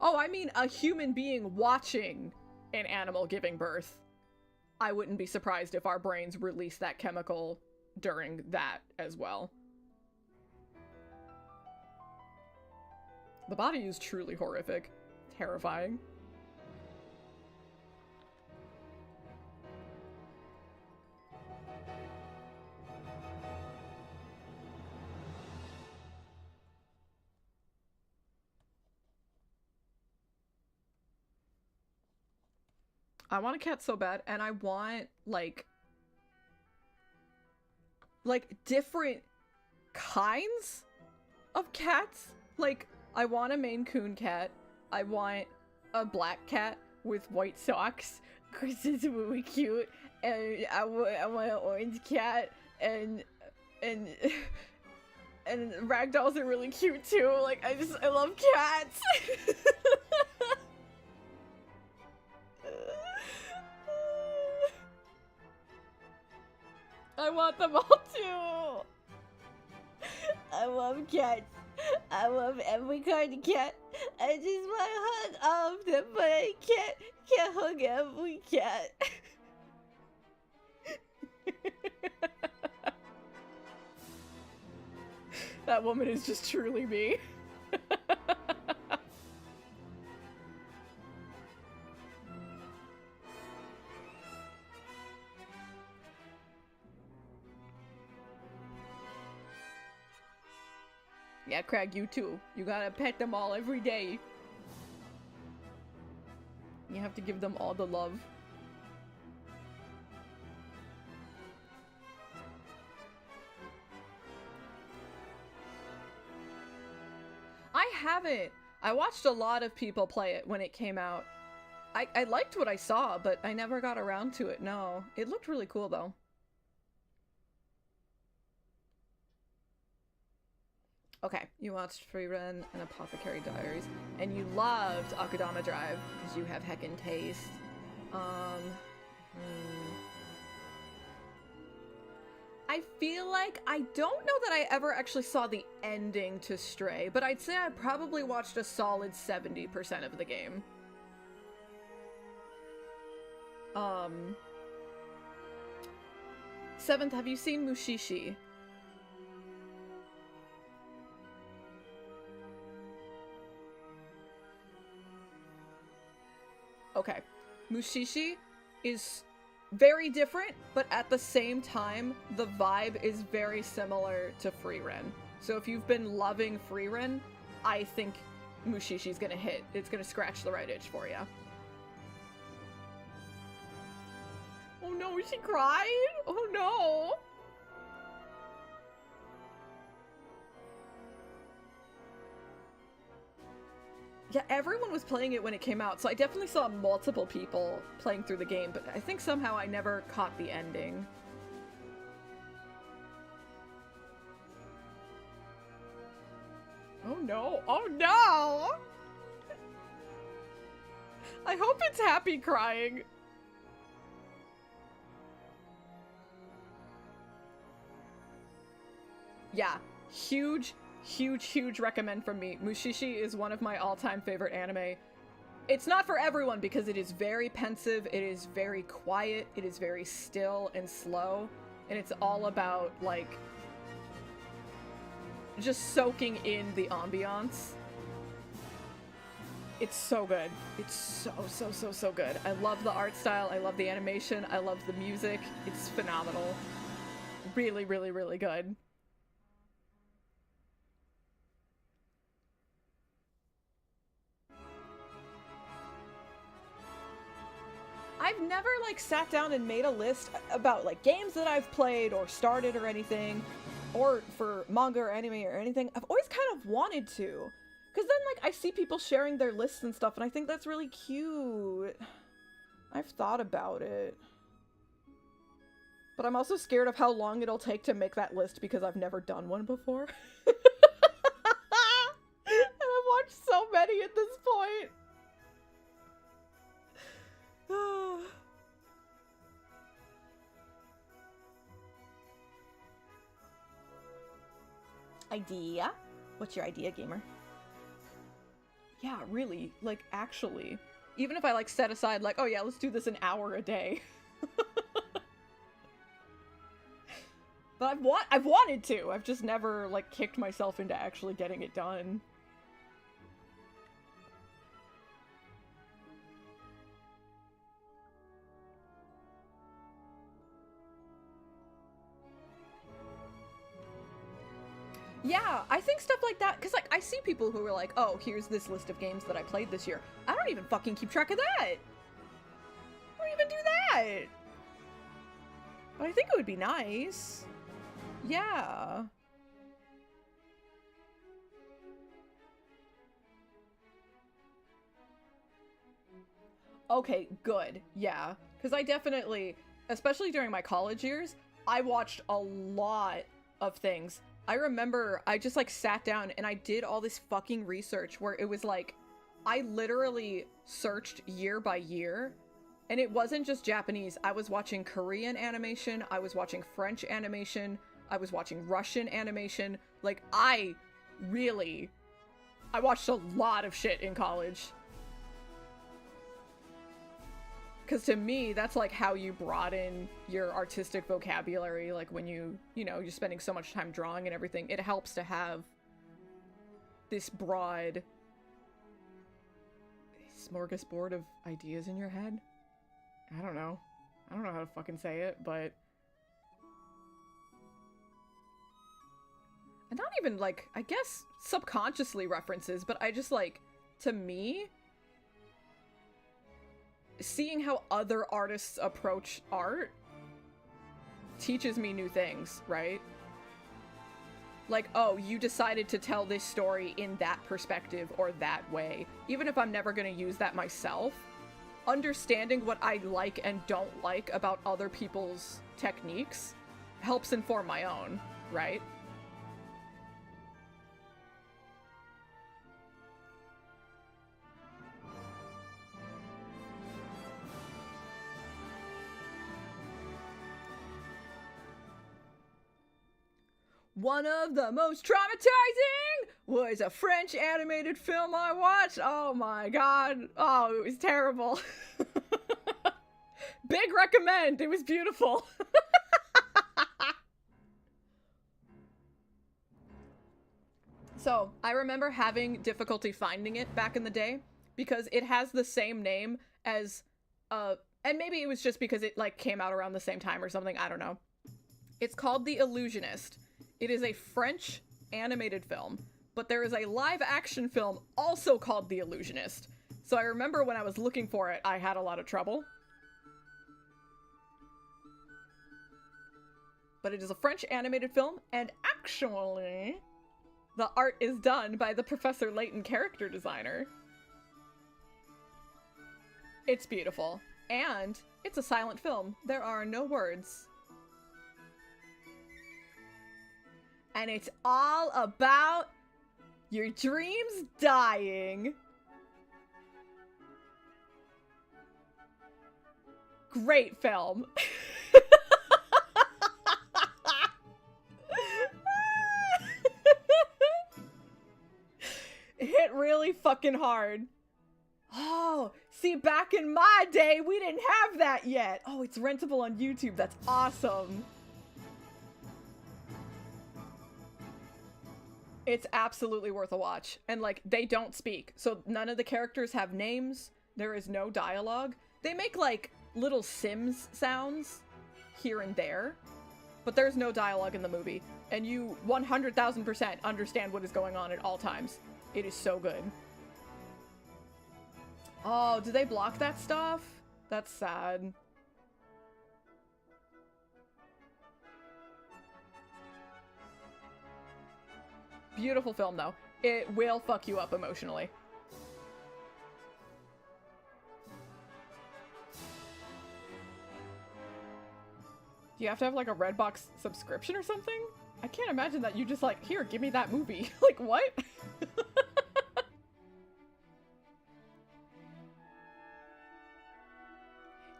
Oh, I mean a human being watching an animal giving birth. I wouldn't be surprised if our brains release that chemical during that as well. The body is truly horrific. Terrifying. I want a cat so bad, and I want, like different kinds of cats. Like, I want a Maine Coon cat. I want a black cat with white socks, because it's really cute. And I want an orange cat, and ragdolls are really cute too. Like, I love cats. I want them all too. I love cats. I love every kind of cat. I just want to hug all of them, but I can't hug every cat. That woman is just truly me. Yeah, Craig, you too. You gotta pet them all every day. You have to give them all the love. I haven't. I watched a lot of people play it when it came out. I liked what I saw, but I never got around to it, no. It looked really cool, though. Okay, you watched Free Run and Apothecary Diaries, and you loved Akudama Drive, because you have heckin' taste. I feel like I don't know that I ever actually saw the ending to Stray, but I'd say I probably watched a solid 70% of the game. Seventh, have you seen Mushishi? Okay. Mushishi is very different, but at the same time, the vibe is very similar to Frieren. So if you've been loving Frieren, I think Mushishi's gonna hit. It's gonna scratch the right itch for you. Oh no, she cried? Oh no! Yeah, everyone was playing it when it came out, so I definitely saw multiple people playing through the game, but I think somehow I never caught the ending. Oh no! Oh no! I hope it's happy crying. Yeah, huge recommend from me. Mushishi is one of my all-time favorite anime. It's not for everyone because it is very pensive, it is very quiet, it is very still and slow, and it's all about, like, just soaking in the ambiance. It's so good. It's so good. I love the art style, I love the animation, I love the music. It's phenomenal. Really good. I've never, like, sat down and made a list about, like, games that I've played or started or anything, or for manga or anime or anything. I've always kind of wanted to, because then, like, I see people sharing their lists and stuff, and I think that's really cute. I've thought about it. But I'm also scared of how long it'll take to make that list because I've never done one before. And I've watched so many at this point. Idea? What's your idea, gamer? Yeah, really. Like, actually. Even if I, like, set aside, like, oh yeah, let's do this an hour a day. But I've wanted to. I've just never, like, kicked myself into actually getting it done. Yeah, I think stuff like that, because, like, I see people who are like, oh, here's this list of games that I played this year. I don't even fucking keep track of that! I don't even do that! But I think it would be nice. Yeah. Okay, good. Yeah. Because I definitely, especially during my college years, I watched a lot of things. I remember I just, like, sat down and I did all this fucking research where it was like, I literally searched year by year, and it wasn't just Japanese. I was watching Korean animation, I was watching French animation, I was watching Russian animation. Like, I really, I watched a lot of shit in college. Because to me, that's like how you broaden your artistic vocabulary. Like when you know, you're spending so much time drawing and everything, it helps to have this broad smorgasbord of ideas in your head. I don't know how to fucking say it, but... And not even, like, I guess subconsciously references, but I just, like, to me, seeing how other artists approach art teaches me new things, right? Like, oh, you decided to tell this story in that perspective or that way. Even if I'm never gonna use that myself, understanding what I like and don't like about other people's techniques helps inform my own, right? One of the most traumatizing was a French animated film I watched. Oh my god. Oh, it was terrible. Big recommend. It was beautiful. So, I remember having difficulty finding it back in the day because it has the same name as, and maybe it was just because it, like, came out around the same time or something. I don't know. It's called The Illusionist. It is a French animated film, but there is a live-action film also called The Illusionist. So I remember when I was looking for it, I had a lot of trouble. But it is a French animated film, and actually, the art is done by the Professor Layton character designer. It's beautiful, and it's a silent film. There are no words. And it's all about your dreams dying. Great film. It hit really fucking hard. Oh, see, back in my day, we didn't have that yet. Oh, it's rentable on YouTube. That's awesome. It's absolutely worth a watch. And, like, they don't speak. So none of the characters have names. There is no dialogue. They make, like, little Sims sounds here and there. But there's no dialogue in the movie. And you 100,000% understand what is going on at all times. It is so good. Oh, do they block that stuff? That's sad. Beautiful film, though. It will fuck you up emotionally. Do you have to have, like, a Redbox subscription or something? I can't imagine that you just, like, here, give me that movie. Like, what?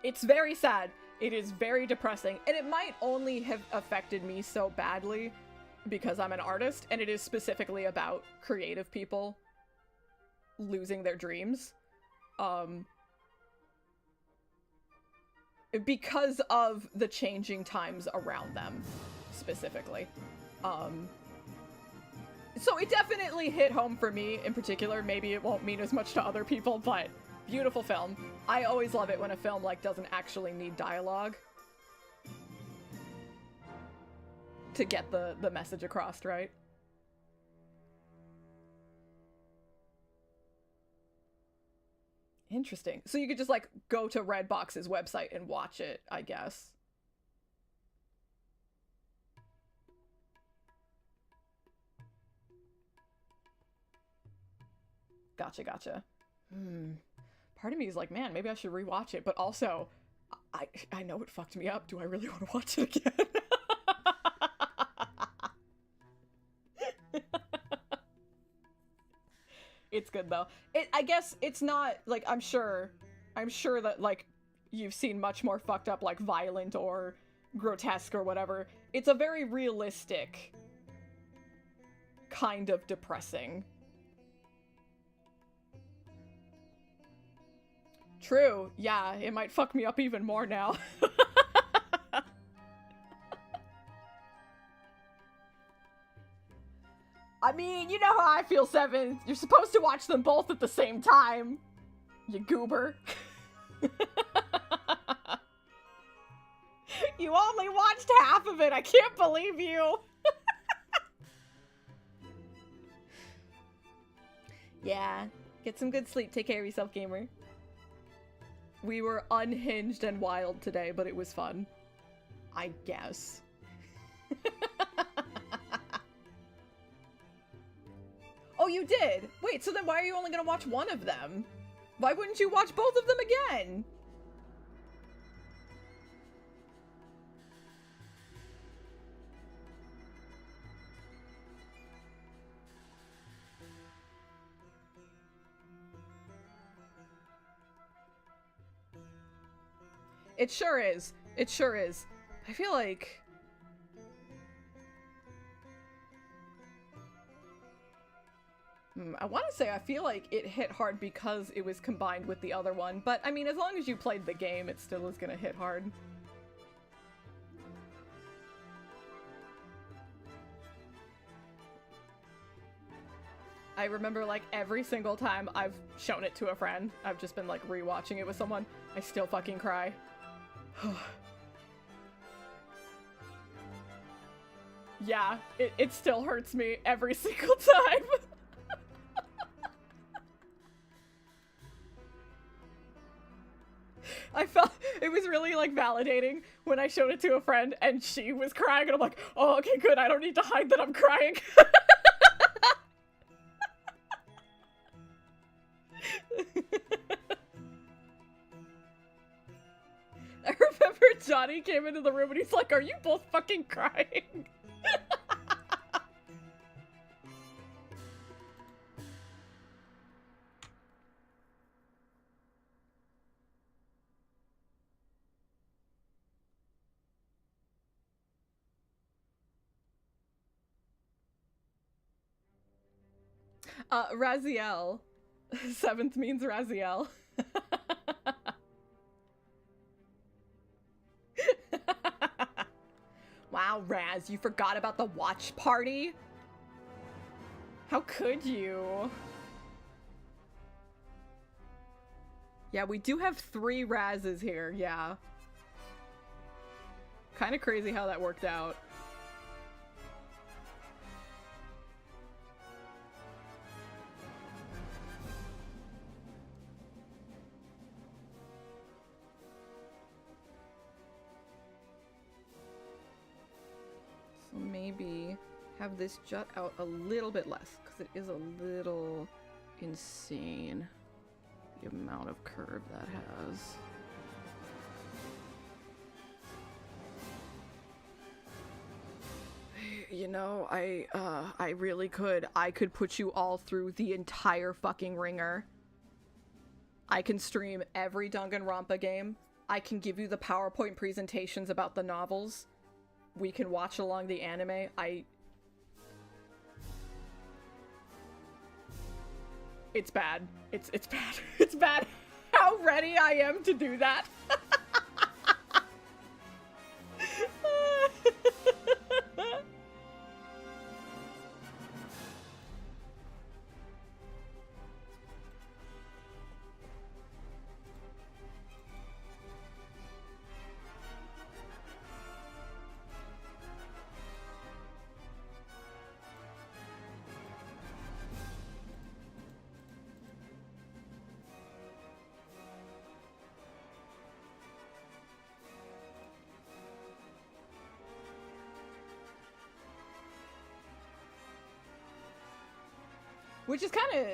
It's very sad. It is very depressing. And it might only have affected me so badly because I'm an artist, and it is specifically about creative people losing their dreams. Because of the changing times around them, specifically. So it definitely hit home for me in particular. Maybe it won't mean as much to other people, but beautiful film. I always love it when a film, like, doesn't actually need dialogue to get the message across, right? Interesting. So you could just, like, go to Redbox's website and watch it, I guess. Gotcha. Part of me is like, man, maybe I should rewatch it, but also, I know it fucked me up. Do I really want to watch it again? It's good, though. I guess it's not, like, I'm sure that, like, you've seen much more fucked up, like, violent or grotesque or whatever. It's a very realistic kind of depressing. True, yeah, it might fuck me up even more now. I mean, you know how I feel, Seven. You're supposed to watch them both at the same time. You goober. You only watched half of it. I can't believe you. Yeah. Get some good sleep. Take care of yourself, gamer. We were unhinged and wild today, but it was fun. I guess. Oh, you did? Wait, so then why are you only gonna watch one of them? Why wouldn't you watch both of them again? It sure is. It sure is. I feel like... I want to say I feel like it hit hard because it was combined with the other one, but I mean, as long as you played the game, it still is gonna hit hard. I remember, like, every single time I've shown it to a friend, I've just been, like, rewatching it with someone, I still fucking cry. Yeah, it still hurts me every single time. I felt it was really, like, validating when I showed it to a friend and she was crying and I'm like, oh, okay, good, I don't need to hide that I'm crying. I remember Johnny came into the room and he's like, are you both fucking crying? Raziel. Seventh means Raziel. Wow, Raz, you forgot about the watch party? How could you? Yeah, we do have 3 Razes here, yeah. Kinda crazy how that worked out. Maybe have this jut out a little bit less, because it is a little insane, the amount of curve that has. You know, I really could. I could put you all through the entire fucking ringer. I can stream every Danganronpa game. I can give you the PowerPoint presentations about the novels. We can watch along the anime. It's bad. It's bad. It's bad how ready I am to do that. Which is kind of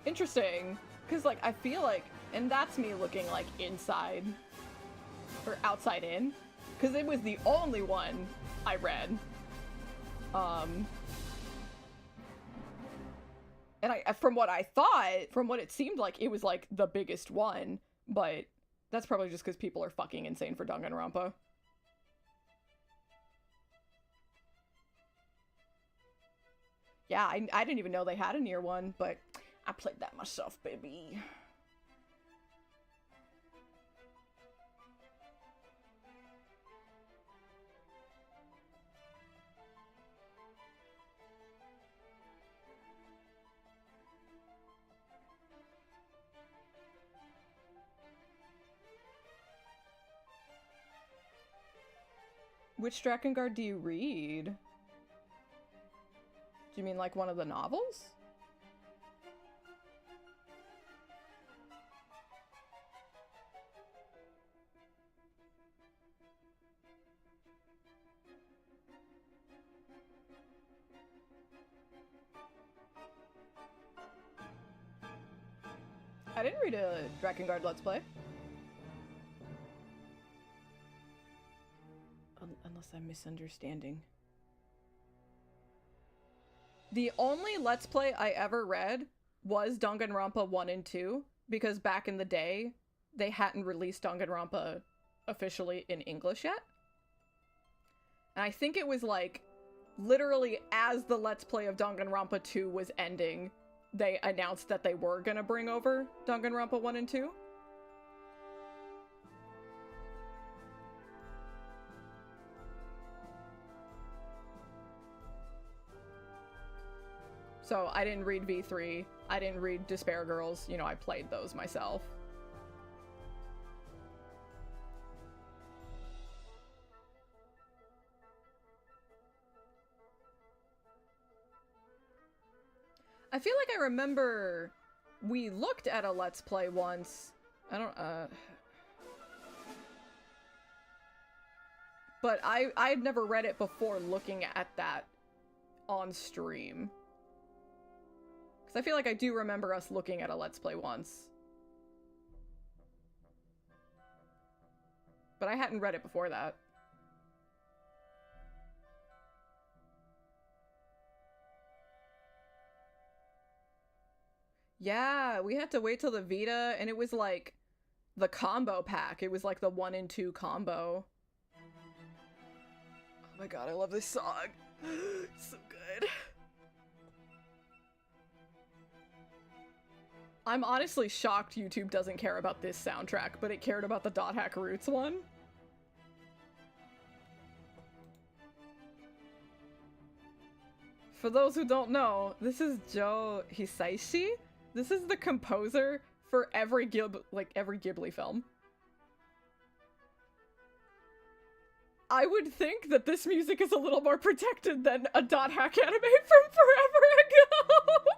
interesting, because, like, I feel like, and that's me looking, like, inside, or outside in, because it was the only one I read. And from what I thought, from what it seemed like, it was, like, the biggest one, but that's probably just because people are fucking insane for Danganronpa. Yeah, I didn't even know they had a Nier one, but I played that myself, baby. Which Drakengard do you read? Do you mean like one of the novels? I didn't read a Drakengard Let's Play. Unless I'm misunderstanding. The only Let's Play I ever read was Danganronpa 1 and 2, because back in the day, they hadn't released Danganronpa officially in English yet. And I think it was like, literally as the Let's Play of Danganronpa 2 was ending, they announced that they were gonna bring over Danganronpa 1 and 2. So I didn't read V3, I didn't read Despair Girls, you know, I played those myself. I feel like I remember we looked at a Let's Play once. But I'd never read it before looking at that on stream. Because I feel like I do remember us looking at a Let's Play once. But I hadn't read it before that. Yeah, we had to wait till the Vita, and it was like the combo pack. It was like the 1 and 2 combo. Oh my god, I love this song. It's so good. I'm honestly shocked YouTube doesn't care about this soundtrack, but it cared about the Dot Hack Roots one. For those who don't know, this is Joe Hisaishi. This is the composer for every Ghibli film. I would think that this music is a little more protected than a Dot Hack anime from forever ago.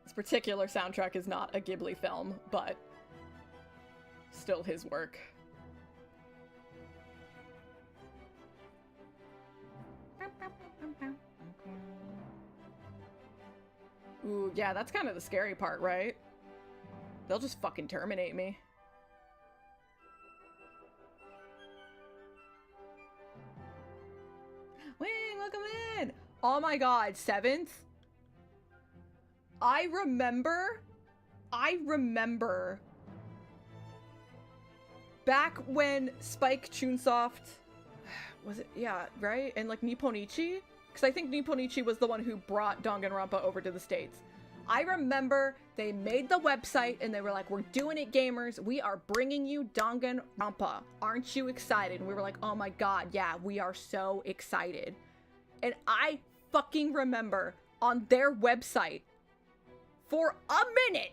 This particular soundtrack is not a Ghibli film, but still his work. Ooh, yeah, that's kind of the scary part, right? They'll just fucking terminate me. Wing, welcome in! Oh my god, 7th? I remember back when Spike Chunsoft, was it? Yeah, right? And like Nipponichi? Because I think Nipponichi was the one who brought Danganronpa over to the States. I remember they made the website and they were like, we're doing it, gamers. We are bringing you Danganronpa. Aren't you excited? And we were like, oh my god, yeah, we are so excited. And I fucking remember on their website, for a minute,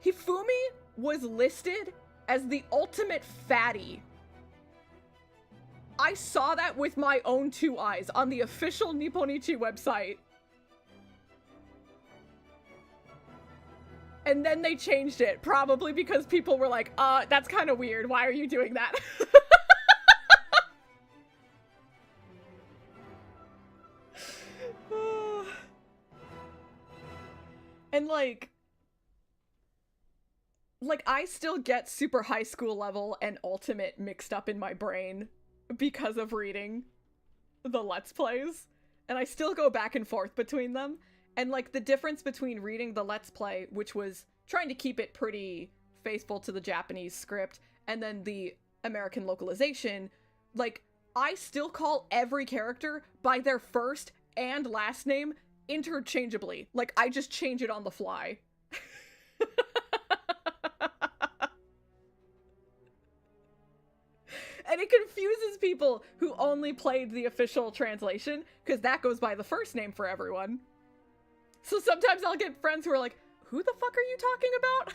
Hifumi was listed as the ultimate fatty. I saw that with my own 2 eyes on the official Nipponichi website. And then they changed it, probably because people were like, that's kind of weird. Why are you doing that? And like I still get super high school level and ultimate mixed up in my brain because of reading the Let's Plays. And I still go back and forth between them. And like the difference between reading the Let's Play, which was trying to keep it pretty faithful to the Japanese script, and then the American localization, like, I still call every character by their first and last name interchangeably. Like, I just change it on the fly. And it confuses people who only played the official translation, because that goes by the first name for everyone. So sometimes I'll get friends who are like, who the fuck are you talking about?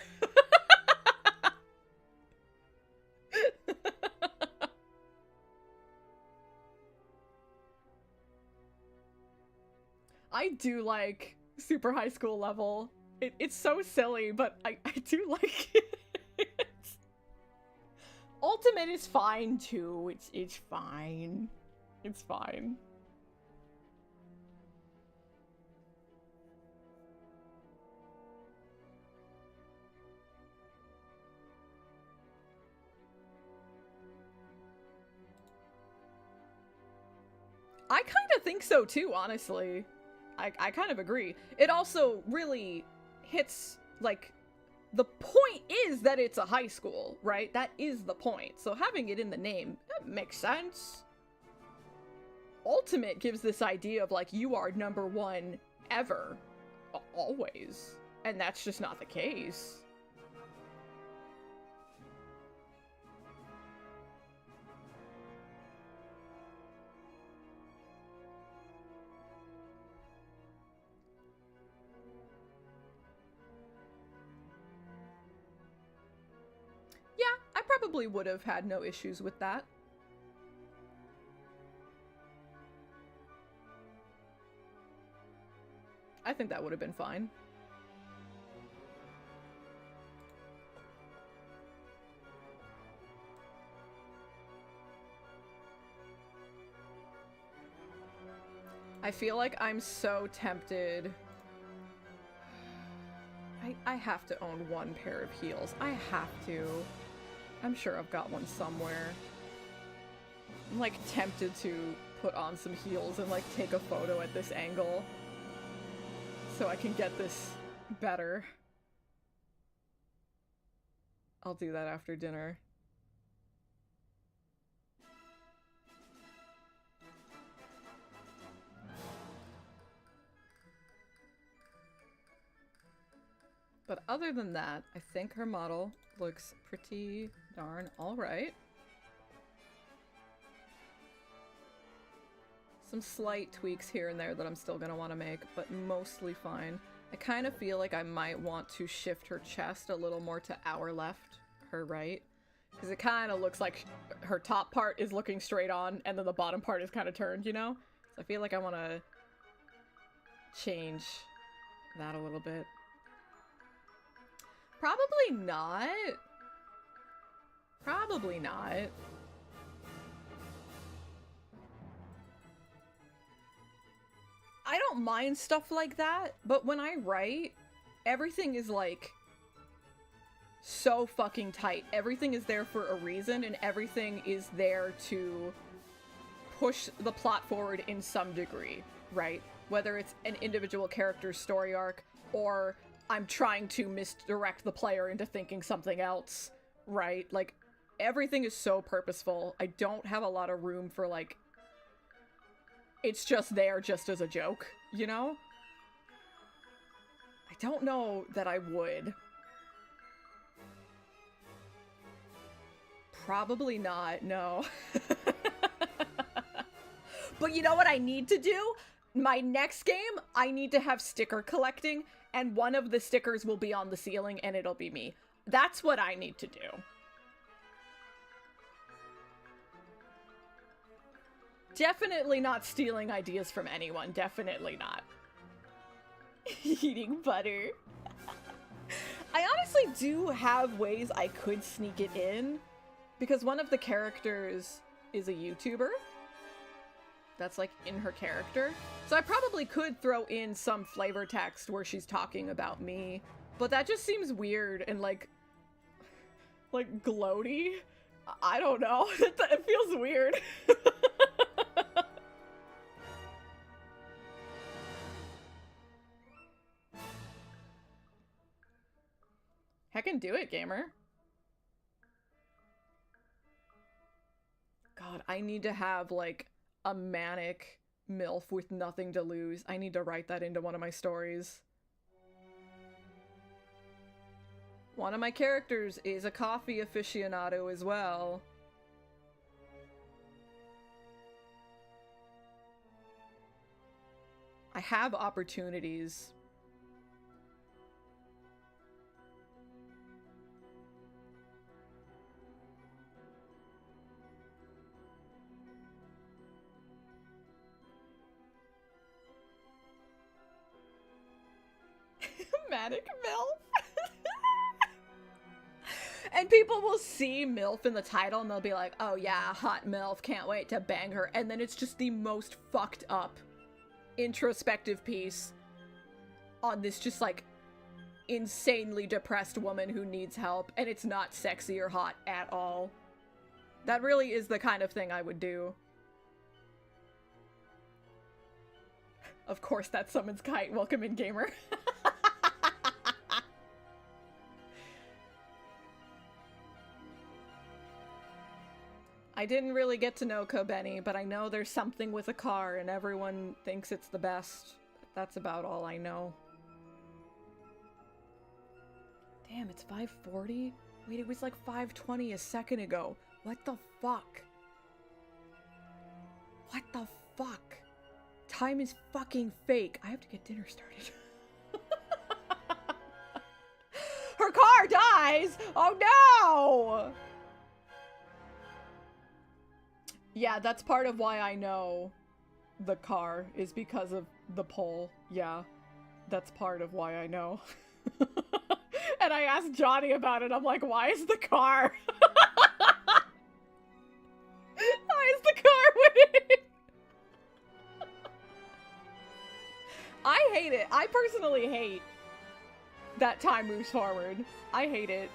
I do like Super High School Level. It's so silly, but I do like it. Ultimate is fine too. It's fine. It's fine. I kind of think so too, honestly. I kind of agree. It also really hits, like, the point is that it's a high school, right? That is the point. So having it in the name, that makes sense. Ultimate gives this idea of, like, you are number one ever. Always. And that's just not the case. Yeah, I probably would have had no issues with that. I think that would have been fine. I feel like I'm so tempted. I have to own one pair of heels. I have to. I'm sure I've got one somewhere. I'm like tempted to put on some heels and like take a photo at this angle so I can get this better. I'll do that after dinner. But other than that, I think her model looks pretty darn alright. Some slight tweaks here and there that I'm still gonna want to make, but mostly fine. I kind of feel like I might want to shift her chest a little more to our left, her right. Because it kind of looks like her top part is looking straight on, and then the bottom part is kind of turned, you know? So I feel like I want to change that a little bit. Probably not. Probably not. I don't mind stuff like that, but when I write, everything is like so fucking tight. Everything is there for a reason, and everything is there to push the plot forward in some degree, right? Whether it's an individual character's story arc, or I'm trying to misdirect the player into thinking something else, right? Like, everything is so purposeful. I don't have a lot of room for, like, it's just there just as a joke, you know? I don't know that I would. Probably not, no. But you know what I need to do? My next game, I need to have sticker collecting, and one of the stickers will be on the ceiling, and it'll be me. That's what I need to do. Definitely not stealing ideas from anyone. Definitely not. Eating butter. I honestly do have ways I could sneak it in, because one of the characters is a YouTuber. That's like in her character. So I probably could throw in some flavor text where she's talking about me, but that just seems weird and like gloaty. I don't know. It feels weird. Heckin' do it, gamer. I need to have, like, a manic MILF with nothing to lose. I need to write that into one of my stories. One of my characters is a coffee aficionado as well. I have opportunities. Manic MILF. And people will see MILF in the title and they'll be like, oh yeah, hot MILF, can't wait to bang her. And then it's just the most fucked up introspective piece on this just like insanely depressed woman who needs help, and it's not sexy or hot at all. That really is the kind of thing I would do. Of course that summons Kite. Welcome in, gamer. I didn't really get to know Kobeni, but I know there's something with a car and everyone thinks it's the best. That's about all I know. Damn, it's 5:40? Wait, it was like 5:20 a second ago. What the fuck? What the fuck? Time is fucking fake. I have to get dinner started. Her car dies! Oh no! Yeah, that's part of why I know the car is because of the pole. Yeah, that's part of why I know. And I asked Johnny about it. I'm like, why is the car? Why is the car winning? I hate it. I personally hate that time moves forward. I hate it.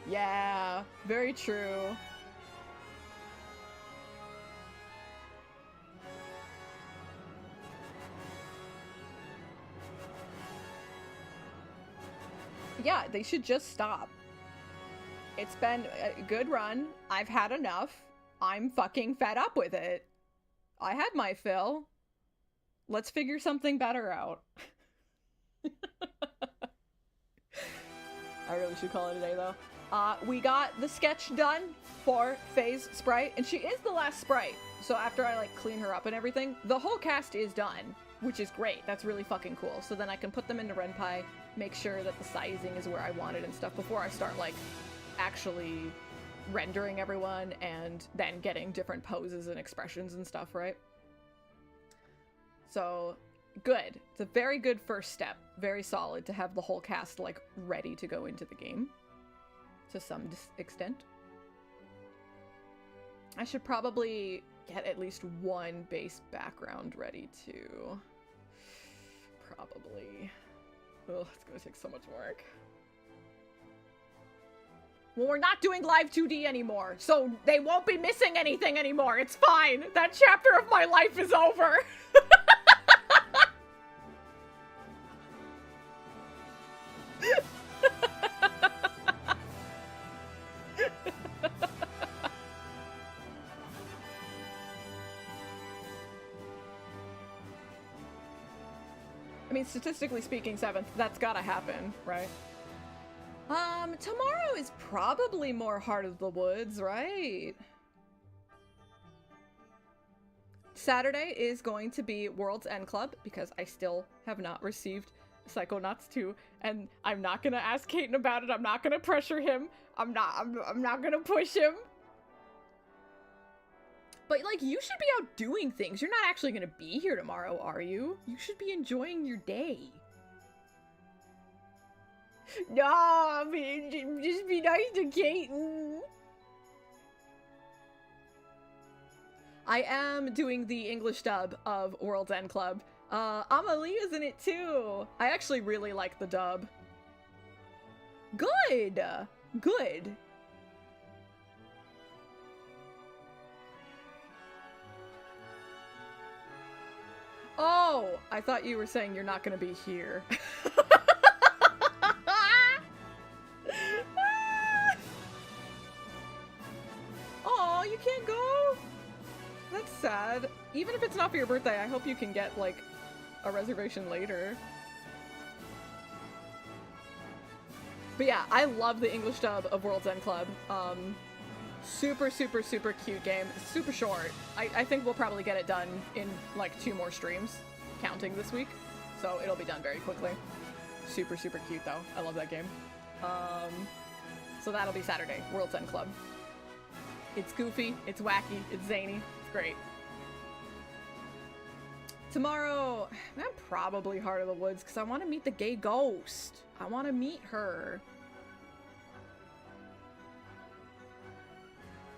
Yeah, very true. Yeah, they should just stop. It's been a good run. I've had enough. I'm fucking fed up with it. I had my fill. Let's figure something better out. I really should call it a day, though. We got the sketch done for Faye's sprite, and she is the last sprite. So after I, like, clean her up and everything, the whole cast is done, which is great. That's really fucking cool. So then I can put them into Ren'Py, make sure that the sizing is where I want it and stuff before I start, like, actually rendering everyone and then getting different poses and expressions and stuff, right? So, good. It's a very good first step. Very solid to have the whole cast, like, ready to go into the game. To some extent. I should probably get at least one base background ready, too. Probably. Ugh, it's gonna take so much work. Well, we're not doing live 2D anymore, so they won't be missing anything anymore. It's fine. That chapter of my life is over. I mean, statistically speaking, 7th, that's gotta happen, right? Tomorrow is probably more Heart of the Woods, right? Saturday is going to be World's End Club, because I still have not received Psychonauts 2, and I'm not gonna ask Caden about it, I'm not gonna pressure him, I'm not gonna push him. But, like, you should be out doing things. You're not actually gonna be here tomorrow, are you? You should be enjoying your day. No, I mean, just be nice to Caden. I am doing the English dub of World's End Club. Amalia's in it too. I actually really like the dub. Good! Good. Oh, I thought you were saying you're not gonna be here. can't go? That's sad. Even if it's not for your birthday, I hope you can get, like, a reservation later. But yeah, I love the English dub of World's End Club. Super, super, super cute game. Super short. I think we'll probably get it done in, like, 2 more streams, counting this week. So it'll be done very quickly. Super, super cute, though. I love that game. So that'll be Saturday, World's End Club. It's goofy, it's wacky, it's zany, it's great. Tomorrow, I'm probably Heart of the Woods because I want to meet the gay ghost. I want to meet her.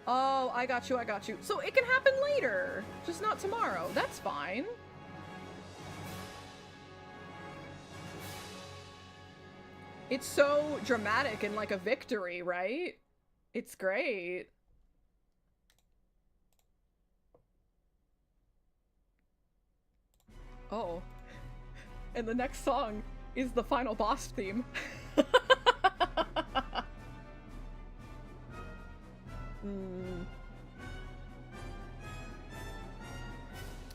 Oh, I got you, I got you. So it can happen later, just not tomorrow. That's fine. It's so dramatic and like a victory, right? It's great. Oh. And the next song is the final boss theme.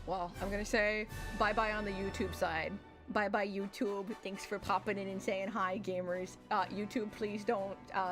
Well, I'm gonna say bye-bye on the YouTube side. Bye-bye YouTube. Thanks for popping in and saying hi, gamers. YouTube, please don't